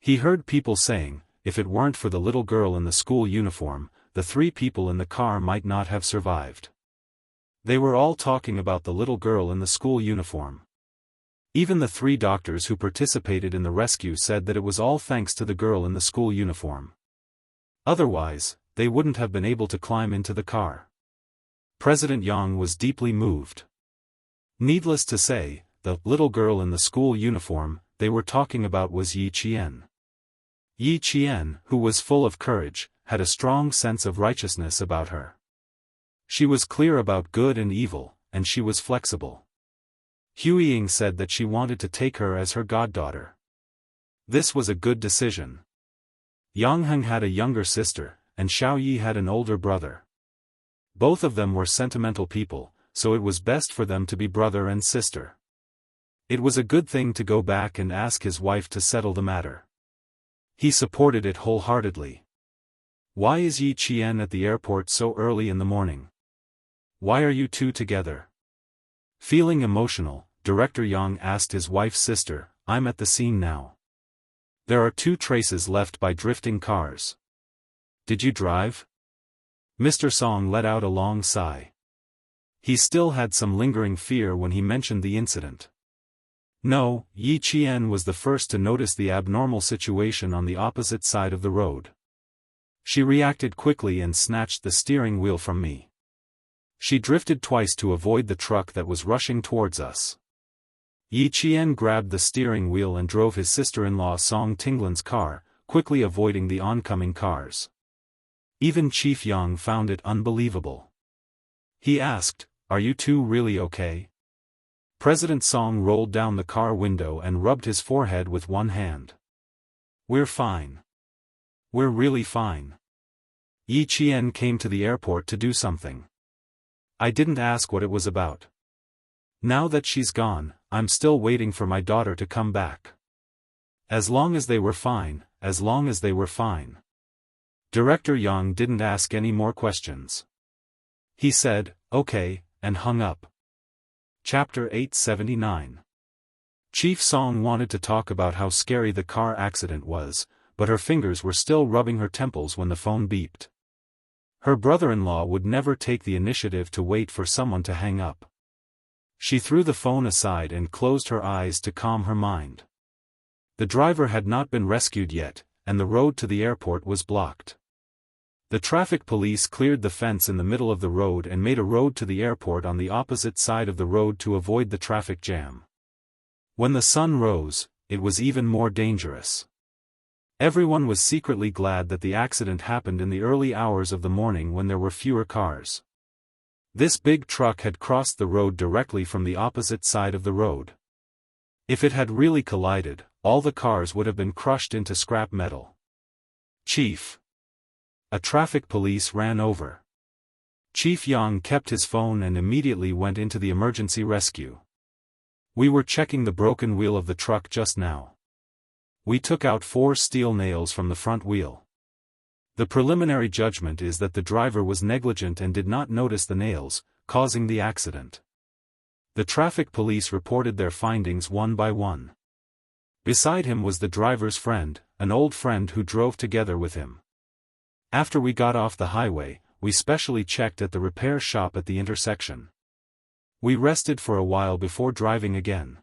He heard people saying, if it weren't for the little girl in the school uniform, the 3 people in the car might not have survived. They were all talking about the little girl in the school uniform. Even the 3 doctors who participated in the rescue said that it was all thanks to the girl in the school uniform. Otherwise, they wouldn't have been able to climb into the car. President Yang was deeply moved. Needless to say, the little girl in the school uniform they were talking about was Yi Qian. Yi Qian, who was full of courage, had a strong sense of righteousness about her. She was clear about good and evil, and she was flexible. Huiying said that she wanted to take her as her goddaughter. This was a good decision. Yang Heng had a younger sister, and Xiao Yi had an older brother. Both of them were sentimental people, so it was best for them to be brother and sister. It was a good thing to go back and ask his wife to settle the matter. He supported it wholeheartedly. Why is Yi Qian at the airport so early in the morning? Why are you two together? Feeling emotional, Director Yang asked his wife's sister, I'm at the scene now. There are 2 traces left by drifting cars. Did you drive? Mr. Song let out a long sigh. He still had some lingering fear when he mentioned the incident. No, Yi Qian was the first to notice the abnormal situation on the opposite side of the road. She reacted quickly and snatched the steering wheel from me. She drifted twice to avoid the truck that was rushing towards us. Yi Qian grabbed the steering wheel and drove his sister-in-law Song Tinglan's car, quickly avoiding the oncoming cars. Even Chief Yang found it unbelievable. He asked, Are you two really okay? President Song rolled down the car window and rubbed his forehead with one hand. We're fine. We're really fine. Yi Qian came to the airport to do something. I didn't ask what it was about. Now that she's gone, I'm still waiting for my daughter to come back. As long as they were fine, as long as they were fine. Director Yang didn't ask any more questions. He said, okay, and hung up. Chapter 879. Chief Song wanted to talk about how scary the car accident was, but her fingers were still rubbing her temples when the phone beeped. Her brother-in-law would never take the initiative to wait for someone to hang up. She threw the phone aside and closed her eyes to calm her mind. The driver had not been rescued yet, and the road to the airport was blocked. The traffic police cleared the fence in the middle of the road and made a road to the airport on the opposite side of the road to avoid the traffic jam. When the sun rose, it was even more dangerous. Everyone was secretly glad that the accident happened in the early hours of the morning when there were fewer cars. This big truck had crossed the road directly from the opposite side of the road. If it had really collided, all the cars would have been crushed into scrap metal. Chief. A traffic police ran over. Chief Yang kept his phone and immediately went into the emergency rescue. We were checking the broken wheel of the truck just now. We took out 4 steel nails from the front wheel. The preliminary judgment is that the driver was negligent and did not notice the nails, causing the accident. The traffic police reported their findings one by one. Beside him was the driver's friend, an old friend who drove together with him. After we got off the highway, we specially checked at the repair shop at the intersection. We rested for a while before driving again.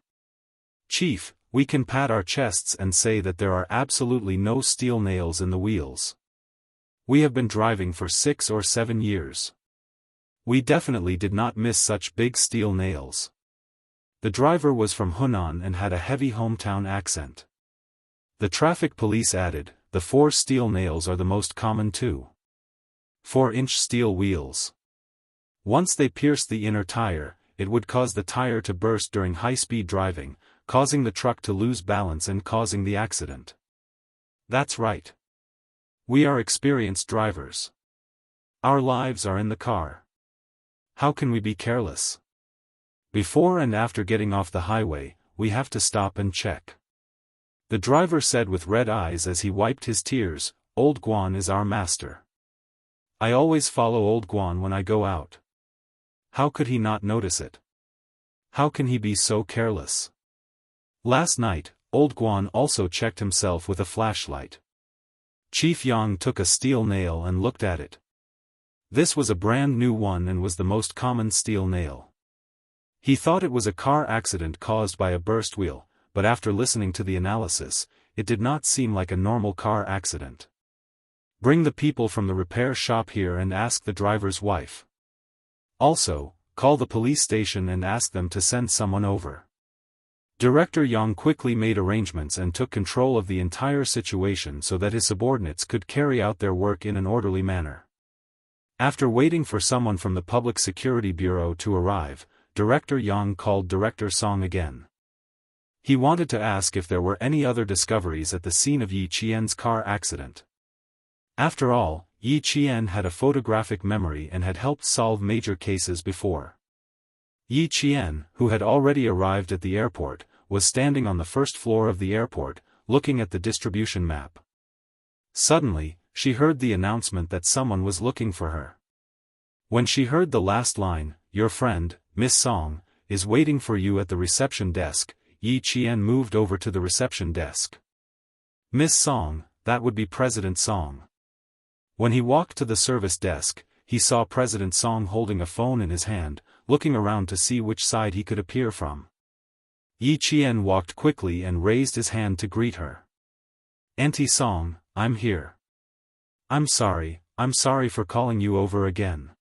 Chief, we can pat our chests and say that there are absolutely no steel nails in the wheels. We have been driving for 6 or 7 years. We definitely did not miss such big steel nails. The driver was from Hunan and had a heavy hometown accent. The traffic police added, the 4 steel nails are the most common too. 4-inch steel wheels. Once they pierced the inner tire, it would cause the tire to burst during high-speed driving, causing the truck to lose balance and causing the accident. That's right. We are experienced drivers. Our lives are in the car. How can we be careless? Before and after getting off the highway, we have to stop and check. The driver said with red eyes as he wiped his tears, Old Guan is our master. I always follow Old Guan when I go out. How could he not notice it? How can he be so careless? Last night, Old Guan also checked himself with a flashlight. Chief Yang took a steel nail and looked at it. This was a brand new one and was the most common steel nail. He thought it was a car accident caused by a burst wheel, but after listening to the analysis, it did not seem like a normal car accident. Bring the people from the repair shop here and ask the driver's wife. Also, call the police station and ask them to send someone over. Director Yang quickly made arrangements and took control of the entire situation so that his subordinates could carry out their work in an orderly manner. After waiting for someone from the Public Security Bureau to arrive, Director Yang called Director Song again. He wanted to ask if there were any other discoveries at the scene of Yi Qian's car accident. After all, Yi Qian had a photographic memory and had helped solve major cases before. Yi Qian, who had already arrived at the airport, was standing on the first floor of the airport, looking at the distribution map. Suddenly, she heard the announcement that someone was looking for her. When she heard the last line, "Your friend, Miss Song, is waiting for you at the reception desk," Yi Qian moved over to the reception desk. Miss Song, that would be President Song. When he walked to the service desk, he saw President Song holding a phone in his hand, looking around to see which side he could appear from. Yi Qian walked quickly and raised his hand to greet her. "Auntie Song, I'm here. I'm sorry for calling you over again.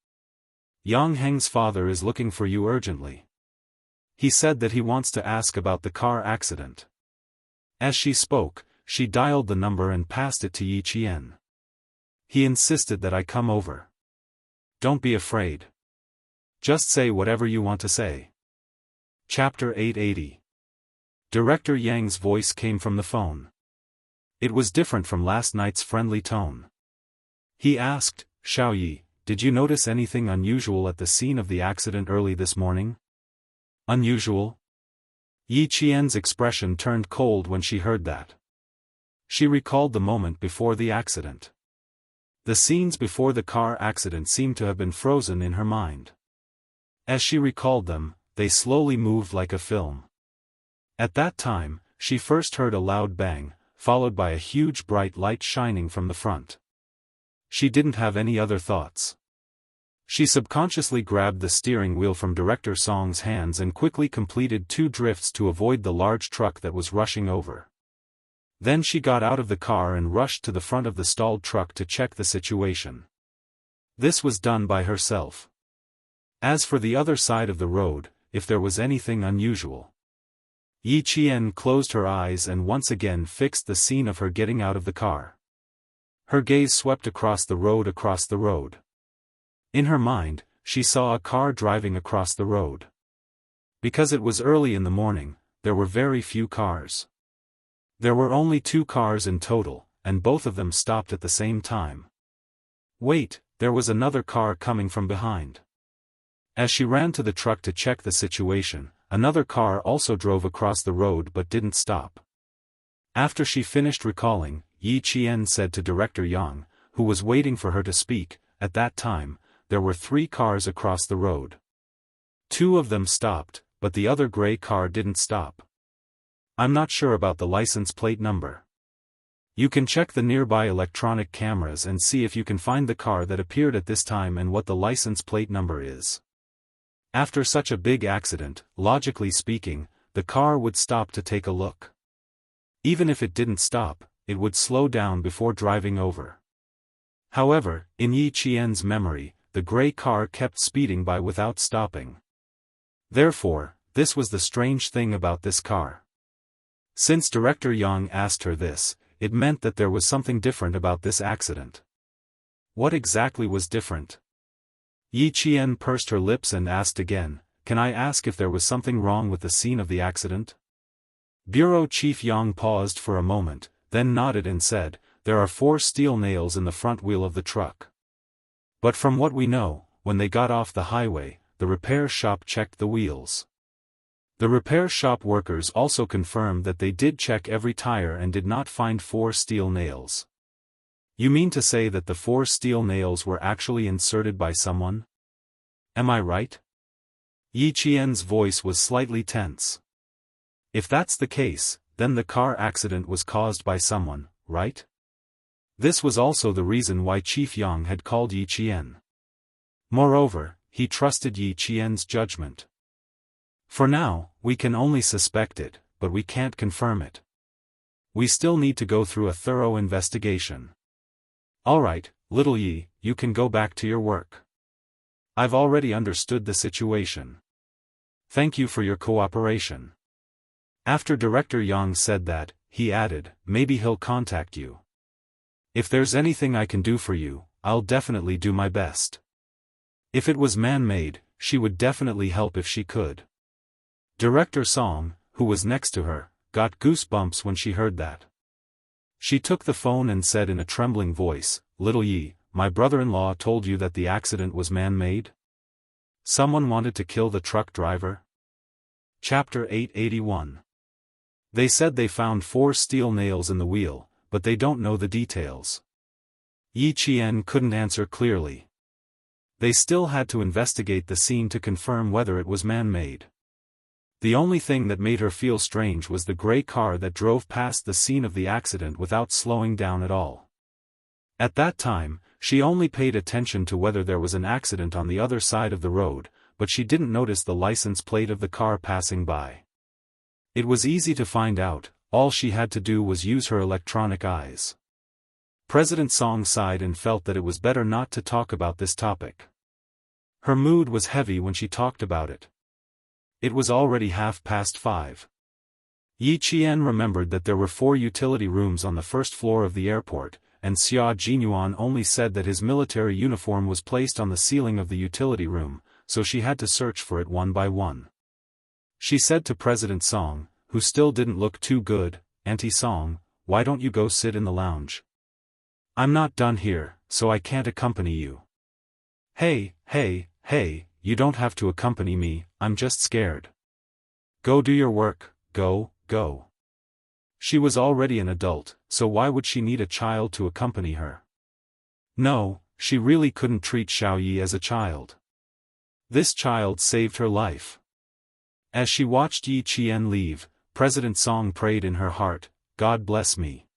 Yang Heng's father is looking for you urgently. He said that he wants to ask about the car accident." As she spoke, she dialed the number and passed it to Yi Qian. "He insisted that I come over. Don't be afraid. Just say whatever you want to say." Chapter 880. Director Yang's voice came from the phone. It was different from last night's friendly tone. He asked, "Xiao Yi, did you notice anything unusual at the scene of the accident early this morning?" "Unusual?" Yi Qian's expression turned cold when she heard that. She recalled the moment before the accident. The scenes before the car accident seemed to have been frozen in her mind. As she recalled them, they slowly moved like a film. At that time, she first heard a loud bang, followed by a huge bright light shining from the front. She didn't have any other thoughts. She subconsciously grabbed the steering wheel from Director Song's hands and quickly completed 2 drifts to avoid the large truck that was rushing over. Then she got out of the car and rushed to the front of the stalled truck to check the situation. This was done by herself. As for the other side of the road, if there was anything unusual. Yi Qian closed her eyes and once again fixed the scene of her getting out of the car. Her gaze swept across the road. In her mind, she saw a car driving across the road. Because it was early in the morning, there were very few cars. There were only 2 cars in total, and both of them stopped at the same time. Wait, there was another car coming from behind. As she ran to the truck to check the situation, another car also drove across the road but didn't stop. After she finished recalling, Yi Qian said to Director Yang, who was waiting for her to speak, "At that time, there were 3 cars across the road. 2 of them stopped, but the other gray car didn't stop. I'm not sure about the license plate number. You can check the nearby electronic cameras and see if you can find the car that appeared at this time and what the license plate number is." After such a big accident, logically speaking, the car would stop to take a look. Even if it didn't stop, it would slow down before driving over. However, in Yi Qian's memory, the gray car kept speeding by without stopping. Therefore, this was the strange thing about this car. Since Director Yang asked her this, it meant that there was something different about this accident. What exactly was different? Yi Qian pursed her lips and asked again, "Can I ask if there was something wrong with the scene of the accident?" Bureau Chief Yang paused for a moment, then nodded and said, "There are 4 steel nails in the front wheel of the truck. But from what we know, when they got off the highway, the repair shop checked the wheels. The repair shop workers also confirmed that they did check every tire and did not find 4 steel nails." "You mean to say that the 4 steel nails were actually inserted by someone? Am I right?" Yi Qian's voice was slightly tense. "If that's the case, then the car accident was caused by someone, right?" This was also the reason why Chief Yang had called Yi Qian. Moreover, he trusted Yi Qian's judgment. For now, we can only suspect it, but we can't confirm it. We still need to go through a thorough investigation. Alright, little Yi, you can go back to your work. I've already understood the situation. Thank you for your cooperation. After Director Yang said that, he added, maybe he'll contact you. If there's anything I can do for you, I'll definitely do my best. If it was man-made, she would definitely help if she could. Director Song, who was next to her, got goosebumps when she heard that. She took the phone and said in a trembling voice, Little Yi, my brother-in-law told you that the accident was man-made? Someone wanted to kill the truck driver? Chapter 881. They said they found 4 steel nails in the wheel, but they don't know the details. Yi Qian couldn't answer clearly. They still had to investigate the scene to confirm whether it was man-made. The only thing that made her feel strange was the gray car that drove past the scene of the accident without slowing down at all. At that time, she only paid attention to whether there was an accident on the other side of the road, but she didn't notice the license plate of the car passing by. It was easy to find out, all she had to do was use her electronic eyes. President Song sighed and felt that it was better not to talk about this topic. Her mood was heavy when she talked about it. It was already 5:30. Yi Qian remembered that there were 4 utility rooms on the first floor of the airport, and Xia Jinyuan only said that his military uniform was placed on the ceiling of the utility room, so she had to search for it one by one. She said to President Song, who still didn't look too good, Auntie Song, why don't you go sit in the lounge? I'm not done here, so I can't accompany you. Hey, you don't have to accompany me, I'm just scared. Go do your work, go. She was already an adult, so why would she need a child to accompany her? No, she really couldn't treat Xiao Yi as a child. This child saved her life. As she watched Yi Qian leave, President Song prayed in her heart, God bless me.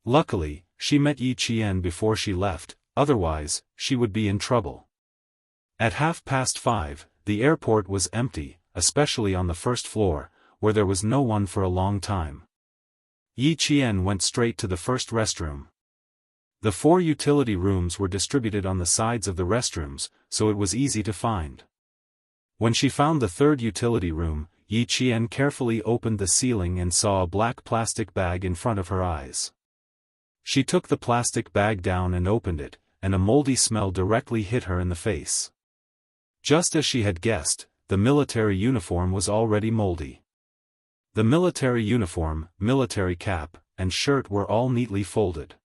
Luckily, she met Yi Qian before she left, otherwise, she would be in trouble. At 5:30, the airport was empty, especially on the first floor, where there was no one for a long time. Yi Qian went straight to the first restroom. The 4 utility rooms were distributed on the sides of the restrooms, so it was easy to find. When she found the 3rd utility room, Yi Qian carefully opened the ceiling and saw a black plastic bag in front of her eyes. She took the plastic bag down and opened it, and a moldy smell directly hit her in the face. Just as she had guessed, the military uniform was already moldy. The military uniform, military cap, and shirt were all neatly folded.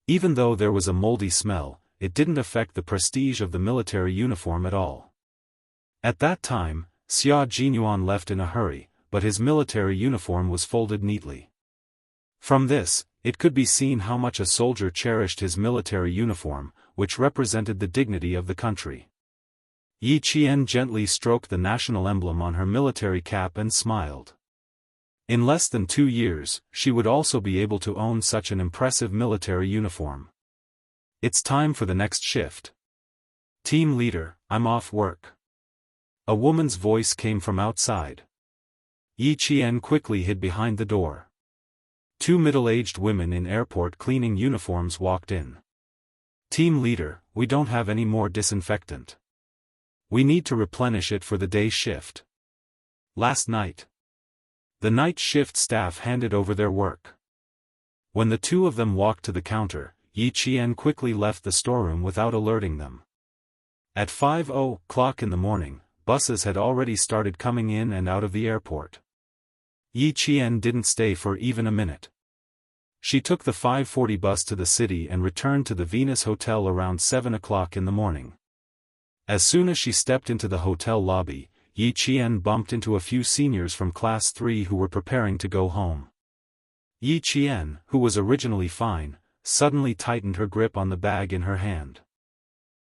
Even though there was a moldy smell, it didn't affect the prestige of the military uniform at all. At that time, Xia Jinyuan left in a hurry, but his military uniform was folded neatly. From this, it could be seen how much a soldier cherished his military uniform, which represented the dignity of the country. Yi Qian gently stroked the national emblem on her military cap and smiled. In less than 2 years, she would also be able to own such an impressive military uniform. It's time for the next shift. Team leader, I'm off work. A woman's voice came from outside. Yi Qian quickly hid behind the door. 2 middle-aged women in airport cleaning uniforms walked in. Team leader, we don't have any more disinfectant. We need to replenish it for the day shift. Last night. The night shift staff handed over their work. When the 2 of them walked to the counter, Yi Qian quickly left the storeroom without alerting them. At 5:00 in the morning, buses had already started coming in and out of the airport. Yi Qian didn't stay for even a minute. She took the 5:40 bus to the city and returned to the Venus Hotel around 7:00 in the morning. As soon as she stepped into the hotel lobby, Yi Qian bumped into a few seniors from Class 3 who were preparing to go home. Yi Qian, who was originally fine, suddenly tightened her grip on the bag in her hand.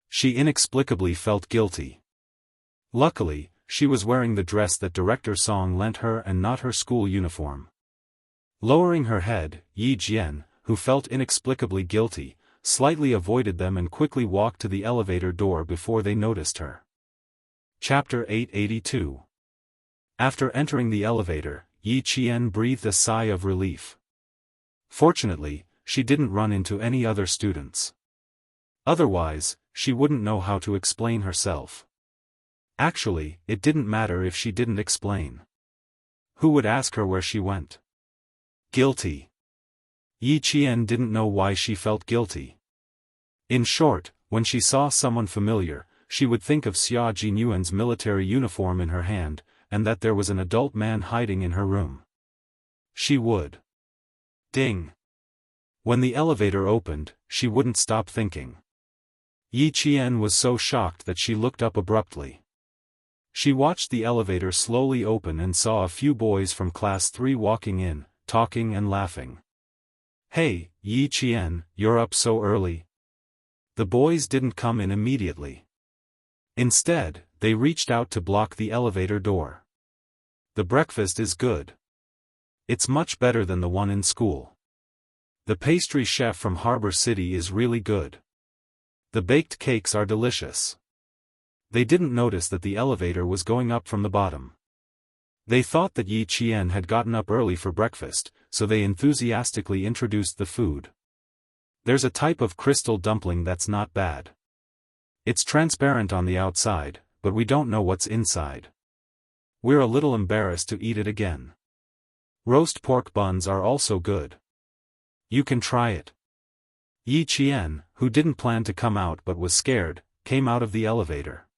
She inexplicably felt guilty. Luckily, she was wearing the dress that Director Song lent her and not her school uniform. Lowering her head, Yi Jian, who felt inexplicably guilty, slightly avoided them and quickly walked to the elevator door before they noticed her. Chapter 882. After entering the elevator, Yi Qian breathed a sigh of relief. Fortunately, she didn't run into any other students. Otherwise, she wouldn't know how to explain herself. Actually, it didn't matter if she didn't explain. Who would ask her where she went? Guilty. Yi Qian didn't know why she felt guilty. In short, when she saw someone familiar, she would think of Xia Jinyuan's military uniform in her hand, and that there was an adult man hiding in her room. She would. Ding. When the elevator opened, she wouldn't stop thinking. Yi Qian was so shocked that she looked up abruptly. She watched the elevator slowly open and saw a few boys from class 3 walking in, talking and laughing. "Hey, Yi Qian, you're up so early." The boys didn't come in immediately. Instead, they reached out to block the elevator door. "The breakfast is good. It's much better than the one in school. The pastry chef from Harbor City is really good. The baked cakes are delicious." They didn't notice that the elevator was going up from the bottom. They thought that Yi Qian had gotten up early for breakfast, so they enthusiastically introduced the food. "There's a type of crystal dumpling that's not bad. It's transparent on the outside, but we don't know what's inside. We're a little embarrassed to eat it again. Roast pork buns are also good. You can try it." Yi Qian, who didn't plan to come out but was scared, came out of the elevator.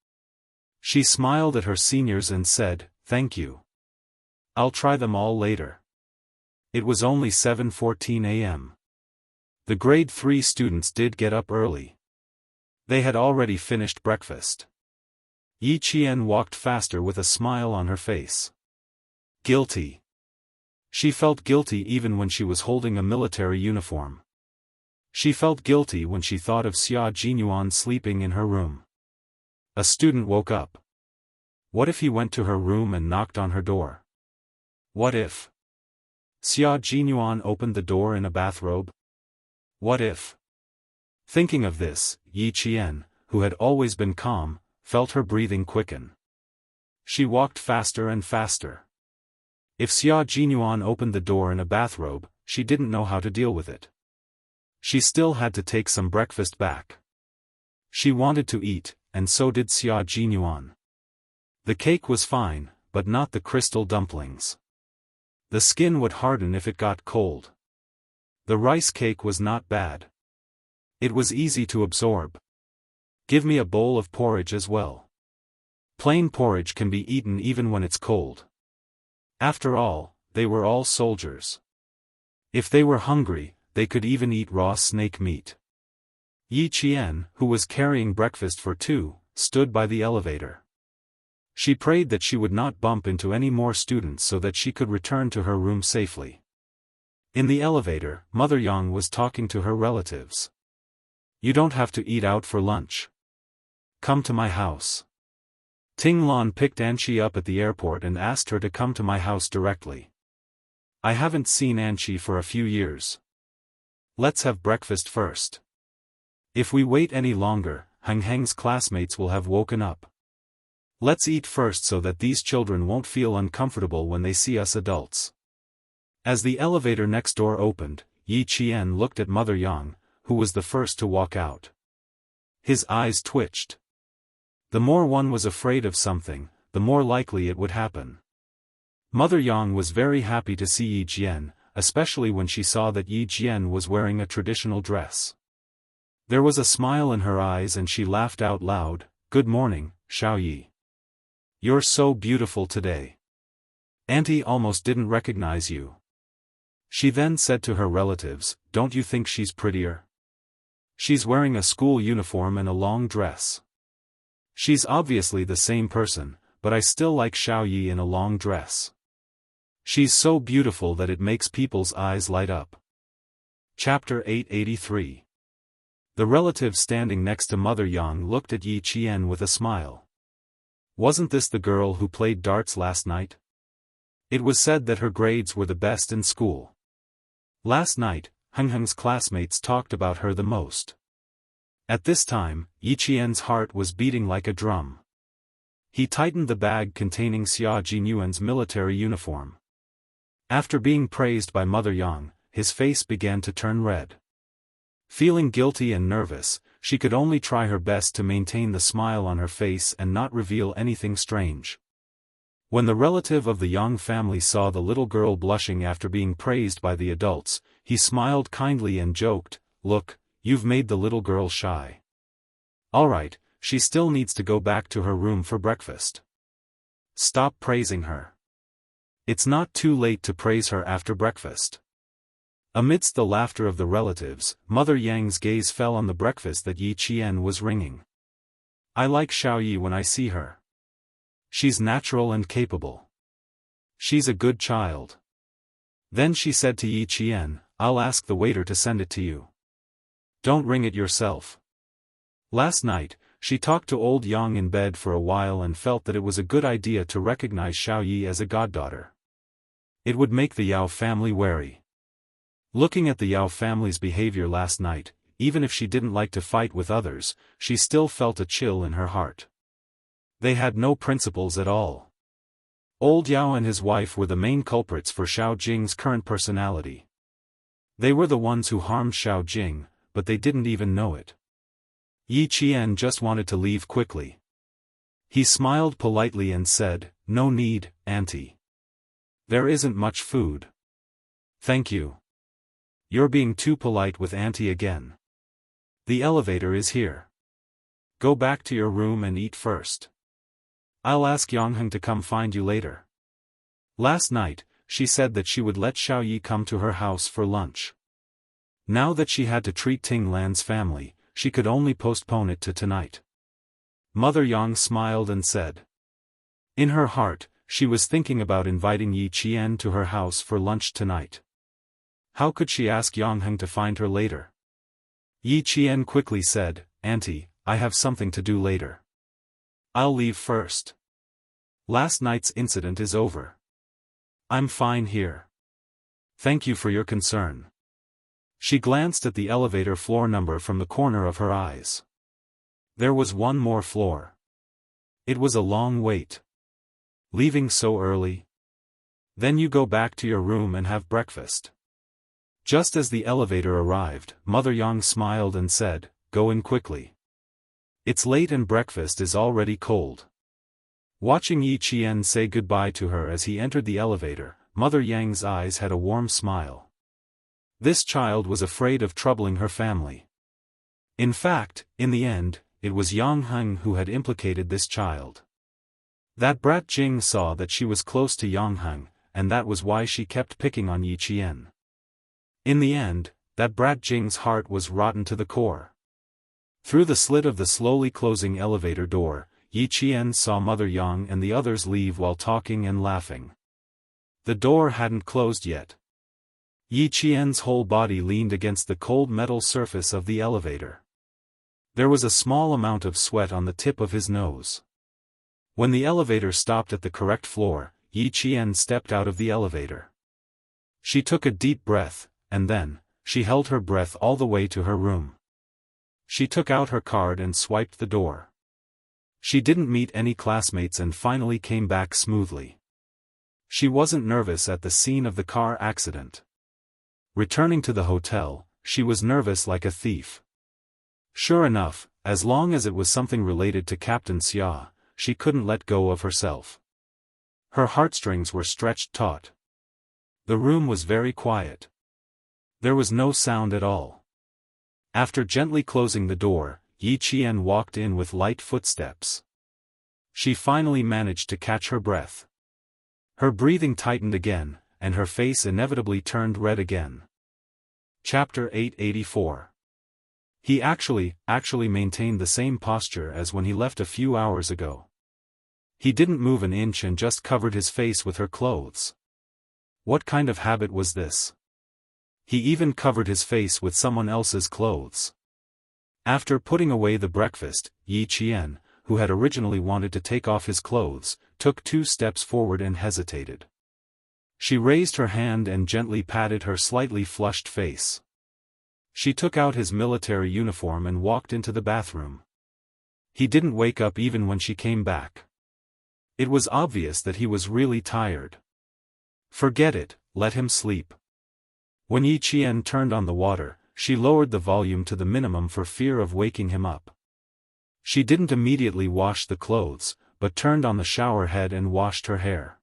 She smiled at her seniors and said, "Thank you. I'll try them all later." It was only 7:14 a.m. The grade 3 students did get up early. They had already finished breakfast. Yi Qian walked faster with a smile on her face. Guilty. She felt guilty even when she was holding a military uniform. She felt guilty when she thought of Xia Jinyuan sleeping in her room. A student woke up. What if he went to her room and knocked on her door? What if Xia Jinyuan opened the door in a bathrobe? What if? Thinking of this, Yi Qian, who had always been calm, felt her breathing quicken. She walked faster and faster. If Xia Jinyuan opened the door in a bathrobe, she didn't know how to deal with it. She still had to take some breakfast back. She wanted to eat, and so did Xia Jinyuan. The cake was fine, but not the crystal dumplings. The skin would harden if it got cold. The rice cake was not bad. It was easy to absorb. Give me a bowl of porridge as well. Plain porridge can be eaten even when it's cold. After all, they were all soldiers. If they were hungry, they could even eat raw snake meat. Yi Qian, who was carrying breakfast for two, stood by the elevator. She prayed that she would not bump into any more students so that she could return to her room safely. In the elevator, Mother Yang was talking to her relatives. "You don't have to eat out for lunch. Come to my house." Ting Lan picked Anqi up at the airport and asked her to come to my house directly. "I haven't seen Anqi for a few years. Let's have breakfast first. If we wait any longer, Heng's classmates will have woken up. Let's eat first so that these children won't feel uncomfortable when they see us adults." As the elevator next door opened, Yi Qian looked at Mother Yang, who was the first to walk out. His eyes twitched. The more one was afraid of something, the more likely it would happen. Mother Yang was very happy to see Yi Qian, especially when she saw that Yi Qian was wearing a traditional dress. There was a smile in her eyes and she laughed out loud. "Good morning, Xiaoyi. You're so beautiful today. Auntie almost didn't recognize you." She then said to her relatives, "Don't you think she's prettier? She's wearing a school uniform and a long dress. She's obviously the same person, but I still like Xiaoyi in a long dress. She's so beautiful that it makes people's eyes light up." Chapter 883. The relative standing next to Mother Yang looked at Yi Qian with a smile. "Wasn't this the girl who played darts last night? It was said that her grades were the best in school. Last night, Heng's classmates talked about her the most." At this time, Yi Qian's heart was beating like a drum. He tightened the bag containing Xia Jinyuan's military uniform. After being praised by Mother Yang, his face began to turn red. Feeling guilty and nervous, she could only try her best to maintain the smile on her face and not reveal anything strange. When the relative of the Yang family saw the little girl blushing after being praised by the adults, he smiled kindly and joked, "Look, you've made the little girl shy. Alright, she still needs to go back to her room for breakfast. Stop praising her. It's not too late to praise her after breakfast." Amidst the laughter of the relatives, Mother Yang's gaze fell on the breakfast that Yi Qian was ringing. "I like Xiaoyi when I see her. She's natural and capable. She's a good child." Then she said to Yi Qian, "I'll ask the waiter to send it to you. Don't ring it yourself." Last night, she talked to old Yang in bed for a while and felt that it was a good idea to recognize Xiaoyi as a goddaughter. It would make the Yao family wary. Looking at the Yao family's behavior last night, even if she didn't like to fight with others, she still felt a chill in her heart. They had no principles at all. Old Yao and his wife were the main culprits for Xiao Jing's current personality. They were the ones who harmed Xiao Jing, but they didn't even know it. Yi Qian just wanted to leave quickly. He smiled politely and said, "No need, Auntie. There isn't much food. Thank you. You're being too polite with Auntie again. The elevator is here. Go back to your room and eat first. I'll ask Yangheng to come find you later." Last night, she said that she would let Xiaoyi come to her house for lunch. Now that she had to treat Ting Lan's family, she could only postpone it to tonight. Mother Yang smiled and said. In her heart, she was thinking about inviting Yi Qian to her house for lunch tonight. How could she ask Yangheng to find her later? Yi Qian quickly said, "Auntie, I have something to do later. I'll leave first. Last night's incident is over. I'm fine here. Thank you for your concern." She glanced at the elevator floor number from the corner of her eyes. There was one more floor. It was a long wait. Leaving so early? Then you go back to your room and have breakfast. Just as the elevator arrived, Mother Yang smiled and said, "Go in quickly. It's late and breakfast is already cold." Watching Yi Qian say goodbye to her as he entered the elevator, Mother Yang's eyes had a warm smile. This child was afraid of troubling her family. In fact, in the end, it was Yangheng who had implicated this child. That brat Jing saw that she was close to Yangheng, and that was why she kept picking on Yi Qian. In the end, that brat Jing's heart was rotten to the core. Through the slit of the slowly closing elevator door, Yi Qian saw Mother Yang and the others leave while talking and laughing. The door hadn't closed yet. Yi Qian's whole body leaned against the cold metal surface of the elevator. There was a small amount of sweat on the tip of his nose. When the elevator stopped at the correct floor, Yi Qian stepped out of the elevator. She took a deep breath, and then, she held her breath all the way to her room. She took out her card and swiped the door. She didn't meet any classmates and finally came back smoothly. She wasn't nervous at the scene of the car accident. Returning to the hotel, she was nervous like a thief. Sure enough, as long as it was something related to Captain Xia, she couldn't let go of herself. Her heartstrings were stretched taut. The room was very quiet. There was no sound at all. After gently closing the door, Yi Qian walked in with light footsteps. She finally managed to catch her breath. Her breathing tightened again, and her face inevitably turned red again. Chapter 884. He actually maintained the same posture as when he left a few hours ago. He didn't move an inch and just covered his face with her clothes. What kind of habit was this? He even covered his face with someone else's clothes. After putting away the breakfast, Yi Qian, who had originally wanted to take off his clothes, took 2 steps forward and hesitated. She raised her hand and gently patted her slightly flushed face. She took out his military uniform and walked into the bathroom. He didn't wake up even when she came back. It was obvious that he was really tired. Forget it, let him sleep. When Yi Qian turned on the water, she lowered the volume to the minimum for fear of waking him up. She didn't immediately wash the clothes, but turned on the shower head and washed her hair.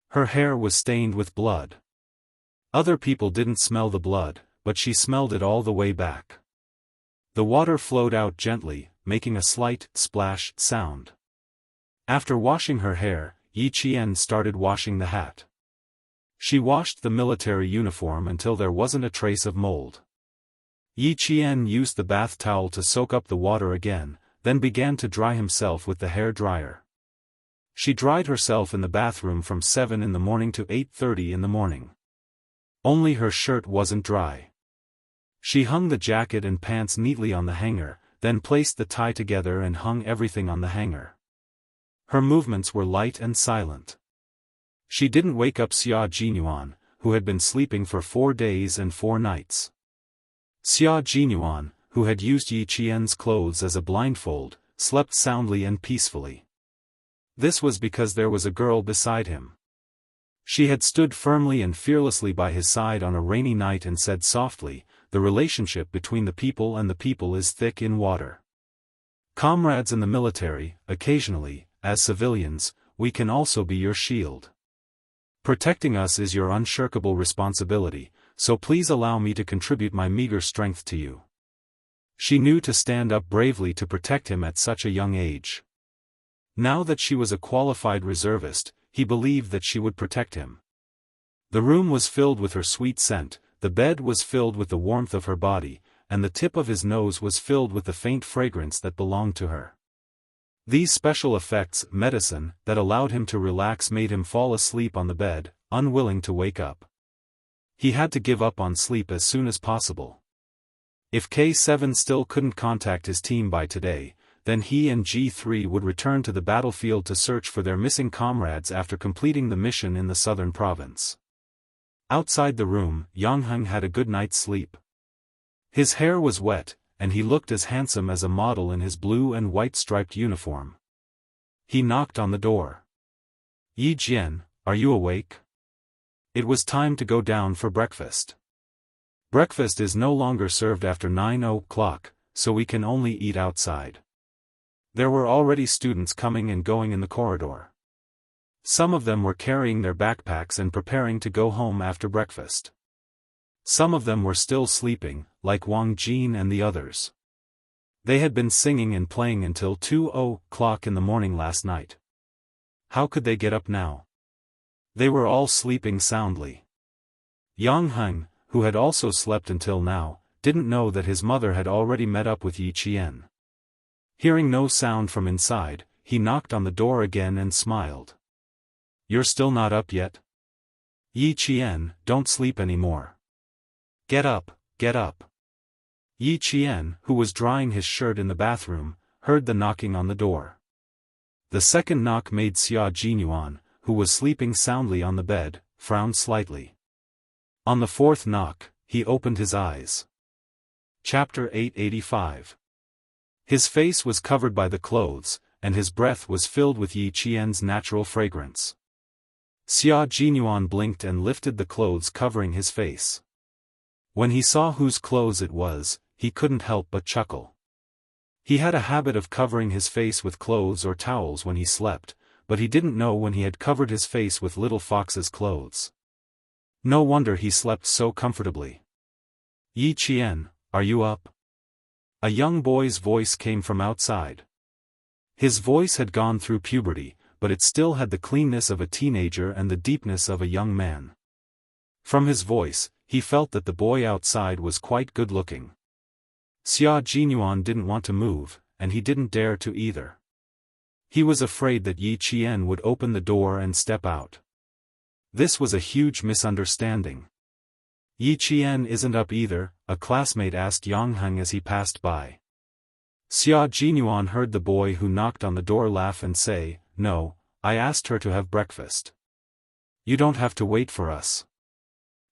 Her hair was stained with blood. Other people didn't smell the blood, but she smelled it all the way back. The water flowed out gently, making a slight splash sound. After washing her hair, Yi Qian started washing the hat. She washed the military uniform until there wasn't a trace of mold. Yi Qian used the bath towel to soak up the water again, then began to dry himself with the hair dryer. She dried herself in the bathroom from 7 in the morning to 8:30 in the morning. Only her shirt wasn't dry. She hung the jacket and pants neatly on the hanger, then placed the tie together and hung everything on the hanger. Her movements were light and silent. She didn't wake up Xia Jinyuan, who had been sleeping for 4 days and 4 nights. Xia Jinyuan, who had used Yi Qian's clothes as a blindfold, slept soundly and peacefully. This was because there was a girl beside him. She had stood firmly and fearlessly by his side on a rainy night and said softly, "The relationship between the people and the people is thick in water. Comrades in the military, occasionally, as civilians, we can also be your shield. Protecting us is your unshakable responsibility, so please allow me to contribute my meager strength to you." She knew to stand up bravely to protect him at such a young age. Now that she was a qualified reservist, he believed that she would protect him. The room was filled with her sweet scent, the bed was filled with the warmth of her body, and the tip of his nose was filled with the faint fragrance that belonged to her. These special effects, medicine, that allowed him to relax made him fall asleep on the bed, unwilling to wake up. He had to give up on sleep as soon as possible. If K7 still couldn't contact his team by today, then he and G3 would return to the battlefield to search for their missing comrades after completing the mission in the southern province. Outside the room, Yangheng had a good night's sleep. His hair was wet, and he looked as handsome as a model in his blue and white striped uniform. He knocked on the door. "Yi Jian, are you awake?" It was time to go down for breakfast. Breakfast is no longer served after 9 o'clock, so we can only eat outside. There were already students coming and going in the corridor. Some of them were carrying their backpacks and preparing to go home after breakfast. Some of them were still sleeping, like Wang Jin and the others. They had been singing and playing until 2 o'clock in the morning last night. How could they get up now? They were all sleeping soundly. Yang Heng, who had also slept until now, didn't know that his mother had already met up with Yi Qian. Hearing no sound from inside, he knocked on the door again and smiled. "You're still not up yet? Yi Qian, don't sleep anymore. Get up, get up." Yi Qian, who was drying his shirt in the bathroom, heard the knocking on the door. The second knock made Xia Jinyuan, who was sleeping soundly on the bed, frown slightly. On the fourth knock, he opened his eyes. Chapter 885. His face was covered by the clothes, and his breath was filled with Yi Qian's natural fragrance. Xia Jinyuan blinked and lifted the clothes covering his face. When he saw whose clothes it was, he couldn't help but chuckle. He had a habit of covering his face with clothes or towels when he slept, but he didn't know when he had covered his face with Little Fox's clothes. No wonder he slept so comfortably. "Yi Qian, are you up?" A young boy's voice came from outside. His voice had gone through puberty, but it still had the cleanness of a teenager and the deepness of a young man. From his voice, he felt that the boy outside was quite good-looking. Xia Jinyuan didn't want to move, and he didn't dare to either. He was afraid that Yi Qian would open the door and step out. This was a huge misunderstanding. "Yi Qian isn't up either," a classmate asked Yang Heng as he passed by. Xia Jinyuan heard the boy who knocked on the door laugh and say, "No, I asked her to have breakfast. You don't have to wait for us.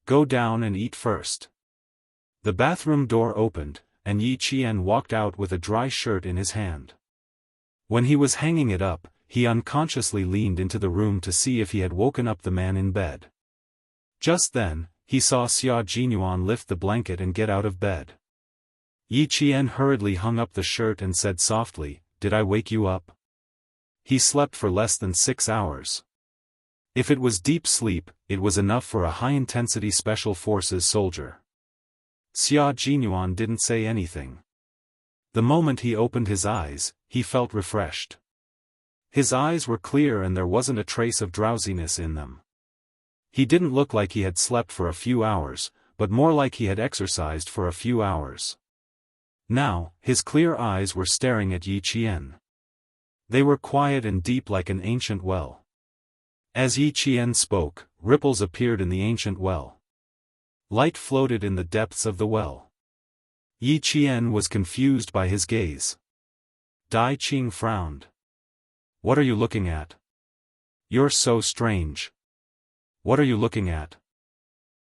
Go down and eat first." The bathroom door opened, and Yi Qian walked out with a dry shirt in his hand. When he was hanging it up, he unconsciously leaned into the room to see if he had woken up the man in bed. Just then, he saw Xia Jinyuan lift the blanket and get out of bed. Yi Qian hurriedly hung up the shirt and said softly, "Did I wake you up?" He slept for less than 6 hours. If it was deep sleep, it was enough for a high-intensity special forces soldier. Xia Jinyuan didn't say anything. The moment he opened his eyes, he felt refreshed. His eyes were clear and there wasn't a trace of drowsiness in them. He didn't look like he had slept for a few hours, but more like he had exercised for a few hours. Now, his clear eyes were staring at Yi Qian. They were quiet and deep like an ancient well. As Yi Qian spoke, ripples appeared in the ancient well. Light floated in the depths of the well. Yi Qian was confused by his gaze. Dai Qing frowned. "What are you looking at? You're so strange. What are you looking at?"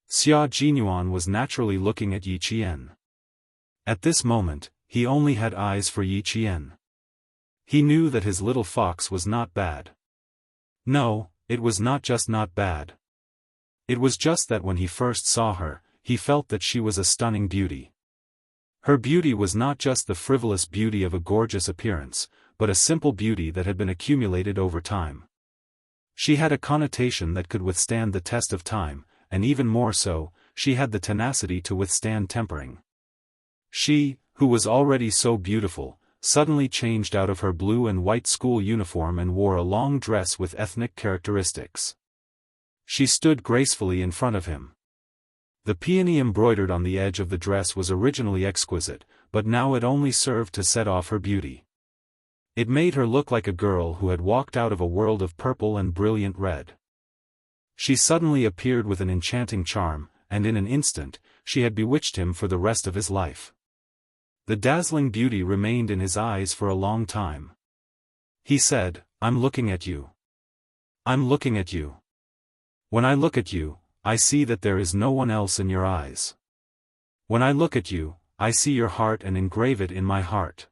Xia Jinyuan was naturally looking at Yi Qian. At this moment, he only had eyes for Yi Qian. He knew that his little fox was not bad. No, it was not just not bad. It was just that when he first saw her, he felt that she was a stunning beauty. Her beauty was not just the frivolous beauty of a gorgeous appearance, but a simple beauty that had been accumulated over time. She had a connotation that could withstand the test of time, and even more so, she had the tenacity to withstand tempering. She, who was already so beautiful, suddenly changed out of her blue and white school uniform and wore a long dress with ethnic characteristics. She stood gracefully in front of him. The peony embroidered on the edge of the dress was originally exquisite, but now it only served to set off her beauty. It made her look like a girl who had walked out of a world of purple and brilliant red. She suddenly appeared with an enchanting charm, and in an instant, she had bewitched him for the rest of his life. The dazzling beauty remained in his eyes for a long time. He said, "I'm looking at you. I'm looking at you. When I look at you, I see that there is no one else in your eyes. When I look at you, I see your heart and engrave it in my heart."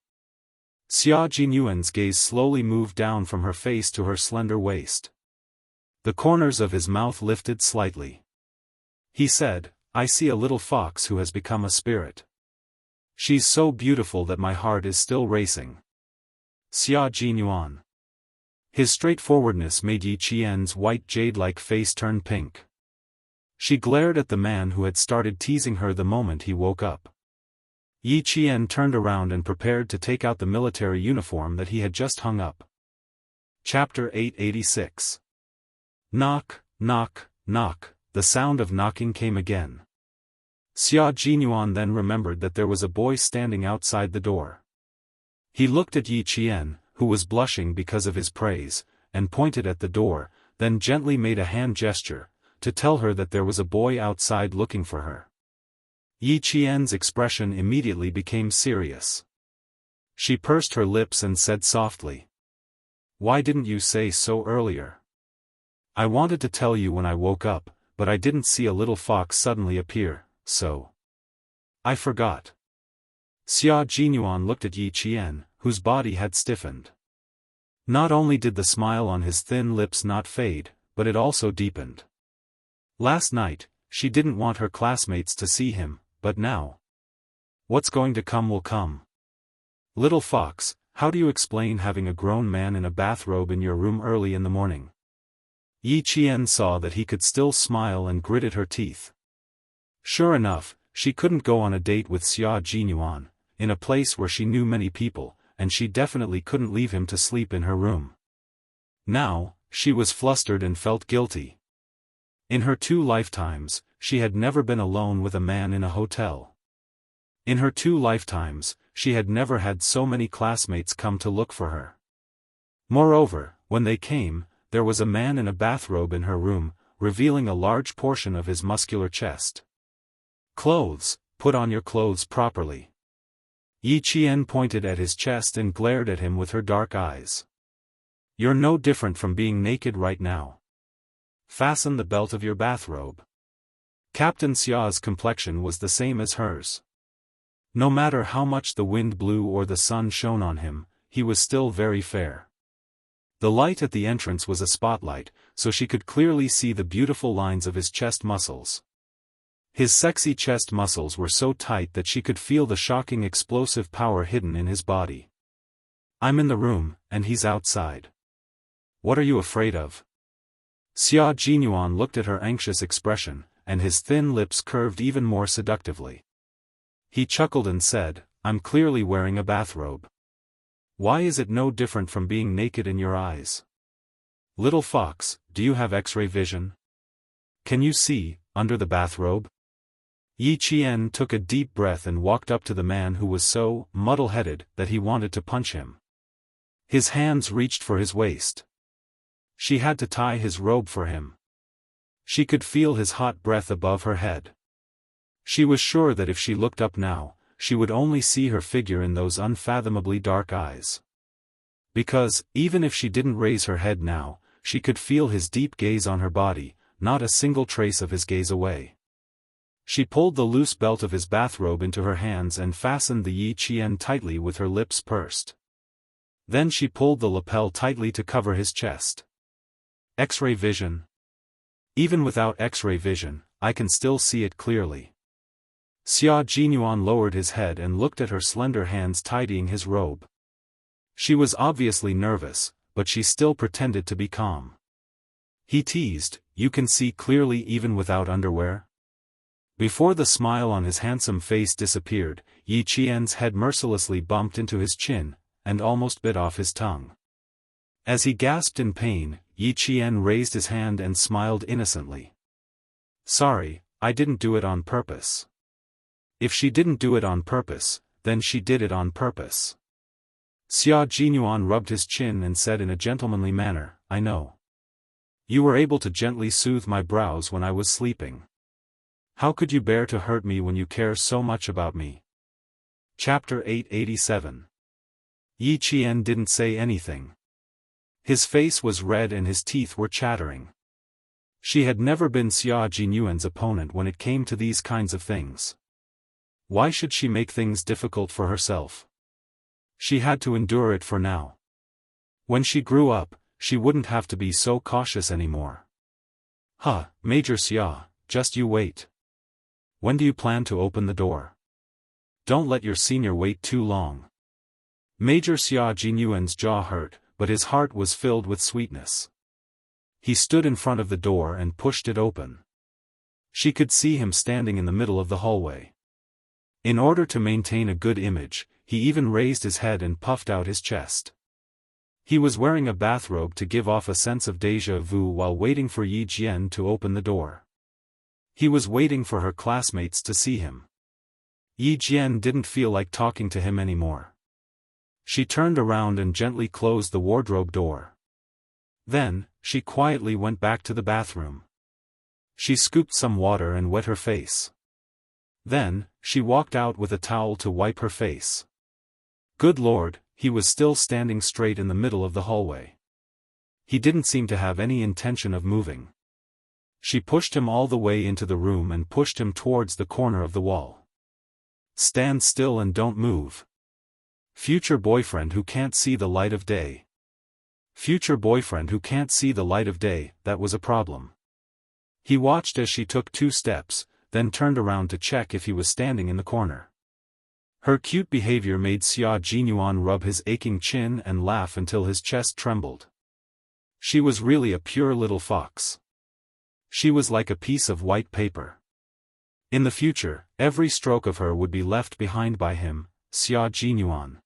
Xia Jinyuan's gaze slowly moved down from her face to her slender waist. The corners of his mouth lifted slightly. He said, "I see a little fox who has become a spirit. She's so beautiful that my heart is still racing." Xia Jinyuan. His straightforwardness made Yi Qian's white jade-like face turn pink. She glared at the man who had started teasing her the moment he woke up. Yi Qian turned around and prepared to take out the military uniform that he had just hung up. Chapter 886. Knock, knock, knock, the sound of knocking came again. Xia Jinyuan then remembered that there was a boy standing outside the door. He looked at Yi Qian, who was blushing because of his praise, and pointed at the door, then gently made a hand gesture, to tell her that there was a boy outside looking for her. Yi Qian's expression immediately became serious. She pursed her lips and said softly, "Why didn't you say so earlier? I wanted to tell you when I woke up, but I didn't see a little fox suddenly appear, so I forgot." Xia Jinyuan looked at Yi Qian, whose body had stiffened. Not only did the smile on his thin lips not fade, but it also deepened. Last night, she didn't want her classmates to see him, but now, what's going to come will come. "Little fox, how do you explain having a grown man in a bathrobe in your room early in the morning?" Yi Qian saw that he could still smile and gritted her teeth. Sure enough, she couldn't go on a date with Xia Jinyuan, in a place where she knew many people, and she definitely couldn't leave him to sleep in her room. Now, she was flustered and felt guilty. In her 2 lifetimes, she had never been alone with a man in a hotel. In her 2 lifetimes, she had never had so many classmates come to look for her. Moreover, when they came, there was a man in a bathrobe in her room, revealing a large portion of his muscular chest. "Clothes, put on your clothes properly." Yi Qian pointed at his chest and glared at him with her dark eyes. "You're no different from being naked right now. Fasten the belt of your bathrobe." Captain Xia's complexion was the same as hers. No matter how much the wind blew or the sun shone on him, he was still very fair. The light at the entrance was a spotlight, so she could clearly see the beautiful lines of his chest muscles. His sexy chest muscles were so tight that she could feel the shocking explosive power hidden in his body. I'm in the room, and he's outside. What are you afraid of? Xia Jinyuan looked at her anxious expression, and his thin lips curved even more seductively. He chuckled and said, I'm clearly wearing a bathrobe. Why is it no different from being naked in your eyes? Little fox, do you have X-ray vision? Can you see, under the bathrobe? Yi Qian took a deep breath and walked up to the man who was so muddle-headed that he wanted to punch him. His hands reached for his waist. She had to tie his robe for him. She could feel his hot breath above her head. She was sure that if she looked up now, she would only see her figure in those unfathomably dark eyes. Because, even if she didn't raise her head now, she could feel his deep gaze on her body, not a single trace of his gaze away. She pulled the loose belt of his bathrobe into her hands and fastened the Yi Qian tightly with her lips pursed. Then she pulled the lapel tightly to cover his chest. X-ray vision. Even without X-ray vision, I can still see it clearly. Xia Jinyuan lowered his head and looked at her slender hands tidying his robe. She was obviously nervous, but she still pretended to be calm. He teased, you can see clearly even without underwear? Before the smile on his handsome face disappeared, Yi Qian's head mercilessly bumped into his chin, and almost bit off his tongue. As he gasped in pain, Yi Qian raised his hand and smiled innocently. Sorry, I didn't do it on purpose. If she didn't do it on purpose, then she did it on purpose. Xia Jinyuan rubbed his chin and said in a gentlemanly manner, I know. You were able to gently soothe my brows when I was sleeping. How could you bear to hurt me when you care so much about me? Chapter 887. Yi Qian didn't say anything. His face was red and his teeth were chattering. She had never been Xia Jinyuan's opponent when it came to these kinds of things. Why should she make things difficult for herself? She had to endure it for now. When she grew up, she wouldn't have to be so cautious anymore. Major Xia, just you wait. When do you plan to open the door? Don't let your senior wait too long. Major Xia Jinyuan's jaw hurt, but his heart was filled with sweetness. He stood in front of the door and pushed it open. She could see him standing in the middle of the hallway. In order to maintain a good image, he even raised his head and puffed out his chest. He was wearing a bathrobe to give off a sense of déjà vu while waiting for Yi Qian to open the door. He was waiting for her classmates to see him. Yi Qian didn't feel like talking to him anymore. She turned around and gently closed the wardrobe door. Then, she quietly went back to the bathroom. She scooped some water and wet her face. Then, she walked out with a towel to wipe her face. Good Lord, he was still standing straight in the middle of the hallway. He didn't seem to have any intention of moving. She pushed him all the way into the room and pushed him towards the corner of the wall. Stand still and don't move. Future boyfriend who can't see the light of day. Future boyfriend who can't see the light of day, that was a problem. He watched as she took 2 steps, then turned around to check if he was standing in the corner. Her cute behavior made Xia Jinyuan rub his aching chin and laugh until his chest trembled. She was really a pure little fox. She was like a piece of white paper. In the future, every stroke of her would be left behind by him, Xia Jinyuan.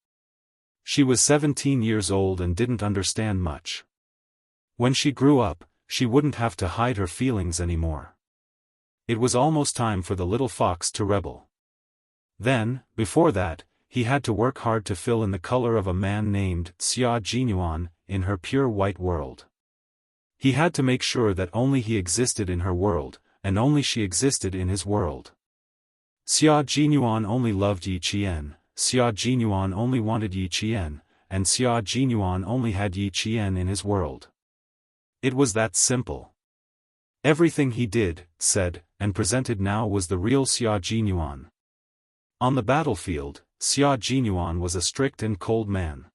She was 17 years old and didn't understand much. When she grew up, she wouldn't have to hide her feelings anymore. It was almost time for the little fox to rebel. Then, before that, he had to work hard to fill in the color of a man named Xia Jinyuan in her pure white world. He had to make sure that only he existed in her world, and only she existed in his world. Xia Jinyuan only loved Yi Qian, Xia Jinyuan only wanted Yi Qian, and Xia Jinyuan only had Yi Qian in his world. It was that simple. Everything he did, said, and presented now was the real Xia Jinyuan. On the battlefield, Xia Jinyuan was a strict and cold man.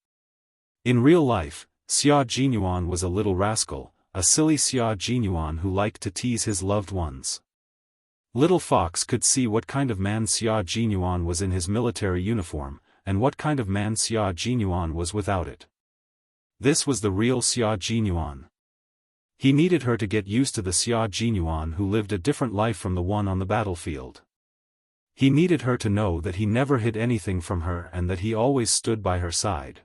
In real life, Xia Jinyuan was a little rascal, a silly Xia Jinyuan who liked to tease his loved ones. Little Fox could see what kind of man Xia Jinyuan was in his military uniform, and what kind of man Xia Jinyuan was without it. This was the real Xia Jinyuan. He needed her to get used to the Xia Jinyuan who lived a different life from the one on the battlefield. He needed her to know that he never hid anything from her and that he always stood by her side.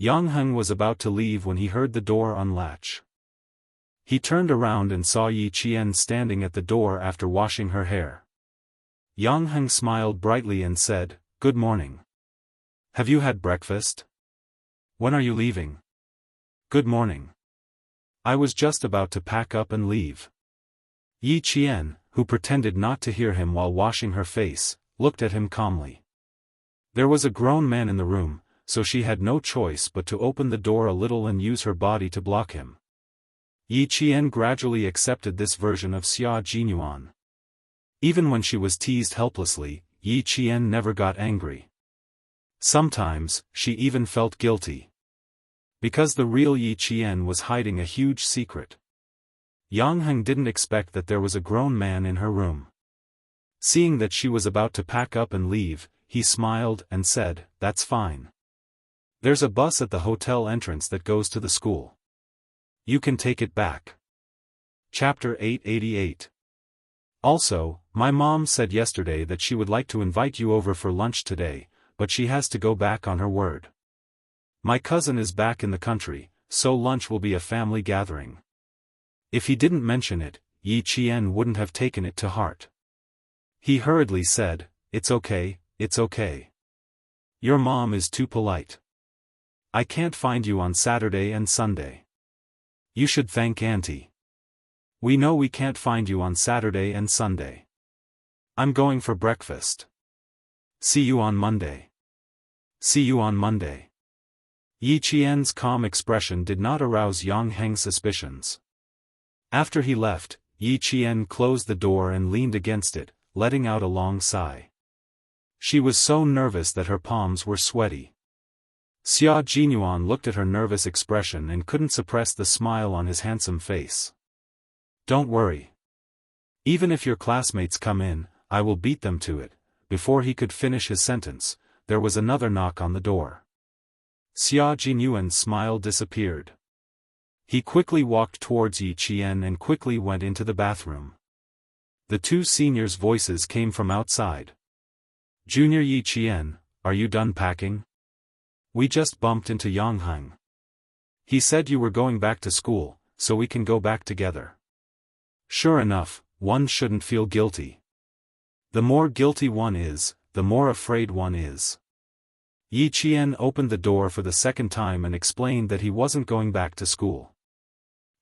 Jianghu was about to leave when he heard the door unlatch. He turned around and saw Yi Qian standing at the door after washing her hair. Jianghu smiled brightly and said, "Good morning. Have you had breakfast? When are you leaving?" "Good morning. I was just about to pack up and leave." Yi Qian, who pretended not to hear him while washing her face, looked at him calmly. There was a grown man in the room, so she had no choice but to open the door a little and use her body to block him. Yi Qian gradually accepted this version of Xia Jinyuan. Even when she was teased helplessly, Yi Qian never got angry. Sometimes, she even felt guilty. Because the real Yi Qian was hiding a huge secret. Jianghu didn't expect that there was a grown man in her room. Seeing that she was about to pack up and leave, he smiled and said, "That's fine. There's a bus at the hotel entrance that goes to the school. You can take it back." Chapter 888. Also, my mom said yesterday that she would like to invite you over for lunch today, but she has to go back on her word. My cousin is back in the country, so lunch will be a family gathering. If he didn't mention it, Yi Qian wouldn't have taken it to heart. He hurriedly said, "It's okay, it's okay. Your mom is too polite. I can't find you on Saturday and Sunday. You should thank Auntie. We know we can't find you on Saturday and Sunday. I'm going for breakfast. See you on Monday. See you on Monday." Yi Qian's calm expression did not arouse Jianghu's suspicions. After he left, Yi Qian closed the door and leaned against it, letting out a long sigh. She was so nervous that her palms were sweaty. Xia Jinyuan looked at her nervous expression and couldn't suppress the smile on his handsome face. "Don't worry. Even if your classmates come in, I will beat them to it." Before he could finish his sentence, there was another knock on the door. Xia Jinyuan's smile disappeared. He quickly walked towards Yi Qian and quickly went into the bathroom. The two seniors' voices came from outside. "Junior Yi Qian, are you done packing? We just bumped into Jianghu. He said you were going back to school, so we can go back together." Sure enough, one shouldn't feel guilty. The more guilty one is, the more afraid one is. Yi Qian opened the door for the second time and explained that he wasn't going back to school.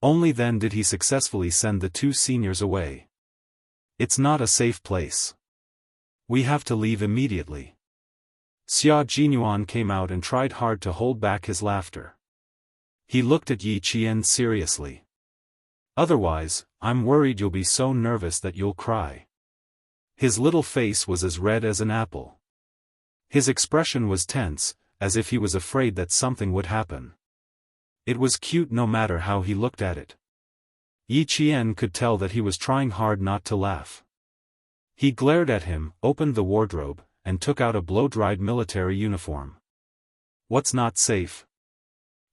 Only then did he successfully send the two seniors away. "It's not a safe place. We have to leave immediately." Xia Jinyuan came out and tried hard to hold back his laughter. He looked at Yi Qian seriously. "Otherwise, I'm worried you'll be so nervous that you'll cry." His little face was as red as an apple. His expression was tense, as if he was afraid that something would happen. It was cute no matter how he looked at it. Yi Qian could tell that he was trying hard not to laugh. He glared at him, opened the wardrobe, and took out a blow-dried military uniform. "What's not safe?"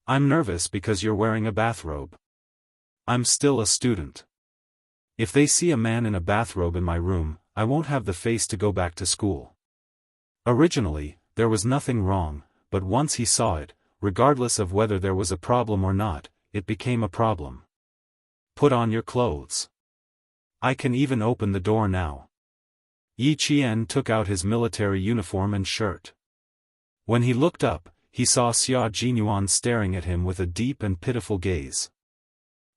"I'm nervous because you're wearing a bathrobe. I'm still a student. If they see a man in a bathrobe in my room, I won't have the face to go back to school." Originally, there was nothing wrong, but once he saw it, regardless of whether there was a problem or not, it became a problem. "Put on your clothes. I can even open the door now." Yi Qian took out his military uniform and shirt. When he looked up, he saw Xia Jinyuan staring at him with a deep and pitiful gaze.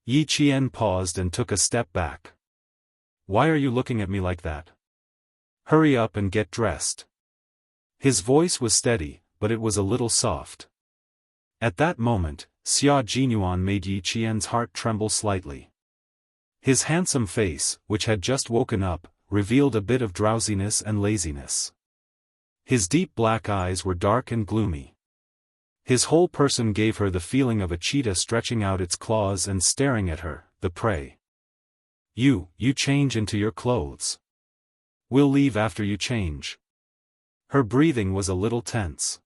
Yi Qian paused and took a step back. "Why are you looking at me like that? Hurry up and get dressed." His voice was steady, but it was a little soft. At that moment, Xia Jinyuan made Yi Qian's heart tremble slightly. His handsome face, which had just woken up, revealed a bit of drowsiness and laziness. His deep black eyes were dark and gloomy. His whole person gave her the feeling of a cheetah stretching out its claws and staring at her, the prey. You change into your clothes. We'll leave after you change. Her breathing was a little tense.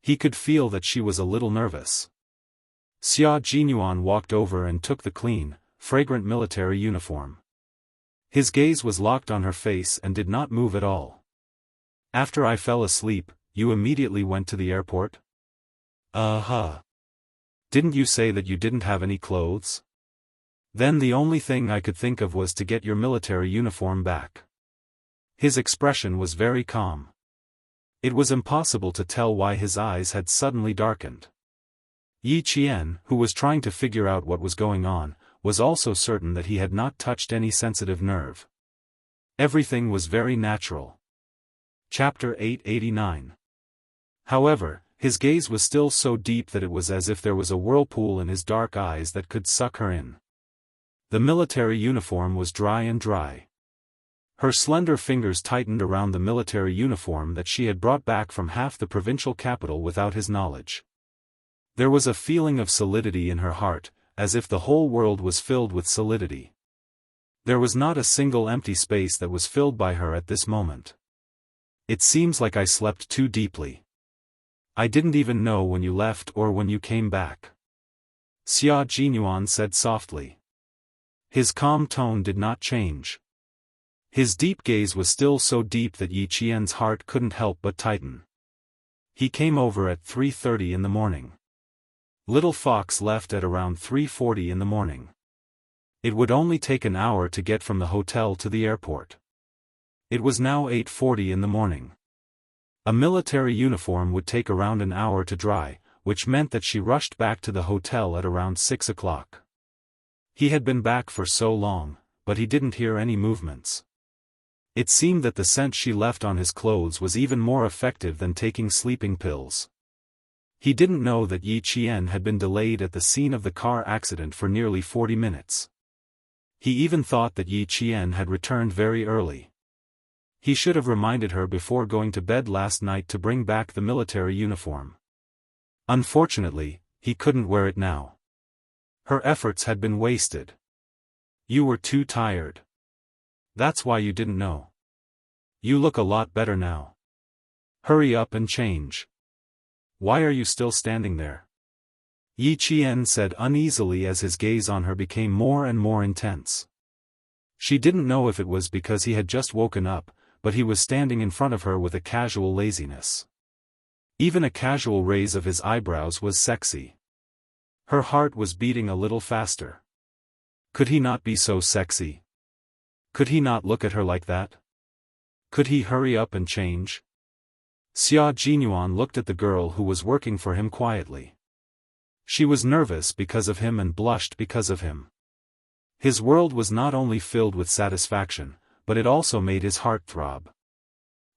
He could feel that she was a little nervous. Xia Jinyuan walked over and took the clean, fragrant military uniform. His gaze was locked on her face and did not move at all. After I fell asleep, you immediately went to the airport? Didn't you say that you didn't have any clothes? Then the only thing I could think of was to get your military uniform back. His expression was very calm. It was impossible to tell why his eyes had suddenly darkened. Yi Qian, who was trying to figure out what was going on, was also certain that he had not touched any sensitive nerve. Everything was very natural. Chapter 889. However, his gaze was still so deep that it was as if there was a whirlpool in his dark eyes that could suck her in. The military uniform was dry and dry. Her slender fingers tightened around the military uniform that she had brought back from half the provincial capital without his knowledge. There was a feeling of solidity in her heart, as if the whole world was filled with solidity. There was not a single empty space that was filled by her at this moment. It seems like I slept too deeply. I didn't even know when you left or when you came back. Xia Jinyuan said softly. His calm tone did not change. His deep gaze was still so deep that Yi Qian's heart couldn't help but tighten. He came over at 3:30 in the morning. Little Fox left at around 3:40 in the morning. It would only take an hour to get from the hotel to the airport. It was now 8:40 in the morning. A military uniform would take around an hour to dry, which meant that she rushed back to the hotel at around 6 o'clock. He had been back for so long, but he didn't hear any movements. It seemed that the scent she left on his clothes was even more effective than taking sleeping pills. He didn't know that Yi Qian had been delayed at the scene of the car accident for nearly 40 minutes. He even thought that Yi Qian had returned very early. He should have reminded her before going to bed last night to bring back the military uniform. Unfortunately, he couldn't wear it now. Her efforts had been wasted. You were too tired. That's why you didn't know. You look a lot better now. Hurry up and change. Why are you still standing there? Yi Qian said uneasily as his gaze on her became more and more intense. She didn't know if it was because he had just woken up, but he was standing in front of her with a casual laziness. Even a casual raise of his eyebrows was sexy. Her heart was beating a little faster. Could he not be so sexy? Could he not look at her like that? Could he hurry up and change? Xia Jinyuan looked at the girl who was working for him quietly. She was nervous because of him and blushed because of him. His world was not only filled with satisfaction, but it also made his heart throb.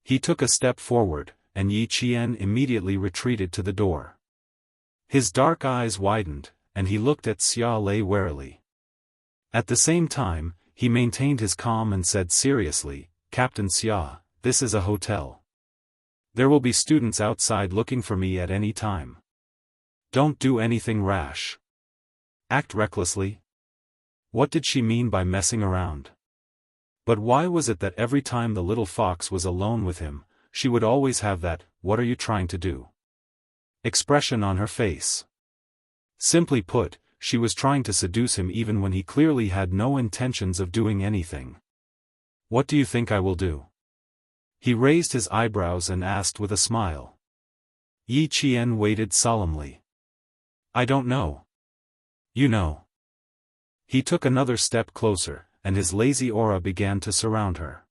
He took a step forward, and Yi Qian immediately retreated to the door. His dark eyes widened, and he looked at Xia Lei warily. At the same time, he maintained his calm and said seriously, "Captain Xia, this is a hotel. There will be students outside looking for me at any time. Don't do anything rash. Act recklessly." What did she mean by messing around? But why was it that every time the little fox was alone with him, she would always have that, "What are you trying to do?" expression on her face? Simply put, she was trying to seduce him even when he clearly had no intentions of doing anything. "What do you think I will do?" He raised his eyebrows and asked with a smile. Yi Qian waited solemnly. "I don't know." "You know." He took another step closer, and his lazy aura began to surround her.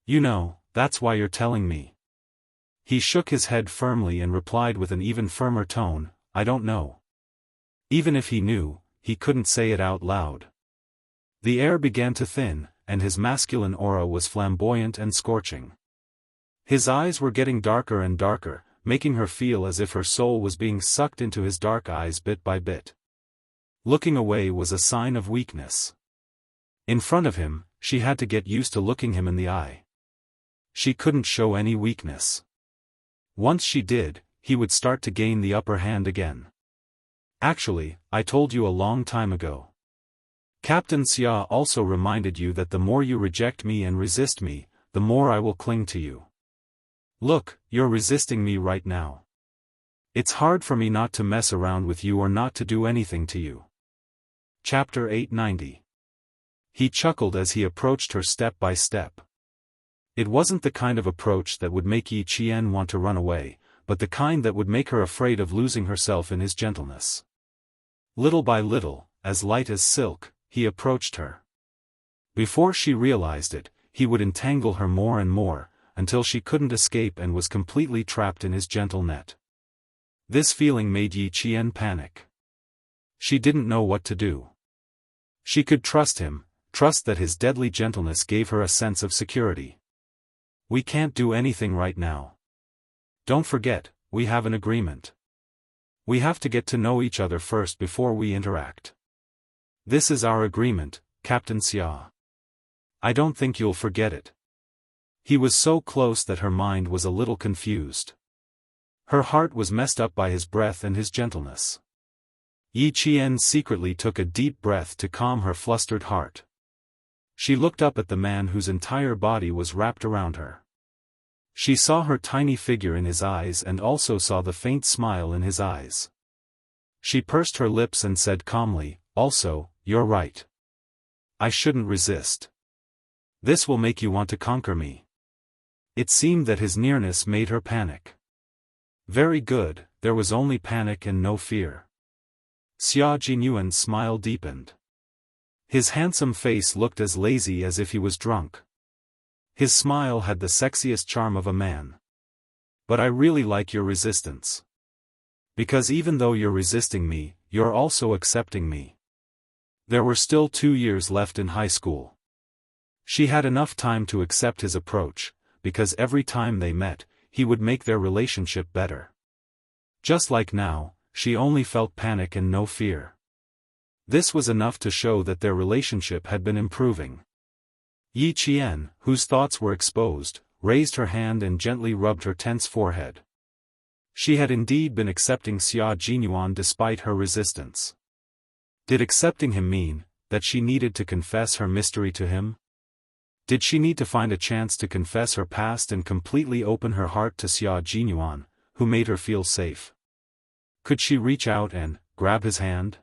"You know, that's why you're telling me." He shook his head firmly and replied with an even firmer tone, "I don't know." Even if he knew, he couldn't say it out loud. The air began to thin, and his masculine aura was flamboyant and scorching. His eyes were getting darker and darker, making her feel as if her soul was being sucked into his dark eyes bit by bit. Looking away was a sign of weakness. In front of him, she had to get used to looking him in the eye. She couldn't show any weakness. Once she did, he would start to gain the upper hand again. Actually, I told you a long time ago. Captain Xia also reminded you that the more you reject me and resist me, the more I will cling to you. Look, you're resisting me right now. It's hard for me not to mess around with you or not to do anything to you. Chapter 890. He chuckled as he approached her step by step. It wasn't the kind of approach that would make Yi Qian want to run away, but the kind that would make her afraid of losing herself in his gentleness. Little by little, as light as silk, he approached her. Before she realized it, he would entangle her more and more, until she couldn't escape and was completely trapped in his gentle net. This feeling made Yi Qian panic. She didn't know what to do. She could trust him, trust that his deadly gentleness gave her a sense of security. We can't do anything right now. Don't forget, we have an agreement. We have to get to know each other first before we interact. This is our agreement, Captain Xia. I don't think you'll forget it. He was so close that her mind was a little confused. Her heart was messed up by his breath and his gentleness. Yi Qian secretly took a deep breath to calm her flustered heart. She looked up at the man whose entire body was wrapped around her. She saw her tiny figure in his eyes and also saw the faint smile in his eyes. She pursed her lips and said calmly, "Also, you're right. I shouldn't resist. This will make you want to conquer me." It seemed that his nearness made her panic. Very good, there was only panic and no fear. Xia Jinyuan's smile deepened. His handsome face looked as lazy as if he was drunk. His smile had the sexiest charm of a man. But I really like your resistance. Because even though you're resisting me, you're also accepting me. There were still 2 years left in high school. She had enough time to accept his approach, because every time they met, he would make their relationship better. Just like now, she only felt panic and no fear. This was enough to show that their relationship had been improving. Yi Qian, whose thoughts were exposed, raised her hand and gently rubbed her tense forehead. She had indeed been accepting Xia Jinyuan despite her resistance. Did accepting him mean that she needed to confess her mystery to him? Did she need to find a chance to confess her past and completely open her heart to Xia Jinyuan, who made her feel safe? Could she reach out and grab his hand?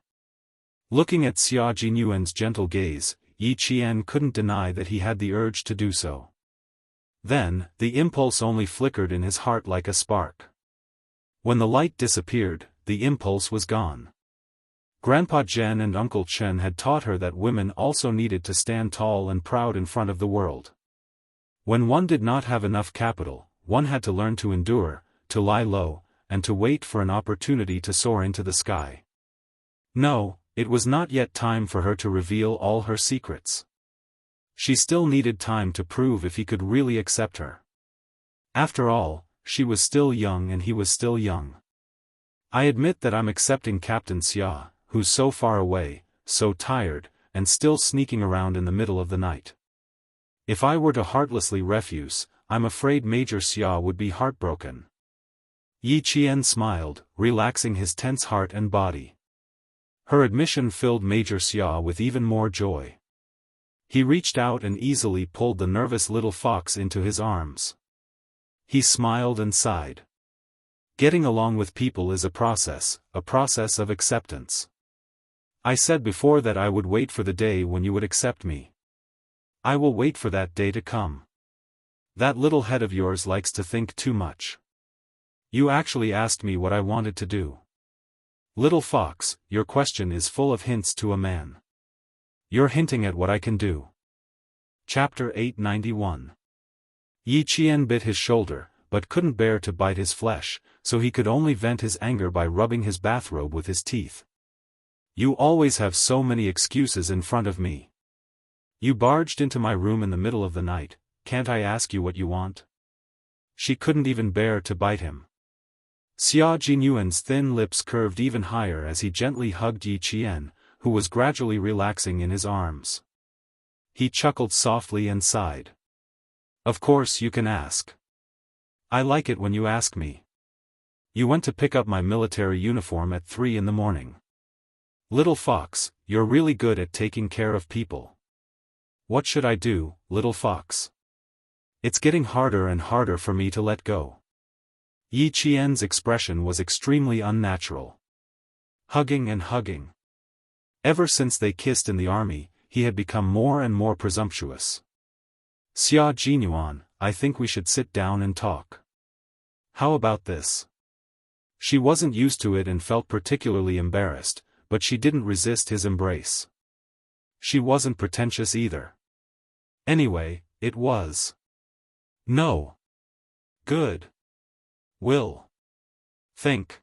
Looking at Xia Jinyuan's gentle gaze, Yi Qian couldn't deny that he had the urge to do so. Then, the impulse only flickered in his heart like a spark. When the light disappeared, the impulse was gone. Grandpa Zhen and Uncle Chen had taught her that women also needed to stand tall and proud in front of the world. When one did not have enough capital, one had to learn to endure, to lie low, and to wait for an opportunity to soar into the sky. No, it was not yet time for her to reveal all her secrets. She still needed time to prove if he could really accept her. After all, she was still young and he was still young. I admit that I'm accepting Captain Xia, who's so far away, so tired, and still sneaking around in the middle of the night. If I were to heartlessly refuse, I'm afraid Major Xia would be heartbroken. Yi Qian smiled, relaxing his tense heart and body. Her admission filled Major Xia with even more joy. He reached out and easily pulled the nervous little fox into his arms. He smiled and sighed. Getting along with people is a process of acceptance. I said before that I would wait for the day when you would accept me. I will wait for that day to come. That little head of yours likes to think too much. You actually asked me what I wanted to do. Little fox, your question is full of hints to a man. You're hinting at what I can do. Chapter 891. Yi Qian bit his shoulder, but couldn't bear to bite his flesh, so he could only vent his anger by rubbing his bathrobe with his teeth. You always have so many excuses in front of me. You barged into my room in the middle of the night, can't I ask you what you want? She couldn't even bear to bite him. Xia Jinyuan's thin lips curved even higher as he gently hugged Yi Qian, who was gradually relaxing in his arms. He chuckled softly and sighed. Of course you can ask. I like it when you ask me. You went to pick up my military uniform at 3 in the morning. Little fox, you're really good at taking care of people. What should I do, little fox? It's getting harder and harder for me to let go. Yi Qian's expression was extremely unnatural. Hugging and hugging. Ever since they kissed in the army, he had become more and more presumptuous. Xia Jinyuan, I think we should sit down and talk. How about this? She wasn't used to it and felt particularly embarrassed, but she didn't resist his embrace. She wasn't pretentious either. Anyway, it was. No. Good. Will. Think.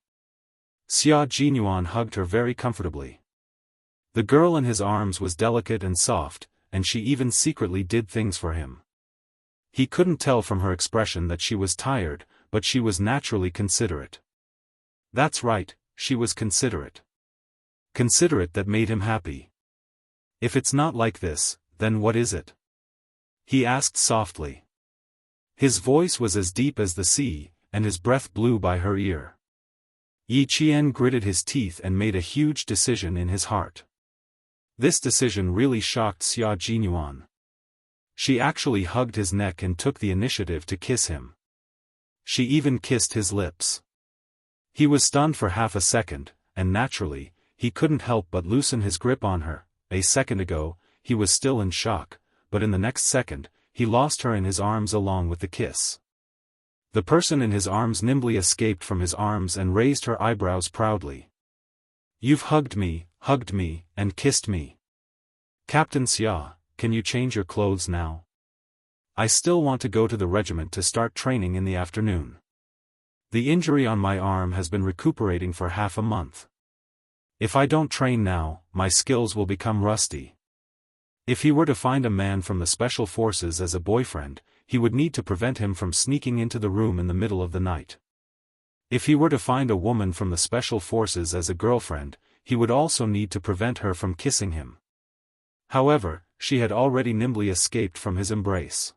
Xia Jinyuan hugged her very comfortably. The girl in his arms was delicate and soft, and she even secretly did things for him. He couldn't tell from her expression that she was tired, but she was naturally considerate. That's right, she was considerate. Considerate that made him happy. If it's not like this, then what is it? He asked softly. His voice was as deep as the sea, and his breath blew by her ear. Yi Qian gritted his teeth and made a huge decision in his heart. This decision really shocked Xia Jinyuan. She actually hugged his neck and took the initiative to kiss him. She even kissed his lips. He was stunned for half a second, and naturally, he couldn't help but loosen his grip on her. A second ago, he was still in shock, but in the next second, he lost her in his arms along with the kiss. The person in his arms nimbly escaped from his arms and raised her eyebrows proudly. You've hugged me, and kissed me. Captain Xia, can you change your clothes now? I still want to go to the regiment to start training in the afternoon. The injury on my arm has been recuperating for half a month. If I don't train now, my skills will become rusty. If he were to find a man from the special forces as a boyfriend, he would need to prevent him from sneaking into the room in the middle of the night. If he were to find a woman from the special forces as a girlfriend, he would also need to prevent her from kissing him. However, she had already nimbly escaped from his embrace.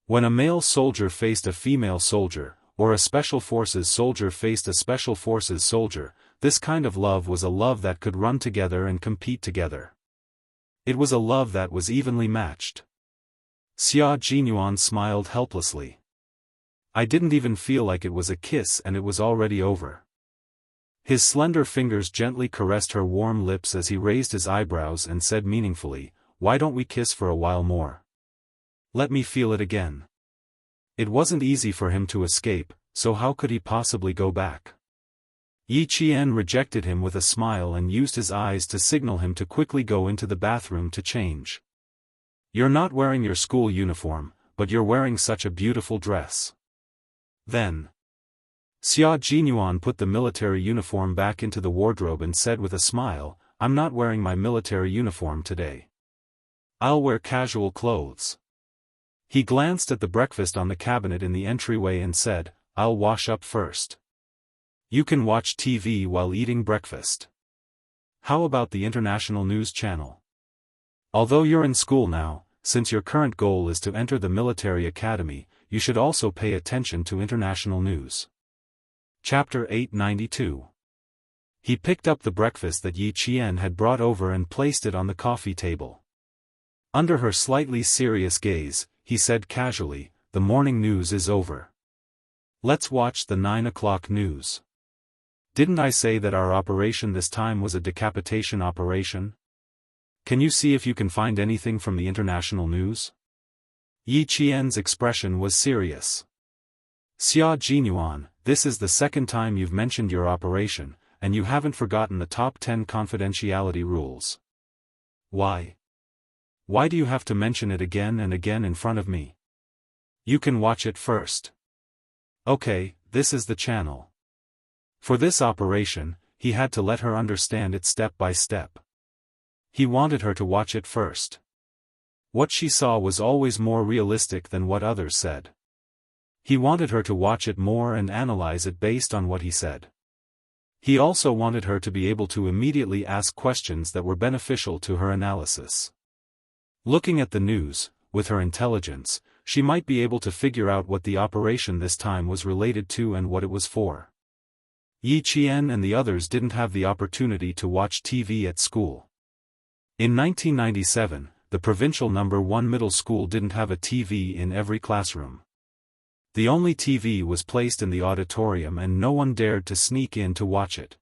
When a male soldier faced a female soldier, or a special forces soldier faced a special forces soldier, this kind of love was a love that could run together and compete together. It was a love that was evenly matched. Xia Jinyuan smiled helplessly. I didn't even feel like it was a kiss and it was already over. His slender fingers gently caressed her warm lips as he raised his eyebrows and said meaningfully, why don't we kiss for a while more? Let me feel it again. It wasn't easy for him to escape, so how could he possibly go back? Yi Qian rejected him with a smile and used his eyes to signal him to quickly go into the bathroom to change. You're not wearing your school uniform, but you're wearing such a beautiful dress. Then. Xia Jinyuan put the military uniform back into the wardrobe and said with a smile, I'm not wearing my military uniform today. I'll wear casual clothes. He glanced at the breakfast on the cabinet in the entryway and said, I'll wash up first. You can watch TV while eating breakfast. How about the international news channel? Although you're in school now, since your current goal is to enter the military academy, you should also pay attention to international news. Chapter 892. He picked up the breakfast that Yi Qian had brought over and placed it on the coffee table. Under her slightly serious gaze, he said casually, the morning news is over. Let's watch the 9 o'clock news. Didn't I say that our operation this time was a decapitation operation? Can you see if you can find anything from the international news? Yi Qian's expression was serious. Xia Jinyuan, this is the second time you've mentioned your operation, and you haven't forgotten the top 10 confidentiality rules. Why? Why do you have to mention it again and again in front of me? You can watch it first. Okay, this is the channel. For this operation, he had to let her understand it step by step. He wanted her to watch it first. What she saw was always more realistic than what others said. He wanted her to watch it more and analyze it based on what he said. He also wanted her to be able to immediately ask questions that were beneficial to her analysis. Looking at the news, with her intelligence, she might be able to figure out what the operation this time was related to and what it was for. Yi Qian and the others didn't have the opportunity to watch TV at school. In 1997, the provincial No. 1 middle school didn't have a TV in every classroom. The only TV was placed in the auditorium and no one dared to sneak in to watch it.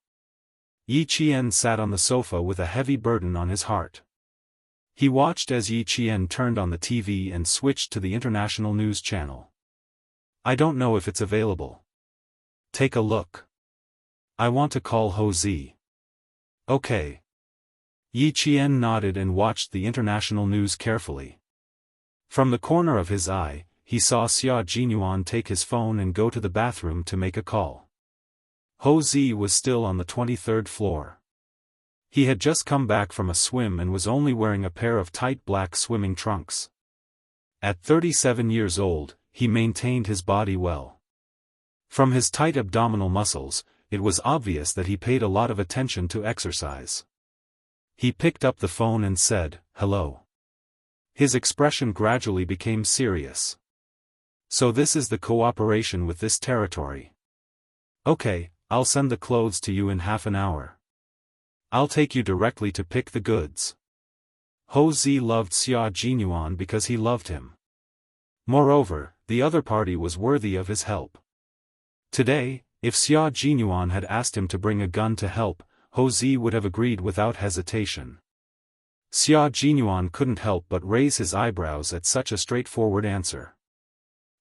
Yi Qian sat on the sofa with a heavy burden on his heart. He watched as Yi Qian turned on the TV and switched to the international news channel. I don't know if it's available. Take a look. I want to call Ho Zi. Okay. Yi Qian nodded and watched the international news carefully. From the corner of his eye, he saw Xia Jinyuan take his phone and go to the bathroom to make a call. Ho Zi was still on the 23rd floor. He had just come back from a swim and was only wearing a pair of tight black swimming trunks. At 37 years old, he maintained his body well. From his tight abdominal muscles, it was obvious that he paid a lot of attention to exercise. He picked up the phone and said, "Hello." His expression gradually became serious. So this is the cooperation with this territory. Okay, I'll send the clothes to you in half an hour. I'll take you directly to pick the goods. Ho Zi loved Xia Jinyuan because he loved him. Moreover, the other party was worthy of his help. Today, if Xia Jinyuan had asked him to bring a gun to help, Ho Zi would have agreed without hesitation. Xia Jinyuan couldn't help but raise his eyebrows at such a straightforward answer.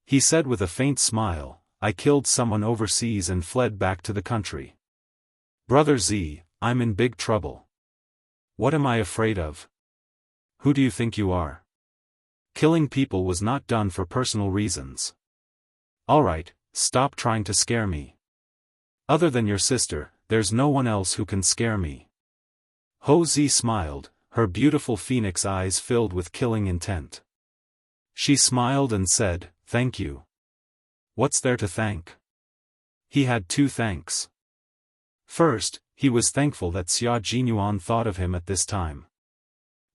He said with a faint smile, "I killed someone overseas and fled back to the country. Brother Zi, I'm in big trouble. What am I afraid of? Who do you think you are? Killing people was not done for personal reasons. Alright, stop trying to scare me. Other than your sister, there's no one else who can scare me." Ho Zi smiled, her beautiful phoenix eyes filled with killing intent. She smiled and said, "Thank you." What's there to thank? He had two thanks. First, he was thankful that Xia Jinyuan thought of him at this time.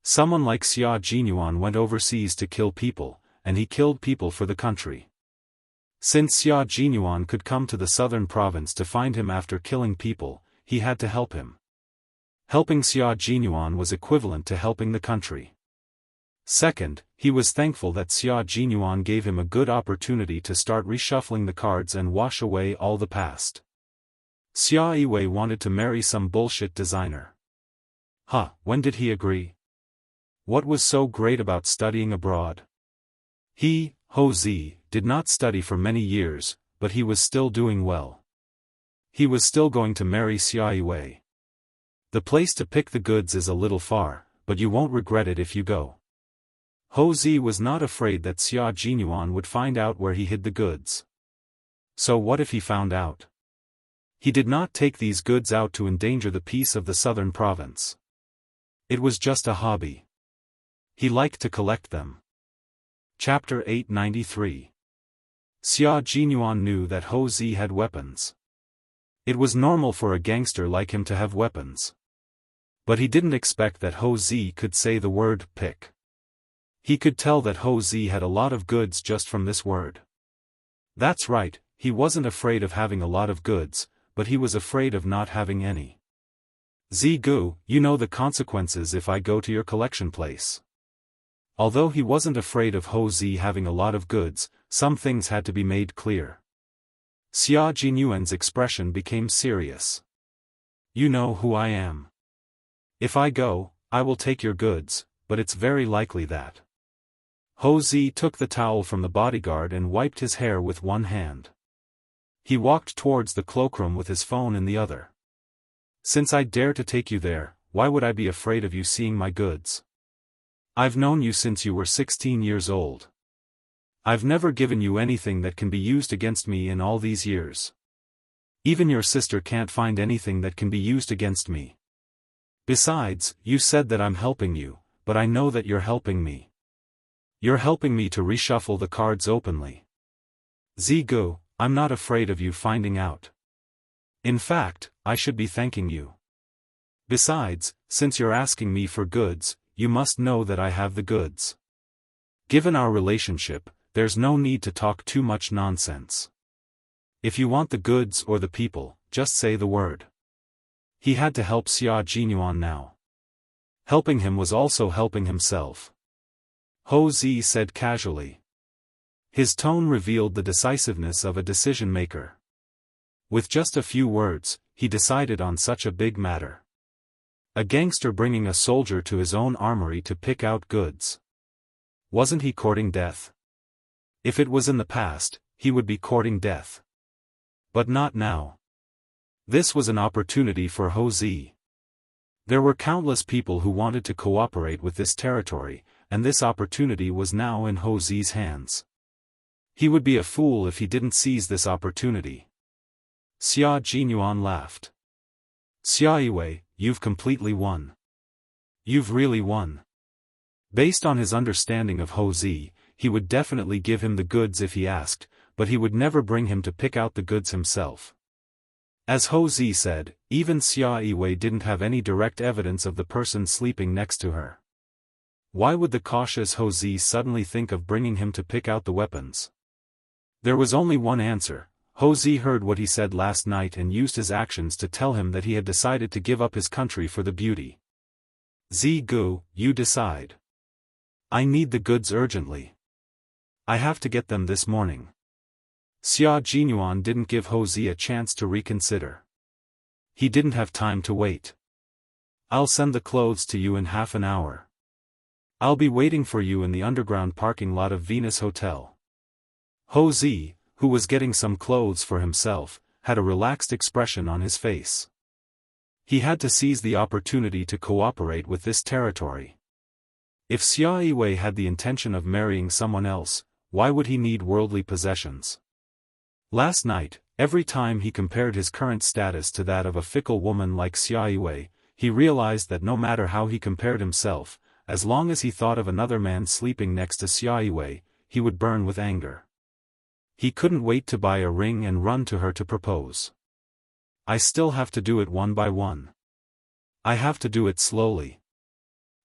Someone like Xia Jinyuan went overseas to kill people, and he killed people for the country. Since Xia Jinyuan could come to the southern province to find him after killing people, he had to help him. Helping Xia Jinyuan was equivalent to helping the country. Second, he was thankful that Xia Jinyuan gave him a good opportunity to start reshuffling the cards and wash away all the past. Xia Yiwei wanted to marry some bullshit designer. When did he agree? What was so great about studying abroad? He, Ho Zi, did not study for many years, but he was still doing well. He was still going to marry Xia Yiwei. The place to pick the goods is a little far, but you won't regret it if you go. Ho Zi was not afraid that Xia Jinyuan would find out where he hid the goods. So what if he found out? He did not take these goods out to endanger the peace of the southern province. It was just a hobby. He liked to collect them. Chapter 893. Xia Jinyuan knew that Ho Zi had weapons. It was normal for a gangster like him to have weapons. But he didn't expect that Ho Zi could say the word pick. He could tell that Ho Zi had a lot of goods just from this word. That's right, he wasn't afraid of having a lot of goods, but he was afraid of not having any. Zigu, you know the consequences if I go to your collection place. Although he wasn't afraid of Ho Zi having a lot of goods, some things had to be made clear. Xia Jinyuan's expression became serious. You know who I am. If I go, I will take your goods, but it's very likely that. Ho Zi took the towel from the bodyguard and wiped his hair with one hand. He walked towards the cloakroom with his phone in the other. Since I dare to take you there, why would I be afraid of you seeing my goods? I've known you since you were 16 years old. I've never given you anything that can be used against me in all these years. Even your sister can't find anything that can be used against me. Besides, you said that I'm helping you, but I know that you're helping me. You're helping me to reshuffle the cards openly. Zigu, I'm not afraid of you finding out. In fact, I should be thanking you. Besides, since you're asking me for goods, you must know that I have the goods. Given our relationship, there's no need to talk too much nonsense. If you want the goods or the people, just say the word. He had to help Xia Jinyuan now. Helping him was also helping himself. Ho Zi said casually. His tone revealed the decisiveness of a decision-maker. With just a few words, he decided on such a big matter. A gangster bringing a soldier to his own armory to pick out goods. Wasn't he courting death? If it was in the past, he would be courting death. But not now. This was an opportunity for Ho Zi. There were countless people who wanted to cooperate with this territory, and this opportunity was now in Ho Zi's hands. He would be a fool if he didn't seize this opportunity. Xia Jinyuan laughed. Xia Yiwei, you've completely won. You've really won. Based on his understanding of Ho Zi, he would definitely give him the goods if he asked, but he would never bring him to pick out the goods himself. As Ho Zi said, even Xia Yiwei didn't have any direct evidence of the person sleeping next to her. Why would the cautious Ho Zi suddenly think of bringing him to pick out the weapons? There was only one answer. Ho Zi heard what he said last night and used his actions to tell him that he had decided to give up his country for the beauty. Zi Gu, you decide. I need the goods urgently. I have to get them this morning. Xia Jinyuan didn't give Ho Zi a chance to reconsider. He didn't have time to wait. I'll send the clothes to you in half an hour. I'll be waiting for you in the underground parking lot of Venus Hotel. Ho Zi, who was getting some clothes for himself, had a relaxed expression on his face. He had to seize the opportunity to cooperate with this territory. If Xia Yiwei had the intention of marrying someone else, why would he need worldly possessions? Last night, every time he compared his current status to that of a fickle woman like Xia Yiwei, he realized that no matter how he compared himself, as long as he thought of another man sleeping next to Xia Yiwei, he would burn with anger. He couldn't wait to buy a ring and run to her to propose. I still have to do it one by one. I have to do it slowly.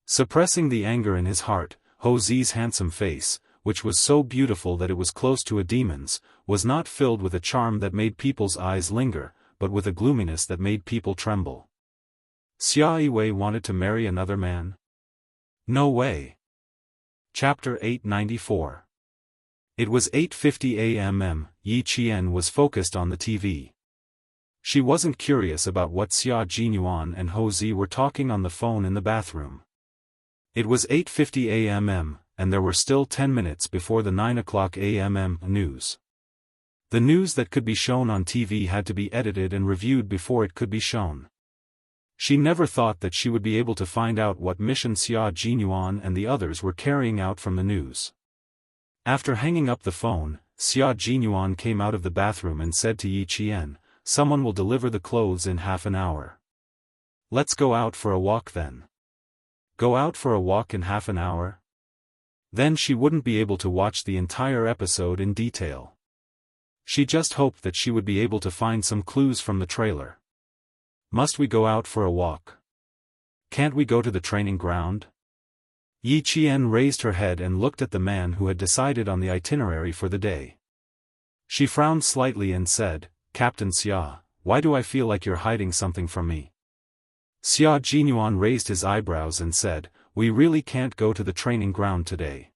Suppressing the anger in his heart, Ho Zi's handsome face, which was so beautiful that it was close to a demon's, was not filled with a charm that made people's eyes linger, but with a gloominess that made people tremble. Xia Yiwei wanted to marry another man? No way. Chapter 894. It was 8:50 a.m. Yi Qian was focused on the TV. She wasn't curious about what Xia Jinyuan and Ho Zi were talking on the phone in the bathroom. It was 8:50 a.m., and there were still 10 minutes before the 9 o'clock a.m. news. The news that could be shown on TV had to be edited and reviewed before it could be shown. She never thought that she would be able to find out what mission Xia Jinyuan and the others were carrying out from the news. After hanging up the phone, Xia Jinyuan came out of the bathroom and said to Yi Qian, "Someone will deliver the clothes in half an hour. Let's go out for a walk then." Go out for a walk in half an hour? Then she wouldn't be able to watch the entire episode in detail. She just hoped that she would be able to find some clues from the trailer. Must we go out for a walk? Can't we go to the training ground? Yi Qian raised her head and looked at the man who had decided on the itinerary for the day. She frowned slightly and said, "Captain Xia, why do I feel like you're hiding something from me?" Xia Jinyuan raised his eyebrows and said, "We really can't go to the training ground today.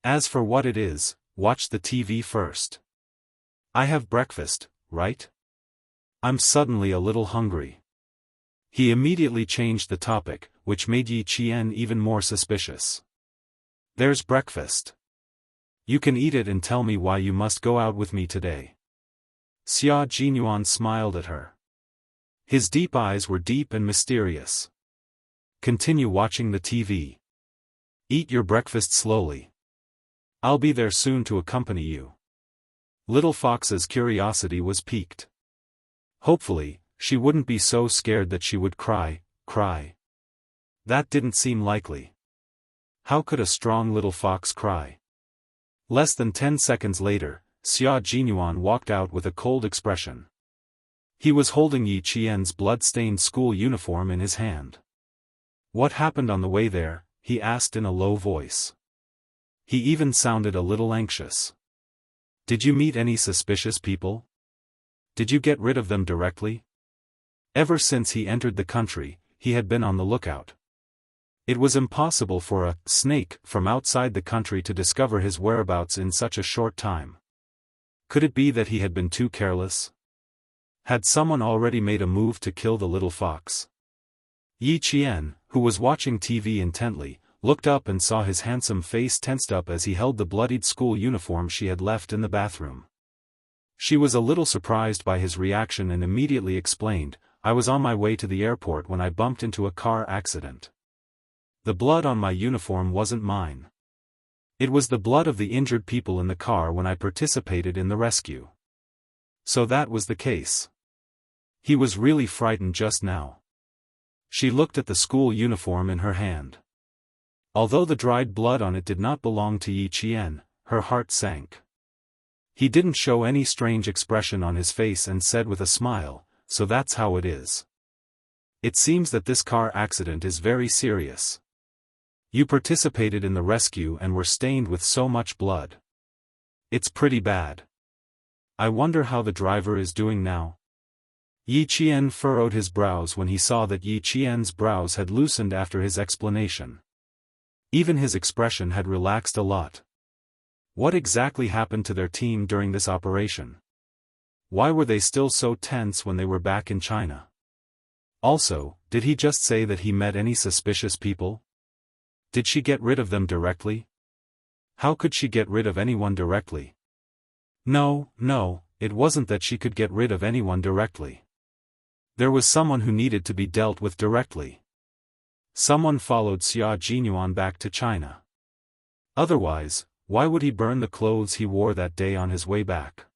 As for what it is, watch the TV first. I have breakfast, right? I'm suddenly a little hungry." He immediately changed the topic, which made Yi Qian even more suspicious. "There's breakfast. You can eat it and tell me why you must go out with me today." Xia Jinyuan smiled at her. His deep eyes were deep and mysterious. "Continue watching the TV. Eat your breakfast slowly. I'll be there soon to accompany you." Little Fox's curiosity was piqued. Hopefully, she wouldn't be so scared that she would cry. That didn't seem likely. How could a strong little fox cry? Less than 10 seconds later, Xia Jinyuan walked out with a cold expression. He was holding Yi Qian's blood-stained school uniform in his hand. What happened on the way there? He asked in a low voice. He even sounded a little anxious. Did you meet any suspicious people? Did you get rid of them directly? Ever since he entered the country, he had been on the lookout. It was impossible for a snake from outside the country to discover his whereabouts in such a short time. Could it be that he had been too careless? Had someone already made a move to kill the little fox? Yi Qian, who was watching TV intently, looked up and saw his handsome face tensed up as he held the bloodied school uniform she had left in the bathroom. She was a little surprised by his reaction and immediately explained, "I was on my way to the airport when I bumped into a car accident. The blood on my uniform wasn't mine. It was the blood of the injured people in the car when I participated in the rescue." So that was the case. He was really frightened just now. She looked at the school uniform in her hand. Although the dried blood on it did not belong to Yi Qian, her heart sank. He didn't show any strange expression on his face and said with a smile, "So that's how it is. It seems that this car accident is very serious. You participated in the rescue and were stained with so much blood. It's pretty bad. I wonder how the driver is doing now." Yi Qian furrowed his brows when he saw that Yi Qian's brows had loosened after his explanation. Even his expression had relaxed a lot. What exactly happened to their team during this operation? Why were they still so tense when they were back in China? Also, did he just say that he met any suspicious people? Did she get rid of them directly? How could she get rid of anyone directly? No, it wasn't that she could get rid of anyone directly. There was someone who needed to be dealt with directly. Someone followed Xia Jinyuan back to China. Otherwise, why would he burn the clothes he wore that day on his way back?